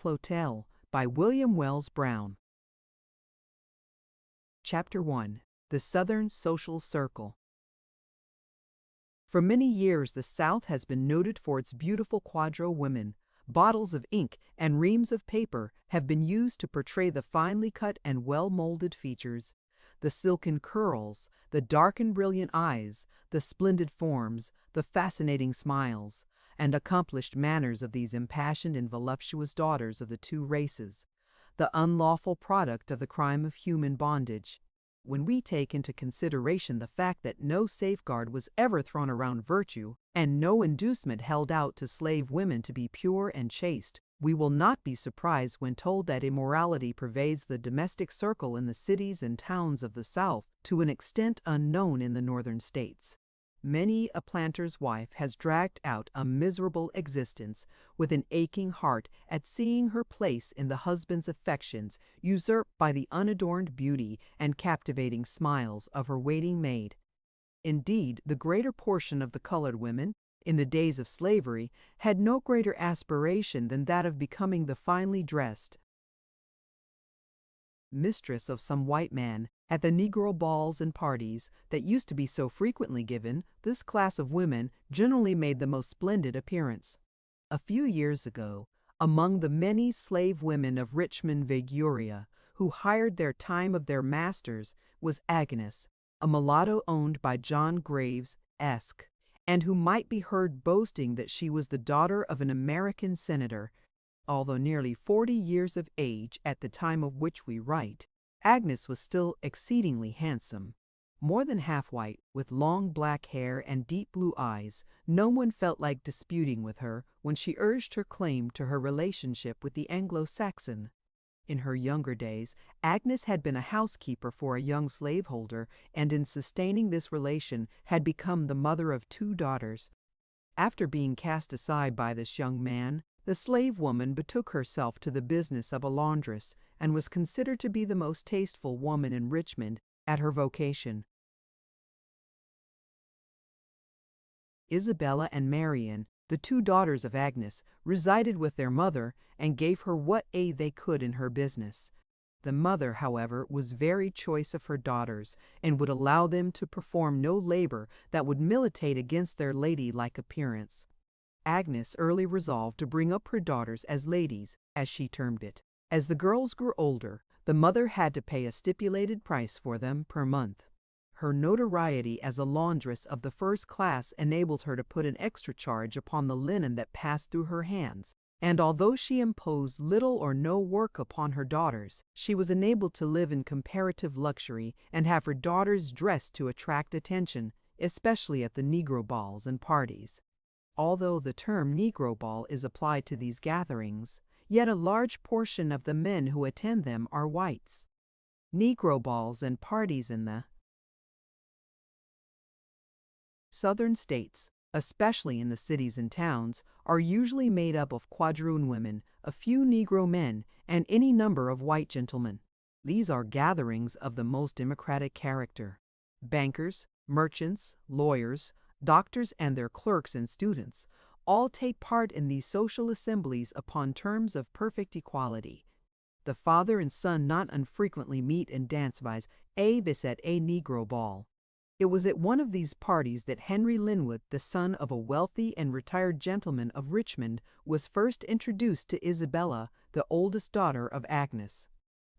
Clotelle by William Wells Brown. Chapter 1. The Southern Social Circle. For many years the South has been noted for its beautiful quadro women. Bottles of ink and reams of paper have been used to portray the finely cut and well-molded features, the silken curls, the dark and brilliant eyes, the splendid forms, the fascinating smiles, and accomplished manners of these impassioned and voluptuous daughters of the two races, the unlawful product of the crime of human bondage. When we take into consideration the fact that no safeguard was ever thrown around virtue, and no inducement held out to slave women to be pure and chaste, we will not be surprised when told that immorality pervades the domestic circle in the cities and towns of the South to an extent unknown in the Northern states. Many a planter's wife has dragged out a miserable existence with an aching heart at seeing her place in the husband's affections usurped by the unadorned beauty and captivating smiles of her waiting maid. Indeed, the greater portion of the colored women, in the days of slavery, had no greater aspiration than that of becoming the finely dressed mistress of some white man. At the Negro balls and parties that used to be so frequently given, this class of women generally made the most splendid appearance. A few years ago, among the many slave women of Richmond, Virginia, who hired their time of their masters, was Agnes, a mulatto owned by John Graves, Esq., and who might be heard boasting that she was the daughter of an American senator. Although nearly 40 years of age at the time of which we write, Agnes was still exceedingly handsome. More than half white, with long black hair and deep blue eyes, no one felt like disputing with her when she urged her claim to her relationship with the Anglo-Saxon. In her younger days, Agnes had been a housekeeper for a young slaveholder, and in sustaining this relation had become the mother of 2 daughters. After being cast aside by this young man, the slave woman betook herself to the business of a laundress, and was considered to be the most tasteful woman in Richmond at her vocation. Isabella and Marian, the 2 daughters of Agnes, resided with their mother and gave her what aid they could in her business. The mother, however, was very choice of her daughters, and would allow them to perform no labor that would militate against their ladylike appearance. Agnes early resolved to bring up her daughters as ladies, as she termed it. As the girls grew older, the mother had to pay a stipulated price for them per month. Her notoriety as a laundress of the first class enabled her to put an extra charge upon the linen that passed through her hands, and although she imposed little or no work upon her daughters, she was enabled to live in comparative luxury and have her daughters dressed to attract attention, especially at the Negro balls and parties. Although the term Negro ball is applied to these gatherings, yet a large portion of the men who attend them are whites. Negro balls and parties in the Southern states, especially in the cities and towns, are usually made up of quadroon women, a few Negro men, and any number of white gentlemen. These are gatherings of the most democratic character. Bankers, merchants, lawyers, doctors and their clerks and students all take part in these social assemblies upon terms of perfect equality. The father and son not unfrequently meet and dance vice at a Negro ball. It was at one of these parties that Henry Linwood, the son of a wealthy and retired gentleman of Richmond, was first introduced to Isabella, the oldest daughter of Agnes.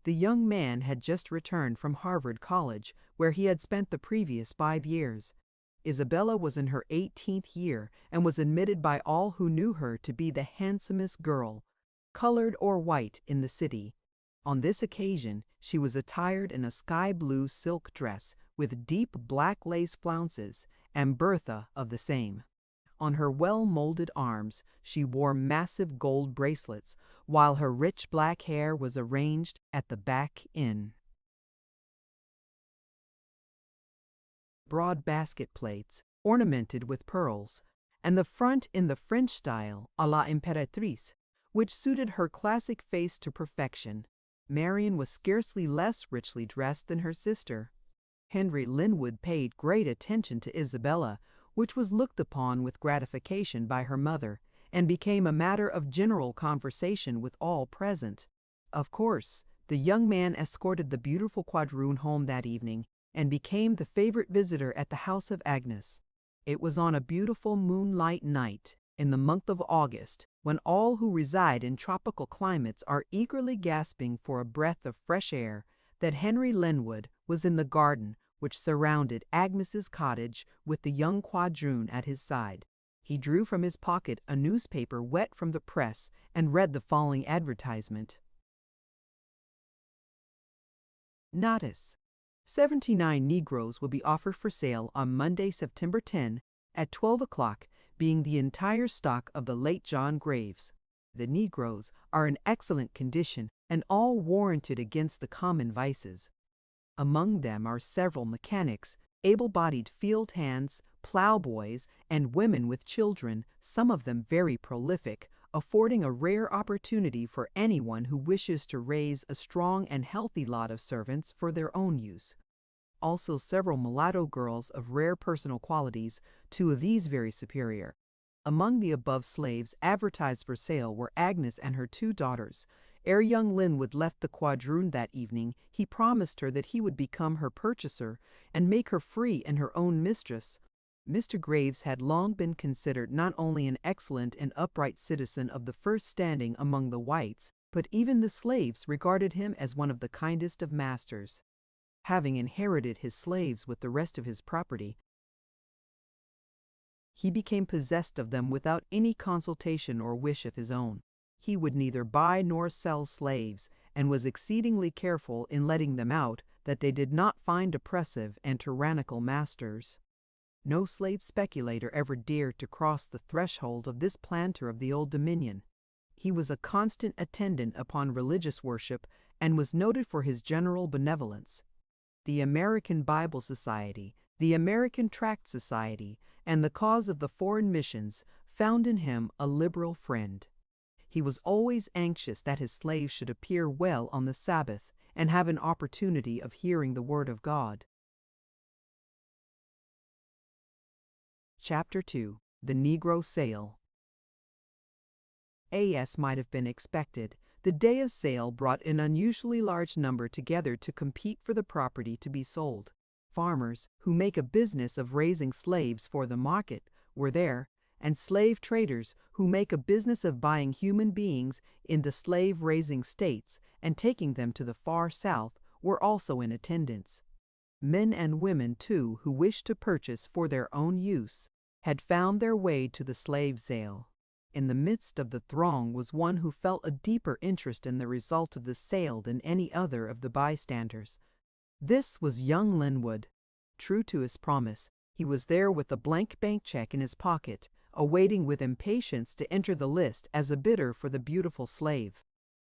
The young man had just returned from Harvard College, where he had spent the previous 5 years. Isabella was in her 18th year and was admitted by all who knew her to be the handsomest girl, colored or white, in the city. On this occasion she was attired in a sky-blue silk dress with deep black lace flounces and bertha of the same. On her well-molded arms she wore massive gold bracelets, while her rich black hair was arranged at the back in broad basket plaits ornamented with pearls, and the front in the French style à la impératrice, which suited her classic face to perfection. Marian was scarcely less richly dressed than her sister. Henry Linwood paid great attention to Isabella, which was looked upon with gratification by her mother, and became a matter of general conversation with all present. Of course, the young man escorted the beautiful quadroon home that evening and became the favorite visitor at the house of Agnes. It was on a beautiful moonlight night in the month of August, when all who reside in tropical climates are eagerly gasping for a breath of fresh air, that Henry Linwood was in the garden which surrounded Agnes's cottage with the young quadroon at his side. He drew from his pocket a newspaper wet from the press and read the following advertisement. Notice: 79 Negroes will be offered for sale on Monday, September 10, at 12 o'clock, being the entire stock of the late John Graves. The Negroes are in excellent condition and all warranted against the common vices. Among them are several mechanics, able-bodied field hands, plowboys, and women with children, some of them very prolific, affording a rare opportunity for anyone who wishes to raise a strong and healthy lot of servants for their own use. Also several mulatto girls of rare personal qualities, two of these very superior. Among the above slaves advertised for sale were Agnes and her 2 daughters. Ere young Linwood left the quadroon that evening, he promised her that he would become her purchaser and make her free and her own mistress. Mr. Graves had long been considered not only an excellent and upright citizen of the first standing among the whites, but even the slaves regarded him as one of the kindest of masters. Having inherited his slaves with the rest of his property, he became possessed of them without any consultation or wish of his own. He would neither buy nor sell slaves, and was exceedingly careful in letting them out that they did not find oppressive and tyrannical masters. No slave speculator ever dared to cross the threshold of this planter of the Old Dominion. He was a constant attendant upon religious worship and was noted for his general benevolence. The American Bible Society, the American Tract Society, and the cause of the foreign missions found in him a liberal friend. He was always anxious that his slaves should appear well on the Sabbath and have an opportunity of hearing the Word of God. Chapter 2. The Negro Sale. As might have been expected, the day of sale brought an unusually large number together to compete for the property to be sold. Farmers, who make a business of raising slaves for the market, were there, and slave traders, who make a business of buying human beings in the slave-raising states and taking them to the far South, were also in attendance. Men and women, too, who wished to purchase for their own use, had found their way to the slave sale. In the midst of the throng was one who felt a deeper interest in the result of the sale than any other of the bystanders. This was young Linwood. True to his promise, he was there with a blank bank check in his pocket, awaiting with impatience to enter the list as a bidder for the beautiful slave.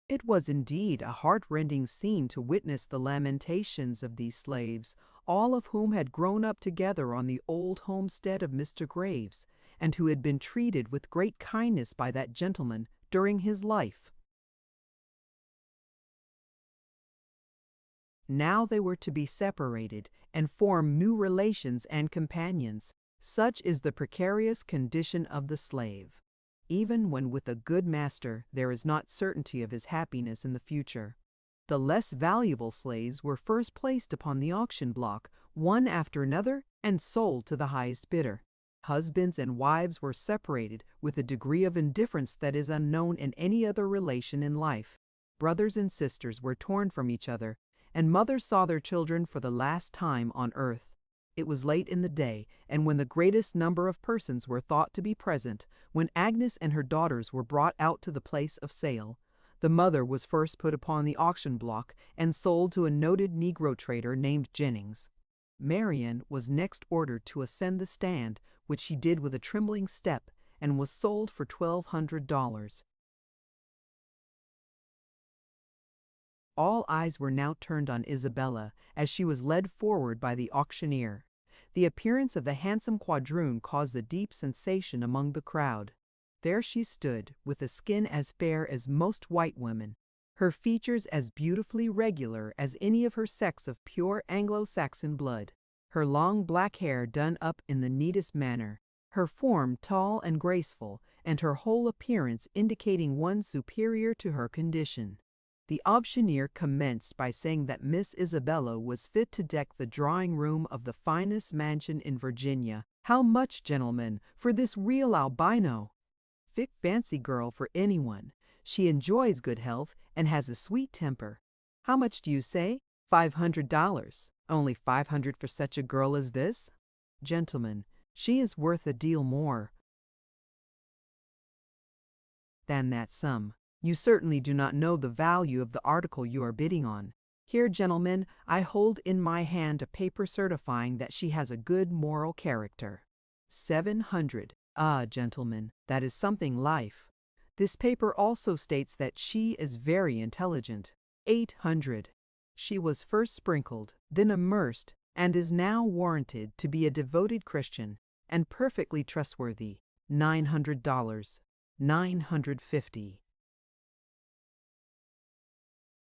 It was indeed a heart-rending scene to witness the lamentations of these slaves, all of whom had grown up together on the old homestead of Mr. Graves, and who had been treated with great kindness by that gentleman during his life. Now they were to be separated and form new relations and companions. Such is the precarious condition of the slave. Even when with a good master, there is not certainty of his happiness in the future. The less valuable slaves were first placed upon the auction block, one after another, and sold to the highest bidder. Husbands and wives were separated with a degree of indifference that is unknown in any other relation in life. Brothers and sisters were torn from each other, and mothers saw their children for the last time on earth. It was late in the day, and when the greatest number of persons were thought to be present, when Agnes and her daughters were brought out to the place of sale. The mother was first put upon the auction block and sold to a noted Negro trader named Jennings. Marian was next ordered to ascend the stand, which she did with a trembling step, and was sold for $1,200. All eyes were now turned on Isabella as she was led forward by the auctioneer. The appearance of the handsome quadroon caused a deep sensation among the crowd. There she stood, with a skin as fair as most white women, her features as beautifully regular as any of her sex of pure Anglo-Saxon blood, her long black hair done up in the neatest manner, her form tall and graceful, and her whole appearance indicating one superior to her condition. The auctioneer commenced by saying that Miss Isabella was fit to deck the drawing room of the finest mansion in Virginia. How much, gentlemen, for this real albino? Fit fancy girl for anyone. She enjoys good health and has a sweet temper. How much do you say? $500. Only $500 for such a girl as this? Gentlemen, she is worth a deal more than that sum. You certainly do not know the value of the article you are bidding on. Here, gentlemen, I hold in my hand a paper certifying that she has a good moral character. 700. Ah, gentlemen, that is something life. This paper also states that she is very intelligent. 800. She was first sprinkled, then immersed, and is now warranted to be a devoted Christian and perfectly trustworthy. $900. 950.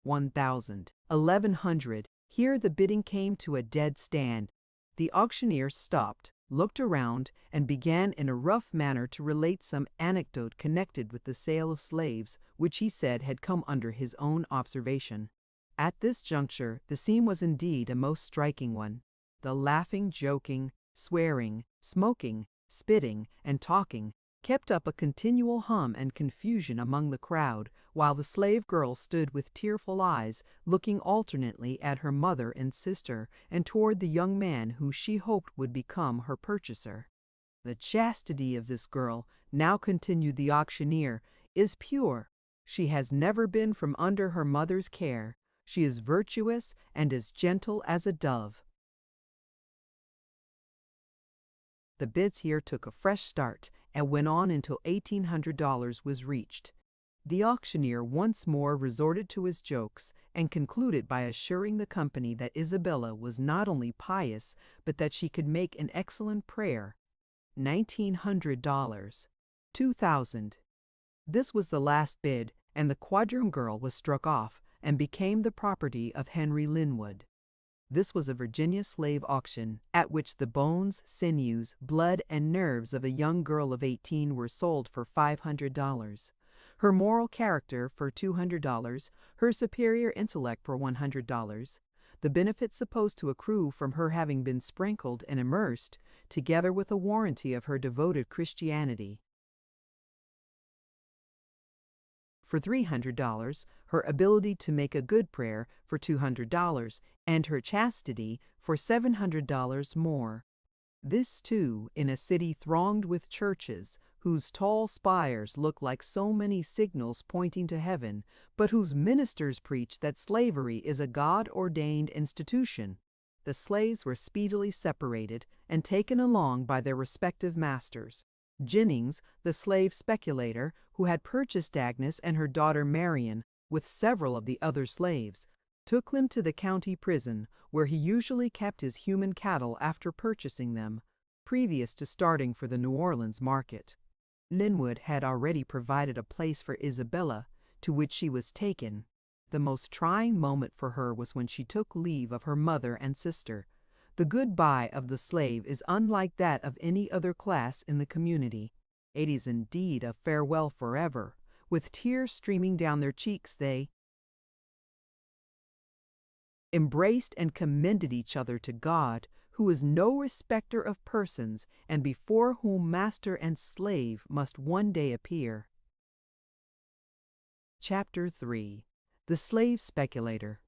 1,000. 1,100. Here the bidding came to a dead stand. The auctioneer stopped, looked around, and began in a rough manner to relate some anecdote connected with the sale of slaves, which he said had come under his own observation. At this juncture the scene was indeed a most striking one. The laughing, joking, swearing, smoking, spitting, and talking kept up a continual hum and confusion among the crowd, while the slave girl stood with tearful eyes, looking alternately at her mother and sister and toward the young man who she hoped would become her purchaser. The chastity of this girl, now continued the auctioneer, is pure. She has never been from under her mother's care. She is virtuous and as gentle as a dove. The bids here took a fresh start and went on until $1,800 was reached. The auctioneer once more resorted to his jokes and concluded by assuring the company that Isabella was not only pious, but that she could make an excellent prayer. $1,900. 2,000. This was the last bid, and the quadroon girl was struck off and became the property of Henry Linwood. This was a Virginia slave auction, at which the bones, sinews, blood, and nerves of a young girl of 18 were sold for $500. Her moral character for $200, her superior intellect for $100, the benefits supposed to accrue from her having been sprinkled and immersed, together with a warranty of her devoted Christianity. For $300, her ability to make a good prayer for $200, and her chastity for $700 more. This, too, in a city thronged with churches, whose tall spires look like so many signals pointing to heaven, but whose ministers preach that slavery is a God-ordained institution. The slaves were speedily separated and taken along by their respective masters. Jennings, the slave speculator, who had purchased Agnes and her daughter Marian, with several of the other slaves, took them to the county prison, where he usually kept his human cattle after purchasing them, previous to starting for the New Orleans market. Linwood had already provided a place for Isabella, to which she was taken. The most trying moment for her was when she took leave of her mother and sister. The goodbye of the slave is unlike that of any other class in the community. It is indeed a farewell forever. With tears streaming down their cheeks, they embraced and commended each other to God, who is no respecter of persons, and before whom master and slave must one day appear. Chapter 3. The Slave Speculator.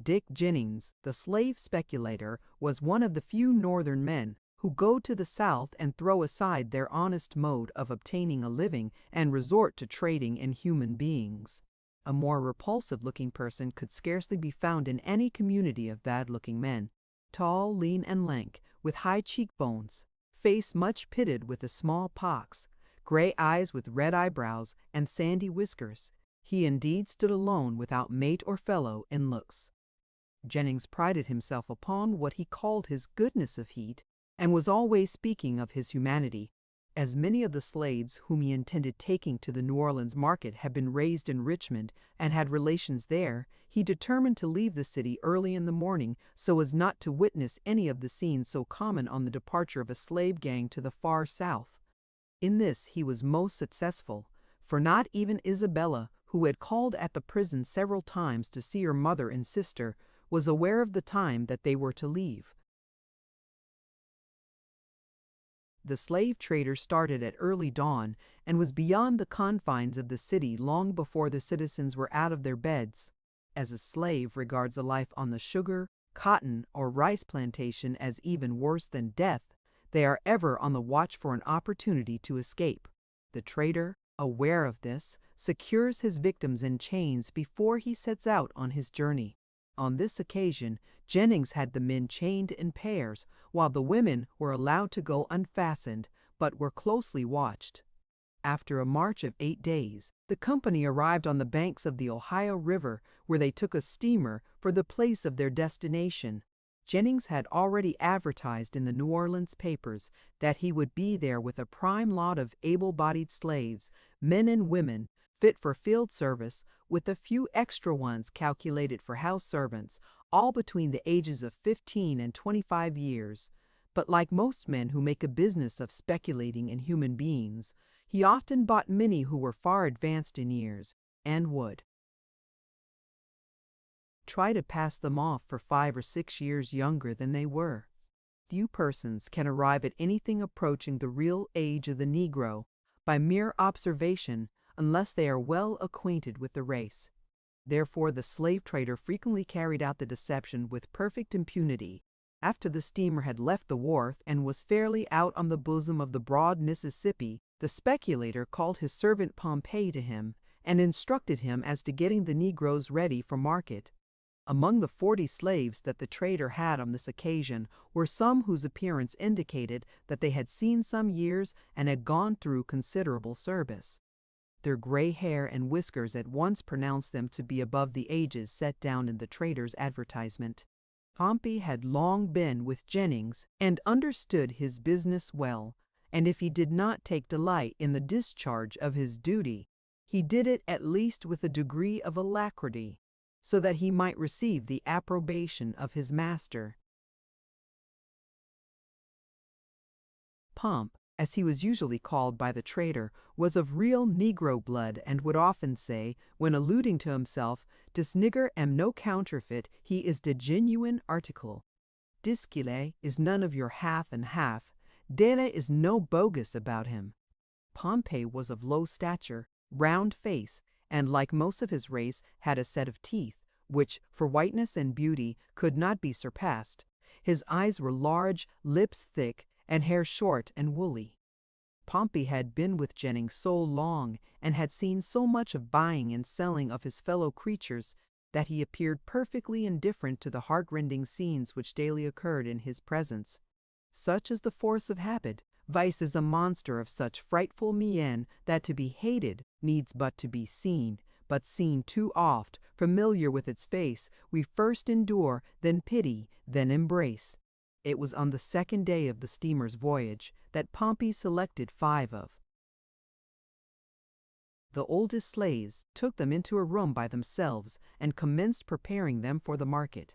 Dick Jennings, the slave speculator, was one of the few Northern men who go to the South and throw aside their honest mode of obtaining a living and resort to trading in human beings. A more repulsive-looking person could scarcely be found in any community of bad-looking men. Tall, lean, and lank, with high cheekbones, face much pitted with the small pox, gray eyes with red eyebrows, and sandy whiskers, he indeed stood alone without mate or fellow in looks. Jennings prided himself upon what he called his goodness of heat, and was always speaking of his humanity. As many of the slaves whom he intended taking to the New Orleans market had been raised in Richmond and had relations there, he determined to leave the city early in the morning so as not to witness any of the scenes so common on the departure of a slave gang to the far South. In this he was most successful, for not even Isabella, who had called at the prison several times to see her mother and sister, was aware of the time that they were to leave. The slave trader started at early dawn and was beyond the confines of the city long before the citizens were out of their beds. As a slave regards a life on the sugar, cotton, or rice plantation as even worse than death, they are ever on the watch for an opportunity to escape. The trader, aware of this, secures his victims in chains before he sets out on his journey. On this occasion, Jennings had the men chained in pairs, while the women were allowed to go unfastened, but were closely watched. After a march of 8 days, the company arrived on the banks of the Ohio River, where they took a steamer for the place of their destination. Jennings had already advertised in the New Orleans papers that he would be there with a prime lot of able-bodied slaves, men and women, fit for field service, with a few extra ones calculated for house servants, all between the ages of 15 and 25 years. But like most men who make a business of speculating in human beings, he often bought many who were far advanced in years, and would try to pass them off for 5 or 6 years younger than they were. Few persons can arrive at anything approaching the real age of the Negro by mere observation unless they are well acquainted with the race. Therefore, the slave trader frequently carried out the deception with perfect impunity. After the steamer had left the wharf and was fairly out on the bosom of the broad Mississippi, the speculator called his servant Pompey to him and instructed him as to getting the Negroes ready for market. Among the 40 slaves that the trader had on this occasion were some whose appearance indicated that they had seen some years and had gone through considerable service. Their gray hair and whiskers at once pronounced them to be above the ages set down in the trader's advertisement. Pompey had long been with Jennings and understood his business well, and if he did not take delight in the discharge of his duty, he did it at least with a degree of alacrity, so that he might receive the approbation of his master. Pomp, as he was usually called by the trader, was of real Negro blood, and would often say, when alluding to himself, "Dis nigger am no counterfeit, he is de genuine article. Discile is none of your half and half, dere is no bogus about him." Pompey was of low stature, round face, and like most of his race had a set of teeth, which, for whiteness and beauty, could not be surpassed. His eyes were large, lips thick, and hair short and woolly. Pompey had been with Jennings so long, and had seen so much of buying and selling of his fellow creatures, that he appeared perfectly indifferent to the heart-rending scenes which daily occurred in his presence. Such is the force of habit. Vice is a monster of such frightful mien that to be hated needs but to be seen, but seen too oft, familiar with its face, we first endure, then pity, then embrace. It was on the 2nd day of the steamer's voyage that Pompey selected 5 of the oldest slaves, took them into a room by themselves, and commenced preparing them for the market.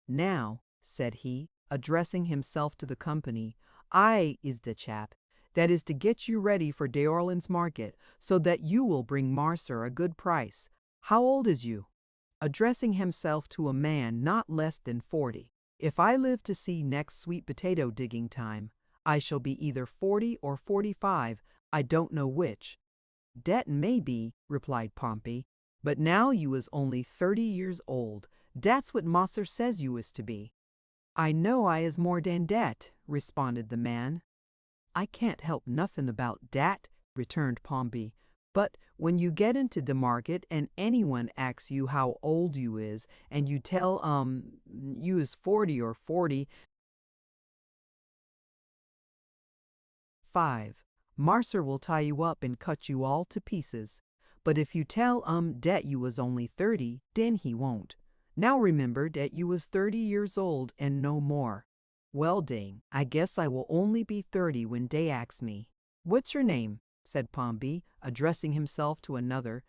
"Now," said he, addressing himself to the company, "I is the chap that is to get you ready for de Orleans market, so that you will bring marser a good price. How old is you?" Addressing himself to a man not less than 40. "If I live to see next sweet potato digging time, I shall be either 40 or 45, I don't know which." "Dat may be," replied Pompey, "but now you is only 30 years old. Dat's what Mosser says you is to be." "I know I is more dan dat," responded the man. "I can't help nothing about dat," returned Pompey, "but when you get into de market and anyone asks you how old you is, and you tell you is 40 or 40, 5, marser will tie you up and cut you all to pieces. But if you tell dat you was only 30, den he won't. Now remember dat you was 30 years old and no more." "Well, dame, I guess I will only be 30 when dey ax me." "What's your name?" said Pompey, addressing himself to another.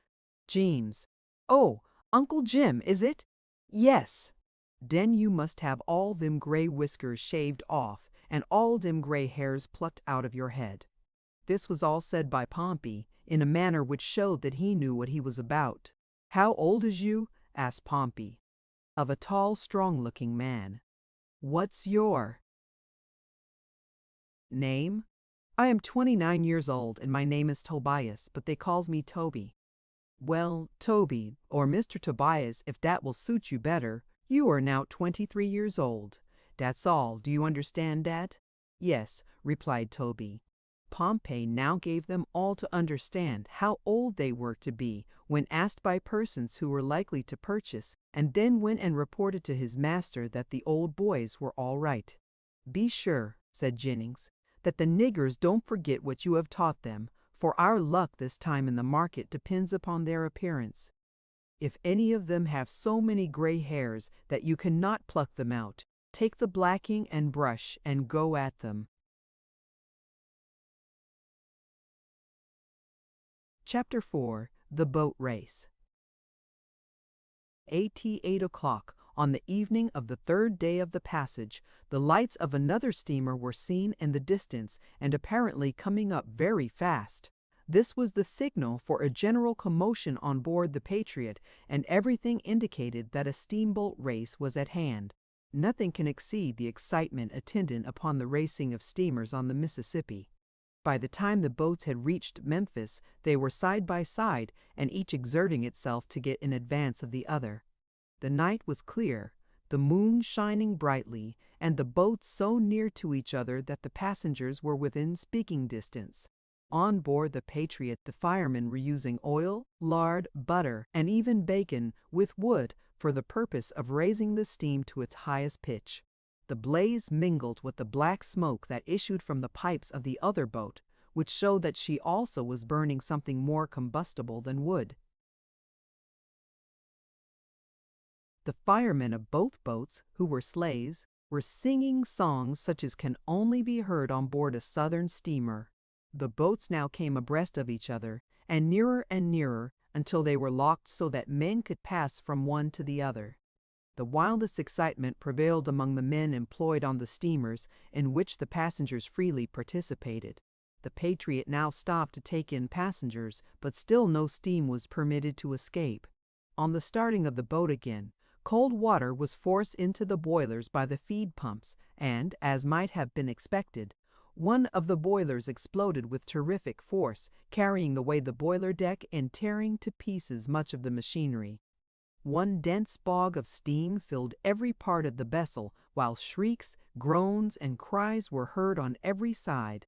"James." "Oh, Uncle Jim, is it?" "Yes." "Den you must have all them gray whiskers shaved off, and all dem gray hairs plucked out of your head." This was all said by Pompey, in a manner which showed that he knew what he was about. "How old is you?" asked Pompey, of a tall, strong-looking man. "What's your name?" "I am 29 years old, and my name is Tobias, but they calls me Toby." "Well, Toby, or Mr. Tobias, if that will suit you better, you are now 23 years old. That's all. Do you understand that?" "Yes," replied Toby. Pompey now gave them all to understand how old they were to be when asked by persons who were likely to purchase, and then went and reported to his master that the old boys were all right. "Be sure," said Jennings, "that the niggers don't forget what you have taught them, for our luck this time in the market depends upon their appearance. If any of them have so many gray hairs that you cannot pluck them out, take the blacking and brush and go at them." Chapter 4. The Boat Race. At 8 o'clock, on the evening of the third day of the passage, the lights of another steamer were seen in the distance and apparently coming up very fast. This was the signal for a general commotion on board the Patriot, and everything indicated that a steamboat race was at hand. Nothing can exceed the excitement attendant upon the racing of steamers on the Mississippi. By the time the boats had reached Memphis, they were side by side, and each exerting itself to get in advance of the other. The night was clear, the moon shining brightly, and the boats so near to each other that the passengers were within speaking distance. On board the Patriot the firemen were using oil, lard, butter, and even bacon, with wood, for the purpose of raising the steam to its highest pitch. The blaze mingled with the black smoke that issued from the pipes of the other boat, which showed that she also was burning something more combustible than wood. The firemen of both boats, who were slaves, were singing songs such as can only be heard on board a southern steamer. The boats now came abreast of each other, and nearer, until they were locked so that men could pass from one to the other. The wildest excitement prevailed among the men employed on the steamers, in which the passengers freely participated. The Patriot now stopped to take in passengers, but still no steam was permitted to escape. On the starting of the boat again, cold water was forced into the boilers by the feed pumps, and, as might have been expected, one of the boilers exploded with terrific force, carrying away the boiler deck and tearing to pieces much of the machinery. One dense bog of steam filled every part of the vessel, while shrieks, groans, and cries were heard on every side.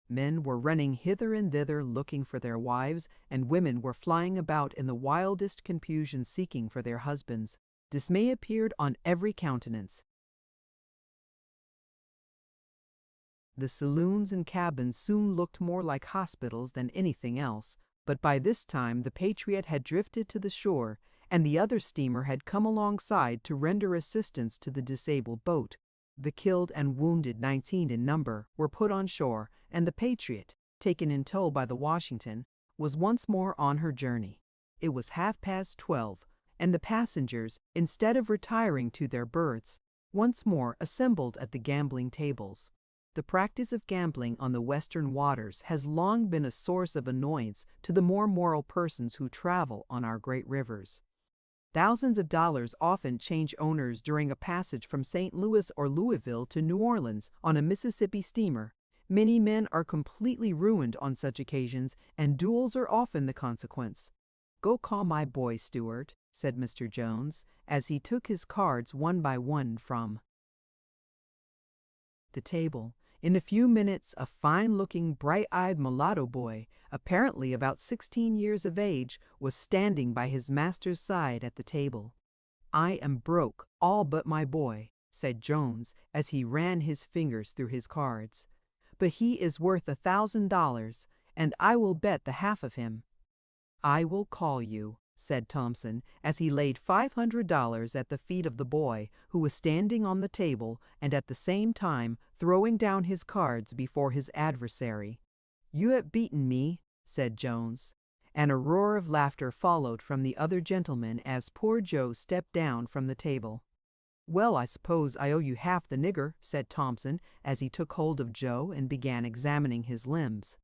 Men were running hither and thither looking for their wives, and women were flying about in the wildest confusion seeking for their husbands. Dismay appeared on every countenance. The saloons and cabins soon looked more like hospitals than anything else, but by this time the Patriot had drifted to the shore, and the other steamer had come alongside to render assistance to the disabled boat. The killed and wounded, 19 in number, were put on shore, and the Patriot, taken in tow by the Washington, was once more on her journey. It was 12:30, and the passengers, instead of retiring to their berths, once more assembled at the gambling tables. The practice of gambling on the western waters has long been a source of annoyance to the more moral persons who travel on our great rivers. Thousands of dollars often change owners during a passage from St. Louis or Louisville to New Orleans on a Mississippi steamer. Many men are completely ruined on such occasions, and duels are often the consequence. "Go call my boy, steward," said Mr. Jones, as he took his cards one by one from the table. In a few minutes a fine-looking, bright-eyed mulatto boy, apparently about 16 years of age, was standing by his master's side at the table. "I am broke, all but my boy," said Jones, as he ran his fingers through his cards. "But he is worth $1,000, and I will bet the half of him." "I will call you," said Thompson, as he laid $500 at the feet of the boy, who was standing on the table and at the same time throwing down his cards before his adversary. "You have beaten me," said Jones, and a roar of laughter followed from the other gentlemen as poor Joe stepped down from the table. "Well, I suppose I owe you half the nigger," said Thompson, as he took hold of Joe and began examining his limbs.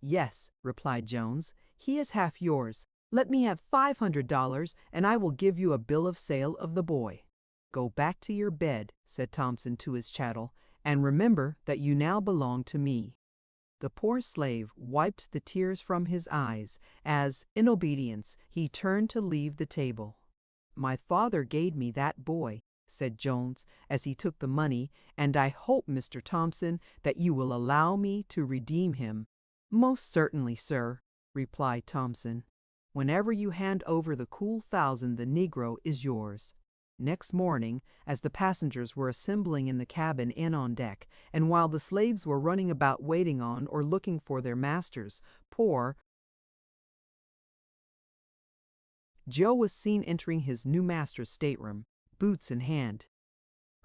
"Yes," replied Jones, "he is half yours. Let me have $500, and I will give you a bill of sale of the boy." "Go back to your bed," said Thompson to his chattel, "and remember that you now belong to me." The poor slave wiped the tears from his eyes as, in obedience, he turned to leave the table. "My father gave me that boy," said Jones as he took the money, "and I hope, Mr. Thompson, that you will allow me to redeem him." "Most certainly, sir," replied Thompson. "Whenever you hand over the cool $1,000 the Negro is yours." Next morning, as the passengers were assembling in the cabin and on deck, and while the slaves were running about waiting on or looking for their masters, poor Joe was seen entering his new master's stateroom, boots in hand.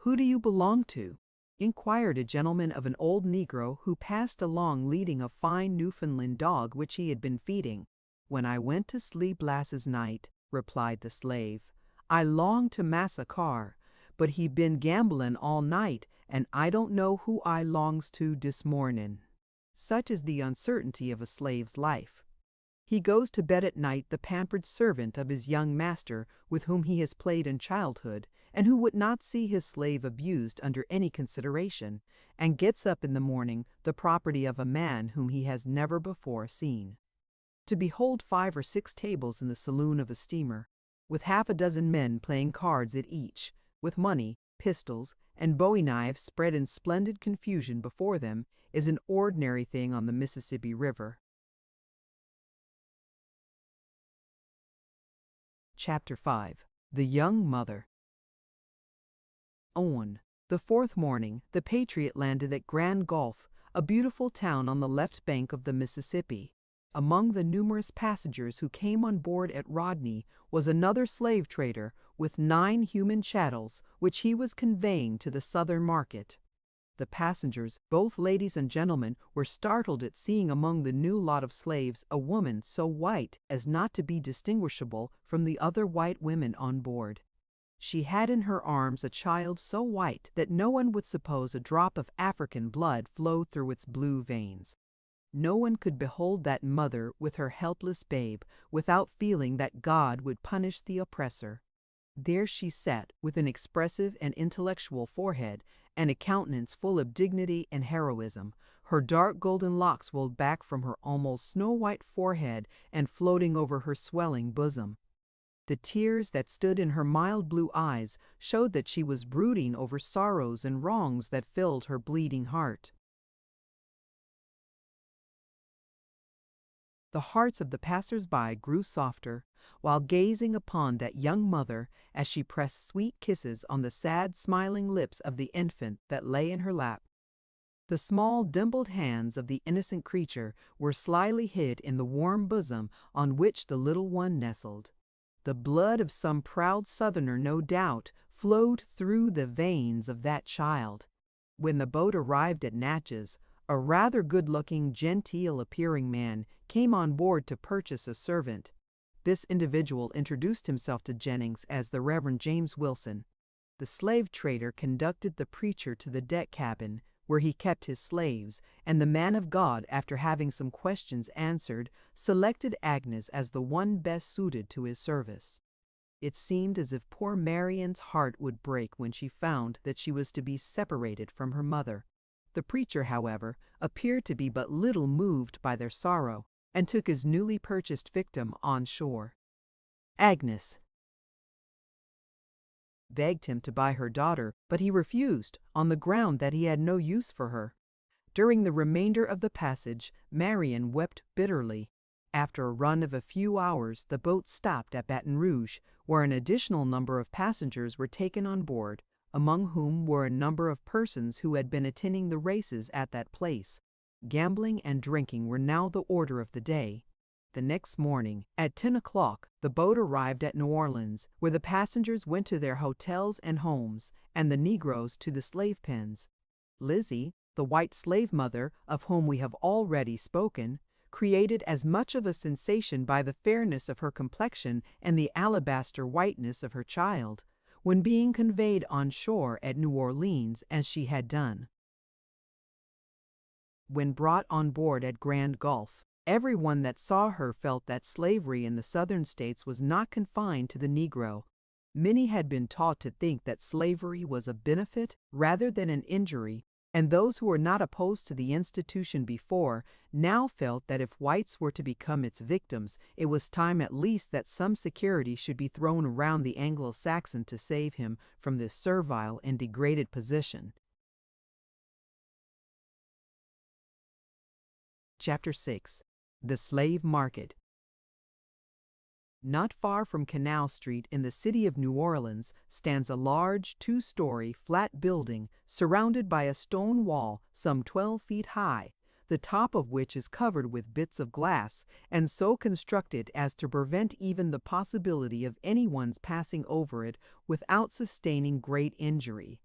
"Who do you belong to?" inquired a gentleman of an old Negro who passed along leading a fine Newfoundland dog which he had been feeding. "When I went to sleep last night," replied the slave, "I longed to Massa Carr, but he been gambling all night, and I don't know who I longs to dis morning." Such is the uncertainty of a slave's life. He goes to bed at night the pampered servant of his young master with whom he has played in childhood, and who would not see his slave abused under any consideration, and gets up in the morning the property of a man whom he has never before seen. To behold 5 or 6 tables in the saloon of a steamer, with half a dozen men playing cards at each, with money, pistols, and bowie knives spread in splendid confusion before them, is an ordinary thing on the Mississippi River. Chapter 5. The Young Mother. On the 4th morning, the Patriot landed at Grand Gulf, a beautiful town on the left bank of the Mississippi. Among the numerous passengers who came on board at Rodney was another slave trader with 9 human chattels, which he was conveying to the southern market. The passengers, both ladies and gentlemen, were startled at seeing among the new lot of slaves a woman so white as not to be distinguishable from the other white women on board. She had in her arms a child so white that no one would suppose a drop of African blood flowed through its blue veins. No one could behold that mother with her helpless babe without feeling that God would punish the oppressor. There she sat with an expressive and intellectual forehead and a countenance full of dignity and heroism, her dark golden locks rolled back from her almost snow-white forehead and floating over her swelling bosom. The tears that stood in her mild blue eyes showed that she was brooding over sorrows and wrongs that filled her bleeding heart. The hearts of the passers-by grew softer while gazing upon that young mother as she pressed sweet kisses on the sad, smiling lips of the infant that lay in her lap. The small, dimpled hands of the innocent creature were slyly hid in the warm bosom on which the little one nestled. The blood of some proud Southerner, no doubt, flowed through the veins of that child. When the boat arrived at Natchez, a rather good-looking, genteel-appearing man came on board to purchase a servant. This individual introduced himself to Jennings as the Reverend James Wilson. The slave trader conducted the preacher to the deck cabin, where he kept his slaves, and the man of God, after having some questions answered, selected Agnes as the one best suited to his service. It seemed as if poor Marian's heart would break when she found that she was to be separated from her mother. The preacher, however, appeared to be but little moved by their sorrow, and took his newly purchased victim on shore. Agnes begged him to buy her daughter, but he refused, on the ground that he had no use for her. During the remainder of the passage, Marian wept bitterly. After a run of a few hours, the boat stopped at Baton Rouge, where an additional number of passengers were taken on board, among whom were a number of persons who had been attending the races at that place. Gambling and drinking were now the order of the day. The next morning, at 10 o'clock, the boat arrived at New Orleans, where the passengers went to their hotels and homes, and the Negroes to the slave pens. Lizzie, the white slave mother, of whom we have already spoken, created as much of a sensation by the fairness of her complexion and the alabaster whiteness of her child, when being conveyed on shore at New Orleans, as she had done. When brought on board at Grand Gulf, Everyone that saw her felt that slavery in the southern states was not confined to the Negro. Many had been taught to think that slavery was a benefit rather than an injury, and those who were not opposed to the institution before now felt that if whites were to become its victims, it was time at least that some security should be thrown around the Anglo-Saxon to save him from this servile and degraded position. Chapter 6. The Slave Market. Not far from Canal Street in the city of New Orleans stands a large two-story flat building surrounded by a stone wall some 12 feet high, the top of which is covered with bits of glass and so constructed as to prevent even the possibility of anyone's passing over it without sustaining great injury.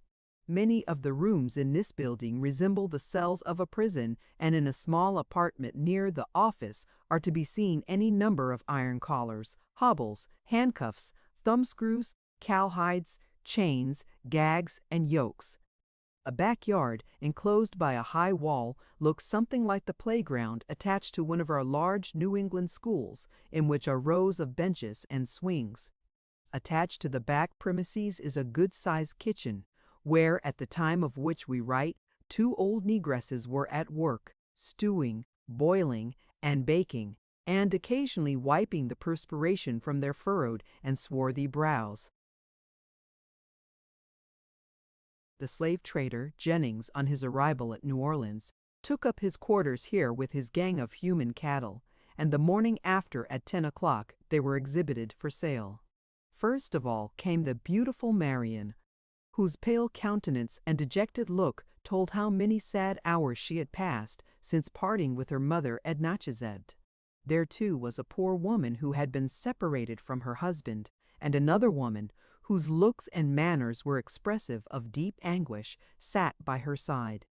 Many of the rooms in this building resemble the cells of a prison, and in a small apartment near the office are to be seen any number of iron collars, hobbles, handcuffs, thumbscrews, cowhides, chains, gags, and yokes. A backyard, enclosed by a high wall, looks something like the playground attached to one of our large New England schools, in which are rows of benches and swings. Attached to the back premises is a good-sized kitchen, where, at the time of which we write, 2 old negresses were at work, stewing, boiling, and baking, and occasionally wiping the perspiration from their furrowed and swarthy brows. The slave trader, Jennings, on his arrival at New Orleans, took up his quarters here with his gang of human cattle, and the morning after at 10 o'clock they were exhibited for sale. First of all came the beautiful Marian, whose pale countenance and dejected look told how many sad hours she had passed since parting with her mother at Natchez. There, too, was a poor woman who had been separated from her husband, and another woman, whose looks and manners were expressive of deep anguish, sat by her side.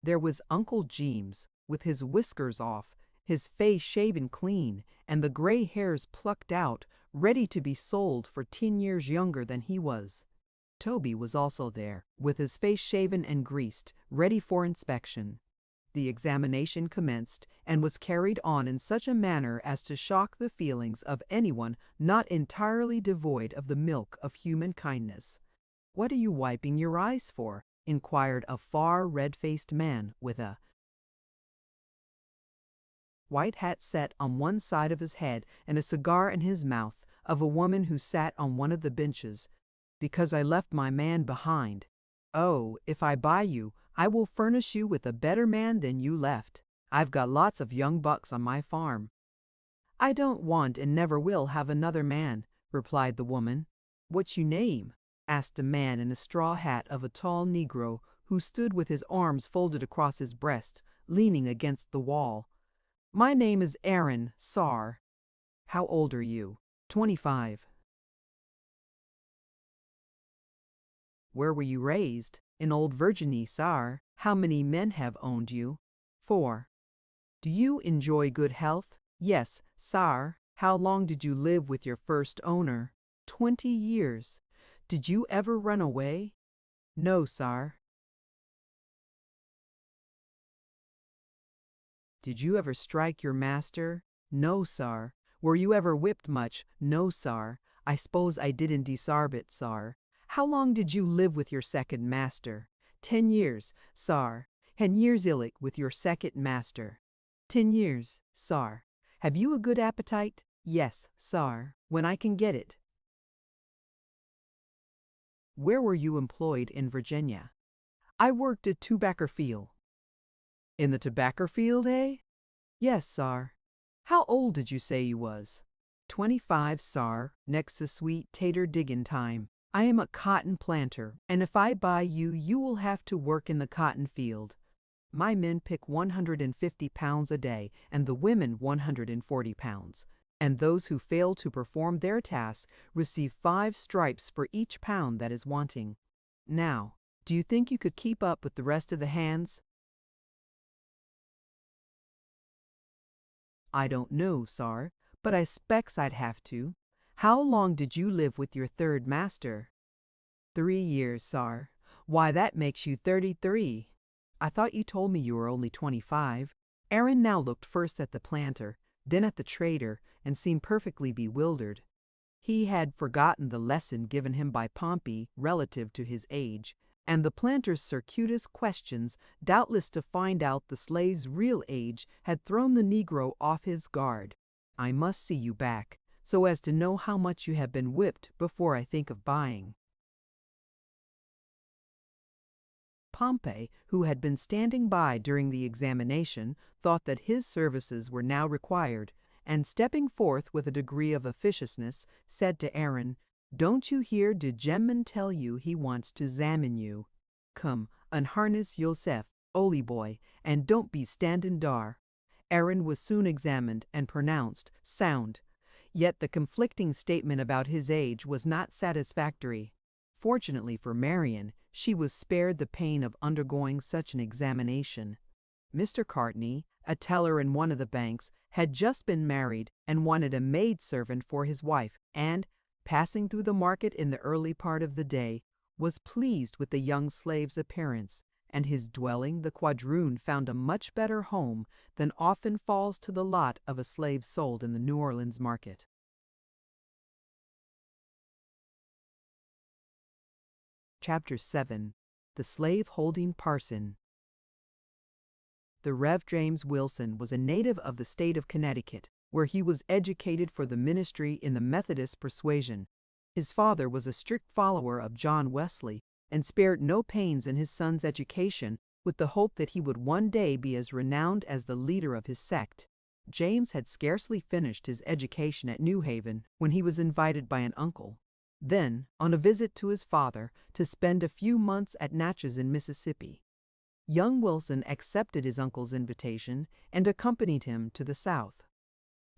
There was Uncle Jeems, with his whiskers off, his face shaven clean, and the gray hairs plucked out, ready to be sold for 10 years younger than he was. Toby was also there, with his face shaven and greased, ready for inspection. The examination commenced, and was carried on in such a manner as to shock the feelings of anyone not entirely devoid of the milk of human kindness. "What are you wiping your eyes for?" inquired a far, red-faced man with a white hat set on one side of his head and a cigar in his mouth, of a woman who sat on one of the benches. "Because I left my man behind." "Oh, if I buy you, I will furnish you with a better man than you left. I've got lots of young bucks on my farm." "I don't want and never will have another man," replied the woman. "What's your name?" asked a man in a straw hat of a tall Negro who stood with his arms folded across his breast, leaning against the wall. "My name is Aaron, sar." "How old are you?" 25. "Where were you raised?" "In Old Virginie, sar." "How many men have owned you?" 4. "Do you enjoy good health?" "Yes, sar." "How long did you live with your first owner?" 20 years. "Did you ever run away?" "No, sar." "Did you ever strike your master?" "No, sar." "Were you ever whipped much?" "No, sar." "I s'pose I didn't desarve it, sar." "How long did you live with your second master?" 10 years, sar." "And years illic with your second master?" 10 years, sar." "Have you a good appetite?" "Yes, sar, when I can get it." "Where were you employed in Virginia?" "I worked at tobacco field." "In the tobacco field, eh?" "Yes, sar." "How old did you say you was?" 25, sar, next to sweet tater digging time. "I am a cotton planter, and if I buy you, you will have to work in the cotton field. My men pick 150 pounds a day, and the women 140 pounds. And those who fail to perform their tasks receive 5 stripes for each pound that is wanting. Now, do you think you could keep up with the rest of the hands?" "I don't know, sar, but I specs I'd have to." "How long did you live with your third master?" 3 years, sar." "Why, that makes you 33. I thought you told me you were only 25. Aaron now looked first at the planter, then at the trader, and seemed perfectly bewildered. He had forgotten the lesson given him by Pompey relative to his age, and the planter's circuitous questions, doubtless to find out the slave's real age, had thrown the Negro off his guard. "I must see you back, so as to know how much you have been whipped before I think of buying." Pompey, who had been standing by during the examination, thought that his services were now required, and stepping forth with a degree of officiousness, said to Aaron, "Don't you hear de gemman tell you he wants to 'zamine you? Come, unharness Yosef, oly boy, and don't be standin' dar." Aaron was soon examined and pronounced sound, yet the conflicting statement about his age was not satisfactory. Fortunately for Marian, she was spared the pain of undergoing such an examination. Mr. Courtney, a teller in one of the banks, had just been married and wanted a maid-servant for his wife, and, passing through the market in the early part of the day, was pleased with the young slave's appearance, and his dwelling, the quadroon, found a much better home than often falls to the lot of a slave sold in the New Orleans market. Chapter 7. The Slave-Holding Parson. The Rev. James Wilson was a native of the state of Connecticut, where he was educated for the ministry in the Methodist persuasion. His father was a strict follower of John Wesley, and spared no pains in his son's education, with the hope that he would one day be as renowned as the leader of his sect. James had scarcely finished his education at New Haven when he was invited by an uncle, then on a visit to his father, to spend a few months at Natchez in Mississippi. Young Wilson accepted his uncle's invitation and accompanied him to the South.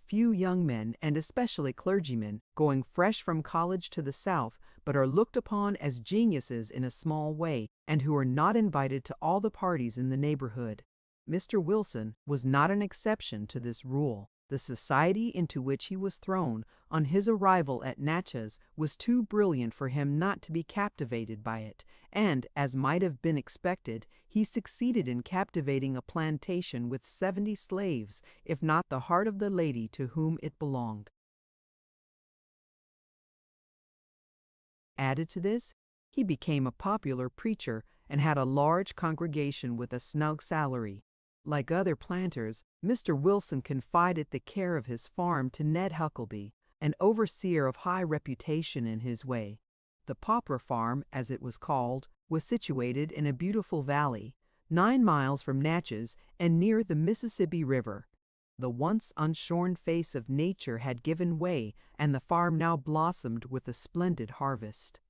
Few young men, and especially clergymen, going fresh from college to the South, but are looked upon as geniuses in a small way, and who are not invited to all the parties in the neighborhood. Mr. Wilson was not an exception to this rule. The society into which he was thrown on his arrival at Natchez was too brilliant for him not to be captivated by it, and, as might have been expected, he succeeded in captivating a plantation with 70 slaves, if not the heart of the lady to whom it belonged. Added to this, he became a popular preacher and had a large congregation with a snug salary. Like other planters, Mr. Wilson confided the care of his farm to Ned Huckleby, an overseer of high reputation in his way. The Pauper Farm, as it was called, was situated in a beautiful valley, 9 miles from Natchez and near the Mississippi River. The once unshorn face of nature had given way, and the farm now blossomed with a splendid harvest.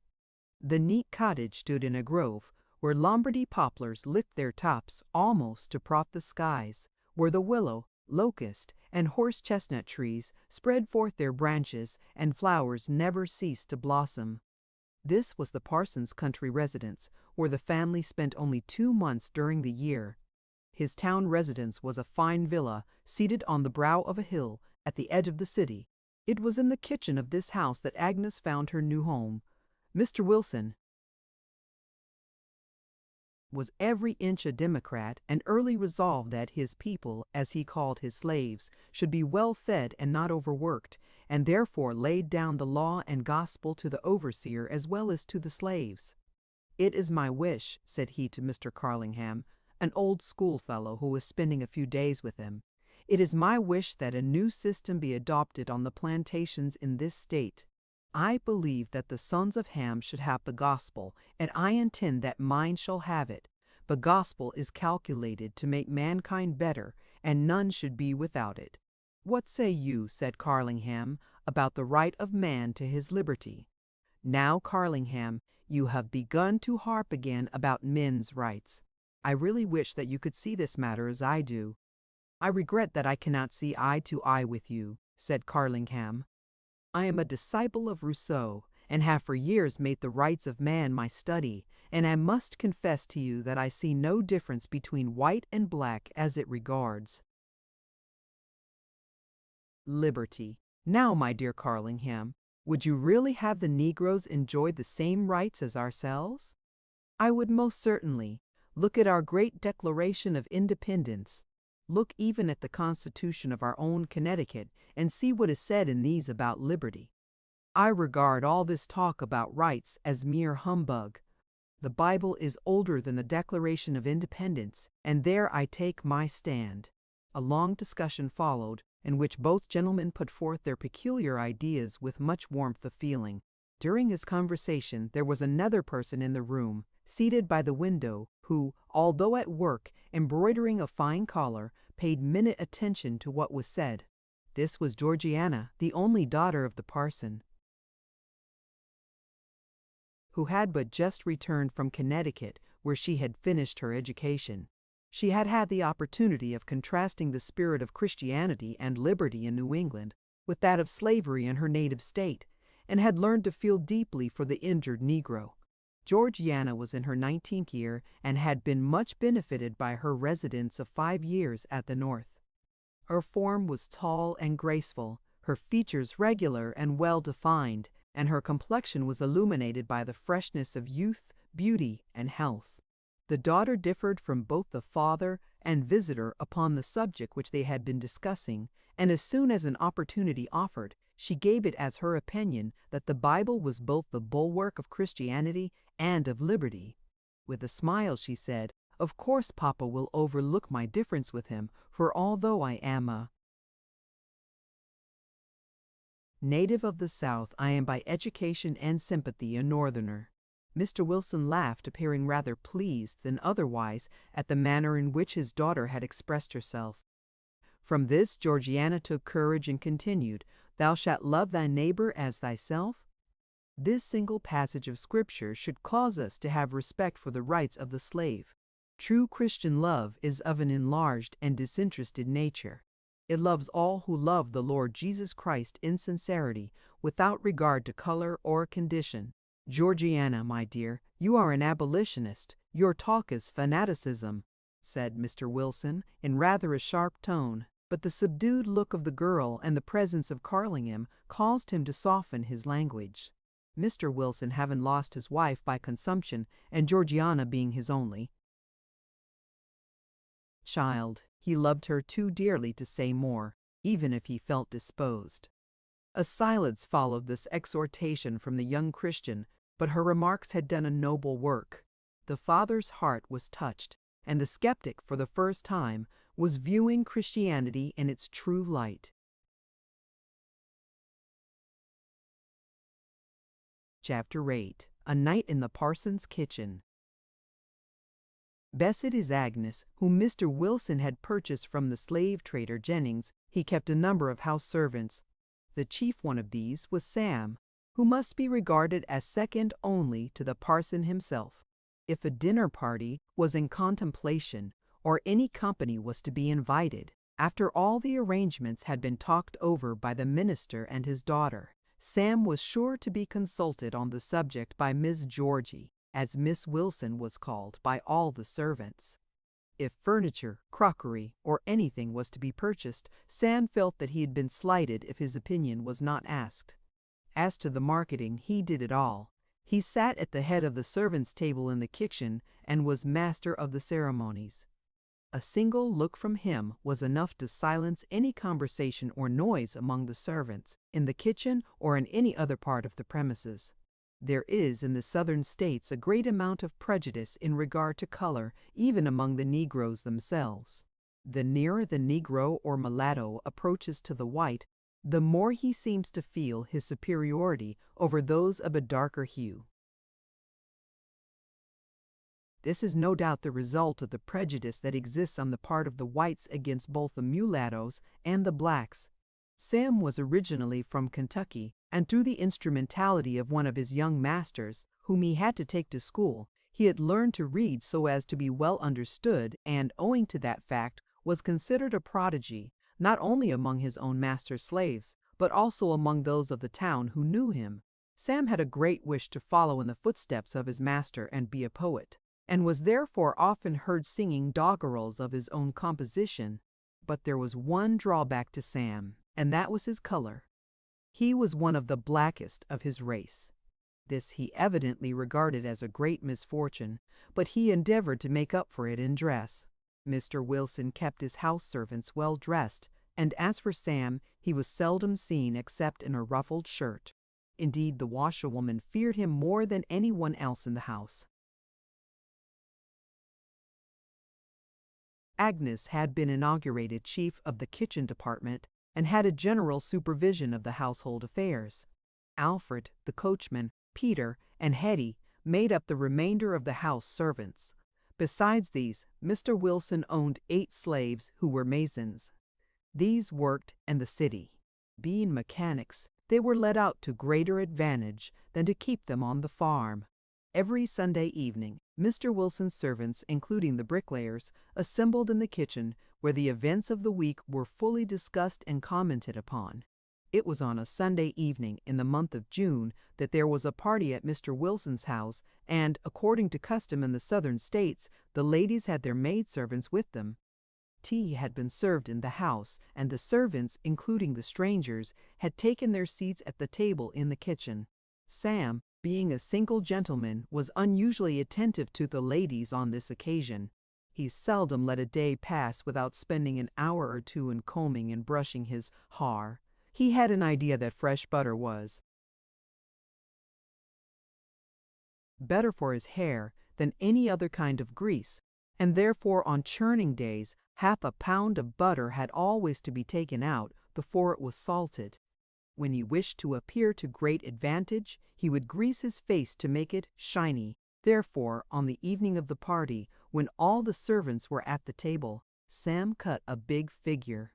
The neat cottage stood in a grove, where Lombardy poplars lift their tops almost to prop the skies, where the willow, locust, and horse-chestnut trees spread forth their branches, and flowers never cease to blossom. This was the parson's country residence, where the family spent only 2 months during the year. His town residence was a fine villa, seated on the brow of a hill, at the edge of the city. It was in the kitchen of this house that Agnes found her new home. Mr. Wilson was every inch a Democrat, and early resolved that his people, as he called his slaves, should be well fed and not overworked, and therefore laid down the law and gospel to the overseer as well as to the slaves. "It is my wish," said he to Mr. Carlingham, an old schoolfellow who was spending a few days with him, "it is my wish that a new system be adopted on the plantations in this state. I believe that the sons of Ham should have the gospel, and I intend that mine shall have it. The gospel is calculated to make mankind better, and none should be without it." "What say you," said Carlingham, "about the right of man to his liberty?" "Now, Carlingham, you have begun to harp again about men's rights. I really wish that you could see this matter as I do." "I regret that I cannot see eye to eye with you," said Carlingham. "I am a disciple of Rousseau, and have for years made the rights of man my study, and I must confess to you that I see no difference between white and black as it regards liberty. Now, my dear Carlingham, would you really have the Negroes enjoy the same rights as ourselves?" "I would most certainly. Look at our great Declaration of Independence. Look even at the Constitution of our own Connecticut and see what is said in these about liberty. I regard all this talk about rights as mere humbug. The Bible is older than the Declaration of Independence, and there I take my stand." A long discussion followed, in which both gentlemen put forth their peculiar ideas with much warmth of feeling. During this conversation there was another person in the room, seated by the window, who, although at work embroidering a fine collar, paid minute attention to what was said. This was Georgiana, the only daughter of the parson, who had but just returned from Connecticut, where she had finished her education. She had had the opportunity of contrasting the spirit of Christianity and liberty in New England with that of slavery in her native state, and had learned to feel deeply for the injured Negro. Georgiana was in her 19th year and had been much benefited by her residence of 5 years at the North. Her form was tall and graceful, her features regular and well defined, and her complexion was illuminated by the freshness of youth, beauty, and health. The daughter differed from both the father and visitor upon the subject which they had been discussing, and as soon as an opportunity offered, she gave it as her opinion that the Bible was both the bulwark of Christianity and of liberty. With a smile she said, "Of course Papa will overlook my difference with him, for although I am a native of the South, I am by education and sympathy a Northerner." Mr. Wilson laughed, appearing rather pleased than otherwise at the manner in which his daughter had expressed herself. From this Georgiana took courage and continued, "Thou shalt love thy neighbor as thyself." This single passage of Scripture should cause us to have respect for the rights of the slave. True Christian love is of an enlarged and disinterested nature. It loves all who love the Lord Jesus Christ in sincerity, without regard to color or condition. "Georgiana, my dear, you are an abolitionist. Your talk is fanaticism," said Mr. Wilson, in rather a sharp tone, but the subdued look of the girl and the presence of Carlingham caused him to soften his language. Mr. Wilson having lost his wife by consumption, and Georgiana being his only child, he loved her too dearly to say more, even if he felt disposed. A silence followed this exhortation from the young Christian, but her remarks had done a noble work. The father's heart was touched, and the skeptic, for the first time, was viewing Christianity in its true light. Chapter 8. A Night in the Parson's Kitchen. Bessit is Agnes, whom Mr. Wilson had purchased from the slave trader Jennings. He kept a number of house servants. The chief one of these was Sam, who must be regarded as second only to the parson himself. If a dinner party was in contemplation, or any company was to be invited, after all the arrangements had been talked over by the minister and his daughter, Sam was sure to be consulted on the subject by Miss Georgie, as Miss Wilson was called by all the servants. If furniture, crockery, or anything was to be purchased, Sam felt that he had been slighted if his opinion was not asked. As to the marketing, he did it all. He sat at the head of the servants' table in the kitchen and was master of the ceremonies. A single look from him was enough to silence any conversation or noise among the servants, in the kitchen or in any other part of the premises. There is in the Southern States a great amount of prejudice in regard to color, even among the Negroes themselves. The nearer the Negro or mulatto approaches to the white, the more he seems to feel his superiority over those of a darker hue. This is no doubt the result of the prejudice that exists on the part of the whites against both the mulattoes and the blacks. Sam was originally from Kentucky, and through the instrumentality of one of his young masters, whom he had to take to school, he had learned to read so as to be well understood, and, owing to that fact, was considered a prodigy, not only among his own master's slaves, but also among those of the town who knew him. Sam had a great wish to follow in the footsteps of his master and be a poet, and was therefore often heard singing doggerels of his own composition. But there was one drawback to Sam, and that was his color. He was one of the blackest of his race. This he evidently regarded as a great misfortune, but he endeavored to make up for it in dress. Mr. Wilson kept his house servants well dressed, and as for Sam, he was seldom seen except in a ruffled shirt. Indeed, the washerwoman feared him more than anyone else in the house. Agnes had been inaugurated chief of the kitchen department and had a general supervision of the household affairs. Alfred, the coachman, Peter, and Hetty made up the remainder of the house servants. Besides these, Mr. Wilson owned 8 slaves who were masons. These worked in the city. Being mechanics, they were let out to greater advantage than to keep them on the farm. Every Sunday evening, Mr. Wilson's servants, including the bricklayers, assembled in the kitchen where the events of the week were fully discussed and commented upon. It was on a Sunday evening in the month of June that there was a party at Mr. Wilson's house, and, according to custom in the Southern states, the ladies had their maidservants with them. Tea had been served in the house, and the servants, including the strangers, had taken their seats at the table in the kitchen. Sam, being a single gentleman, was unusually attentive to the ladies on this occasion. He seldom let a day pass without spending an hour or two in combing and brushing his hair. He had an idea that fresh butter was better for his hair than any other kind of grease, and therefore on churning days half a pound of butter had always to be taken out before it was salted. When he wished to appear to great advantage, he would grease his face to make it shiny. Therefore, on the evening of the party, when all the servants were at the table, Sam cut a big figure.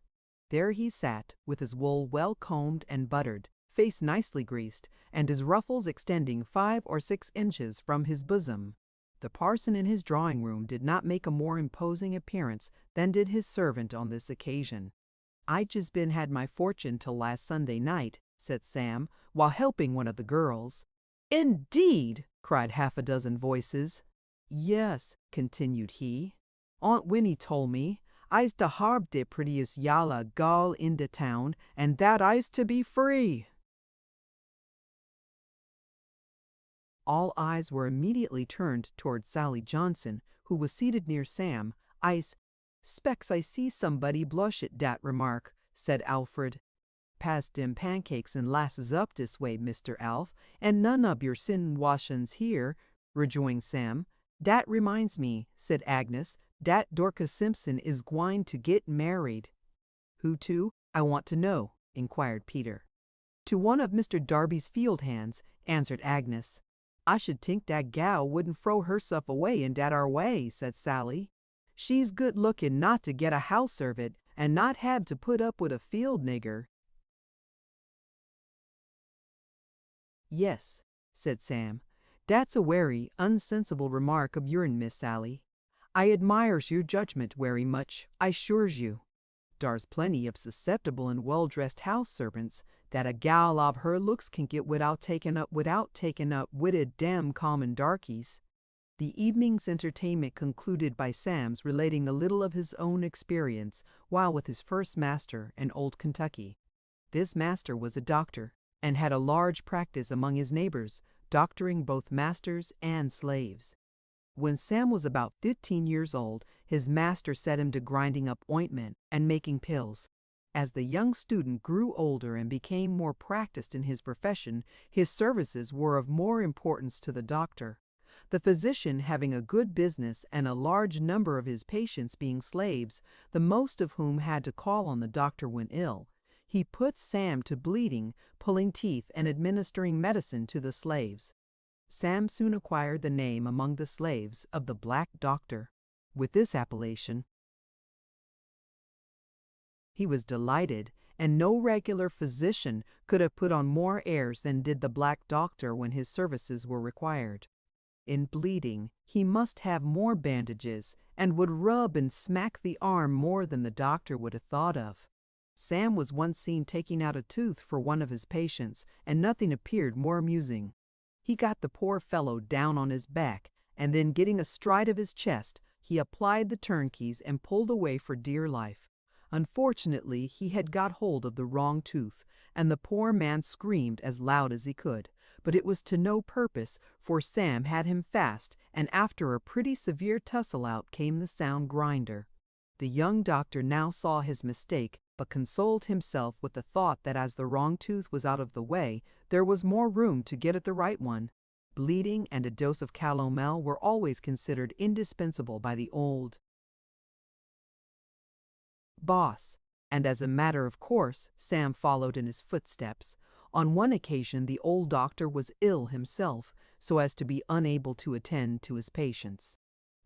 There he sat, with his wool well combed and buttered, face nicely greased, and his ruffles extending 5 or 6 inches from his bosom. The parson in his drawing-room did not make a more imposing appearance than did his servant on this occasion. "I just been had my fortune till last Sunday night," said Sam, while helping one of the girls. "Indeed!" cried half a dozen voices. "Yes," continued he. "Aunt Winnie told me I's to harb de prettiest yalla gal in de town, and that I's to be free." All eyes were immediately turned toward Sally Johnson, who was seated near Sam. "Specks I see somebody blush at dat remark," said Alfred. "Pass dem pancakes and 'lasses up dis way, Mr. Alf, and none ob your sin washins here," rejoined Sam. "Dat reminds me," said Agnes, "dat Dorcas Simpson is gwine to git married." "Who to, I want to know?" inquired Peter. "To one of Mr. Darby's field hands," answered Agnes. "I should tink dat gal wouldn't frow herself away in dat ar way," said Sally. "She's good looking not to get a house servant, and not have to put up with a field nigger." "Yes," said Sam, "dat's a werry unsensible remark of yourn, Miss Sally. I admires your judgment werry much, I assures you. Dar's plenty of susceptible and well-dressed house servants that a gal of her looks can get without taking up wid dem common darkies." The evening's entertainment concluded by Sam's relating a little of his own experience while with his first master in Old Kentucky. This master was a doctor, and had a large practice among his neighbors, doctoring both masters and slaves. When Sam was about 15 years old, his master set him to grinding up ointment and making pills. As the young student grew older and became more practiced in his profession, his services were of more importance to the doctor. The physician having a good business and a large number of his patients being slaves, the most of whom had to call on the doctor when ill, he put Sam to bleeding, pulling teeth, and administering medicine to the slaves. Sam soon acquired the name among the slaves of the Black Doctor. With this appellation he was delighted, and no regular physician could have put on more airs than did the Black Doctor when his services were required. In bleeding, he must have more bandages, and would rub and smack the arm more than the doctor would have thought of. Sam was once seen taking out a tooth for one of his patients, and nothing appeared more amusing. He got the poor fellow down on his back, and then getting astride of his chest, he applied the turnkeys and pulled away for dear life. Unfortunately, he had got hold of the wrong tooth, and the poor man screamed as loud as he could. But it was to no purpose, for Sam had him fast, and after a pretty severe tussle out came the sound grinder. The young doctor now saw his mistake, but consoled himself with the thought that as the wrong tooth was out of the way, there was more room to get at the right one. Bleeding and a dose of calomel were always considered indispensable by the old boss, and as a matter of course, Sam followed in his footsteps. On one occasion the old doctor was ill himself, so as to be unable to attend to his patients.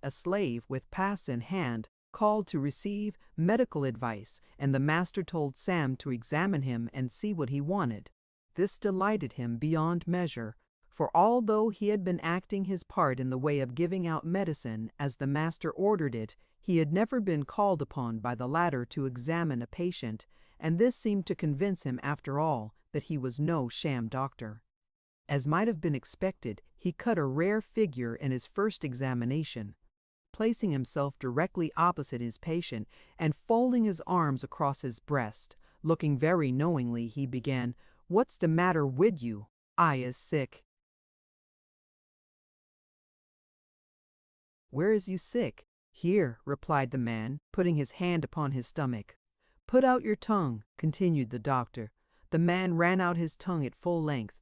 A slave with pass in hand called to receive medical advice, and the master told Sam to examine him and see what he wanted. This delighted him beyond measure, for although he had been acting his part in the way of giving out medicine as the master ordered it, he had never been called upon by the latter to examine a patient, and this seemed to convince him after all that he was no sham doctor. As might have been expected, he cut a rare figure in his first examination. Placing himself directly opposite his patient and folding his arms across his breast, looking very knowingly, he began, "What's the matter with you? I is sick." "Where is you sick?" "Here," replied the man, putting his hand upon his stomach. "Put out your tongue," continued the doctor. The man ran out his tongue at full length.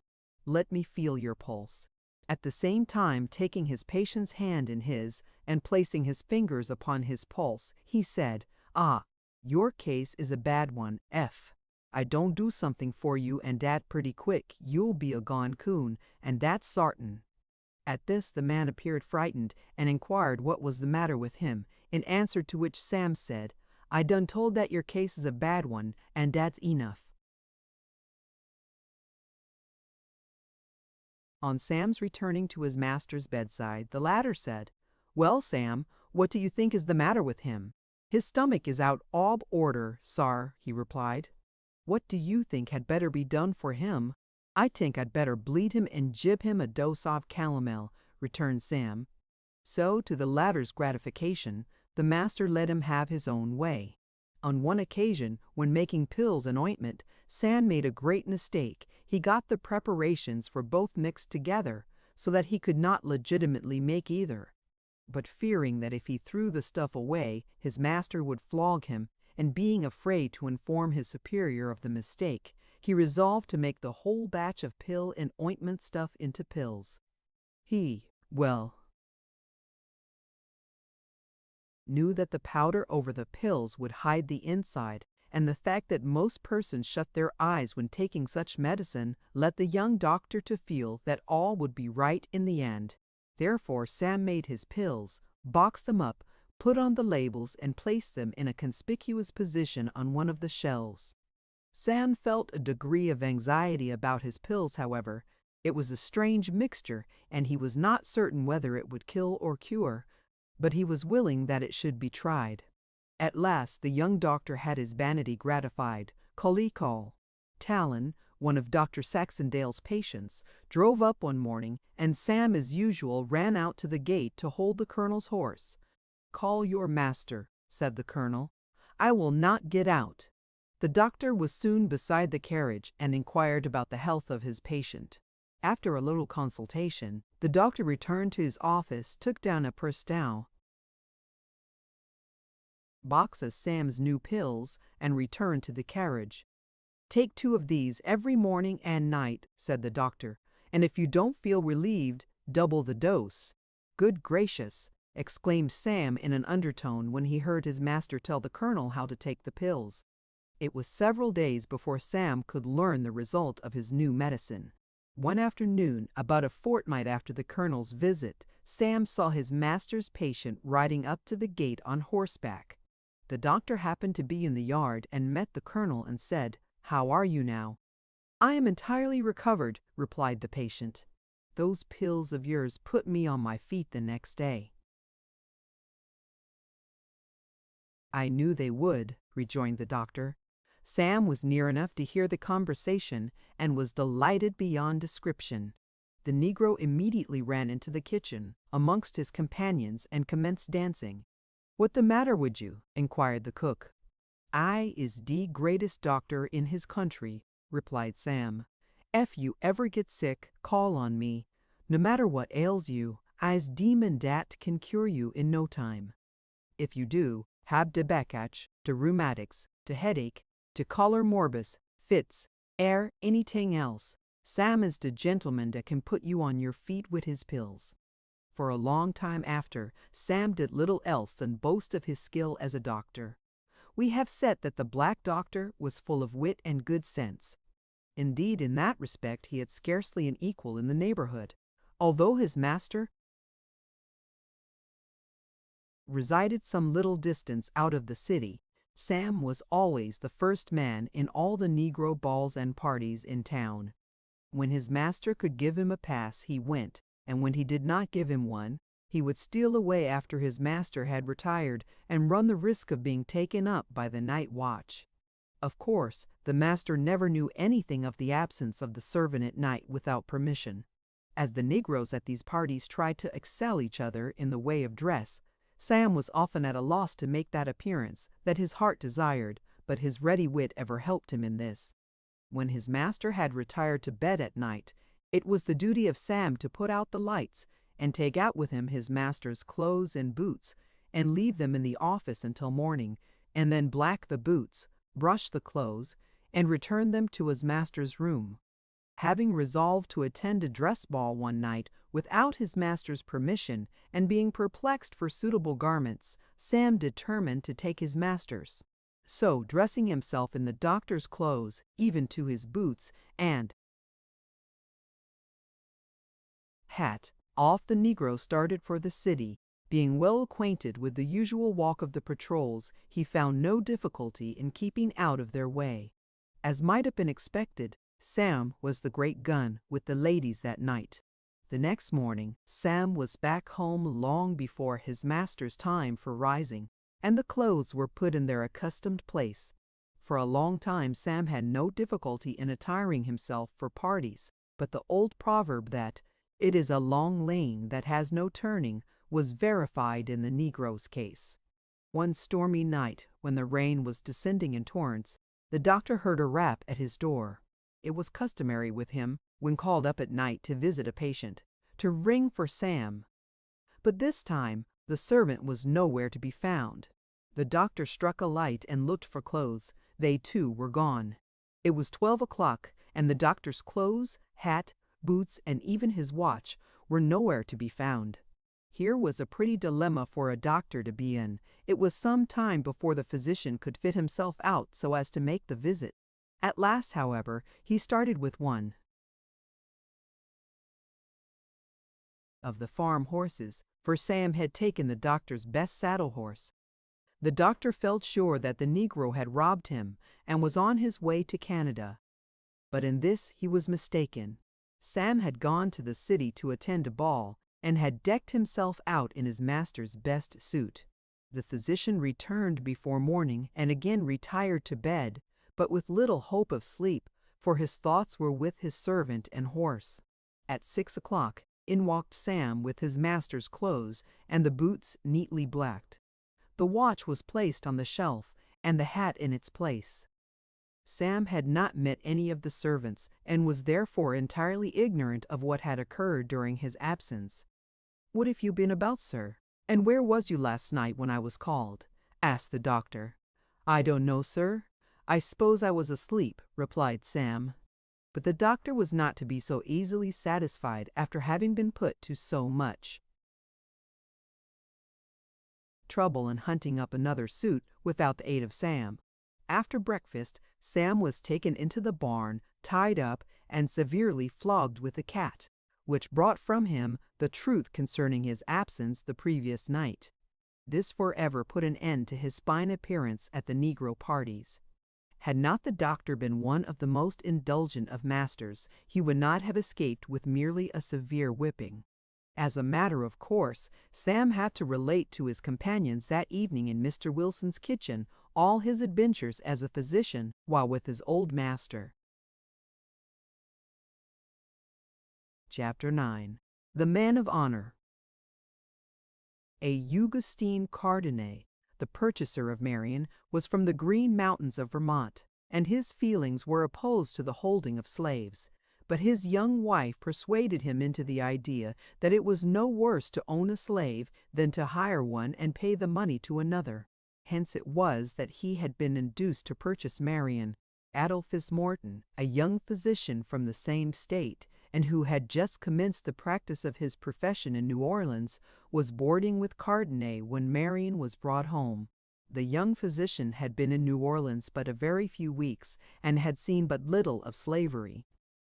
"Let me feel your pulse." At the same time taking his patient's hand in his and placing his fingers upon his pulse, he said, "Ah, your case is a bad one, F. I don't do something for you and dat pretty quick, you'll be a gone coon, and that's sartin." At this the man appeared frightened and inquired what was the matter with him, in answer to which Sam said, "I done told that your case is a bad one, and that's enough." On Sam's returning to his master's bedside, the latter said, "Well, Sam, what do you think is the matter with him?" "His stomach is out ob order, sar," he replied. "What do you think had better be done for him?" "I think I'd better bleed him and jib him a dose of calomel," returned Sam. So, to the latter's gratification, the master let him have his own way. On one occasion, when making pills and ointment, Sam made a great mistake. He got the preparations for both mixed together, so that he could not legitimately make either. But fearing that if he threw the stuff away, his master would flog him, and being afraid to inform his superior of the mistake, he resolved to make the whole batch of pill and ointment stuff into pills. He knew that the powder over the pills would hide the inside, and the fact that most persons shut their eyes when taking such medicine led the young doctor to feel that all would be right in the end. Therefore Sam made his pills, boxed them up, put on the labels, and placed them in a conspicuous position on one of the shelves. Sam felt a degree of anxiety about his pills, however. It was a strange mixture, and he was not certain whether it would kill or cure, but he was willing that it should be tried. At last the young doctor had his vanity gratified. Talon, one of Dr. Saxondale's patients, drove up one morning, and Sam as usual ran out to the gate to hold the colonel's horse. "Call your master," said the colonel. "I will not get out." The doctor was soon beside the carriage and inquired about the health of his patient. After a little consultation, the doctor returned to his office, took down a purse-down box of Sam's new pills, and returned to the carriage. "Take 2 of these every morning and night," said the doctor, "and if you don't feel relieved, double the dose." "Good gracious!" exclaimed Sam in an undertone when he heard his master tell the colonel how to take the pills. It was several days before Sam could learn the result of his new medicine. One afternoon, about a fortnight after the colonel's visit, Sam saw his master's patient riding up to the gate on horseback. The doctor happened to be in the yard and met the colonel and said, "How are you now?" "I am entirely recovered," replied the patient. "Those pills of yours put me on my feet the next day." "I knew they would," rejoined the doctor. Sam was near enough to hear the conversation and was delighted beyond description. The Negro immediately ran into the kitchen, amongst his companions, and commenced dancing. "What the matter with you?" inquired the cook. "I is de greatest doctor in his country," replied Sam. "Ef you ever get sick, call on me. No matter what ails you, I's demon dat can cure you in no time. If you do, Hab de Bekach, de rheumatics, de headache, de color morbus, fits, anything else. Sam is the gentleman that can put you on your feet with his pills. For a long time after, Sam did little else than boast of his skill as a doctor. We have said that the black doctor was full of wit and good sense. Indeed, in that respect he had scarcely an equal in the neighborhood. Although his master resided some little distance out of the city, Sam was always the first man in all the Negro balls and parties in town. When his master could give him a pass, he went, and when he did not give him one, he would steal away after his master had retired and run the risk of being taken up by the night watch. Of course, the master never knew anything of the absence of the servant at night without permission. As the Negroes at these parties tried to excel each other in the way of dress, Sam was often at a loss to make that appearance that his heart desired, but his ready wit ever helped him in this. When his master had retired to bed at night, it was the duty of Sam to put out the lights and take out with him his master's clothes and boots, and leave them in the office until morning, and then black the boots, brush the clothes, and return them to his master's room. Having resolved to attend a dress ball one night without his master's permission, and being perplexed for suitable garments, Sam determined to take his master's. So, dressing himself in the doctor's clothes, even to his boots and hat, off the Negro started for the city. Being well acquainted with the usual walk of the patrols, he found no difficulty in keeping out of their way. As might have been expected, Sam was the great gun with the ladies that night. The next morning, Sam was back home long before his master's time for rising, and the clothes were put in their accustomed place. For a long time Sam had no difficulty in attiring himself for parties, but the old proverb that "it is a long lane that has no turning" was verified in the Negro's case. One stormy night, when the rain was descending in torrents, the doctor heard a rap at his door. It was customary with him, when called up at night to visit a patient, to ring for Sam. But this time the servant was nowhere to be found. The doctor struck a light and looked for clothes. They too were gone. It was 12 o'clock, and the doctor's clothes, hat, boots, and even his watch were nowhere to be found. Here was a pretty dilemma for a doctor to be in. It was some time before the physician could fit himself out so as to make the visit. At last, however, he started with one of the farm horses, for Sam had taken the doctor's best saddle horse. The doctor felt sure that the Negro had robbed him and was on his way to Canada. But in this he was mistaken. Sam had gone to the city to attend a ball, and had decked himself out in his master's best suit. The physician returned before morning and again retired to bed, but with little hope of sleep, for his thoughts were with his servant and horse. At 6 o'clock, in walked Sam with his master's clothes and the boots neatly blacked. The watch was placed on the shelf, and the hat in its place. Sam had not met any of the servants, and was therefore entirely ignorant of what had occurred during his absence. "What have you been about, sir? And where was you last night when I was called?" asked the doctor. "I don't know, sir. I suppose I was asleep," replied Sam. But the doctor was not to be so easily satisfied after having been put to so much trouble in hunting up another suit without the aid of Sam. After breakfast, Sam was taken into the barn, tied up, and severely flogged with the cat, which brought from him the truth concerning his absence the previous night. This forever put an end to his fine appearance at the Negro parties. Had not the doctor been one of the most indulgent of masters, he would not have escaped with merely a severe whipping. As a matter of course, Sam had to relate to his companions that evening in Mr. Wilson's kitchen all his adventures as a physician while with his old master. Chapter 9. The Man of Honor. Augustine Cardonet, the purchaser of Marion, was from the Green Mountains of Vermont, and his feelings were opposed to the holding of slaves. But his young wife persuaded him into the idea that it was no worse to own a slave than to hire one and pay the money to another. Hence it was that he had been induced to purchase Marion. Adolphus Morton, a young physician from the same state, and who had just commenced the practice of his profession in New Orleans, was boarding with Cardenay when Marion was brought home. The young physician had been in New Orleans but a very few weeks, and had seen but little of slavery.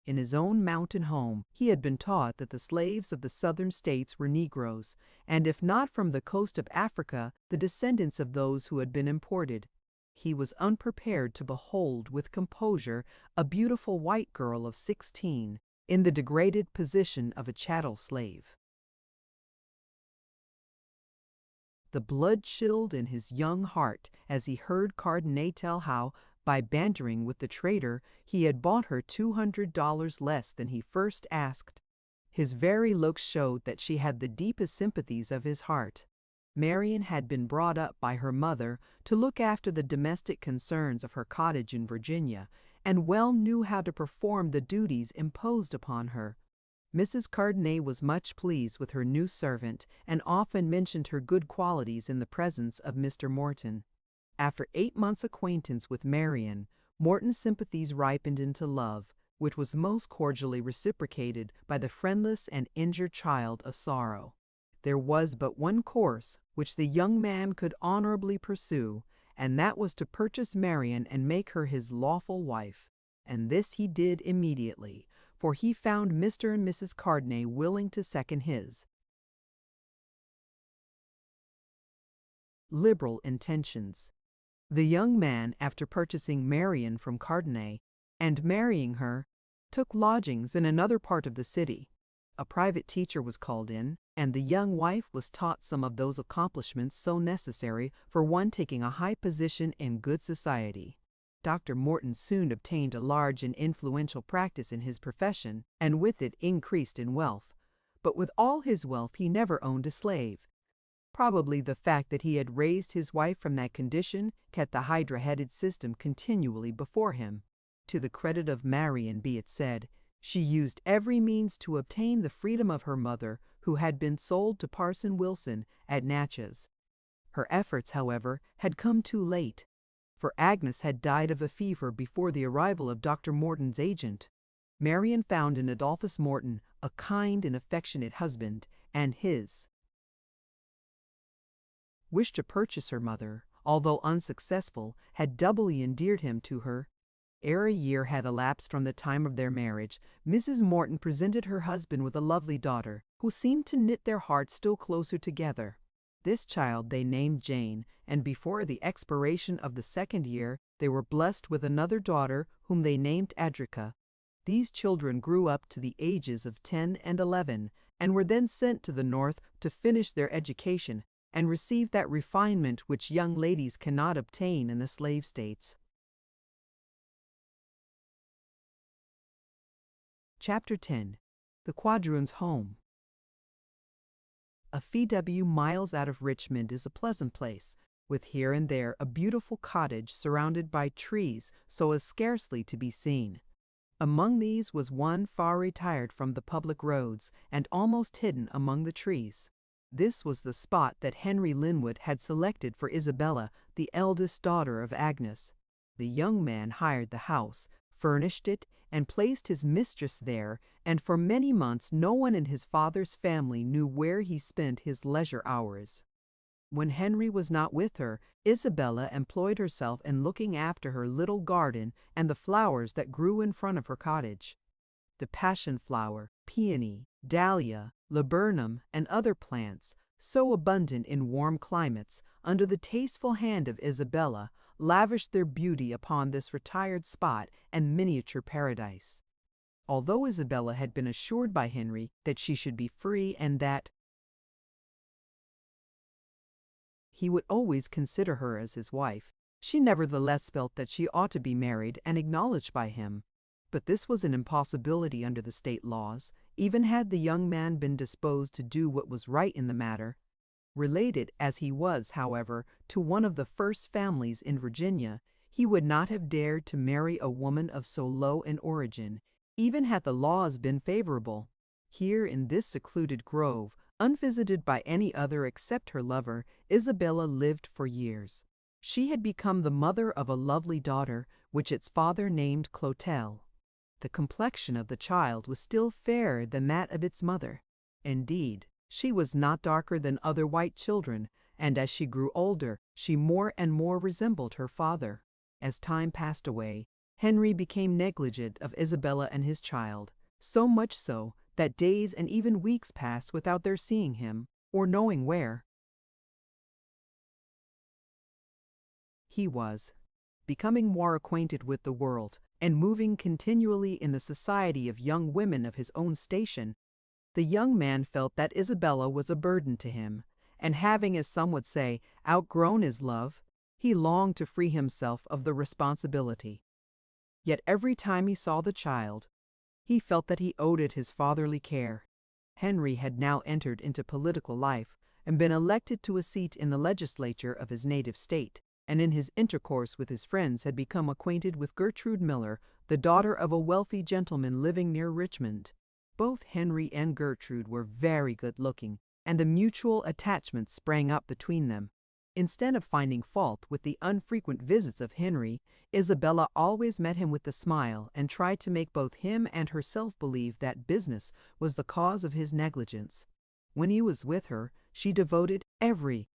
In his own mountain home, he had been taught that the slaves of the Southern states were Negroes, and if not from the coast of Africa, the descendants of those who had been imported. He was unprepared to behold with composure a beautiful white girl of 16 in the degraded position of a chattel slave. The blood chilled in his young heart as he heard Cardenay tell how, by bantering with the trader, he had bought her $200 less than he first asked. His very looks showed that she had the deepest sympathies of his heart. Marion had been brought up by her mother to look after the domestic concerns of her cottage in Virginia, and well knew how to perform the duties imposed upon her. Mrs. Cardenay was much pleased with her new servant, and often mentioned her good qualities in the presence of Mr. Morton. After 8 months' acquaintance with Marion, Morton's sympathies ripened into love, which was most cordially reciprocated by the friendless and injured child of sorrow. There was but one course which the young man could honorably pursue, and that was to purchase Marion and make her his lawful wife. And this he did immediately, for he found Mr. and Mrs. Cardenay willing to second his liberal intentions. The young man, after purchasing Marion from Cardenay and marrying her, took lodgings in another part of the city. A private teacher was called in, and the young wife was taught some of those accomplishments so necessary for one taking a high position in good society. Dr. Morton soon obtained a large and influential practice in his profession, and with it increased in wealth. But with all his wealth he never owned a slave. Probably the fact that he had raised his wife from that condition kept the hydra-headed system continually before him. To the credit of Marion be it said, she used every means to obtain the freedom of her mother, who had been sold to Parson Wilson at Natchez. Her efforts, however, had come too late, for Agnes had died of a fever before the arrival of Dr. Morton's agent. Marion found in Adolphus Morton a kind and affectionate husband, and his wish to purchase her mother, although unsuccessful, had doubly endeared him to her. Ere a year had elapsed from the time of their marriage, Mrs. Morton presented her husband with a lovely daughter, who seemed to knit their hearts still closer together. This child they named Jane, and before the expiration of the 2nd year they were blessed with another daughter, whom they named Adrica. These children grew up to the ages of 10 and 11, and were then sent to the North to finish their education and receive that refinement which young ladies cannot obtain in the slave states. Chapter 10. The Quadroon's Home. A few miles out of Richmond is a pleasant place, with here and there a beautiful cottage surrounded by trees so as scarcely to be seen. Among these was one far retired from the public roads and almost hidden among the trees. This was the spot that Henry Linwood had selected for Isabella, the eldest daughter of Agnes. The young man hired the house, furnished it, and placed his mistress there, and for many months no one in his father's family knew where he spent his leisure hours. When Henry was not with her, Isabella employed herself in looking after her little garden and the flowers that grew in front of her cottage. The passion flower, peony, dahlia, laburnum, and other plants, so abundant in warm climates, under the tasteful hand of Isabella, lavished their beauty upon this retired spot and miniature paradise. Although Isabella had been assured by Henry that she should be free and that he would always consider her as his wife, she nevertheless felt that she ought to be married and acknowledged by him. But this was an impossibility under the state laws, even had the young man been disposed to do what was right in the matter. Related as he was, however, to one of the first families in Virginia, he would not have dared to marry a woman of so low an origin, even had the laws been favorable. Here in this secluded grove, unvisited by any other except her lover, Isabella lived for years. She had become the mother of a lovely daughter, which its father named Clotelle. The complexion of the child was still fairer than that of its mother. Indeed, she was not darker than other white children, and as she grew older, she more and more resembled her father. As time passed away, Henry became negligent of Isabella and his child, so much so that days and even weeks passed without their seeing him or knowing where he was. Becoming more acquainted with the world and moving continually in the society of young women of his own station, the young man felt that Isabella was a burden to him, and having, as some would say, outgrown his love, he longed to free himself of the responsibility. Yet every time he saw the child, he felt that he owed it his fatherly care. Henry had now entered into political life and been elected to a seat in the legislature of his native state, and in his intercourse with his friends had become acquainted with Gertrude Miller, the daughter of a wealthy gentleman living near Richmond. Both Henry and Gertrude were very good-looking, and a mutual attachment sprang up between them. Instead of finding fault with the unfrequent visits of Henry, Isabella always met him with a smile and tried to make both him and herself believe that business was the cause of his negligence. When he was with her, she devoted every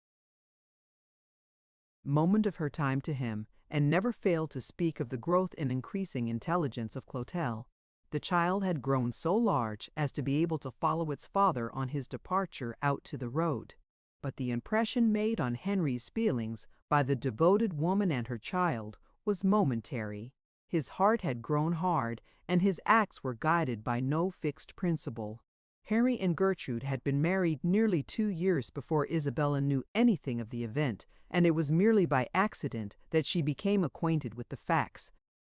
moment of her time to him, and never failed to speak of the growth and increasing intelligence of Clotelle. The child had grown so large as to be able to follow its father on his departure out to the road. But the impression made on Henry's feelings by the devoted woman and her child was momentary. His heart had grown hard, and his acts were guided by no fixed principle. Henry and Gertrude had been married nearly 2 years before Isabella knew anything of the event, and it was merely by accident that she became acquainted with the facts.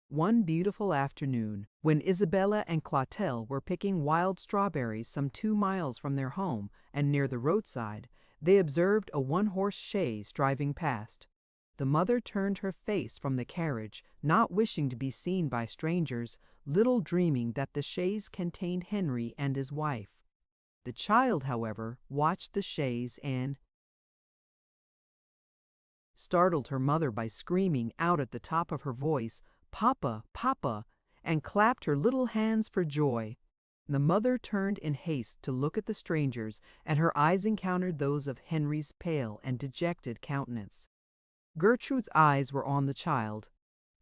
One beautiful afternoon, when Isabella and Clotelle were picking wild strawberries some 2 miles from their home and near the roadside, they observed a one-horse chaise driving past. The mother turned her face from the carriage, not wishing to be seen by strangers, little dreaming that the chaise contained Henry and his wife. The child, however, watched the chaise and startled her mother by screaming out at the top of her voice, "Papa, Papa," and clapped her little hands for joy. The mother turned in haste to look at the strangers, and her eyes encountered those of Henry's pale and dejected countenance. Gertrude's eyes were on the child.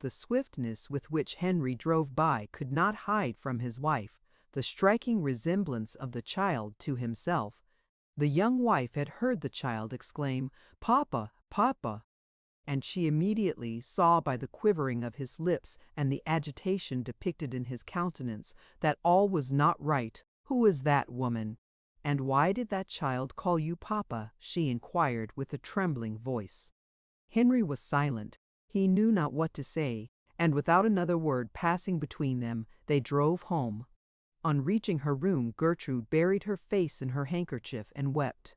The swiftness with which Henry drove by could not hide from his wife the striking resemblance of the child to himself. The young wife had heard the child exclaim, "Papa, Papa," and she immediately saw by the quivering of his lips and the agitation depicted in his countenance that all was not right. "Who is that woman? And why did that child call you Papa?" she inquired with a trembling voice. Henry was silent. He knew not what to say, and without another word passing between them, they drove home. On reaching her room, Gertrude buried her face in her handkerchief and wept.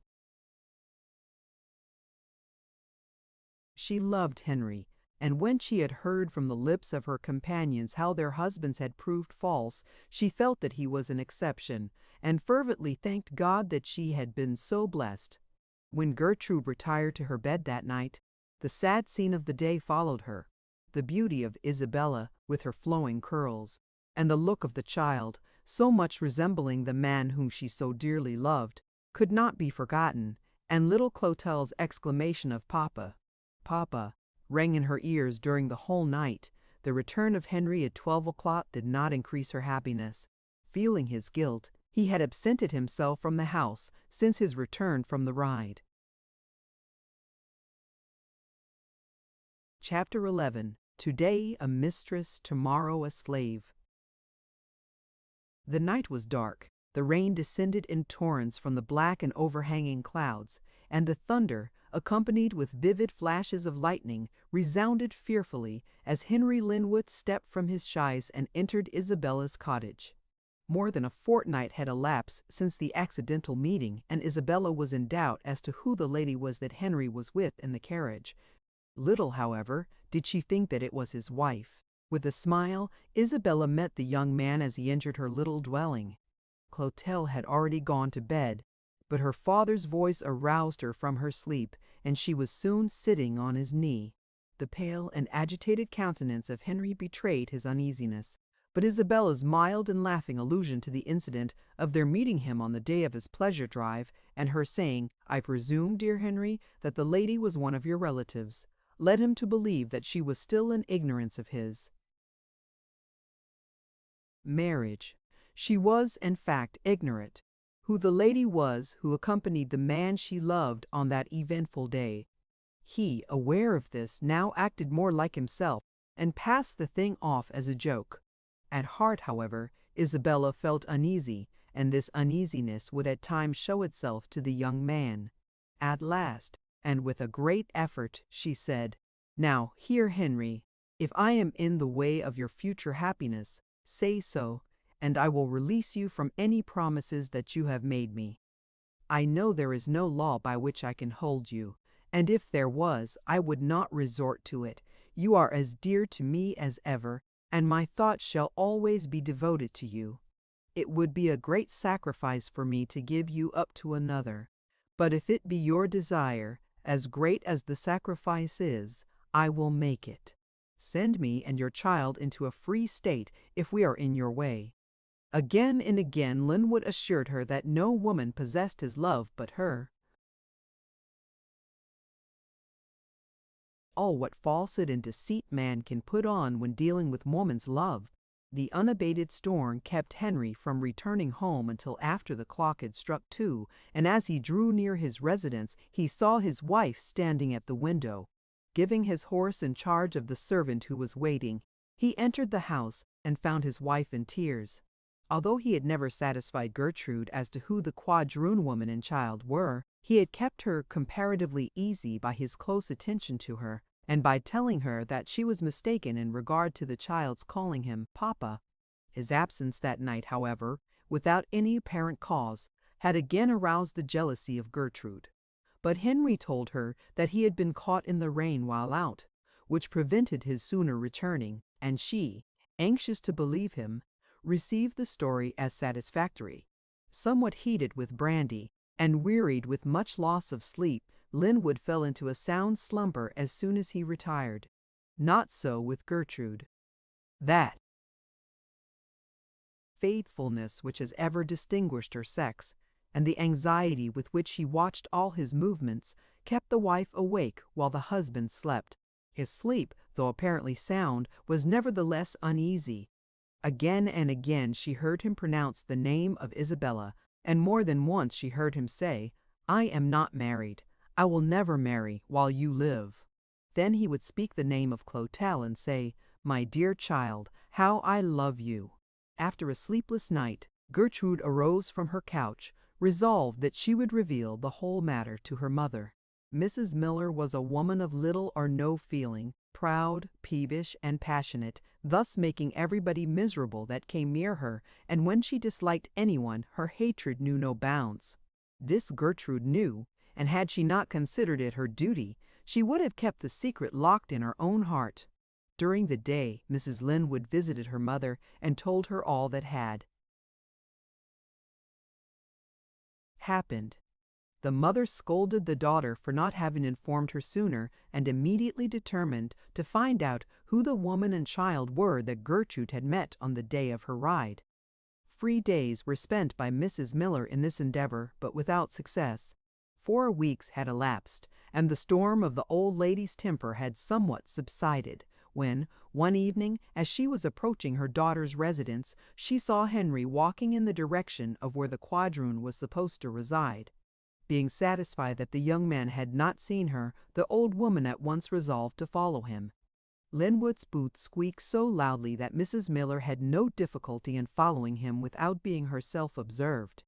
She loved Henry, and when she had heard from the lips of her companions how their husbands had proved false, she felt that he was an exception, and fervently thanked God that she had been so blessed. When Gertrude retired to her bed that night, the sad scene of the day followed her. The beauty of Isabella, with her flowing curls, and the look of the child, so much resembling the man whom she so dearly loved, could not be forgotten, and little Clotelle's exclamation of "Papa, Papa," rang in her ears during the whole night. The return of Henry at 12 o'clock did not increase her happiness. Feeling his guilt, he had absented himself from the house since his return from the ride. Chapter 11. Today a mistress, tomorrow a slave. The night was dark. The rain descended in torrents from the black and overhanging clouds, and the thunder, accompanied with vivid flashes of lightning, resounded fearfully as Henry Linwood stepped from his chaise and entered Isabella's cottage. More than a fortnight had elapsed since the accidental meeting, and Isabella was in doubt as to who the lady was that Henry was with in the carriage. Little, however, did she think that it was his wife. With a smile, Isabella met the young man as he entered her little dwelling. Clotelle had already gone to bed, but her father's voice aroused her from her sleep, and she was soon sitting on his knee. the pale and agitated countenance of Henry betrayed his uneasiness, but Isabella's mild and laughing allusion to the incident of their meeting him on the day of his pleasure drive, and her saying, "I presume, dear Henry, that the lady was one of your relatives," led him to believe that she was still in ignorance of his marriage. She was, in fact, ignorant who the lady was who accompanied the man she loved on that eventful day. He, aware of this, now acted more like himself and passed the thing off as a joke. At heart, however, Isabella felt uneasy, and this uneasiness would at times show itself to the young man. At last, and with a great effort, she said, "Now, hear Henry, if I am in the way of your future happiness, say so, and I will release you from any promises that you have made me. I know there is no law by which I can hold you, and if there was, I would not resort to it. You are as dear to me as ever, and my thoughts shall always be devoted to you. It would be a great sacrifice for me to give you up to another, but if it be your desire, as great as the sacrifice is, I will make it. Send me and your child into a free state if we are in your way." Again and again Linwood assured her that no woman possessed his love but her. All what falsehood and deceit man can put on when dealing with woman's love. The unabated storm kept Henry from returning home until after the clock had struck 2, and as he drew near his residence he saw his wife standing at the window. Giving his horse in charge of the servant who was waiting, he entered the house and found his wife in tears. Although he had never satisfied Gertrude as to who the quadroon woman and child were, he had kept her comparatively easy by his close attention to her, and by telling her that she was mistaken in regard to the child's calling him Papa. His absence that night, however, without any apparent cause, had again aroused the jealousy of Gertrude. But Henry told her that he had been caught in the rain while out, which prevented his sooner returning, and she, anxious to believe him, received the story as satisfactory. Somewhat heated with brandy, and wearied with much loss of sleep, Linwood fell into a sound slumber as soon as he retired. Not so with Gertrude. That faithfulness which has ever distinguished her sex, and the anxiety with which she watched all his movements, kept the wife awake while the husband slept. His sleep, though apparently sound, was nevertheless uneasy. Again and again she heard him pronounce the name of Isabella, and more than once she heard him say, "I am not married. I will never marry while you live." Then he would speak the name of Clotelle and say, "My dear child, how I love you." After a sleepless night, Gertrude arose from her couch, resolved that she would reveal the whole matter to her mother. Mrs. Miller was a woman of little or no feeling, proud, peevish, and passionate, thus making everybody miserable that came near her, and when she disliked anyone, her hatred knew no bounds. This Gertrude knew, and had she not considered it her duty, she would have kept the secret locked in her own heart. During the day, Mrs. Linwood visited her mother and told her all that had happened. The mother scolded the daughter for not having informed her sooner, and immediately determined to find out who the woman and child were that Gertrude had met on the day of her ride. 3 days were spent by Mrs. Miller in this endeavor, but without success. 4 weeks had elapsed, and the storm of the old lady's temper had somewhat subsided, when, one evening, as she was approaching her daughter's residence, she saw Henry walking in the direction of where the quadroon was supposed to reside. Being satisfied that the young man had not seen her, the old woman at once resolved to follow him. Linwood's boots squeaked so loudly that Mrs. Miller had no difficulty in following him without being herself observed.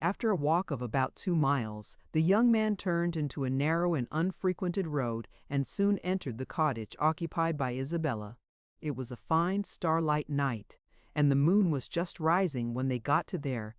After a walk of about 2 miles, the young man turned into a narrow and unfrequented road and soon entered the cottage occupied by Isabella. It was a fine starlight night, and the moon was just rising when they got to their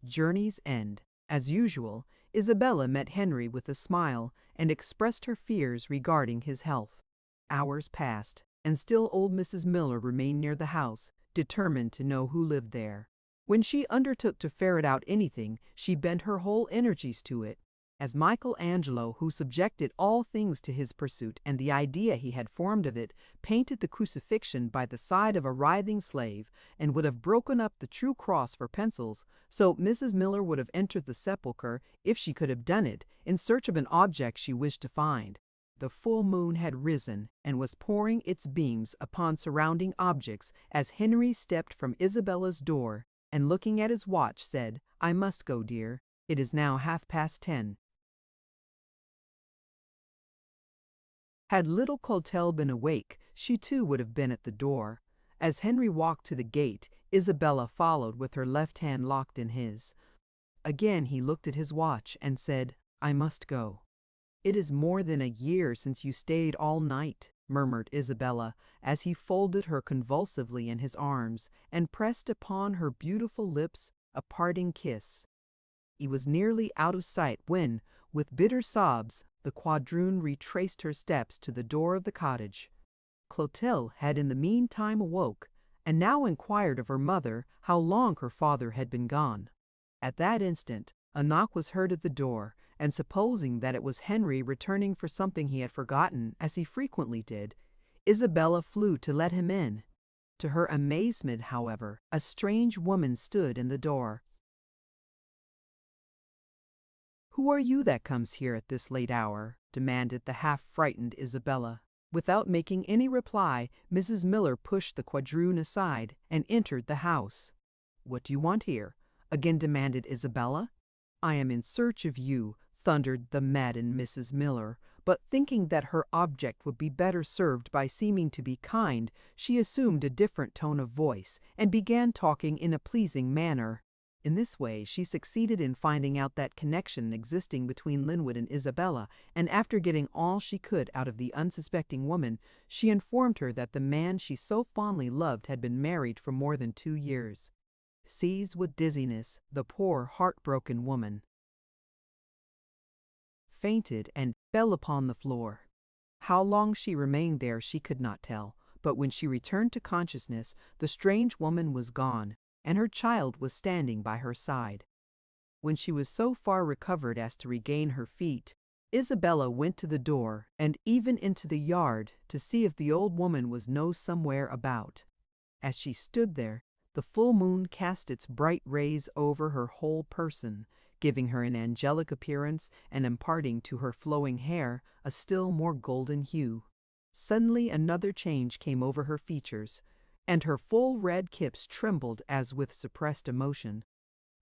journey's end. As usual, Isabella met Henry with a smile and expressed her fears regarding his health. Hours passed, and still old Mrs. Miller remained near the house, determined to know who lived there. When she undertook to ferret out anything, she bent her whole energies to it, as Michelangelo, who subjected all things to his pursuit and the idea he had formed of it, painted the crucifixion by the side of a writhing slave, and would have broken up the true cross for pencils, so Mrs. Miller would have entered the sepulchre, if she could have done it, in search of an object she wished to find. The full moon had risen and was pouring its beams upon surrounding objects as Henry stepped from Isabella's door and, looking at his watch, said, "I must go, dear. It is now 10:30. Had little Clotelle been awake, she too would have been at the door. As Henry walked to the gate, Isabella followed with her left hand locked in his. Again he looked at his watch and said, "I must go." "It is more than a year since you stayed all night," murmured Isabella, as he folded her convulsively in his arms and pressed upon her beautiful lips a parting kiss. He was nearly out of sight when, with bitter sobs, the quadroon retraced her steps to the door of the cottage. Clotilde had in the meantime awoke, and now inquired of her mother how long her father had been gone. At that instant a knock was heard at the door, and supposing that it was Henry returning for something he had forgotten, as he frequently did, Isabella flew to let him in. To her amazement, however, a strange woman stood in the door. "Who are you that comes here at this late hour?" demanded the half-frightened Isabella. Without making any reply, Mrs. Miller pushed the quadroon aside and entered the house. "What do you want here?" again demanded Isabella. "I am in search of you," thundered the maddened Mrs. Miller, but thinking that her object would be better served by seeming to be kind, she assumed a different tone of voice and began talking in a pleasing manner. In this way she succeeded in finding out that connection existing between Linwood and Isabella, and after getting all she could out of the unsuspecting woman, she informed her that the man she so fondly loved had been married for more than 2 years. Seized with dizziness, the poor heartbroken woman fainted and fell upon the floor. How long she remained there she could not tell, but when she returned to consciousness, the strange woman was gone, and her child was standing by her side. When she was so far recovered as to regain her feet, Isabella went to the door and even into the yard to see if the old woman was somewhere about. As she stood there, the full moon cast its bright rays over her whole person, giving her an angelic appearance and imparting to her flowing hair a still more golden hue. Suddenly another change came over her features, and her full red lips trembled as with suppressed emotion.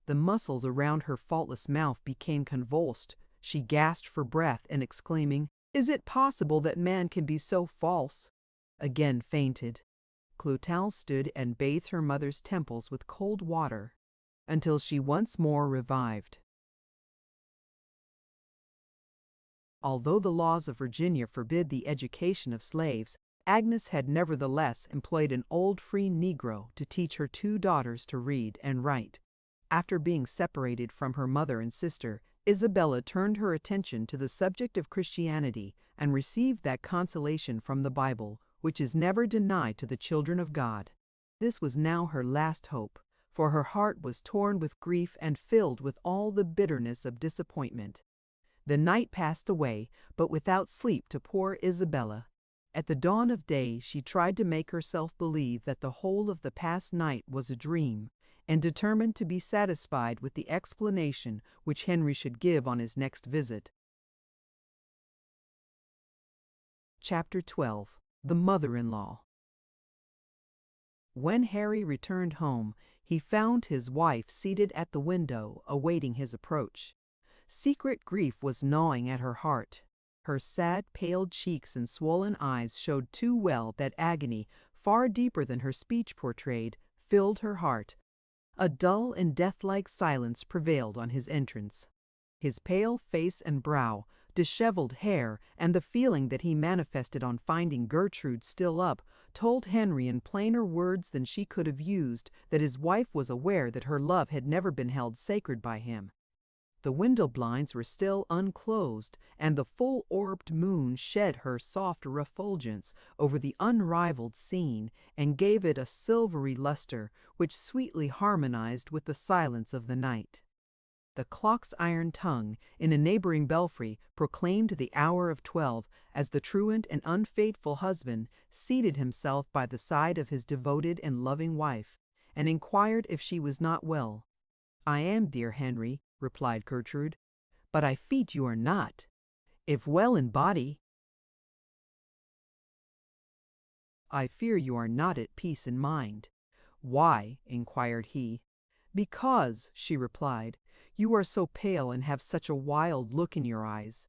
The muscles around her faultless mouth became convulsed. She gasped for breath and, exclaiming, "Is it possible that man can be so false?" again fainted. Clotelle stood and bathed her mother's temples with cold water until she once more revived. Although the laws of Virginia forbid the education of slaves, Agnes had nevertheless employed an old free Negro to teach her 2 daughters to read and write. After being separated from her mother and sister, Isabella turned her attention to the subject of Christianity and received that consolation from the Bible which is never denied to the children of God. This was now her last hope, for her heart was torn with grief and filled with all the bitterness of disappointment. The night passed away, but without sleep to poor Isabella. At the dawn of day she tried to make herself believe that the whole of the past night was a dream, and determined to be satisfied with the explanation which Henry should give on his next visit. Chapter 12. The Mother-in-Law. When Harry returned home, he found his wife seated at the window, awaiting his approach. Secret grief was gnawing at her heart. Her sad, pale cheeks and swollen eyes showed too well that agony, far deeper than her speech portrayed, filled her heart. A dull and death-like silence prevailed on his entrance. His pale face and brow, disheveled hair, and the feeling that he manifested on finding Gertrude still up, told Henry in plainer words than she could have used that his wife was aware that her love had never been held sacred by him. The window blinds were still unclosed, and the full-orbed moon shed her soft refulgence over the unrivaled scene and gave it a silvery luster which sweetly harmonized with the silence of the night. The clock's iron tongue in a neighboring belfry proclaimed the hour of 12 as the truant and unfaithful husband seated himself by the side of his devoted and loving wife, and inquired if she was not well. "I am, dear Henry," replied Gertrude, "but I fear you are not. If well in body, I fear you are not at peace in mind." "Why?" inquired he. "Because," she replied, "you are so pale and have such a wild look in your eyes."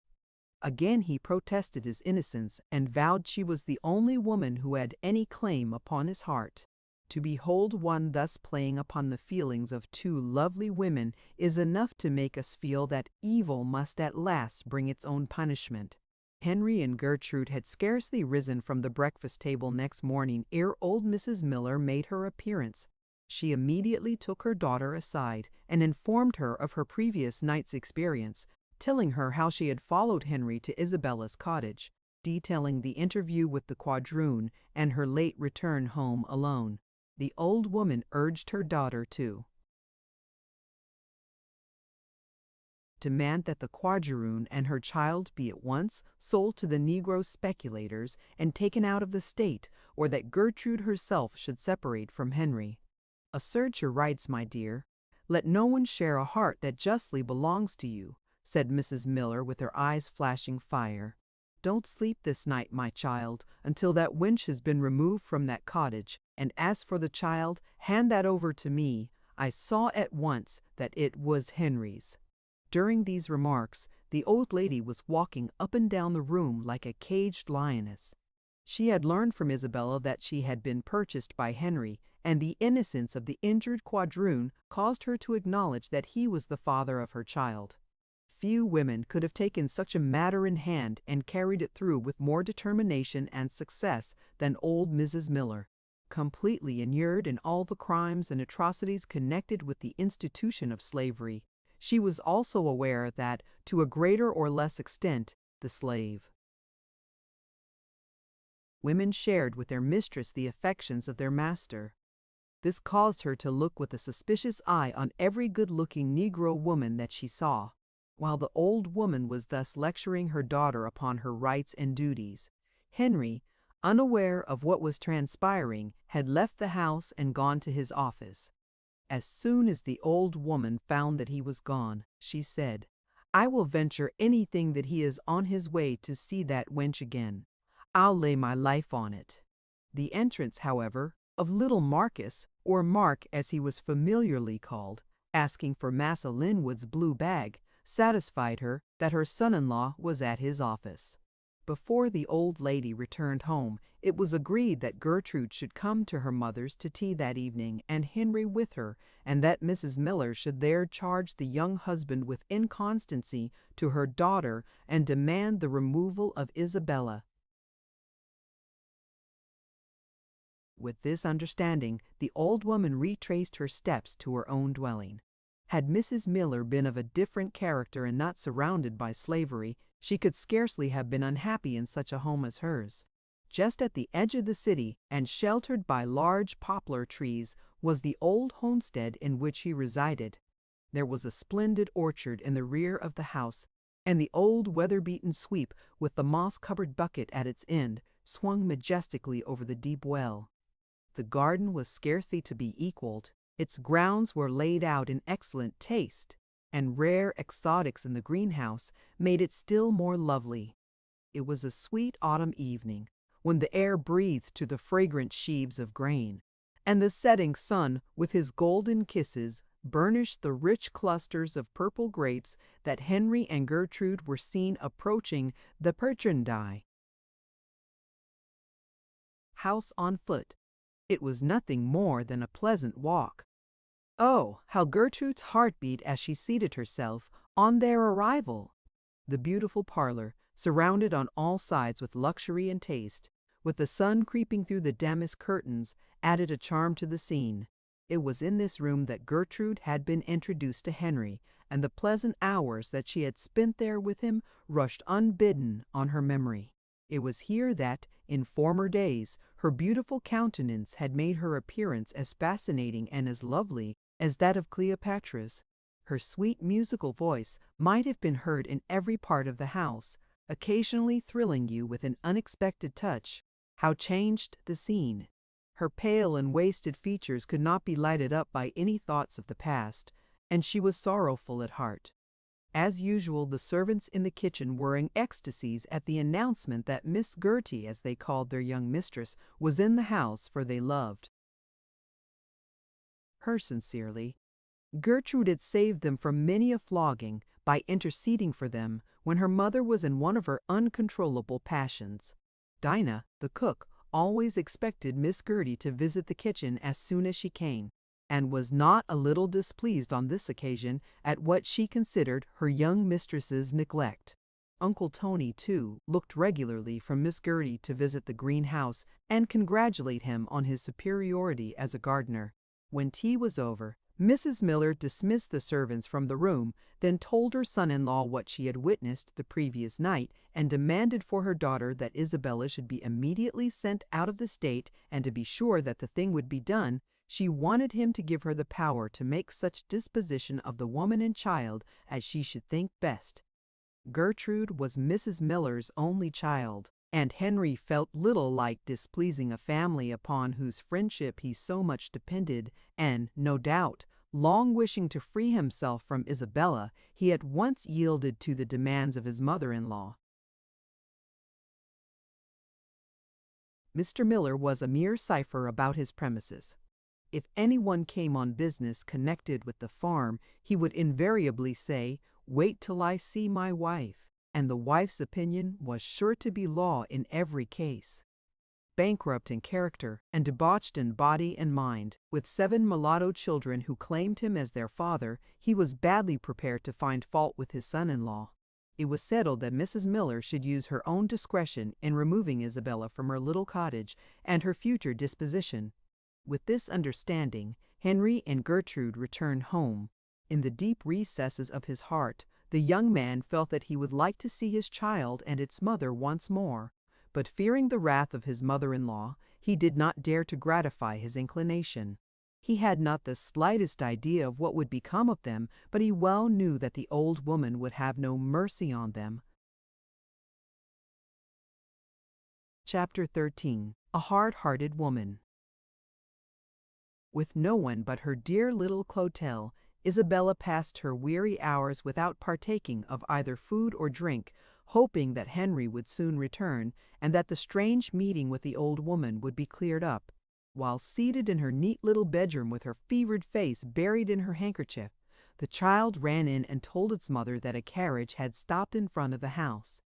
Again he protested his innocence and vowed she was the only woman who had any claim upon his heart. To behold one thus playing upon the feelings of two lovely women is enough to make us feel that evil must at last bring its own punishment. Henry and Gertrude had scarcely risen from the breakfast table next morning ere old Mrs. Miller made her appearance. She immediately took her daughter aside and informed her of her previous night's experience, telling her how she had followed Henry to Isabella's cottage, detailing the interview with the quadroon and her late return home alone. The old woman urged her daughter to demand that the quadroon and her child be at once sold to the Negro speculators and taken out of the state, or that Gertrude herself should separate from Henry. "Assert your rights, my dear. Let no one share a heart that justly belongs to you," said Mrs. Miller with her eyes flashing fire. "Don't sleep this night, my child, until that wench has been removed from that cottage, and as for the child, hand that over to me. I saw at once that it was Henry's." During these remarks, the old lady was walking up and down the room like a caged lioness. She had learned from Isabella that she had been purchased by Henry, and the innocence of the injured quadroon caused her to acknowledge that he was the father of her child. Few women could have taken such a matter in hand and carried it through with more determination and success than old Mrs. Miller. Completely inured in all the crimes and atrocities connected with the institution of slavery, she was also aware that, to a greater or less extent, the slave women shared with their mistress the affections of their master. This caused her to look with a suspicious eye on every good-looking Negro woman that she saw. While the old woman was thus lecturing her daughter upon her rights and duties, Henry, unaware of what was transpiring, had left the house and gone to his office. As soon as the old woman found that he was gone, she said, "I will venture anything that he is on his way to see that wench again. I'll lay my life on it." The entrance, however, of little Marcus, or Mark as he was familiarly called, asking for Massa Linwood's blue bag, satisfied her that her son-in-law was at his office. Before the old lady returned home, it was agreed that Gertrude should come to her mother's to tea that evening, and Henry with her, and that Mrs. Miller should there charge the young husband with inconstancy to her daughter and demand the removal of Isabella. With this understanding, the old woman retraced her steps to her own dwelling. Had Mrs. Miller been of a different character and not surrounded by slavery, she could scarcely have been unhappy in such a home as hers. Just at the edge of the city, and sheltered by large poplar trees, was the old homestead in which he resided. There was a splendid orchard in the rear of the house, and the old weather-beaten sweep, with the moss-covered bucket at its end, swung majestically over the deep well. The garden was scarcely to be equaled. Its grounds were laid out in excellent taste, and rare exotics in the greenhouse made it still more lovely. It was a sweet autumn evening, when the air breathed to the fragrant sheaves of grain, and the setting sun, with his golden kisses, burnished the rich clusters of purple grapes that Henry and Gertrude were seen approaching the Perchendie house on foot. It was nothing more than a pleasant walk. Oh, how Gertrude's heart beat as she seated herself on their arrival! The beautiful parlor, surrounded on all sides with luxury and taste, with the sun creeping through the damask curtains, added a charm to the scene. It was in this room that Gertrude had been introduced to Henry, and the pleasant hours that she had spent there with him rushed unbidden on her memory. It was here that, in former days, her beautiful countenance had made her appearance as fascinating and as lovely as that of Cleopatra's. Her sweet musical voice might have been heard in every part of the house, occasionally thrilling you with an unexpected touch. How changed the scene! Her pale and wasted features could not be lighted up by any thoughts of the past, and she was sorrowful at heart. As usual, the servants in the kitchen were in ecstasies at the announcement that Miss Gertie, as they called their young mistress, was in the house, for they loved her sincerely. Gertrude had saved them from many a flogging by interceding for them when her mother was in one of her uncontrollable passions. Dinah, the cook, always expected Miss Gertie to visit the kitchen as soon as she came, and was not a little displeased on this occasion at what she considered her young mistress's neglect. Uncle Tony, too, looked regularly for Miss Gertie to visit the greenhouse and congratulate him on his superiority as a gardener. When tea was over, Mrs. Miller dismissed the servants from the room, then told her son-in-law what she had witnessed the previous night, and demanded for her daughter that Isabella should be immediately sent out of the state, and to be sure that the thing would be done, she wanted him to give her the power to make such disposition of the woman and child as she should think best. Gertrude was Mrs. Miller's only child, and Henry felt little like displeasing a family upon whose friendship he so much depended, and, no doubt, long wishing to free himself from Isabella, he at once yielded to the demands of his mother-in-law. Mr. Miller was a mere cipher about his premises. If anyone came on business connected with the farm, he would invariably say, "Wait till I see my wife," and the wife's opinion was sure to be law in every case. Bankrupt in character and debauched in body and mind, with 7 mulatto children who claimed him as their father, he was badly prepared to find fault with his son-in-law. It was settled that Mrs. Miller should use her own discretion in removing Isabella from her little cottage and her future disposition. With this understanding, Henry and Gertrude returned home. In the deep recesses of his heart, the young man felt that he would like to see his child and its mother once more, but fearing the wrath of his mother-in-law, he did not dare to gratify his inclination. He had not the slightest idea of what would become of them, but he well knew that the old woman would have no mercy on them. Chapter 13. A Hard-Hearted Woman. With no one but her dear little Clotelle, Isabella passed her weary hours without partaking of either food or drink, hoping that Henry would soon return, and that the strange meeting with the old woman would be cleared up. While seated in her neat little bedroom with her fevered face buried in her handkerchief, the child ran in and told its mother that a carriage had stopped in front of the house.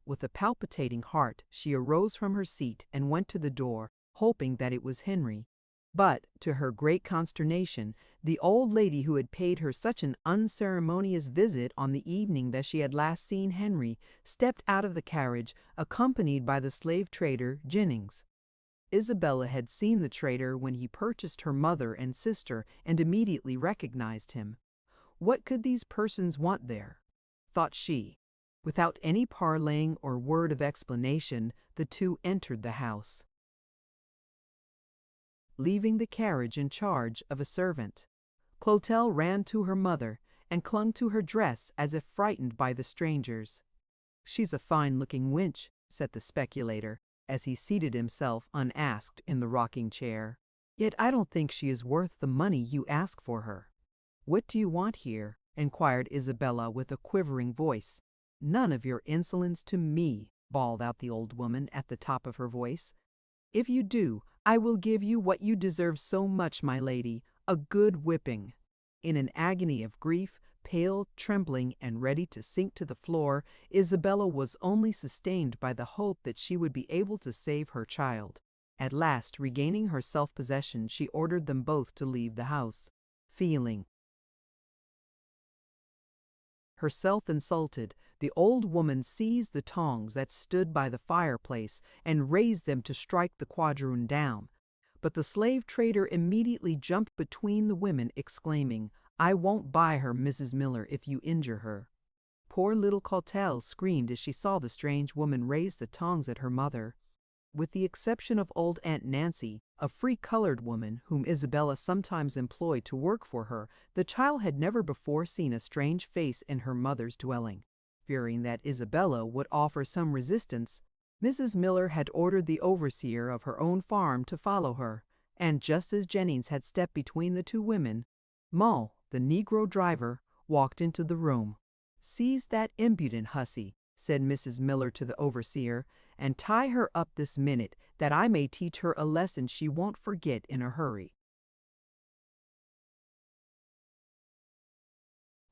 With a palpitating heart, she arose from her seat and went to the door, hoping that it was Henry. But, to her great consternation, the old lady who had paid her such an unceremonious visit on the evening that she had last seen Henry stepped out of the carriage, accompanied by the slave trader Jennings. Isabella had seen the trader when he purchased her mother and sister and immediately recognized him. What could these persons want there? Thought she. Without any parleying or word of explanation, the two entered the house, leaving the carriage in charge of a servant. Clotelle ran to her mother and clung to her dress as if frightened by the strangers. "She's a fine-looking wench," said the speculator, as he seated himself unasked in the rocking chair. "Yet I don't think she is worth the money you ask for her." "What do you want here?" inquired Isabella with a quivering voice. "None of your insolence to me," bawled out the old woman at the top of her voice. "If you do, I will give you what you deserve so much, my lady, a good whipping." In an agony of grief, pale, trembling, and ready to sink to the floor, Isabella was only sustained by the hope that she would be able to save her child. At last, regaining her self-possession, she ordered them both to leave the house. Feeling herself insulted, the old woman seized the tongs that stood by the fireplace and raised them to strike the quadroon down. But the slave trader immediately jumped between the women, exclaiming, "I won't buy her, Mrs. Miller, if you injure her." Poor little Clotelle screamed as she saw the strange woman raise the tongs at her mother. With the exception of old Aunt Nancy, a free colored woman whom Isabella sometimes employed to work for her, the child had never before seen a strange face in her mother's dwelling. Fearing that Isabella would offer some resistance, Mrs. Miller had ordered the overseer of her own farm to follow her, and just as Jennings had stepped between the two women, Mull, the Negro driver, walked into the room. "Seize that impudent hussy," said Mrs. Miller to the overseer, "and tie her up this minute, that I may teach her a lesson she won't forget in a hurry."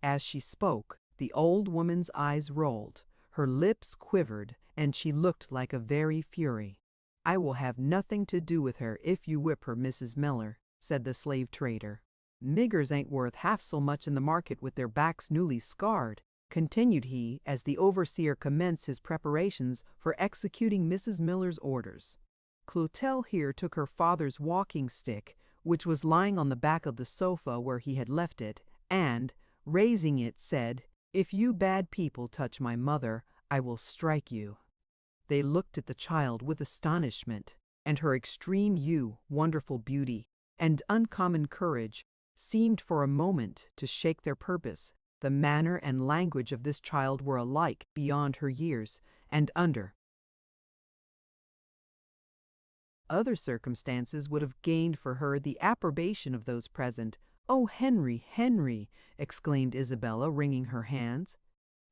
As she spoke, the old woman's eyes rolled, her lips quivered, and she looked like a very fury. "I will have nothing to do with her if you whip her, Mrs. Miller," said the slave trader. "Niggers ain't worth half so much in the market with their backs newly scarred," continued he as the overseer commenced his preparations for executing Mrs. Miller's orders. Clotelle here took her father's walking stick, which was lying on the back of the sofa where he had left it, and, raising it, said, "If you bad people touch my mother, I will strike you." They looked at the child with astonishment, and her extreme wonderful beauty, and uncommon courage seemed for a moment to shake their purpose. The manner and language of this child were alike beyond her years, and under other circumstances would have gained for her the approbation of those present. "Oh, Henry, Henry!" exclaimed Isabella, wringing her hands.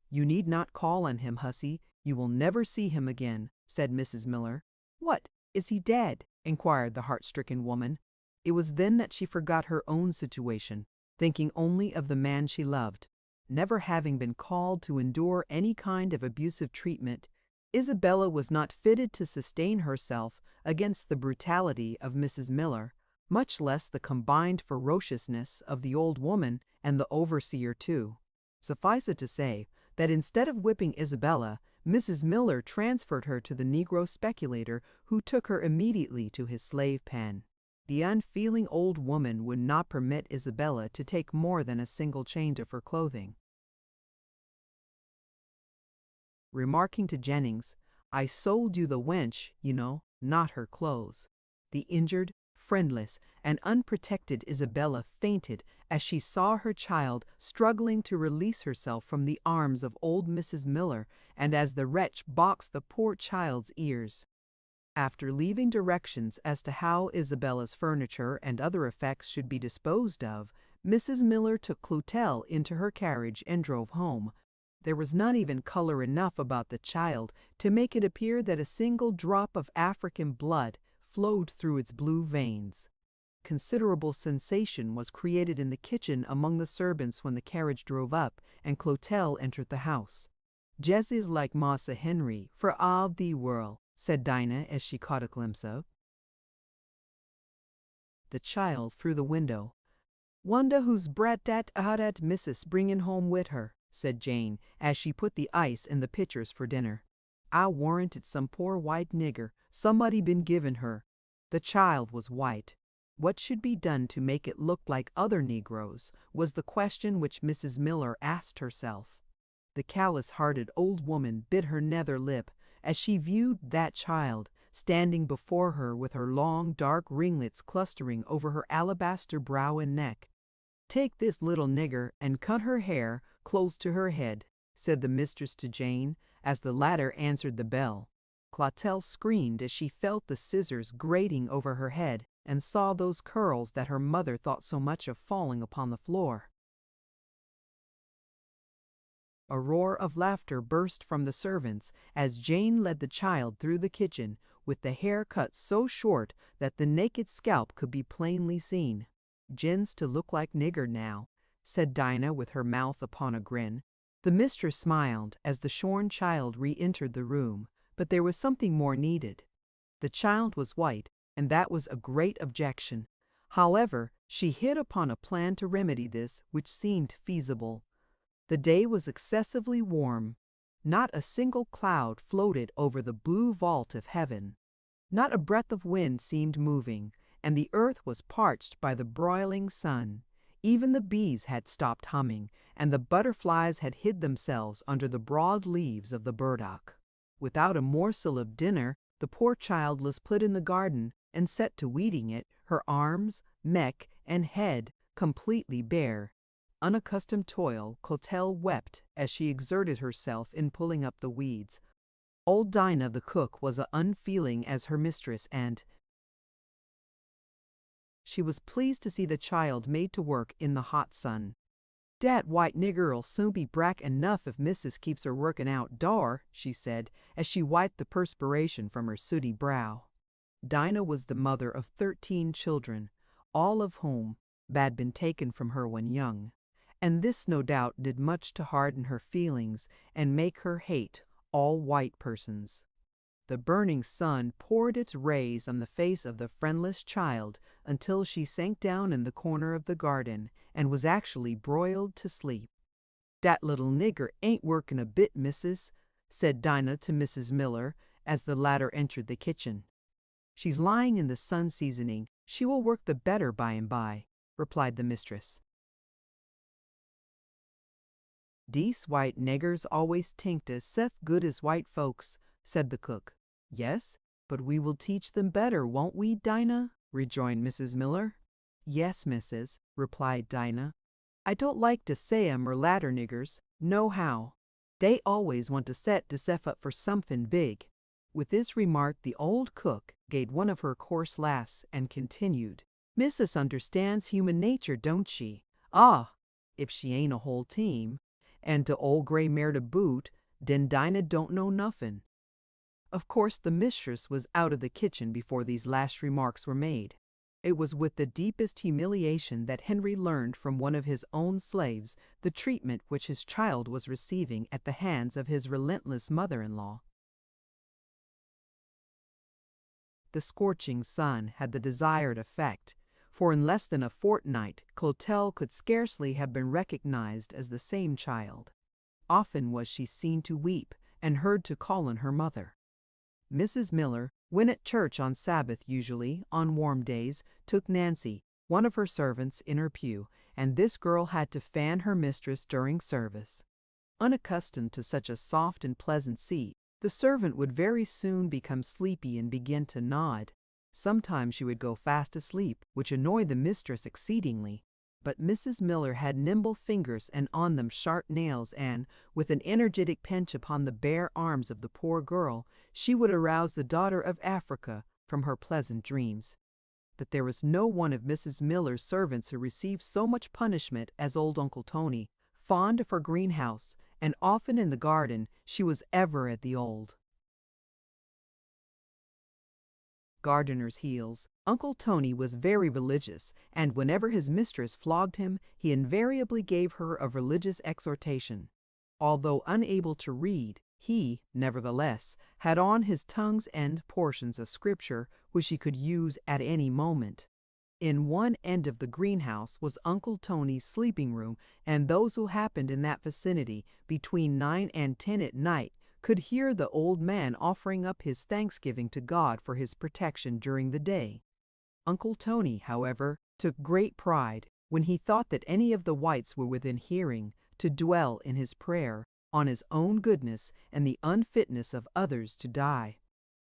"You need not call on him, hussy. You will never see him again," said Mrs. Miller. "What, is he dead?" inquired the heart-stricken woman. It was then that she forgot her own situation, thinking only of the man she loved. Never having been called to endure any kind of abusive treatment, Isabella was not fitted to sustain herself against the brutality of Mrs. Miller, much less the combined ferociousness of the old woman and the overseer too. Suffice it to say that instead of whipping Isabella, Mrs. Miller transferred her to the Negro speculator, who took her immediately to his slave pen. The unfeeling old woman would not permit Isabella to take more than a single change of her clothing, remarking to Jennings, "I sold you the wench, you know, not her clothes." The injured, friendless, and unprotected Isabella fainted as she saw her child struggling to release herself from the arms of old Mrs. Miller, and as the wretch boxed the poor child's ears. After leaving directions as to how Isabella's furniture and other effects should be disposed of, Mrs. Miller took Clotelle into her carriage and drove home. There was not even color enough about the child to make it appear that a single drop of African blood flowed through its blue veins. Considerable sensation was created in the kitchen among the servants when the carriage drove up and Clotelle entered the house. "Jessie's like Massa Henry, for all the world," said Dinah as she caught a glimpse of the child through the window. "Wonder who's brat dat missus bringin' home wid her," said Jane as she put the ice in the pitchers for dinner. "I warrant it's some poor white nigger somebody been givin' her." The child was white. What should be done to make it look like other Negroes was the question which Mrs. Miller asked herself. The callous-hearted old woman bit her nether lip as she viewed that child standing before her with her long dark ringlets clustering over her alabaster brow and neck. "Take this little nigger and cut her hair close to her head," said the mistress to Jane as the latter answered the bell. Clotelle screamed as she felt the scissors grating over her head and saw those curls that her mother thought so much of falling upon the floor. A roar of laughter burst from the servants as Jane led the child through the kitchen with the hair cut so short that the naked scalp could be plainly seen. "Jen's to look like nigger now," said Dinah with her mouth upon a grin. The mistress smiled as the shorn child re-entered the room, but there was something more needed. The child was white, and that was a great objection. However, she hit upon a plan to remedy this which seemed feasible. The day was excessively warm. Not a single cloud floated over the blue vault of heaven. Not a breath of wind seemed moving, and the earth was parched by the broiling sun. Even the bees had stopped humming, and the butterflies had hid themselves under the broad leaves of the burdock. Without a morsel of dinner, The poor child was put in the garden and set to weeding it, her arms, neck, and head completely bare. Unaccustomed toil, Clotelle wept as she exerted herself in pulling up the weeds. Old Dinah, the cook, was as unfeeling as her mistress, and she was pleased to see the child made to work in the hot sun. "Dat white nigger'll soon be brack enough if missus keeps her working outdoor," she said, as she wiped the perspiration from her sooty brow. Dinah was the mother of 13 children, all of whom had been taken from her when young, and this no doubt did much to harden her feelings and make her hate all white persons. The burning sun poured its rays on the face of the friendless child until she sank down in the corner of the garden and was actually broiled to sleep. "Dat little nigger ain't working a bit, missus," said Dinah to Mrs. Miller as the latter entered the kitchen. "She's lying in the sun seasoning. She will work the better by and by," replied the mistress. "Dese white niggers always tinkt as seth good as white folks," said the cook. "Yes, but we will teach them better, won't we, Dinah?" rejoined Mrs. Miller. "Yes, missus," replied Dinah. "I don't like to say 'em merlatter niggers, nohow. They always want to set desef up for somefin big." With this remark the old cook gave one of her coarse laughs and continued, "Missus understands human nature, don't she? Ah, if she ain't a whole team. And to old gray mare to boot, den Dinah don't know nuffin." Of course the mistress was out of the kitchen before these last remarks were made. It was with the deepest humiliation that Henry learned from one of his own slaves the treatment which his child was receiving at the hands of his relentless mother-in-law. The scorching sun had the desired effect, for in less than a fortnight Clotelle could scarcely have been recognized as the same child. Often was she seen to weep and heard to call on her mother. Mrs. Miller, when at church on Sabbath usually, on warm days, took Nancy, one of her servants, in her pew, and this girl had to fan her mistress during service. Unaccustomed to such a soft and pleasant seat, the servant would very soon become sleepy and begin to nod. Sometimes she would go fast asleep, which annoyed the mistress exceedingly. But Mrs. Miller had nimble fingers and on them sharp nails, and, with an energetic pinch upon the bare arms of the poor girl, she would arouse the daughter of Africa from her pleasant dreams. That there was no one of Mrs. Miller's servants who received so much punishment as old Uncle Tony. Fond of her greenhouse, and often in the garden, she was ever at the old gardener's heels. Uncle Tony was very religious, and whenever his mistress flogged him, he invariably gave her a religious exhortation. Although unable to read, he, nevertheless, had on his tongue's end portions of Scripture which he could use at any moment. In one end of the greenhouse was Uncle Tony's sleeping room, and those who happened in that vicinity between 9 and 10 at night could hear the old man offering up his thanksgiving to God for his protection during the day. Uncle Tony, however, took great pride, when he thought that any of the whites were within hearing, to dwell in his prayer on his own goodness and the unfitness of others to die.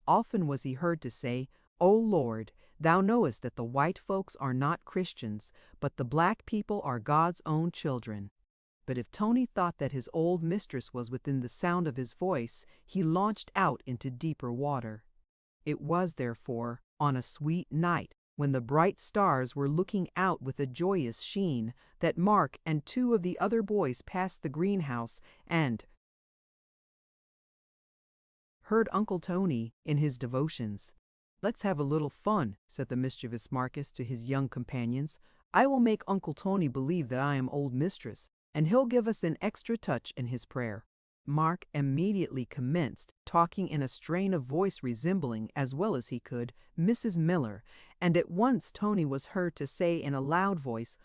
Often was he heard to say, "O Lord, thou knowest that the white folks are not Christians, but the black people are God's own children." But if Tony thought that his old mistress was within the sound of his voice, he launched out into deeper water. It was, therefore, on a sweet night, when the bright stars were looking out with a joyous sheen, that Mark and 2 of the other boys passed the greenhouse and heard Uncle Tony in his devotions. "Let's have a little fun," said the mischievous Marcus to his young companions. "I will make Uncle Tony believe that I am old mistress, and he'll give us an extra touch in his prayer." Mark immediately commenced talking in a strain of voice resembling, as well as he could, Mrs. Miller, and at once Tony was heard to say in a loud voice,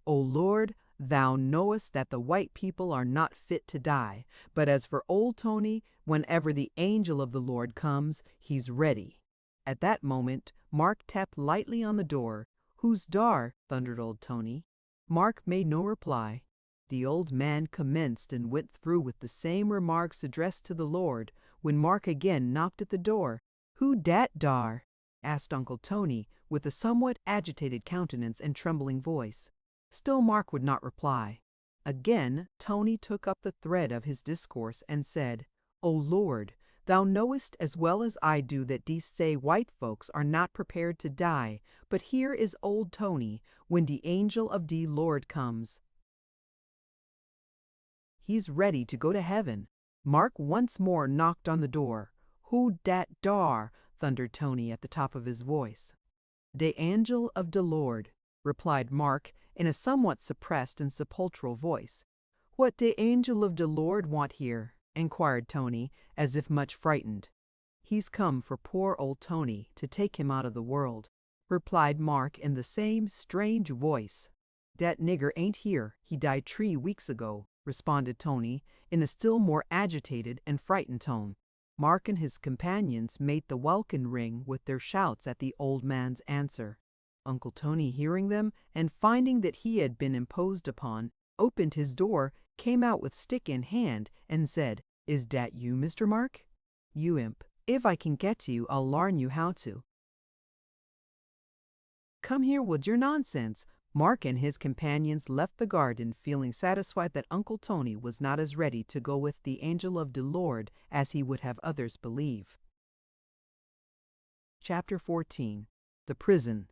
"O Lord, thou knowest that the white people are not fit to die, but as for old Tony, whenever the angel of the Lord comes, he's ready." At that moment Mark tapped lightly on the door. "Who's dar?" thundered old Tony. Mark made no reply. The old man commenced and went through with the same remarks addressed to the Lord, when Mark again knocked at the door. "Who dat dar?" asked Uncle Tony, with a somewhat agitated countenance and trembling voice. Still Mark would not reply. Again Tony took up the thread of his discourse and said, "O Lord, thou knowest as well as I do that dese say white folks are not prepared to die, but here is old Tony, when de angel of de Lord comes. He's ready to go to heaven." Mark once more knocked on the door. "Who dat dar?" thundered Tony at the top of his voice. "De angel of de Lord," replied Mark in a somewhat suppressed and sepulchral voice. "What de angel of de Lord want here?" inquired Tony, as if much frightened. "He's come for poor old Tony to take him out of the world," replied Mark in the same strange voice. "Dat nigger ain't here, he died 3 weeks ago," responded Tony in a still more agitated and frightened tone. Mark and his companions made the welkin ring with their shouts at the old man's answer. Uncle Tony, hearing them, and finding that he had been imposed upon, opened his door, came out with stick in hand, and said, "Is dat you, Mr. Mark? You imp, if I can get to you, I'll larn you how to. Come here with your nonsense." Mark and his companions left the garden, feeling satisfied that Uncle Tony was not as ready to go with the angel of the Lord as he would have others believe. Chapter 14. The Prison.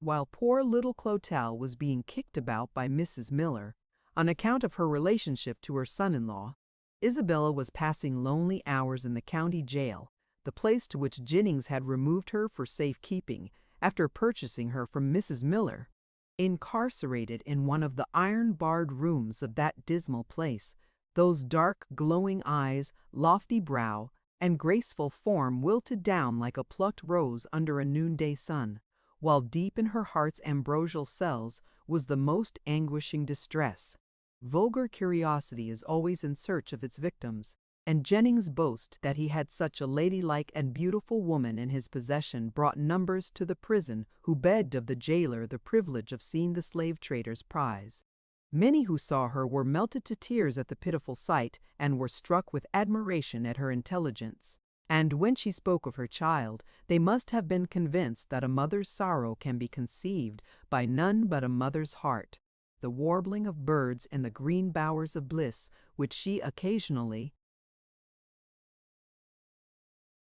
While poor little Clotelle was being kicked about by Mrs. Miller, on account of her relationship to her son-in-law, Isabella was passing lonely hours in the county jail, the place to which Jennings had removed her for safekeeping, after purchasing her from Mrs. Miller. Incarcerated in one of the iron-barred rooms of that dismal place, those dark, glowing eyes, lofty brow, and graceful form wilted down like a plucked rose under a noonday sun, while deep in her heart's ambrosial cells was the most anguishing distress. Vulgar curiosity is always in search of its victims, and Jennings' boast that he had such a ladylike and beautiful woman in his possession brought numbers to the prison who begged of the jailer the privilege of seeing the slave trader's prize. Many who saw her were melted to tears at the pitiful sight, and were struck with admiration at her intelligence. And when she spoke of her child, they must have been convinced that a mother's sorrow can be conceived by none but a mother's heart. The warbling of birds in the green bowers of bliss, which she occasionally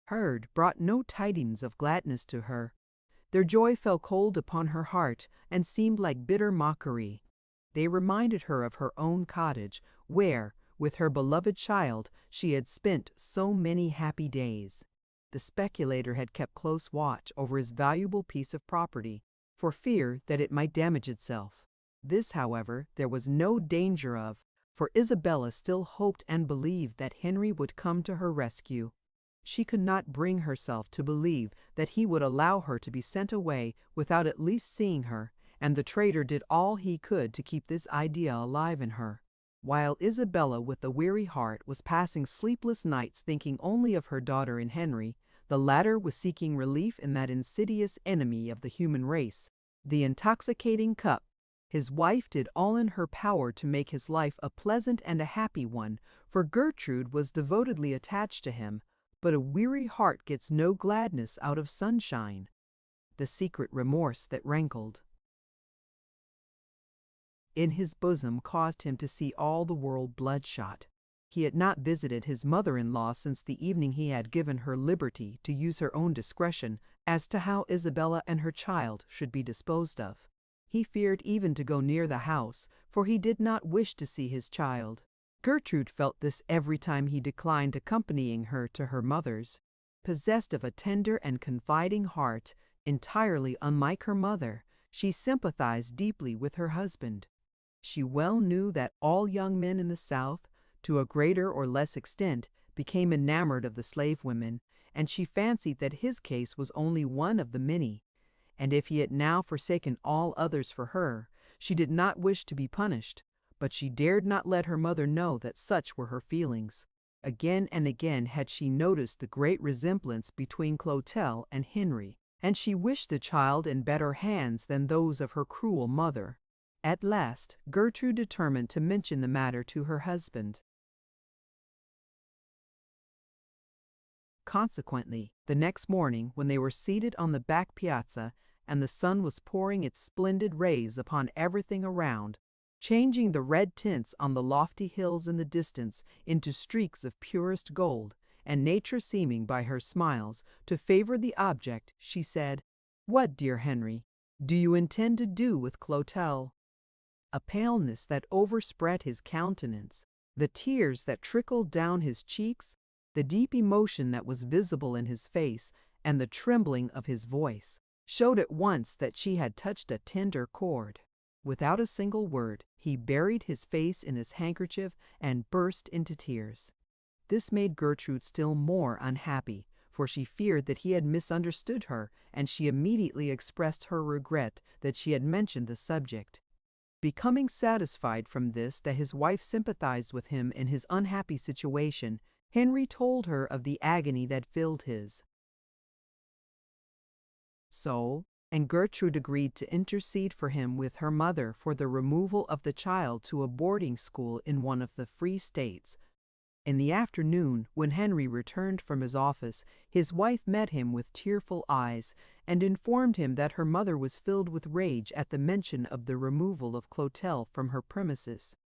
heard, brought no tidings of gladness to her. Their joy fell cold upon her heart, and seemed like bitter mockery. They reminded her of her own cottage, where, with her beloved child, she had spent so many happy days. The speculator had kept close watch over his valuable piece of property, for fear that it might damage itself. This, however, there was no danger of, for Isabella still hoped and believed that Henry would come to her rescue. She could not bring herself to believe that he would allow her to be sent away without at least seeing her, and the trader did all he could to keep this idea alive in her. While Isabella, with a weary heart, was passing sleepless nights thinking only of her daughter and Henry, the latter was seeking relief in that insidious enemy of the human race, the intoxicating cup. His wife did all in her power to make his life a pleasant and a happy one, for Gertrude was devotedly attached to him, but a weary heart gets no gladness out of sunshine. The secret remorse that rankled in his bosom caused him to see all the world bloodshot. He had not visited his mother-in-law since the evening he had given her liberty to use her own discretion as to how Isabella and her child should be disposed of. He feared even to go near the house, for he did not wish to see his child. Gertrude felt this every time he declined accompanying her to her mother's. Possessed of a tender and confiding heart, entirely unlike her mother, she sympathized deeply with her husband. She well knew that all young men in the South, to a greater or less extent, became enamored of the slave women, and she fancied that his case was only one of the many. And if he had now forsaken all others for her, she did not wish to be punished, but she dared not let her mother know that such were her feelings. Again and again had she noticed the great resemblance between Clotelle and Henry, and she wished the child in better hands than those of her cruel mother. At last, Gertrude determined to mention the matter to her husband. Consequently, the next morning, when they were seated on the back piazza and the sun was pouring its splendid rays upon everything around, changing the red tints on the lofty hills in the distance into streaks of purest gold, and nature seeming by her smiles to favor the object, she said, "What, dear Henry, do you intend to do with Clotelle?" A paleness that overspread his countenance, the tears that trickled down his cheeks, the deep emotion that was visible in his face, and the trembling of his voice, showed at once that she had touched a tender chord. Without a single word, he buried his face in his handkerchief and burst into tears. This made Gertrude still more unhappy, for she feared that he had misunderstood her, and she immediately expressed her regret that she had mentioned the subject. Becoming satisfied from this that his wife sympathized with him in his unhappy situation, Henry told her of the agony that filled his soul, and Gertrude agreed to intercede for him with her mother for the removal of the child to a boarding school in one of the free states. In the afternoon, when Henry returned from his office, his wife met him with tearful eyes and informed him that her mother was filled with rage at the mention of the removal of Clotelle from her premises.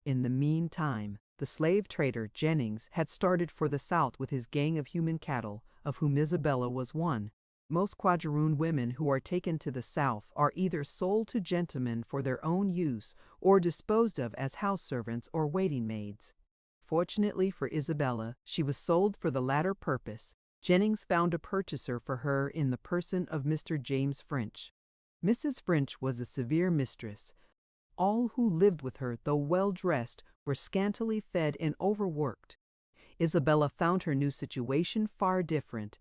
In the meantime, the slave trader Jennings had started for the South with his gang of human cattle, of whom Isabella was one. Most quadroon women who are taken to the South are either sold to gentlemen for their own use or disposed of as house servants or waiting maids. Fortunately for Isabella, she was sold for the latter purpose. Jennings found a purchaser for her in the person of Mr. James French. Mrs. French was a severe mistress. All who lived with her, though well-dressed, were scantily fed and overworked. Isabella found her new situation far different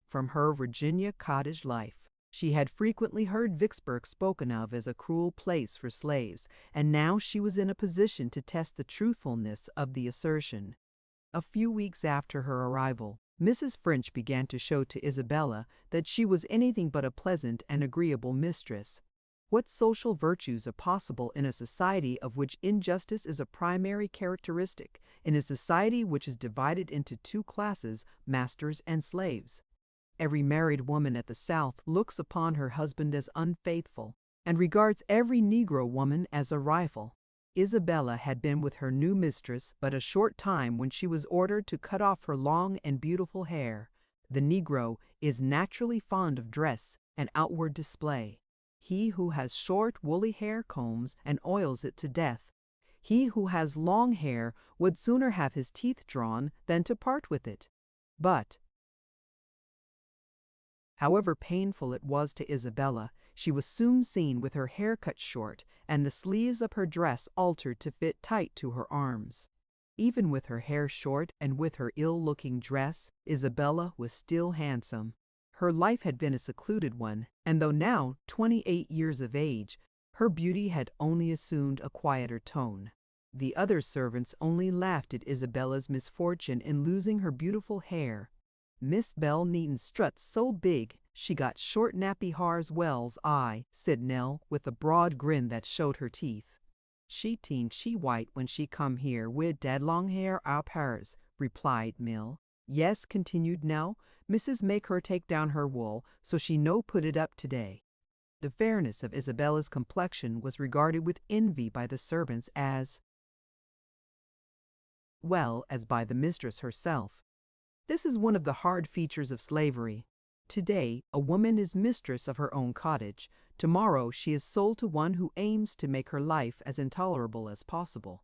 from her Virginia cottage life. She had frequently heard Vicksburg spoken of as a cruel place for slaves, and now she was in a position to test the truthfulness of the assertion. A few weeks after her arrival, Mrs. French began to show to Isabella that she was anything but a pleasant and agreeable mistress. What social virtues are possible in a society of which injustice is a primary characteristic, in a society which is divided into two classes, masters and slaves? Every married woman at the South looks upon her husband as unfaithful, and regards every Negro woman as a rival. Isabella had been with her new mistress but a short time when she was ordered to cut off her long and beautiful hair. The Negro is naturally fond of dress and outward display. He who has short, woolly hair combs and oils it to death. He who has long hair would sooner have his teeth drawn than to part with it. But, however painful it was to Isabella, she was soon seen with her hair cut short and the sleeves of her dress altered to fit tight to her arms. Even with her hair short and with her ill-looking dress, Isabella was still handsome. Her life had been a secluded one, and though now 28 years of age, her beauty had only assumed a quieter tone. The other servants only laughed at Isabella's misfortune in losing her beautiful hair. "Miss Belle needn't strut so big, she got short nappy hair's well's eye," said Nell, with a broad grin that showed her teeth. "She tink she white when she come here wid dat long hair up hers," replied Mill. "Yes," continued Nell, "Missus make her take down her wool, so she no put it up today." The fairness of Isabella's complexion was regarded with envy by the servants as well as by the mistress herself. This is one of the hard features of slavery. Today, a woman is mistress of her own cottage. Tomorrow, she is sold to one who aims to make her life as intolerable as possible.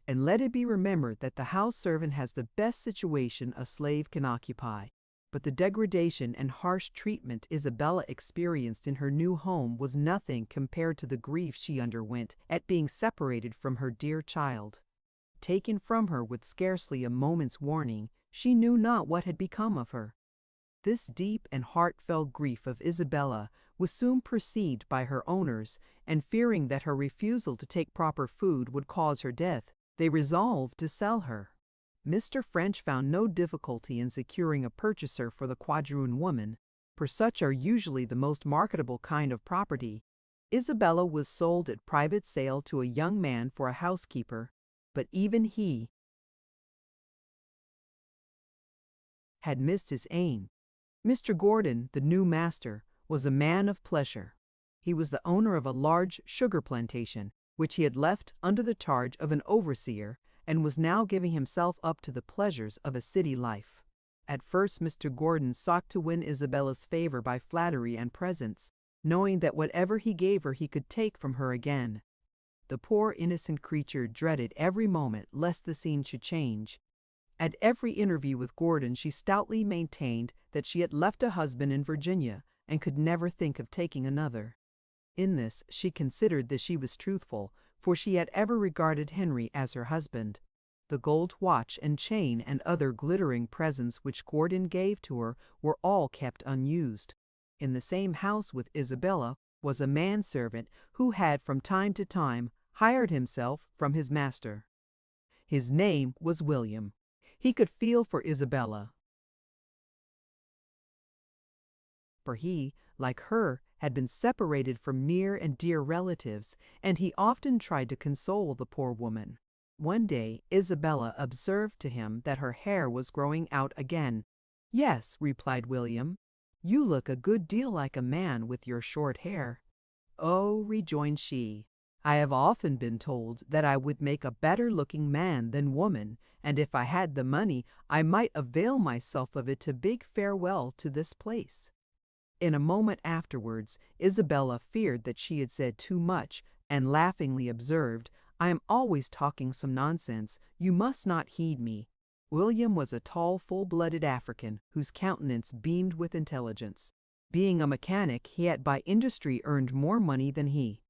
And let it be remembered that the house servant has the best situation a slave can occupy. But the degradation and harsh treatment Isabella experienced in her new home was nothing compared to the grief she underwent at being separated from her dear child. Taken from her with scarcely a moment's warning, she knew not what had become of her. This deep and heartfelt grief of Isabella was soon perceived by her owners, and fearing that her refusal to take proper food would cause her death, they resolved to sell her. Mr. French found no difficulty in securing a purchaser for the quadroon woman, for such are usually the most marketable kind of property. Isabella was sold at private sale to a young man for a housekeeper, but even he had missed his aim. Mr. Gordon, the new master, was a man of pleasure. He was the owner of a large sugar plantation, which he had left under the charge of an overseer, and was now giving himself up to the pleasures of a city life. At first Mr. Gordon sought to win Isabella's favor by flattery and presents, knowing that whatever he gave her he could take from her again. The poor innocent creature dreaded every moment lest the scene should change. At every interview with Gordon she stoutly maintained that she had left a husband in Virginia and could never think of taking another. In this she considered that she was truthful, for she had ever regarded Henry as her husband. The gold watch and chain and other glittering presents which Gordon gave to her were all kept unused. In the same house with Isabella was a manservant who had from time to time hired himself from his master. His name was William. He could feel for Isabella, for he, like her, had been separated from near and dear relatives, and he often tried to console the poor woman. One day Isabella observed to him that her hair was growing out again. "Yes," replied William, "you look a good deal like a man with your short hair." "Oh," rejoined she, "I have often been told that I would make a better-looking man than woman, and if I had the money I might avail myself of it to bid farewell to this place." In a moment afterwards Isabella feared that she had said too much, and laughingly observed, "I am always talking some nonsense. You must not heed me." William was a tall, full-blooded African whose countenance beamed with intelligence. Being a mechanic, he had by industry earned more money than he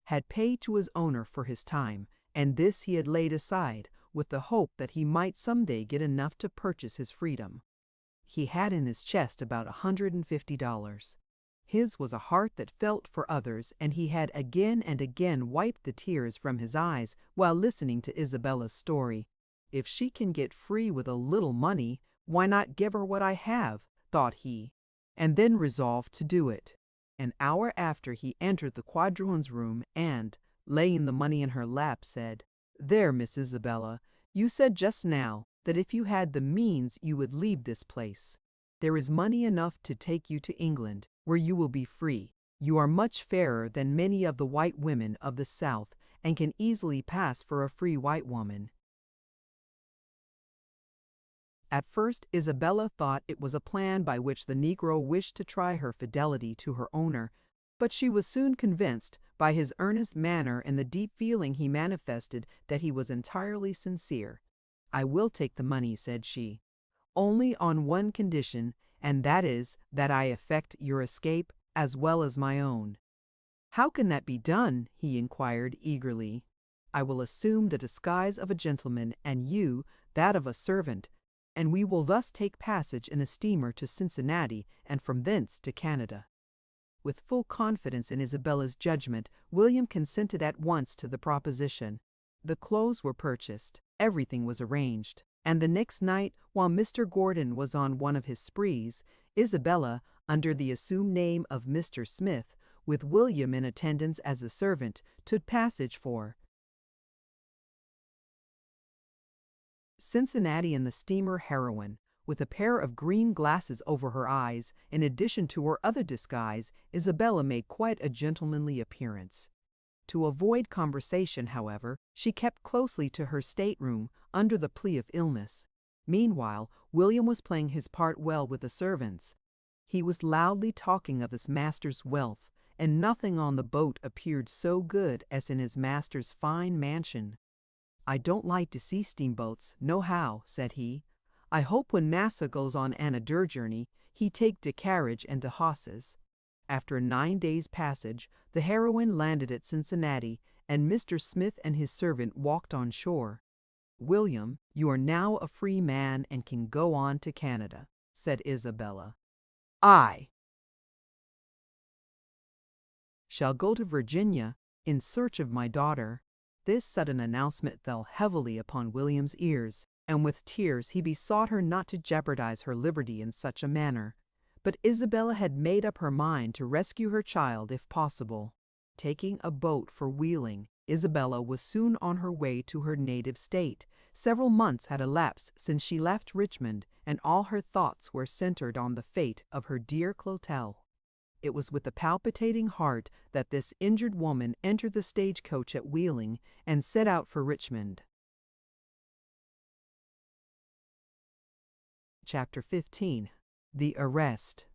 had paid to his owner for his time, and this he had laid aside with the hope that he might some day get enough to purchase his freedom. He had in his chest about $150. His was a heart that felt for others, and he had again and again wiped the tears from his eyes while listening to Isabella's story. "If she can get free with a little money, why not give her what I have?" thought he, and then resolved to do it. An hour after he entered the quadroon's room and, laying the money in her lap, said, "There, Miss Isabella, you said just now that if you had the means you would leave this place. There is money enough to take you to England, where you will be free. You are much fairer than many of the white women of the South, and can easily pass for a free white woman." At first Isabella thought it was a plan by which the Negro wished to try her fidelity to her owner, but she was soon convinced, by his earnest manner and the deep feeling he manifested, that he was entirely sincere. "I will take the money," said she, "only on one condition, and that is that I effect your escape as well as my own." "How can that be done?" he inquired eagerly. "I will assume the disguise of a gentleman, and you that of a servant, and we will thus take passage in a steamer to Cincinnati, and from thence to Canada." With full confidence in Isabella's judgment, William consented at once to the proposition. The clothes were purchased, everything was arranged, and the next night, while Mr. Gordon was on one of his sprees, Isabella, under the assumed name of Mr. Smith, with William in attendance as a servant, took passage for Cincinnati in the steamer Heroine. With a pair of green glasses over her eyes, in addition to her other disguise, Isabella made quite a gentlemanly appearance. To avoid conversation, however, she kept closely to her stateroom, under the plea of illness. Meanwhile, William was playing his part well with the servants. He was loudly talking of his master's wealth, and nothing on the boat appeared so good as in his master's fine mansion. "I don't like to see steamboats, nohow," said he. "I hope when Massa goes on an adur journey, he take de carriage and de hosses." After a 9 days' passage, the Heroine landed at Cincinnati, and Mr. Smith and his servant walked on shore. "William, you are now a free man and can go on to Canada," said Isabella. "I shall go to Virginia in search of my daughter." This sudden announcement fell heavily upon William's ears, and with tears he besought her not to jeopardize her liberty in such a manner. But Isabella had made up her mind to rescue her child if possible. Taking a boat for Wheeling, Isabella was soon on her way to her native state, Several months had elapsed since she left Richmond, and all her thoughts were centered on the fate of her dear Clotelle. It was with a palpitating heart that this injured woman entered the stagecoach at Wheeling and set out for Richmond. Chapter 15. The Arrest.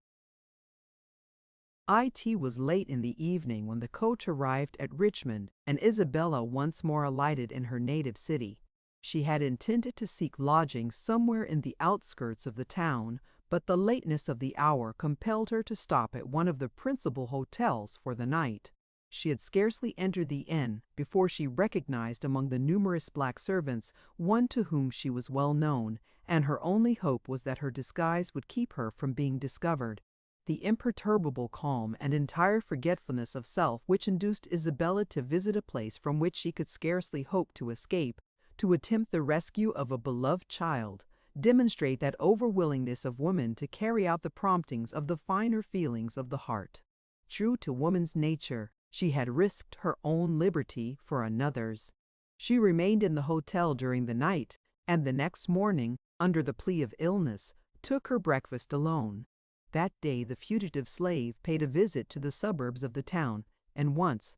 It was late in the evening when the coach arrived at Richmond, and Isabella once more alighted in her native city. She had intended to seek lodging somewhere in the outskirts of the town, but the lateness of the hour compelled her to stop at one of the principal hotels for the night. She had scarcely entered the inn before she recognized among the numerous black servants one to whom she was well known, and her only hope was that her disguise would keep her from being discovered. The imperturbable calm and entire forgetfulness of self which induced Isabella to visit a place from which she could scarcely hope to escape, to attempt the rescue of a beloved child, demonstrate that overwillingness of woman to carry out the promptings of the finer feelings of the heart. True to woman's nature, she had risked her own liberty for another's. She remained in the hotel during the night, and the next morning, under the plea of illness, took her breakfast alone. That day the fugitive slave paid a visit to the suburbs of the town, and once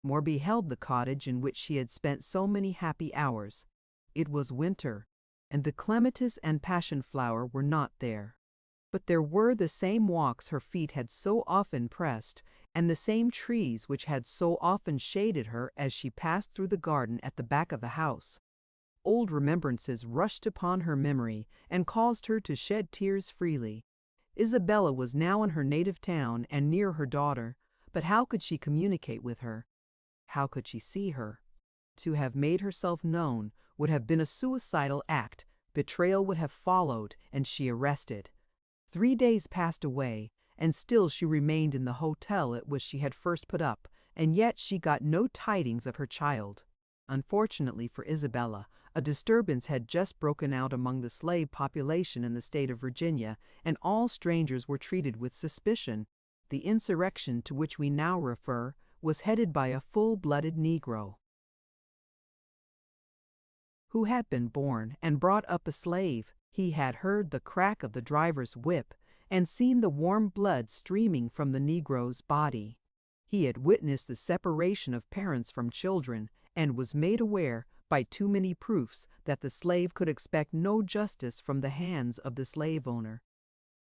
more beheld the cottage in which she had spent so many happy hours. It was winter, and the clematis and passion flower were not there. But there were the same walks her feet had so often pressed, and the same trees which had so often shaded her as she passed through the garden at the back of the house. Old remembrances rushed upon her memory and caused her to shed tears freely. Isabella was now in her native town and near her daughter, but how could she communicate with her? How could she see her? To have made herself known would have been a suicidal act. Betrayal would have followed, and she arrested. 3 days passed away, and still she remained in the hotel at which she had first put up, and yet she got no tidings of her child. Unfortunately for Isabella, a disturbance had just broken out among the slave population in the state of Virginia, and all strangers were treated with suspicion. The insurrection to which we now refer was headed by a full-blooded Negro, who had been born and brought up a slave. He had heard the crack of the driver's whip and seen the warm blood streaming from the Negro's body. He had witnessed the separation of parents from children, and was made aware by too many proofs that the slave could expect no justice from the hands of the slave owner.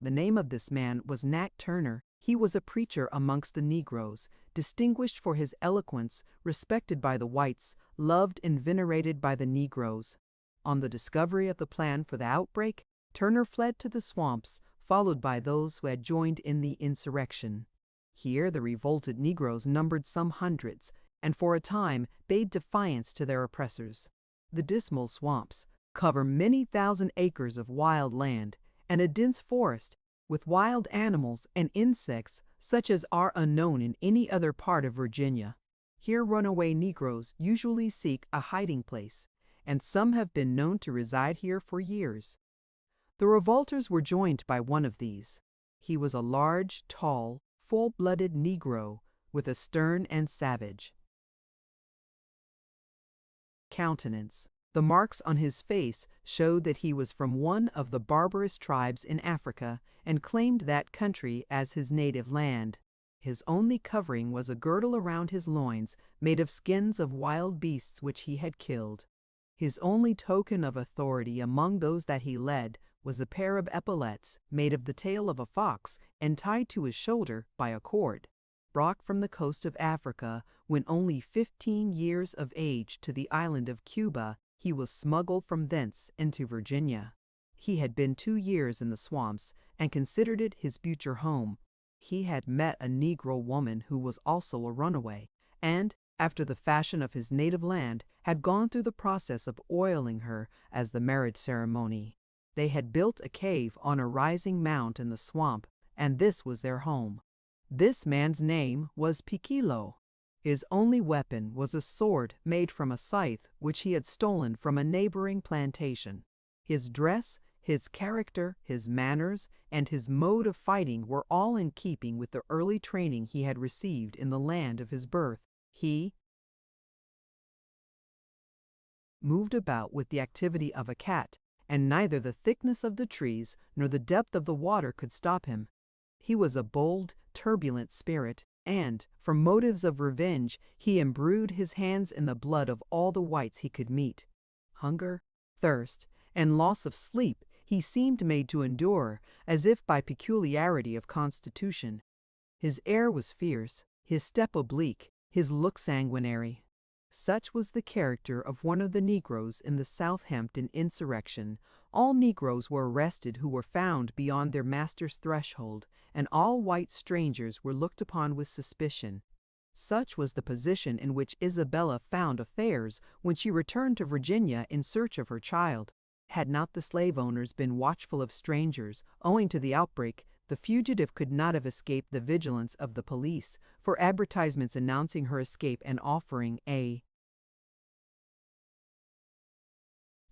The name of this man was Nat Turner. He was a preacher amongst the Negroes, distinguished for his eloquence, respected by the whites, loved and venerated by the Negroes. On the discovery of the plan for the outbreak, Turner fled to the swamps, followed by those who had joined in the insurrection. Here the revolted Negroes numbered some hundreds, and for a time bade defiance to their oppressors. The dismal swamps cover many thousand acres of wild land, and a dense forest, with wild animals and insects such as are unknown in any other part of Virginia. Here runaway Negroes usually seek a hiding place, and some have been known to reside here for years. The revolters were joined by one of these. He was a large, tall, full-blooded Negro with a stern and savage countenance. The marks on his face showed that he was from one of the barbarous tribes in Africa and claimed that country as his native land. His only covering was a girdle around his loins made of skins of wild beasts which he had killed. His only token of authority among those that he led was a pair of epaulets made of the tail of a fox and tied to his shoulder by a cord. Brought from the coast of Africa when only 15 years of age to the island of Cuba, he was smuggled from thence into Virginia. He had been 2 years in the swamps and considered it his future home. He had met a Negro woman who was also a runaway, and, after the fashion of his native land, had gone through the process of oiling her as the marriage ceremony. They had built a cave on a rising mount in the swamp, and this was their home. This man's name was Piquilo. His only weapon was a sword made from a scythe which he had stolen from a neighboring plantation. His dress, his character, his manners, and his mode of fighting were all in keeping with the early training he had received in the land of his birth. He moved about with the activity of a cat, and neither the thickness of the trees nor the depth of the water could stop him. He was a bold, turbulent spirit, and, from motives of revenge, he imbrued his hands in the blood of all the whites he could meet. Hunger, thirst, and loss of sleep he seemed made to endure, as if by peculiarity of constitution. His air was fierce, his step oblique, his look sanguinary. Such was the character of one of the Negroes in the Southampton insurrection. All Negroes were arrested who were found beyond their master's threshold, and all white strangers were looked upon with suspicion. Such was the position in which Isabella found affairs when she returned to Virginia in search of her child. Had not the slave owners been watchful of strangers, owing to the outbreak, the fugitive could not have escaped the vigilance of the police, for advertisements announcing her escape and offering a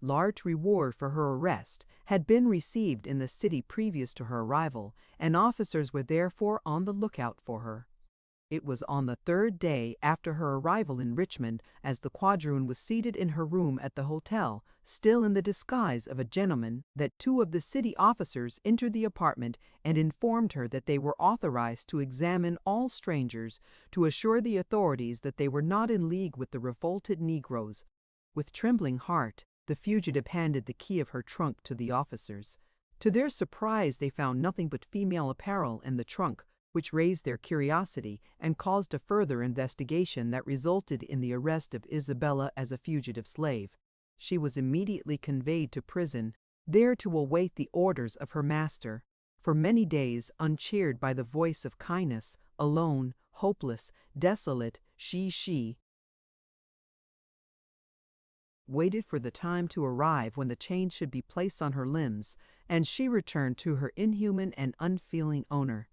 large reward for her arrest had been received in the city previous to her arrival, and officers were therefore on the lookout for her. It was on the third day after her arrival in Richmond, as the quadroon was seated in her room at the hotel, still in the disguise of a gentleman, that two of the city officers entered the apartment and informed her that they were authorized to examine all strangers, to assure the authorities that they were not in league with the revolted Negroes. With trembling heart, the fugitive handed the key of her trunk to the officers. To their surprise, they found nothing but female apparel in the trunk, which raised their curiosity and caused a further investigation that resulted in the arrest of Isabella as a fugitive slave. She was immediately conveyed to prison, there to await the orders of her master. For many days, uncheered by the voice of kindness, alone, hopeless, desolate, she waited for the time to arrive when the chain should be placed on her limbs, and she returned to her inhuman and unfeeling owner.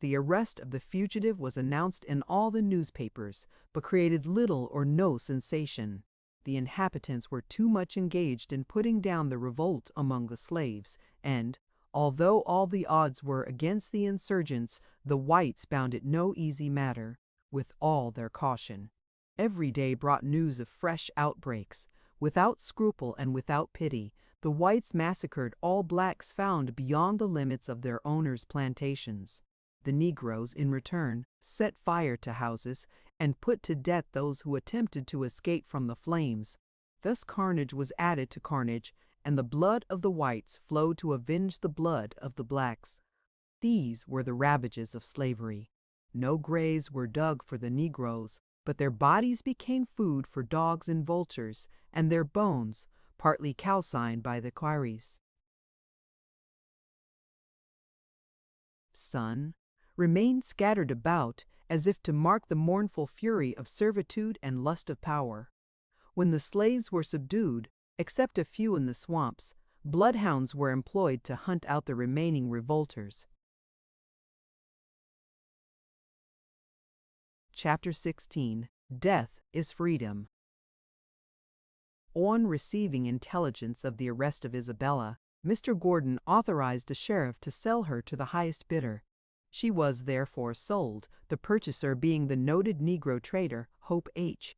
The arrest of the fugitive was announced in all the newspapers, but created little or no sensation. The inhabitants were too much engaged in putting down the revolt among the slaves, and, although all the odds were against the insurgents, the whites found it no easy matter, with all their caution. Every day brought news of fresh outbreaks. Without scruple and without pity, the whites massacred all blacks found beyond the limits of their owners' plantations. The Negroes, in return, set fire to houses and put to death those who attempted to escape from the flames. Thus carnage was added to carnage, and the blood of the whites flowed to avenge the blood of the blacks. These were the ravages of slavery. No graves were dug for the Negroes, but their bodies became food for dogs and vultures, and their bones, partly calcined by the quarries. Sun remained scattered about, as if to mark the mournful fury of servitude and lust of power. When the slaves were subdued, except a few in the swamps, bloodhounds were employed to hunt out the remaining revolters. Chapter 16. Death is Freedom. On receiving intelligence of the arrest of Isabella, Mr. Gordon authorized a sheriff to sell her to the highest bidder. She was therefore sold, the purchaser being the noted Negro trader, Hope H.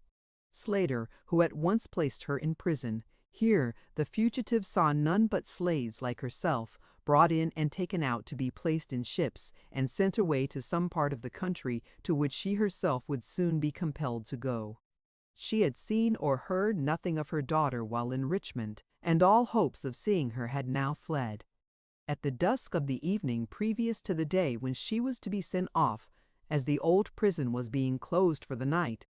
Slater, who at once placed her in prison. Here the fugitive saw none but slaves like herself, brought in and taken out to be placed in ships and sent away to some part of the country to which she herself would soon be compelled to go. She had seen or heard nothing of her daughter while in Richmond, and all hopes of seeing her had now fled. At the dusk of the evening previous to the day when she was to be sent off, as the old prison was being closed for the night,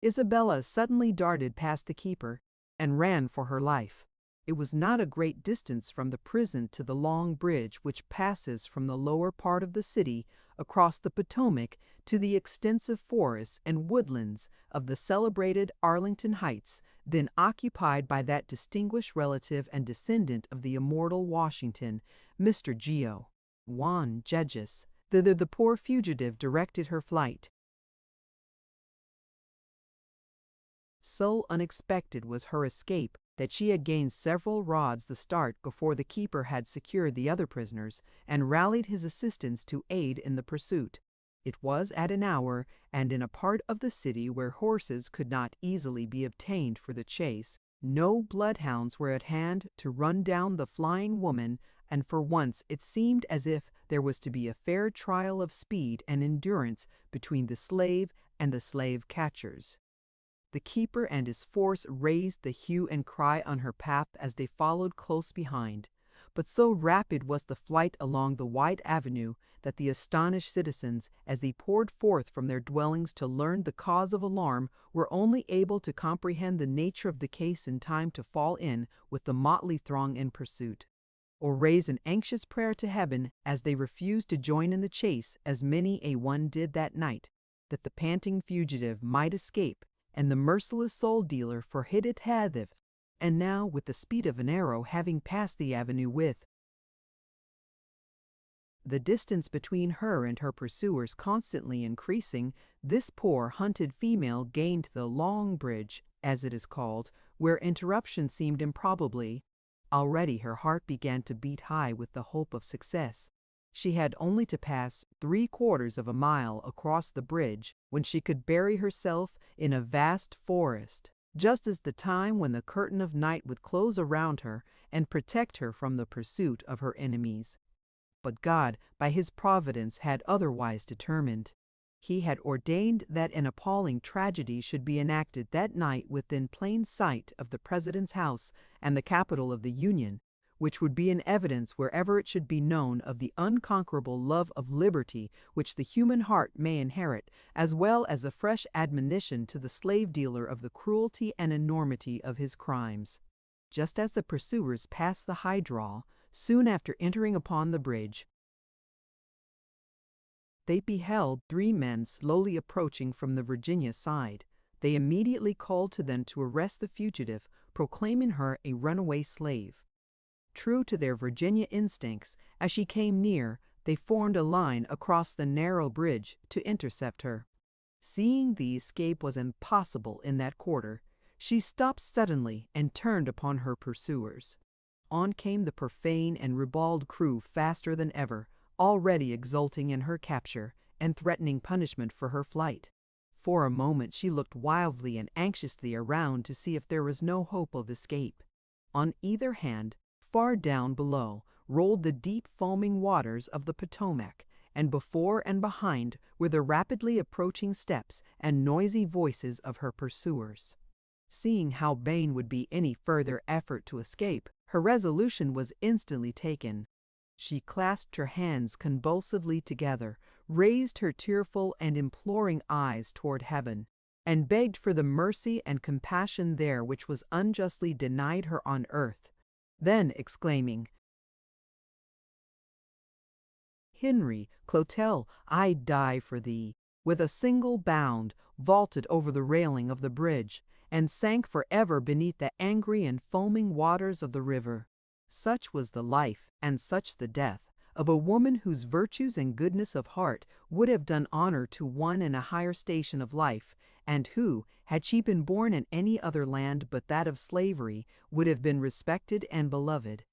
Isabella suddenly darted past the keeper and ran for her life. It was not a great distance from the prison to the long bridge which passes from the lower part of the city across the Potomac to the extensive forests and woodlands of the celebrated Arlington Heights, then occupied by that distinguished relative and descendant of the immortal Washington, Mr. Geo. Juan Judges. Thither the poor fugitive directed her flight. So unexpected was her escape that she had gained several rods the start before the keeper had secured the other prisoners and rallied his assistants to aid in the pursuit. It was at an hour and in a part of the city where horses could not easily be obtained for the chase, No bloodhounds were at hand to run down the flying woman, and for once it seemed as if there was to be a fair trial of speed and endurance between the slave and the slave catchers. The keeper and his force raised the hue and cry on her path as they followed close behind, but so rapid was the flight along the wide avenue that the astonished citizens, as they poured forth from their dwellings to learn the cause of alarm, were only able to comprehend the nature of the case in time to fall in with the motley throng in pursuit, or raise an anxious prayer to heaven as they refused to join in the chase, as many a one did that night, that the panting fugitive might escape, and the merciless soul-dealer for it hadeth, and now with the speed of an arrow having passed the avenue with the distance between her and her pursuers constantly increasing, this poor hunted female gained the long bridge, as it is called, where interruption seemed improbably. Already her heart began to beat high with the hope of success. She had only to pass 3/4 of a mile across the bridge when she could bury herself in a vast forest, just as the time when the curtain of night would close around her and protect her from the pursuit of her enemies. But God, by his providence, had otherwise determined. He had ordained that an appalling tragedy should be enacted that night within plain sight of the President's house and the Capitol of the Union, which would be an evidence wherever it should be known of the unconquerable love of liberty which the human heart may inherit, as well as a fresh admonition to the slave dealer of the cruelty and enormity of his crimes. Just as the pursuers passed the high draw, soon after entering upon the bridge, they beheld 3 men slowly approaching from the Virginia side. They immediately called to them to arrest the fugitive, proclaiming her a runaway slave. True to their Virginia instincts, as she came near, they formed a line across the narrow bridge to intercept her. Seeing the escape was impossible in that quarter, she stopped suddenly and turned upon her pursuers. On came the profane and ribald crew faster than ever, already exulting in her capture and threatening punishment for her flight. For a moment she looked wildly and anxiously around to see if there was no hope of escape. On either hand, far down below, rolled the deep foaming waters of the Potomac, and before and behind were the rapidly approaching steps and noisy voices of her pursuers. Seeing how vain would be any further effort to escape, her resolution was instantly taken. She clasped her hands convulsively together, raised her tearful and imploring eyes toward heaven, and begged for the mercy and compassion there which was unjustly denied her on earth. Then exclaiming, "Henry, Clotelle, I die for thee," with a single bound vaulted over the railing of the bridge, and sank forever beneath the angry and foaming waters of the river. Such was the life, and such the death, of a woman whose virtues and goodness of heart would have done honor to one in a higher station of life, and who, had she been born in any other land but that of slavery, would have been respected and beloved.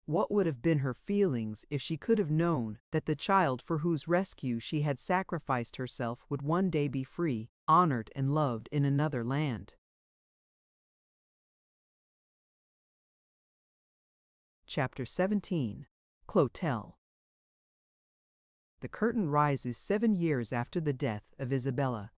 What would have been her feelings if she could have known that the child for whose rescue she had sacrificed herself would one day be free, honored, and loved in another land? Chapter 17. Clotelle. The curtain rises 7 years after the death of Isabella.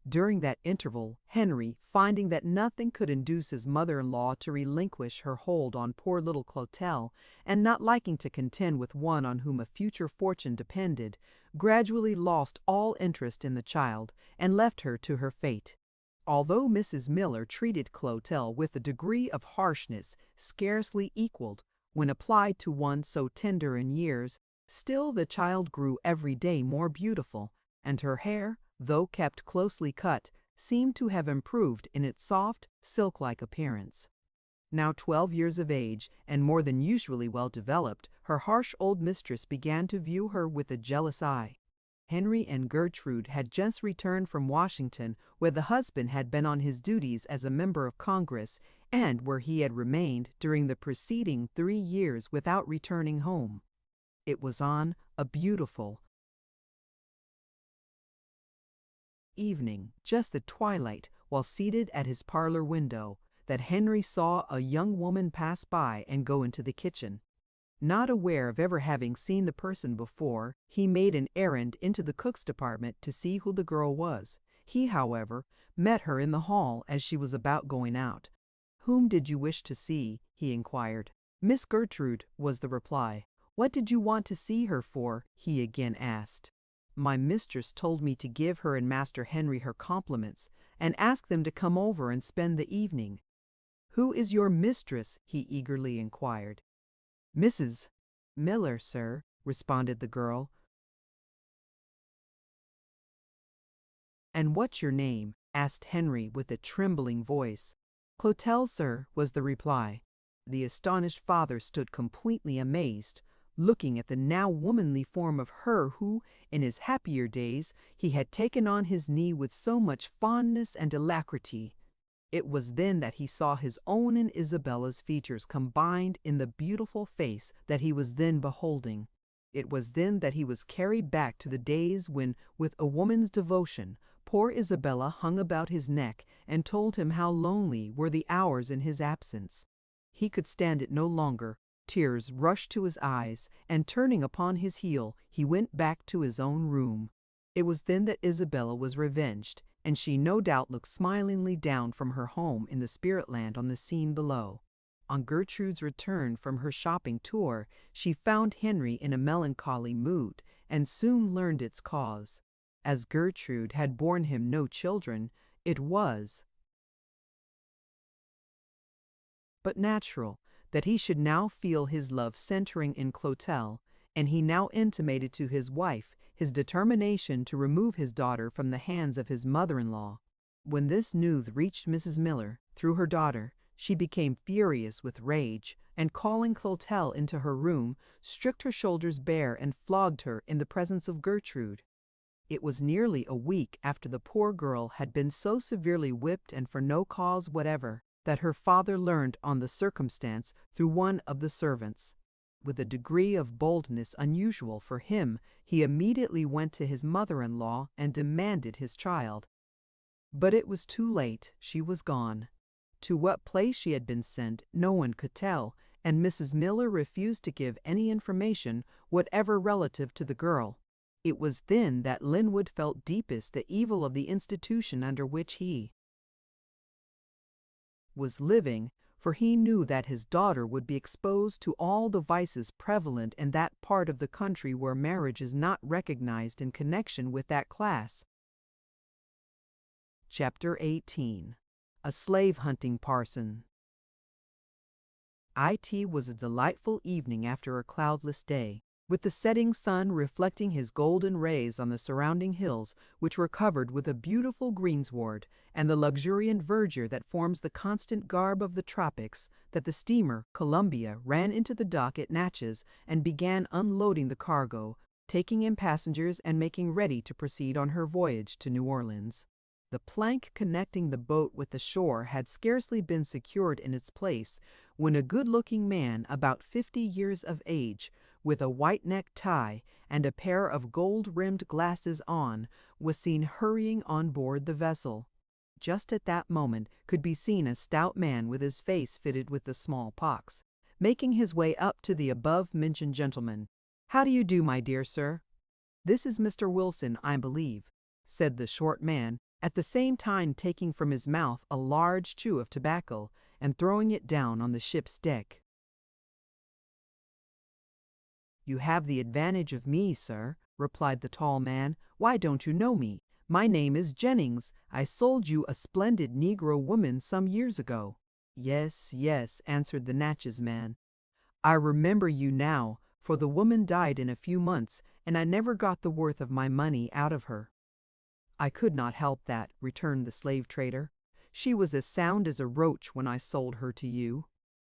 During that interval, Henry, finding that nothing could induce his mother-in-law to relinquish her hold on poor little Clotelle, and not liking to contend with one on whom a future fortune depended, gradually lost all interest in the child, and left her to her fate. Although Mrs. Miller treated Clotelle with a degree of harshness scarcely equaled when applied to one so tender in years, still the child grew every day more beautiful, and her hair, though kept closely cut, seemed to have improved in its soft, silk-like appearance. Now 12 years of age, and more than usually well developed, her harsh old mistress began to view her with a jealous eye. Henry and Gertrude had just returned from Washington, where the husband had been on his duties as a member of Congress, and where he had remained during the preceding 3 years without returning home. It was on a beautiful evening, just the twilight, while seated at his parlor window, that Henry saw a young woman pass by and go into the kitchen. Not aware of ever having seen the person before, he made an errand into the cook's department to see who the girl was. He, however, met her in the hall as she was about going out. "Whom did you wish to see?" he inquired. "Miss Gertrude," was the reply. "What did you want to see her for?" he again asked. "My mistress told me to give her and Master Henry her compliments, and ask them to come over and spend the evening." "Who is your mistress?" he eagerly inquired. "Mrs. Miller, sir," responded the girl. "And what's your name?" asked Henry with a trembling voice. "Clotelle, sir," was the reply. The astonished father stood completely amazed, looking at the now womanly form of her who, in his happier days, he had taken on his knee with so much fondness and alacrity. It was then that he saw his own and Isabella's features combined in the beautiful face that he was then beholding. It was then that he was carried back to the days when, with a woman's devotion, poor Isabella hung about his neck and told him how lonely were the hours in his absence. He could stand it no longer. Tears rushed to his eyes, and turning upon his heel, he went back to his own room. It was then that Isabella was revenged, and she no doubt looked smilingly down from her home in the spirit land on the scene below. On Gertrude's return from her shopping tour, she found Henry in a melancholy mood, and soon learned its cause. As Gertrude had borne him no children, it was but natural that he should now feel his love centering in Clotelle, and he now intimated to his wife his determination to remove his daughter from the hands of his mother-in-law. When this news reached Mrs. Miller, through her daughter, she became furious with rage, and calling Clotelle into her room, stripped her shoulders bare and flogged her in the presence of Gertrude. It was nearly a week after the poor girl had been so severely whipped and for no cause whatever, that her father learned on the circumstance through one of the servants. With a degree of boldness unusual for him, he immediately went to his mother-in-law and demanded his child. But it was too late. She was gone. To what place she had been sent no one could tell, and Mrs. Miller refused to give any information whatever relative to the girl. It was then that Linwood felt deepest the evil of the institution under which he was living, for he knew that his daughter would be exposed to all the vices prevalent in that part of the country where marriage is not recognized in connection with that class. Chapter 18. A Slave-Hunting Parson. It was a delightful evening after a cloudless day, with the setting sun reflecting his golden rays on the surrounding hills, which were covered with a beautiful greensward, and the luxuriant verdure that forms the constant garb of the tropics, that the steamer Columbia ran into the dock at Natchez and began unloading the cargo, taking in passengers and making ready to proceed on her voyage to New Orleans. The plank connecting the boat with the shore had scarcely been secured in its place when a good-looking man about 50 years of age, with a white-neck tie and a pair of gold-rimmed glasses on, was seen hurrying on board the vessel. Just at that moment could be seen a stout man with his face fitted with the smallpox, making his way up to the above-mentioned gentleman. "How do you do, my dear sir? This is Mr. Wilson, I believe," said the short man, at the same time taking from his mouth a large chew of tobacco and throwing it down on the ship's deck. "You have the advantage of me, sir," replied the tall man. "Why don't you know me? My name is Jennings. I sold you a splendid Negro woman some years ago." "Yes, yes," answered the Natchez man. "I remember you now, for the woman died in a few months, and I never got the worth of my money out of her." "I could not help that," returned the slave trader. "She was as sound as a roach when I sold her to you."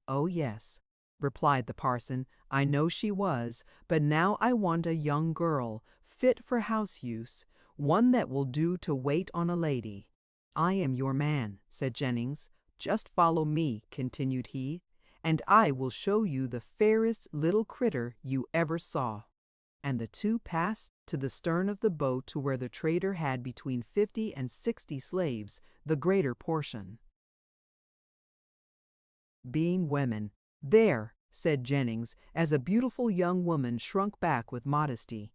"Oh, yes," replied the parson, "I know she was, but now I want a young girl, fit for house use, one that will do to wait on a lady." "I am your man," said Jennings. "Just follow me," continued he, "and I will show you the fairest little critter you ever saw." And the two passed to the stern of the boat to where the trader had between 50 and 60 slaves, the greater portion. being women. "There," said Jennings, as a beautiful young woman shrunk back with modesty.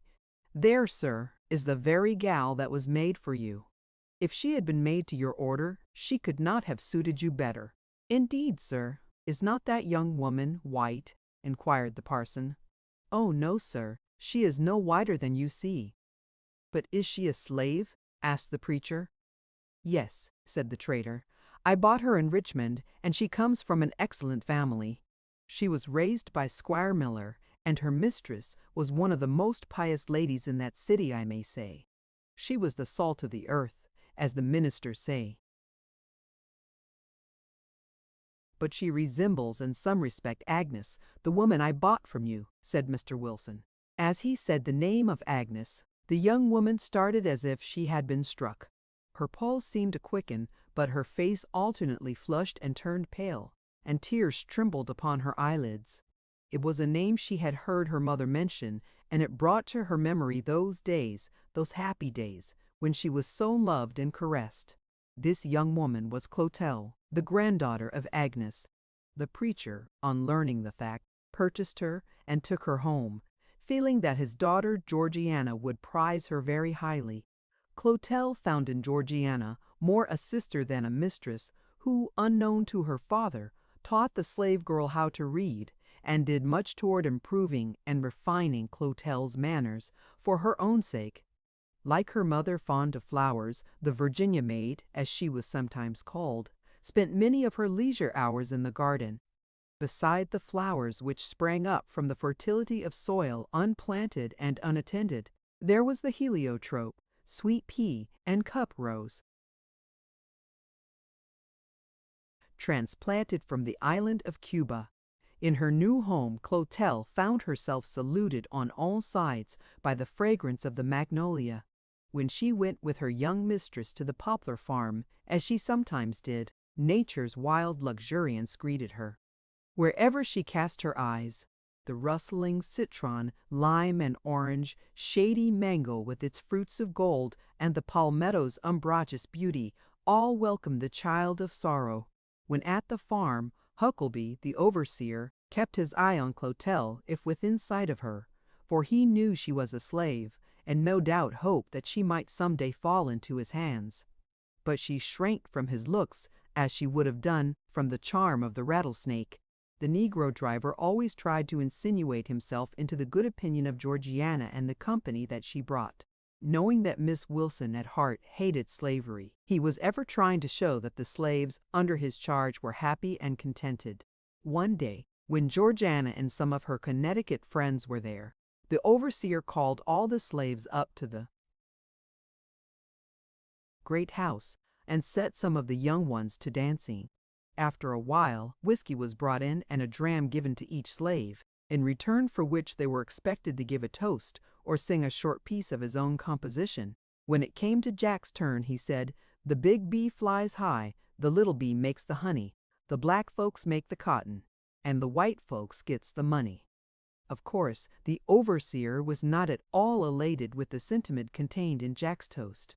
"There, sir, is the very gal that was made for you. If she had been made to your order, she could not have suited you better." "Indeed, sir, is not that young woman white?" inquired the parson. "Oh, no, sir, she is no whiter than you see." "But is she a slave?" asked the preacher. "Yes," said the trader. "I bought her in Richmond, and she comes from an excellent family. She was raised by Squire Miller, and her mistress was one of the most pious ladies in that city, I may say. She was the salt of the earth, as the ministers say. But she resembles in some respect Agnes, the woman I bought from you," said Mr. Wilson. As he said the name of Agnes, the young woman started as if she had been struck. Her pulse seemed to quicken, but her face alternately flushed and turned pale, and tears trembled upon her eyelids. It was a name she had heard her mother mention, and it brought to her memory those days, those happy days, when she was so loved and caressed. This young woman was Clotelle, the granddaughter of Agnes. The preacher, on learning the fact, purchased her and took her home, feeling that his daughter Georgiana would prize her very highly. Clotelle found in Georgiana more a sister than a mistress, who, unknown to her father, taught the slave girl how to read, and did much toward improving and refining Clotelle's manners for her own sake. Like her mother fond of flowers, the Virginia maid, as she was sometimes called, spent many of her leisure hours in the garden. Beside the flowers which sprang up from the fertility of soil unplanted and unattended, there was the heliotrope, sweet pea, and cup rose. Transplanted from the island of Cuba. In her new home, Clotelle found herself saluted on all sides by the fragrance of the magnolia. When she went with her young mistress to the poplar farm, as she sometimes did, nature's wild luxuriance greeted her. Wherever she cast her eyes, the rustling citron, lime and orange, shady mango with its fruits of gold, and the palmetto's umbrageous beauty, all welcomed the child of sorrow. When at the farm, Huckleby, the overseer, kept his eye on Clotelle if within sight of her, for he knew she was a slave, and no doubt hoped that she might some day fall into his hands. But she shrank from his looks as she would have done from the charm of the rattlesnake. The Negro driver always tried to insinuate himself into the good opinion of Georgiana and the company that she brought. Knowing that Miss Wilson at heart hated slavery, he was ever trying to show that the slaves under his charge were happy and contented. One day, when Georgiana and some of her Connecticut friends were there, the overseer called all the slaves up to the great house and set some of the young ones to dancing. After a while, whiskey was brought in and a dram given to each slave, in return for which they were expected to give a toast or sing a short piece of his own composition. When it came to Jack's turn, he said, "The big bee flies high, the little bee makes the honey, the black folks make the cotton, and the white folks gets the money." Of course, the overseer was not at all elated with the sentiment contained in Jack's toast.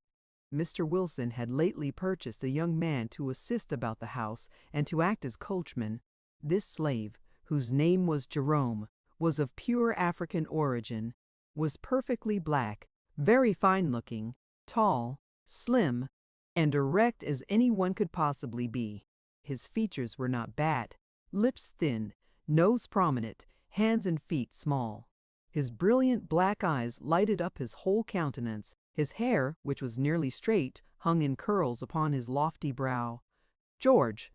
Mr. Wilson had lately purchased a young man to assist about the house and to act as coachman. This slave, whose name was Jerome, was of pure African origin, was perfectly black, very fine-looking, tall, slim, and erect as any one could possibly be. His features were not bad, lips thin, nose prominent, hands and feet small. His brilliant black eyes lighted up his whole countenance. His hair, which was nearly straight, hung in curls upon his lofty brow. George,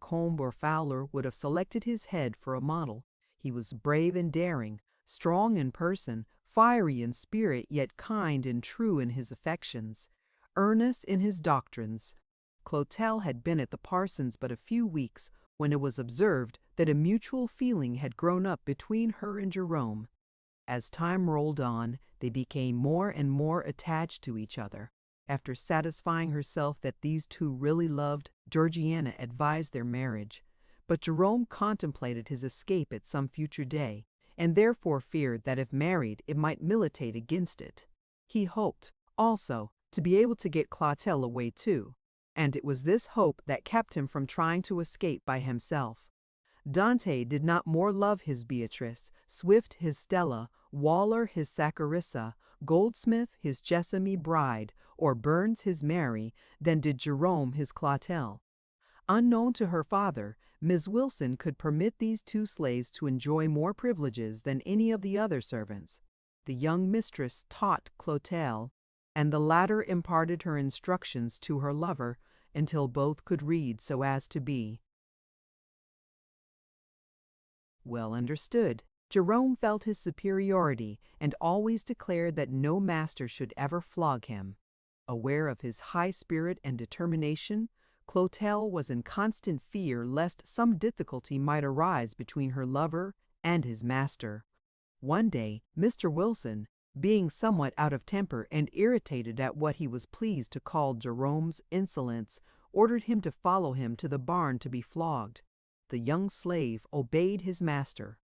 Combe or Fowler would have selected his head for a model. He was brave and daring, strong in person, fiery in spirit, yet kind and true in his affections, earnest in his doctrines. Clotelle had been at the parson's but a few weeks when it was observed that a mutual feeling had grown up between her and Jerome. As time rolled on, they became more and more attached to each other. After satisfying herself that these two really loved, Georgiana advised their marriage. But Jerome contemplated his escape at some future day, and therefore feared that if married it might militate against it. He hoped, also, to be able to get Clotelle away too. and it was this hope that kept him from trying to escape by himself. Dante did not more love his Beatrice, Swift his Stella, Waller his Saccharissa, Goldsmith his Jessamy bride, or Burns his Mary, than did Jerome his Clotelle. Unknown to her father, Miss Wilson could permit these two slaves to enjoy more privileges than any of the other servants. The young mistress taught Clotelle, and the latter imparted her instructions to her lover until both could read so as to be well understood. Jerome felt his superiority and always declared that no master should ever flog him. Aware of his high spirit and determination, Clotelle was in constant fear lest some difficulty might arise between her lover and his master. One day, Mr. Wilson, being somewhat out of temper and irritated at what he was pleased to call Jerome's insolence, ordered him to follow him to the barn to be flogged. The young slave obeyed his master,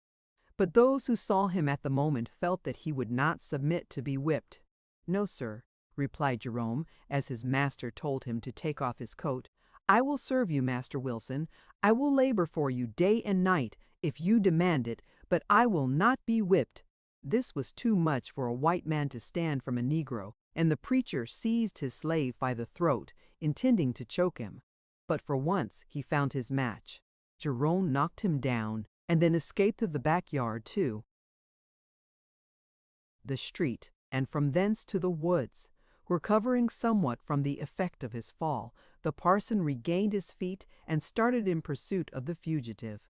but those who saw him at the moment felt that he would not submit to be whipped. "No, sir," replied Jerome, as his master told him to take off his coat. "I will serve you, Master Wilson. I will labor for you day and night, if you demand it, but I will not be whipped." This was too much for a white man to stand from a Negro, and the preacher seized his slave by the throat, intending to choke him. But for once he found his match. Jerome knocked him down, and then escaped to the backyard too, the street, and from thence to the woods. Recovering somewhat from the effect of his fall, the parson regained his feet and started in pursuit of the fugitive.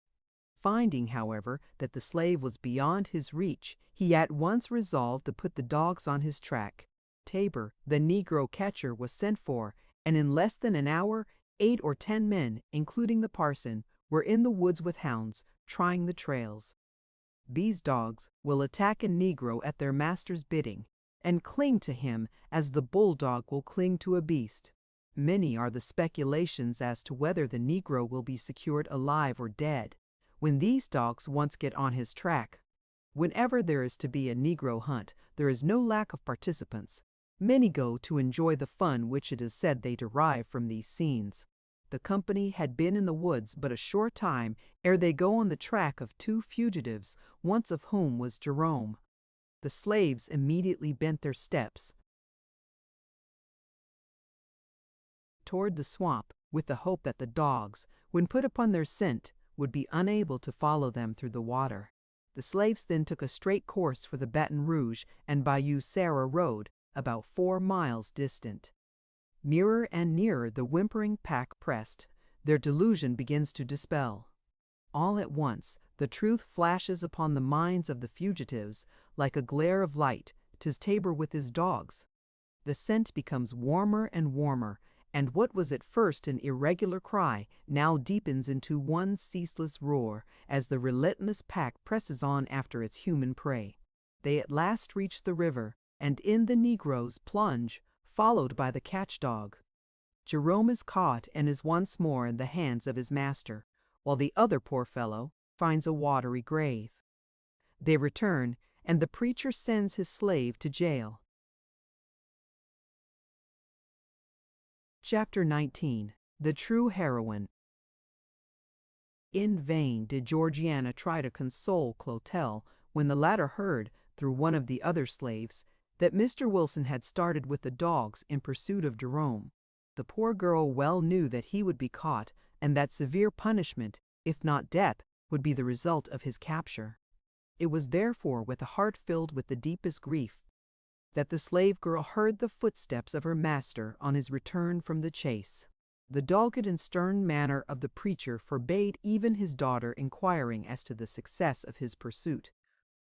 Finding, however, that the slave was beyond his reach, he at once resolved to put the dogs on his track. Tabor, the Negro catcher, was sent for, and in less than an hour 8 or 10 men, including the parson, were in the woods with hounds, trying the trails. These dogs will attack a Negro at their master's bidding, and cling to him as the bulldog will cling to a beast. Many are the speculations as to whether the Negro will be secured alive or dead when these dogs once get on his track. Whenever there is to be a Negro hunt, there is no lack of participants. Many go to enjoy the fun which it is said they derive from these scenes. The company had been in the woods but a short time ere they go on the track of 2 fugitives, one of whom was Jerome. The slaves immediately bent their steps toward the swamp, with the hope that the dogs, when put upon their scent, would be unable to follow them through the water. The slaves then took a straight course for the Baton Rouge and Bayou Sarah road, about 4 miles distant. Nearer and nearer the whimpering pack pressed. Their delusion begins to dispel. All at once, the truth flashes upon the minds of the fugitives like a glare of light. 'Tis Tabor with his dogs. The scent becomes warmer and warmer, and what was at first an irregular cry now deepens into one ceaseless roar as the relentless pack presses on after its human prey. They at last reach the river, and in the Negroes plunge, followed by the catch-dog. Jerome is caught and is once more in the hands of his master, while the other poor fellow finds a watery grave. They return, and the preacher sends his slave to jail. Chapter 19. The True Heroine. In vain did Georgiana try to console Clotelle when the latter heard, through one of the other slaves, that Mr. Wilson had started with the dogs in pursuit of Jerome. The poor girl well knew that he would be caught, and that severe punishment, if not death, would be the result of his capture. It was therefore with a heart filled with the deepest grief that the slave girl heard the footsteps of her master on his return from the chase. The dogged and stern manner of the preacher forbade even his daughter inquiring as to the success of his pursuit.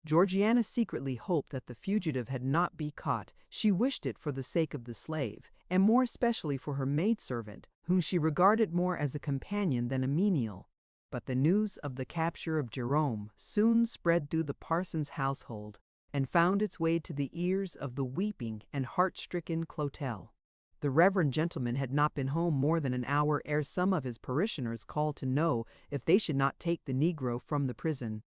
Georgiana secretly hoped that the fugitive had not been caught. She wished it for the sake of the slave, and more especially for her maidservant, whom she regarded more as a companion than a menial. But the news of the capture of Jerome soon spread through the parson's household, and found its way to the ears of the weeping and heart-stricken Clotelle. The reverend gentleman had not been home more than an hour ere some of his parishioners called to know if they should not take the Negro from the prison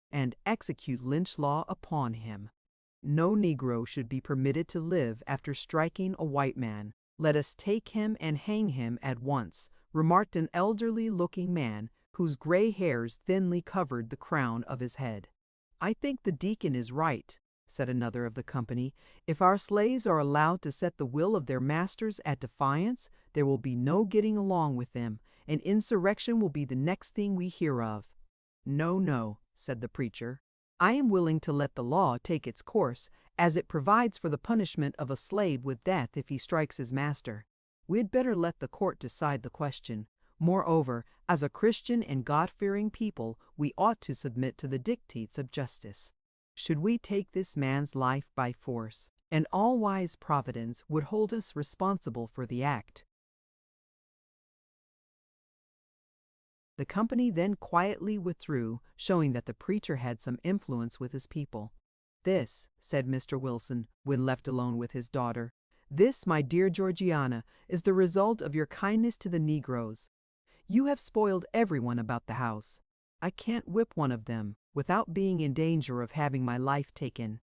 and execute lynch law upon him. no Negro should be permitted to live after striking a white man. Let us take him and hang him at once, remarked an elderly-looking man whose gray hairs thinly covered the crown of his head. I think the deacon is right, said another of the company. If our slaves are allowed to set the will of their masters at defiance, there will be no getting along with them, and insurrection will be the next thing we hear of. No, no, said the preacher. I am willing to let the law take its course, as it provides for the punishment of a slave with death if he strikes his master. We had better let the court decide the question. Moreover, as a Christian and God-fearing people, we ought to submit to the dictates of justice. Should we take this man's life by force, an all-wise providence would hold us responsible for the act. The company then quietly withdrew, showing that the preacher had some influence with his people. This, said Mr. Wilson, when left alone with his daughter, this, my dear Georgiana, is the result of your kindness to the Negroes. You have spoiled everyone about the house. I can't whip one of them without being in danger of having my life taken.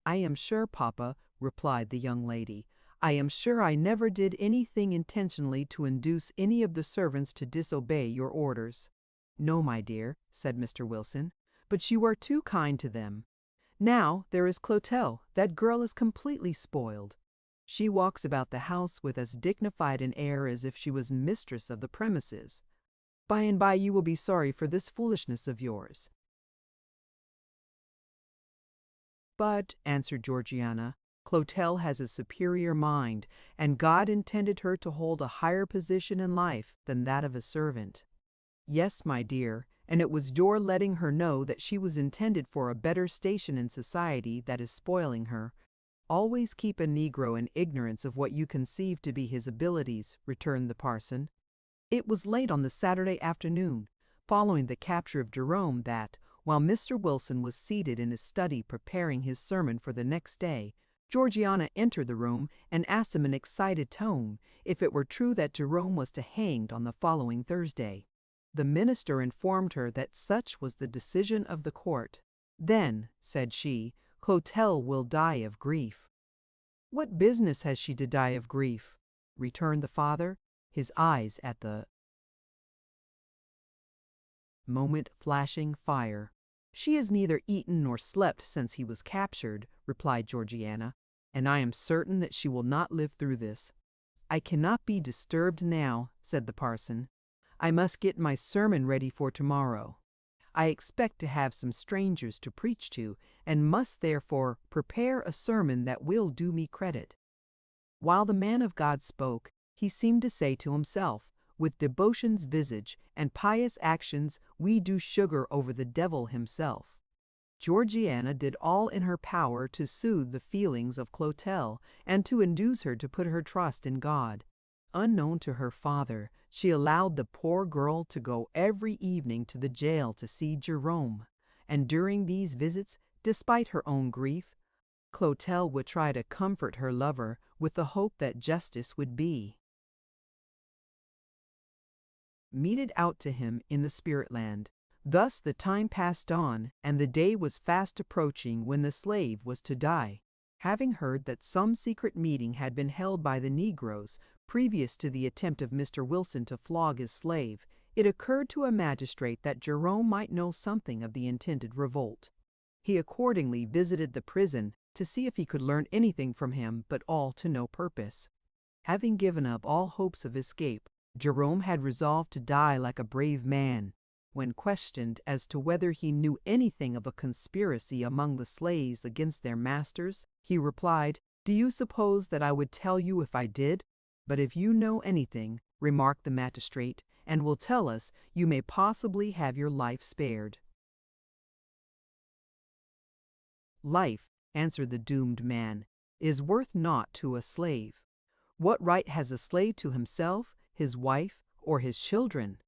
I am sure, Papa, replied the young lady, I am sure I never did anything intentionally to induce any of the servants to disobey your orders. No, my dear, said Mr. Wilson, but you are too kind to them. Now there is Clotelle. That girl is completely spoiled. She walks about the house with as dignified an air as if she was mistress of the premises. By and by you will be sorry for this foolishness of yours. But, answered Georgiana, Clotelle has a superior mind, and God intended her to hold a higher position in life than that of a servant. Yes, my dear, and it was your letting her know that she was intended for a better station in society that is spoiling her. Always keep a Negro in ignorance of what you conceive to be his abilities, returned the parson. It was late on the Saturday afternoon, following the capture of Jerome, that, while Mr. Wilson was seated in his study preparing his sermon for the next day, Georgiana entered the room and asked him in an excited tone if it were true that Jerome was to be hanged on the following Thursday. The minister informed her that such was the decision of the court. Then, said she, Clotelle will die of grief. What business has she to die of grief? Returned the father, his eyes at the moment flashing fire. She has neither eaten nor slept since he was captured, replied Georgiana, and I am certain that she will not live through this. I cannot be disturbed now, said the parson. I must get my sermon ready for tomorrow. I expect to have some strangers to preach to, and must therefore prepare a sermon that will do me credit. While the man of God spoke, he seemed to say to himself, with devotion's visage and pious actions we do sugar over the devil himself. Georgiana did all in her power to soothe the feelings of Clotelle and to induce her to put her trust in God. Unknown to her father, she allowed the poor girl to go every evening to the jail to see Jerome, and during these visits, despite her own grief, Clotelle would try to comfort her lover with the hope that justice would be meted out to him in the spirit land. Thus the time passed on, and the day was fast approaching when the slave was to die. Having heard that some secret meeting had been held by the Negroes previous to the attempt of Mr. Wilson to flog his slave, it occurred to a magistrate that Jerome might know something of the intended revolt. He accordingly visited the prison to see if he could learn anything from him, but all to no purpose. Having given up all hopes of escape, Jerome had resolved to die like a brave man. When questioned as to whether he knew anything of a conspiracy among the slaves against their masters, he replied, "Do you suppose that I would tell you if I did? But if you know anything, remarked the magistrate, and will tell us, you may possibly have your life spared." Life, answered the doomed man, is worth naught to a slave. What right has a slave to himself, his wife, or his children?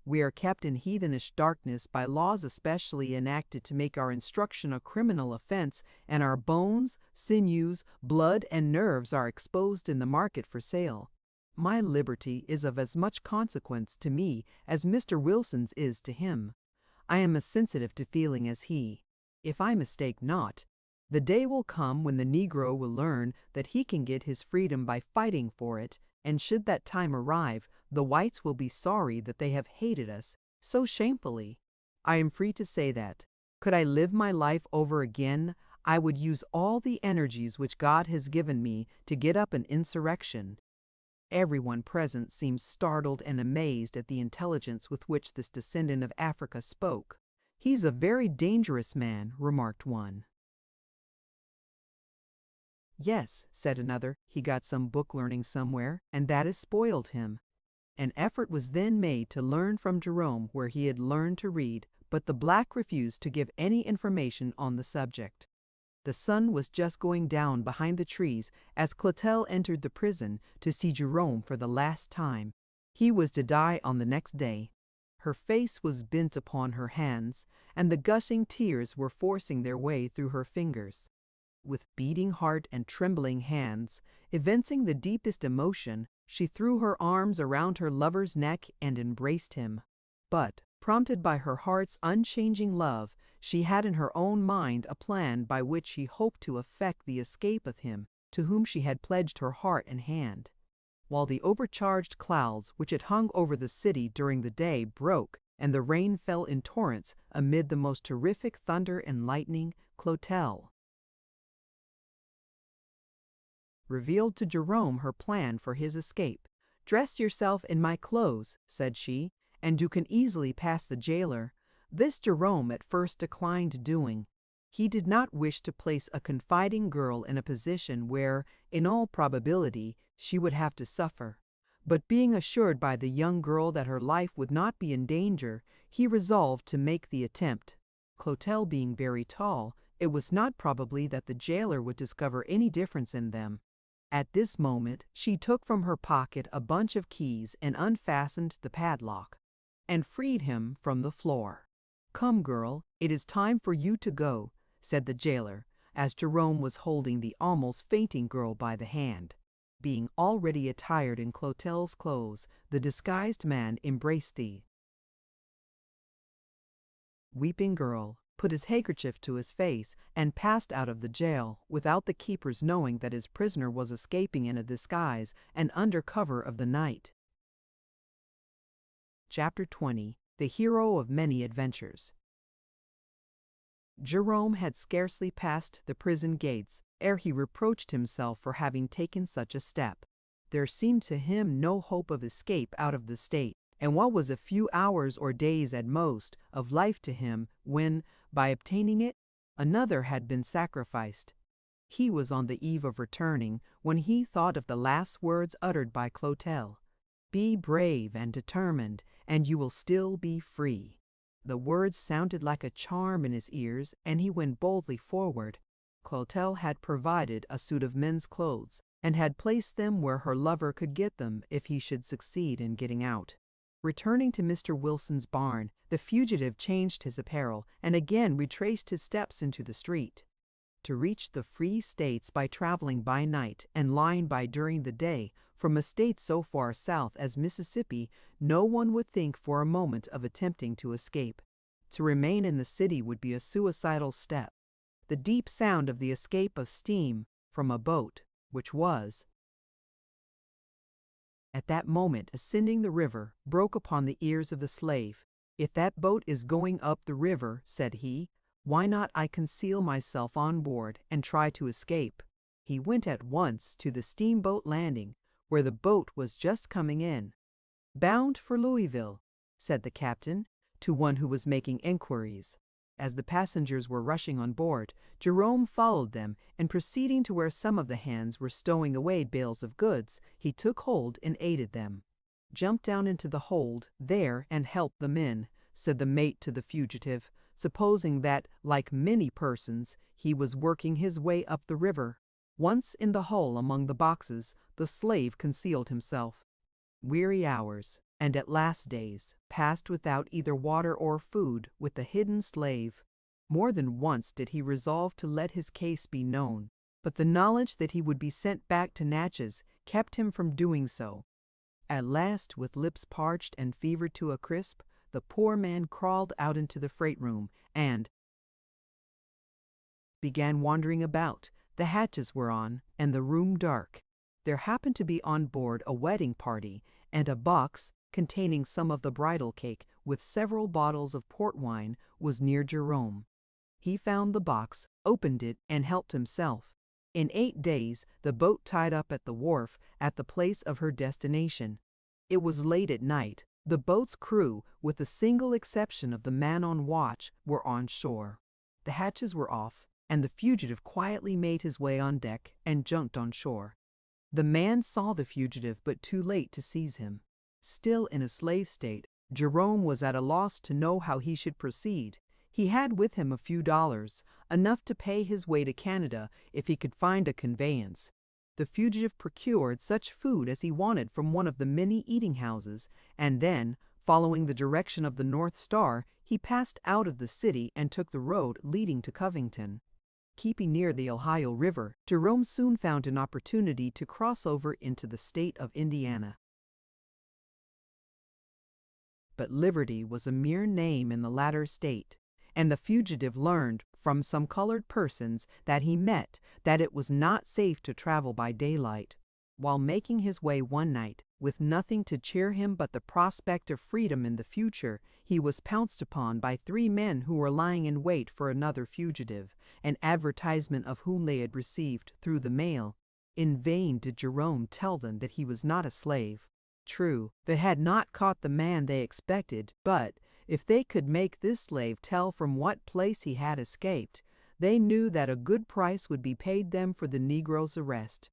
We are kept in heathenish darkness by laws especially enacted to make our instruction a criminal offense, and our bones, sinews, blood, and nerves are exposed in the market for sale. My liberty is of as much consequence to me as Mr. Wilson's is to him. I am as sensitive to feeling as he. If I mistake not, The day will come when the Negro will learn that he can get his freedom by fighting for it, and should that time arrive, the whites will be sorry that they have hated us so shamefully. I am free to say that, could I live my life over again, I would use all the energies which God has given me to get up an insurrection. Everyone present seemed startled and amazed at the intelligence with which this descendant of Africa spoke. "He's a very dangerous man," remarked one. "Yes," said another, "he got some book learning somewhere, and that has spoiled him." An effort was then made to learn from Jerome where he had learned to read, but the black refused to give any information on the subject. The sun was just going down behind the trees as Clotelle entered the prison to see Jerome for the last time. He was to die on the next day. Her face was bent upon her hands, and the gushing tears were forcing their way through her fingers. With beating heart and trembling hands, evincing the deepest emotion, she threw her arms around her lover's neck and embraced him. But, prompted by her heart's unchanging love, she had in her own mind a plan by which she hoped to effect the escape of him to whom she had pledged her heart and hand. While the overcharged clouds which had hung over the city during the day broke, and the rain fell in torrents amid the most terrific thunder and lightning, Clotelle revealed to Jerome her plan for his escape. "Dress yourself in my clothes," said she, "and you can easily pass the jailer." This Jerome at first declined doing. He did not wish to place a confiding girl in a position where, in all probability, she would have to suffer. But being assured by the young girl that her life would not be in danger, he resolved to make the attempt. Clotelle being very tall, it was not probably that the jailer would discover any difference in them. At this moment she took from her pocket a bunch of keys and unfastened the padlock, and freed him from the floor. "Come, girl, it is time for you to go," said the jailer, as Jerome was holding the almost fainting girl by the hand. Being already attired in Clotelle's clothes, the disguised man embraced the weeping girl, put his handkerchief to his face, and passed out of the jail without the keepers knowing that his prisoner was escaping in a disguise and under cover of the night. Chapter 20. The hero of many adventures. Jerome had scarcely passed the prison gates ere he reproached himself for having taken such a step. There seemed to him no hope of escape out of the state, and what was a few hours or days at most of life to him when, by obtaining it, another had been sacrificed. He was on the eve of returning when he thought of the last words uttered by Clotelle. "Be brave and determined, and you will still be free." The words sounded like a charm in his ears, and he went boldly forward. Clotelle had provided a suit of men's clothes, and had placed them where her lover could get them if he should succeed in getting out. Returning to Mr. Wilson's barn, the fugitive changed his apparel and again retraced his steps into the street. To reach the free states by traveling by night and lying by during the day, from a state so far south as Mississippi, no one would think for a moment of attempting to escape. To remain in the city would be a suicidal step. The deep sound of the escape of steam from a boat, which was at that moment ascending the river, broke upon the ears of the slave. "If that boat is going up the river," said he, "why not I conceal myself on board and try to escape?" He went at once to the steamboat landing, where the boat was just coming in. "Bound for Louisville," said the captain, to one who was making inquiries. As the passengers were rushing on board, Jerome followed them, and proceeding to where some of the hands were stowing away bales of goods, he took hold and aided them. "Jump down into the hold there and help the men," said the mate to the fugitive, supposing that, like many persons, he was working his way up the river. Once in the hull among the boxes, the slave concealed himself. Weary hours, and at last days, passed without either water or food with the hidden slave. More than once did he resolve to let his case be known, but the knowledge that he would be sent back to Natchez kept him from doing so. At last, with lips parched and fevered to a crisp, the poor man crawled out into the freight room, and, began wandering about. The hatches were on, and the room dark. There happened to be on board a wedding party, and a box, containing some of the bridal cake with several bottles of port wine, was near Jerome. He found the box, opened it, and helped himself. In 8 days, the boat tied up at the wharf at the place of her destination. It was late at night. The boat's crew, with the single exception of the man on watch, were on shore. The hatches were off, and the fugitive quietly made his way on deck and jumped on shore. The man saw the fugitive, but too late to seize him. Still in a slave state, Jerome was at a loss to know how he should proceed. He had with him a few dollars, enough to pay his way to Canada if he could find a conveyance. The fugitive procured such food as he wanted from one of the many eating houses, and then, following the direction of the North Star, he passed out of the city and took the road leading to Covington. Keeping near the Ohio River, Jerome soon found an opportunity to cross over into the state of Indiana. But liberty was a mere name in the latter state, and the fugitive learned from some colored persons that he met that it was not safe to travel by daylight. While making his way one night, with nothing to cheer him but the prospect of freedom in the future, he was pounced upon by 3 men who were lying in wait for another fugitive, an advertisement of whom they had received through the mail. In vain did Jerome tell them that he was not a slave. True, they had not caught the man they expected, but if they could make this slave tell from what place he had escaped, they knew that a good price would be paid them for the Negro's arrest.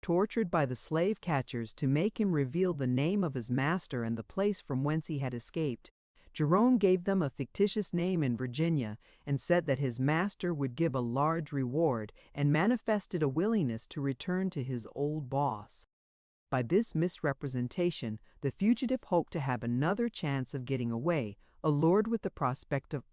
Tortured by the slave catchers to make him reveal the name of his master and the place from whence he had escaped, Jerome gave them a fictitious name in Virginia and said that his master would give a large reward, and manifested a willingness to return to his old boss. By this misrepresentation, the fugitive hoped to have another chance of getting away, allured with the prospect of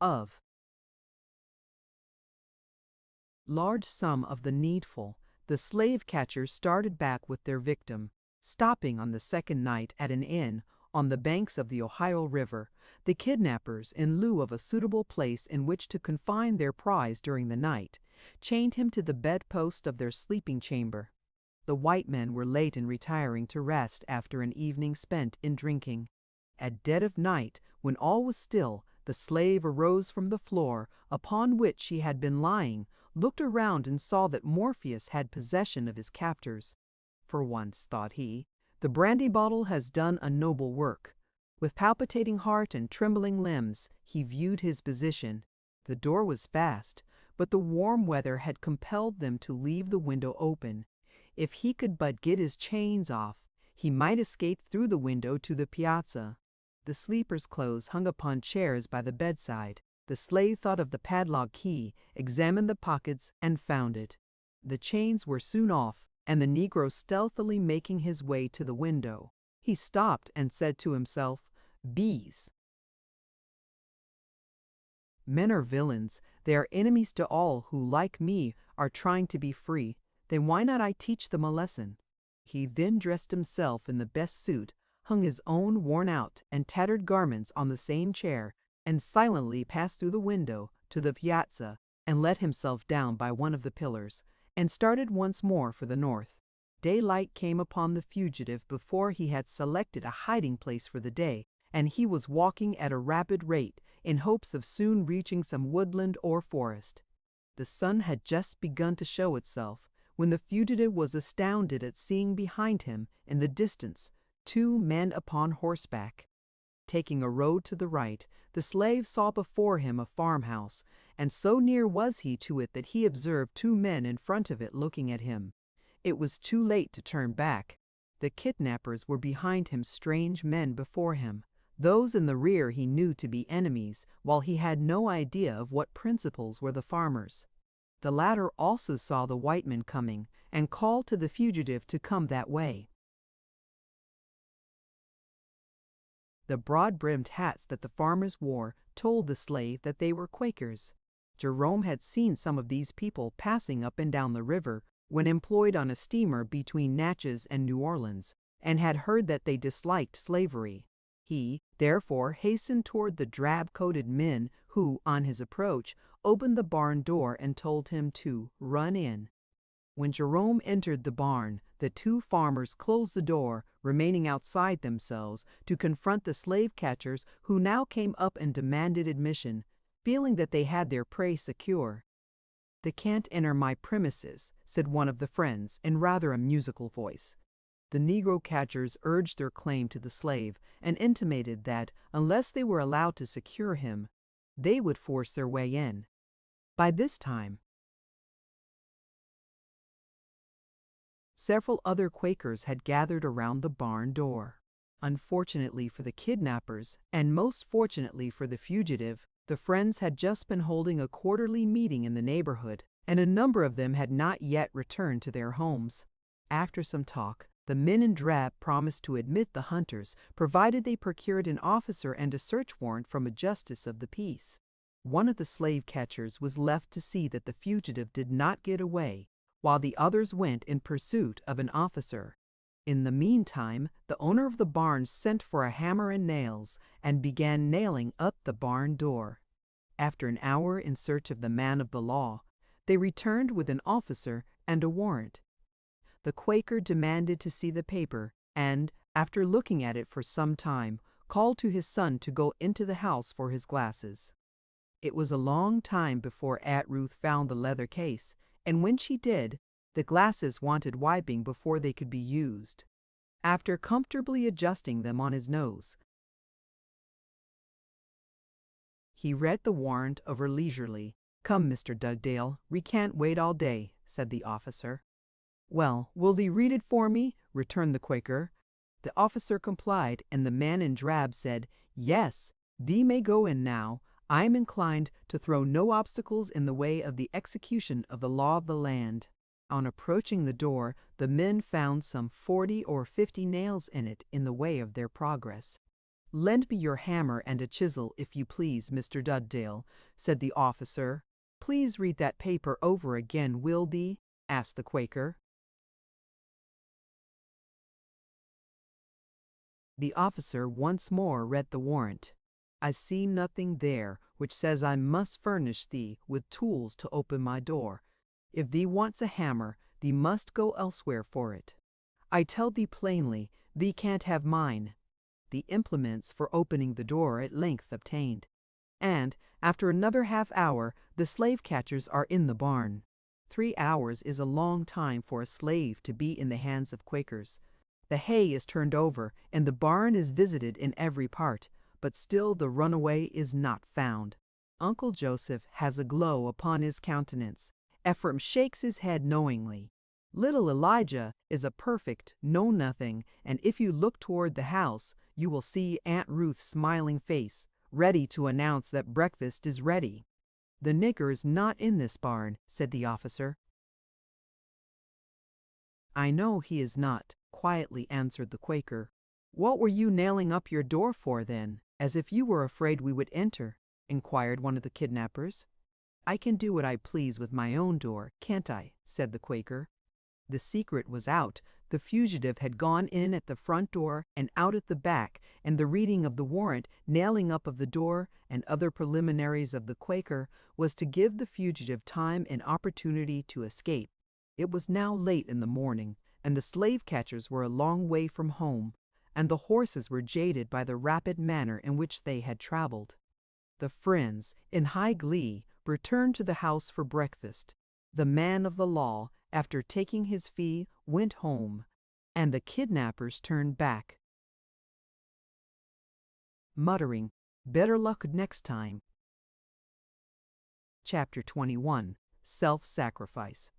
large sum of the needful. The slave catchers started back with their victim. Stopping on the second night at an inn on the banks of the Ohio River, the kidnappers, in lieu of a suitable place in which to confine their prize during the night, chained him to the bedpost of their sleeping chamber. The white men were late in retiring to rest after an evening spent in drinking. At dead of night, when all was still, the slave arose from the floor upon which he had been lying, looked around and saw that Morpheus had possession of his captors. For once, thought he, the brandy bottle has done a noble work. With palpitating heart and trembling limbs, he viewed his position. The door was fast, but the warm weather had compelled them to leave the window open. If he could but get his chains off, he might escape through the window to the piazza. The sleeper's clothes hung upon chairs by the bedside. The slave thought of the padlock key, examined the pockets, and found it. The chains were soon off, and the Negro stealthily making his way to the window. He stopped and said to himself, "Bees! Men are villains. They are enemies to all who, like me, are trying to be free. Then why not I teach them a lesson?" He then dressed himself in the best suit, hung his own worn-out and tattered garments on the same chair, and silently passed through the window to the piazza, and let himself down by one of the pillars, and started once more for the north. Daylight came upon the fugitive before he had selected a hiding place for the day, and he was walking at a rapid rate, in hopes of soon reaching some woodland or forest. The sun had just begun to show itself, when the fugitive was astounded at seeing behind him, in the distance, 2 men upon horseback. Taking a road to the right, the slave saw before him a farmhouse, and so near was he to it that he observed 2 men in front of it looking at him. It was too late to turn back. The kidnappers were behind him, strange men before him. Those in the rear he knew to be enemies, while he had no idea of what principles were the farmers. The latter also saw the white men coming, and called to the fugitive to come that way. The broad-brimmed hats that the farmers wore told the slave that they were Quakers. Jerome had seen some of these people passing up and down the river when employed on a steamer between Natchez and New Orleans, and had heard that they disliked slavery. He, therefore, hastened toward the drab-coated men who, on his approach, opened the barn door and told him to run in. When Jerome entered the barn, the two farmers closed the door, remaining outside themselves, to confront the slave catchers who now came up and demanded admission, feeling that they had their prey secure. "They can't enter my premises," said one of the friends in rather a musical voice. The Negro catchers urged their claim to the slave and intimated that, unless they were allowed to secure him, they would force their way in. By this time, several other Quakers had gathered around the barn door. Unfortunately for the kidnappers, and most fortunately for the fugitive, the friends had just been holding a quarterly meeting in the neighborhood, and a number of them had not yet returned to their homes. After some talk, the men in drab promised to admit the hunters, provided they procured an officer and a search warrant from a justice of the peace. One of the slave catchers was left to see that the fugitive did not get away, while the others went in pursuit of an officer. In the meantime, the owner of the barn sent for a hammer and nails and began nailing up the barn door. After an hour in search of the man of the law, they returned with an officer and a warrant. The Quaker demanded to see the paper and, after looking at it for some time, called to his son to go into the house for his glasses. It was a long time before Aunt Ruth found the leather case, and when she did, the glasses wanted wiping before they could be used. After comfortably adjusting them on his nose, he read the warrant over leisurely. "Come, Mr. Dugdale, we can't wait all day," said the officer. "Well, will thee read it for me?" returned the Quaker. The officer complied, and the man in drab said, "Yes, thee may go in now. I am inclined to throw no obstacles in the way of the execution of the law of the land." On approaching the door, the men found some 40 or 50 nails in it in the way of their progress. "Lend me your hammer and a chisel, if you please, Mr. Dugdale," said the officer. "Please read that paper over again, will thee?" asked the Quaker. The officer once more read the warrant. "I see nothing there which says I must furnish thee with tools to open my door. If thee wants a hammer, thee must go elsewhere for it. I tell thee plainly, thee can't have mine." The implements for opening the door at length obtained, and, after another half hour, the slave catchers are in the barn. 3 hours is a long time for a slave to be in the hands of Quakers. The hay is turned over, and the barn is visited in every part, but still the runaway is not found. Uncle Joseph has a glow upon his countenance. Ephraim shakes his head knowingly. Little Elijah is a perfect know-nothing, and if you look toward the house, you will see Aunt Ruth's smiling face, ready to announce that breakfast is ready. "The nigger's not in this barn," said the officer. "I know he is not," quietly answered the Quaker. "What were you nailing up your door for, then, as if you were afraid we would enter?" inquired one of the kidnappers. "I can do what I please with my own door, can't I?" said the Quaker. The secret was out. The fugitive had gone in at the front door and out at the back, and the reading of the warrant, nailing up of the door, and other preliminaries of the Quaker was to give the fugitive time and opportunity to escape. It was now late in the morning, and the slave catchers were a long way from home, and the horses were jaded by the rapid manner in which they had traveled. The friends, in high glee, returned to the house for breakfast. The man of the law, after taking his fee, went home, and the kidnappers turned back, muttering, "Better luck next time." Chapter 21. Self-Sacrifice.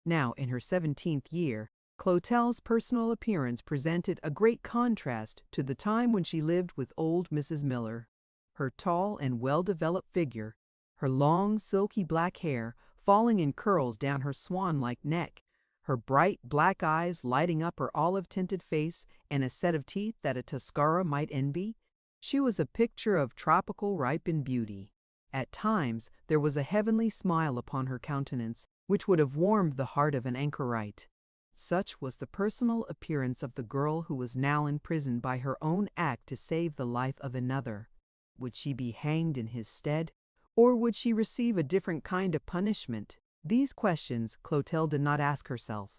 Now, in her 17th year, Clotelle's personal appearance presented a great contrast to the time when she lived with old Mrs. Miller. Her tall and well-developed figure, her long silky black hair falling in curls down her swan-like neck, her bright black eyes lighting up her olive-tinted face, and a set of teeth that a Tuscarora might envy, she was a picture of tropical ripened beauty. At times there was a heavenly smile upon her countenance, which would have warmed the heart of an anchorite. Such was the personal appearance of the girl who was now imprisoned by her own act to save the life of another. Would she be hanged in his stead? Or would she receive a different kind of punishment? These questions Clotel did not ask herself.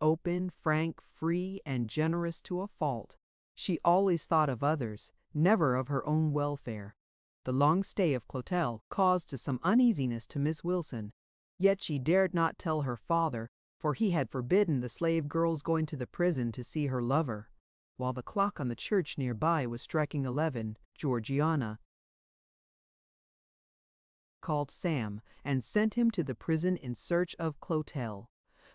Open, frank, free, and generous to a fault, she always thought of others, never of her own welfare. The long stay of Clotel caused some uneasiness to Miss Wilson, yet she dared not tell her father, for he had forbidden the slave girl's going to the prison to see her lover. While the clock on the church nearby was striking 11, Georgiana called Sam and sent him to the prison in search of Clotel.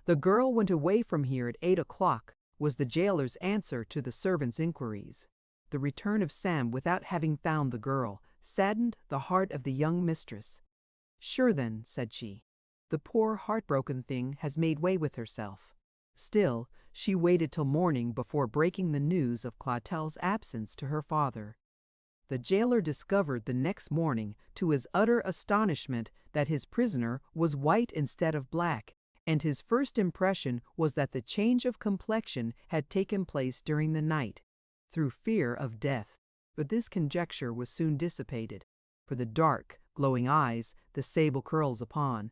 "The girl went away from here at 8 o'clock," was the jailer's answer to the servant's inquiries. The return of Sam without having found the girl saddened the heart of the young mistress. "Sure then," said she, "the poor heartbroken thing has made way with herself." Still, she waited till morning before breaking the news of Clotel's absence to her father. The jailer discovered the next morning, to his utter astonishment, that his prisoner was white instead of black, and his first impression was that the change of complexion had taken place during the night, through fear of death. But this conjecture was soon dissipated, for the dark, glowing eyes, the sable curls upon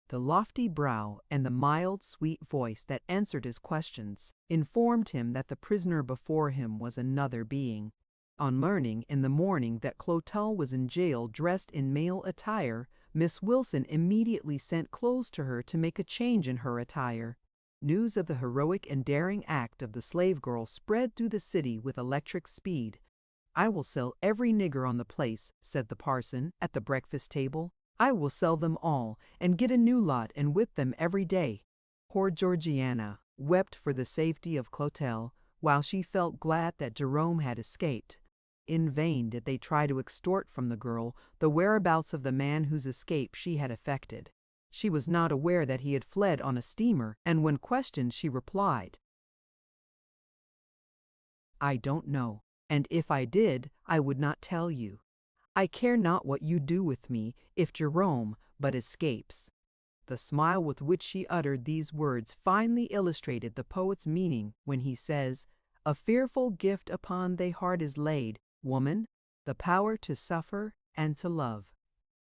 the lofty brow, and the mild, sweet voice that answered his questions, informed him that the prisoner before him was another being. On learning in the morning that Clotel was in jail dressed in male attire, Miss Wilson immediately sent clothes to her to make a change in her attire. News of the heroic and daring act of the slave girl spread through the city with electric speed. "I will sell every nigger on the place," said the parson at the breakfast table. "I will sell them all, and get a new lot and whip them every day." Poor Georgiana wept for the safety of Clotel, while she felt glad that Jerome had escaped. In vain did they try to extort from the girl the whereabouts of the man whose escape she had effected. She was not aware that he had fled on a steamer, and when questioned she replied, "I don't know, and if I did, I would not tell you. I care not what you do with me, if Jerome but escapes." The smile with which she uttered these words finely illustrated the poet's meaning when he says, "A fearful gift upon thy heart is laid, woman, the power to suffer and to love."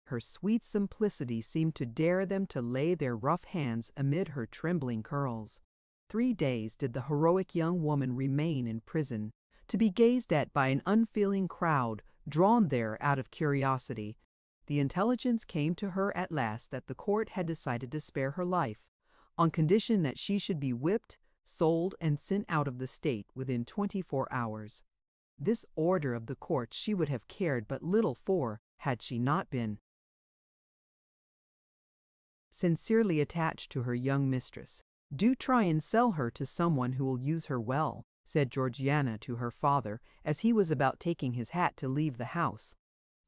Her sweet simplicity seemed to dare them to lay their rough hands amid her trembling curls. 3 days did the heroic young woman remain in prison, to be gazed at by an unfeeling crowd, drawn there out of curiosity. The intelligence came to her at last that the court had decided to spare her life, on condition that she should be whipped, sold, and sent out of the state within 24 hours. This order of the court she would have cared but little for, had she not been sincerely attached to her young mistress. "Do try and sell her to someone who will use her well," said Georgiana to her father, as he was about taking his hat to leave the house.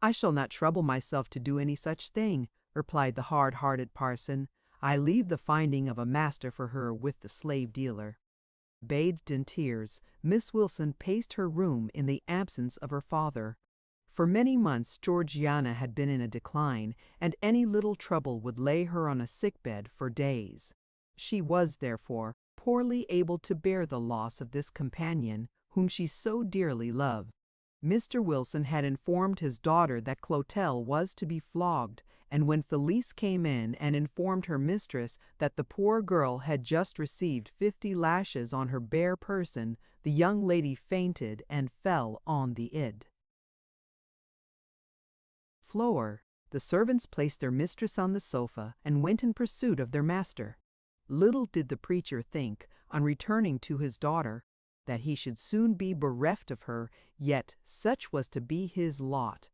"I shall not trouble myself to do any such thing," replied the hard-hearted parson. "I leave the finding of a master for her with the slave dealer." Bathed in tears, Miss Wilson paced her room in the absence of her father. For many months Georgiana had been in a decline, and any little trouble would lay her on a sick-bed for days. She was, therefore, poorly able to bear the loss of this companion whom she so dearly loved. Mr. Wilson had informed his daughter that Clotel was to be flogged, and when Felice came in and informed her mistress that the poor girl had just received 50 lashes on her bare person, the young lady fainted and fell on the floor. The servants placed their mistress on the sofa and went in pursuit of their master. Little did the preacher think, on returning to his daughter, that he should soon be bereft of her, yet such was to be his lot.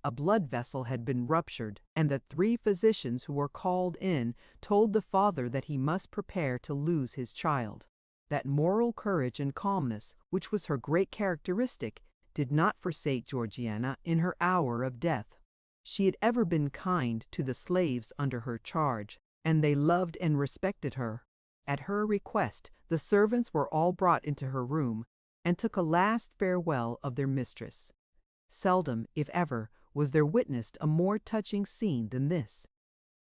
A blood vessel had been ruptured, and the 3 physicians who were called in told the father that he must prepare to lose his child. That moral courage and calmness, which was her great characteristic, did not forsake Georgiana in her hour of death. She had ever been kind to the slaves under her charge, and they loved and respected her. At her request, the servants were all brought into her room, and took a last farewell of their mistress. Seldom, if ever, was there witnessed a more touching scene than this.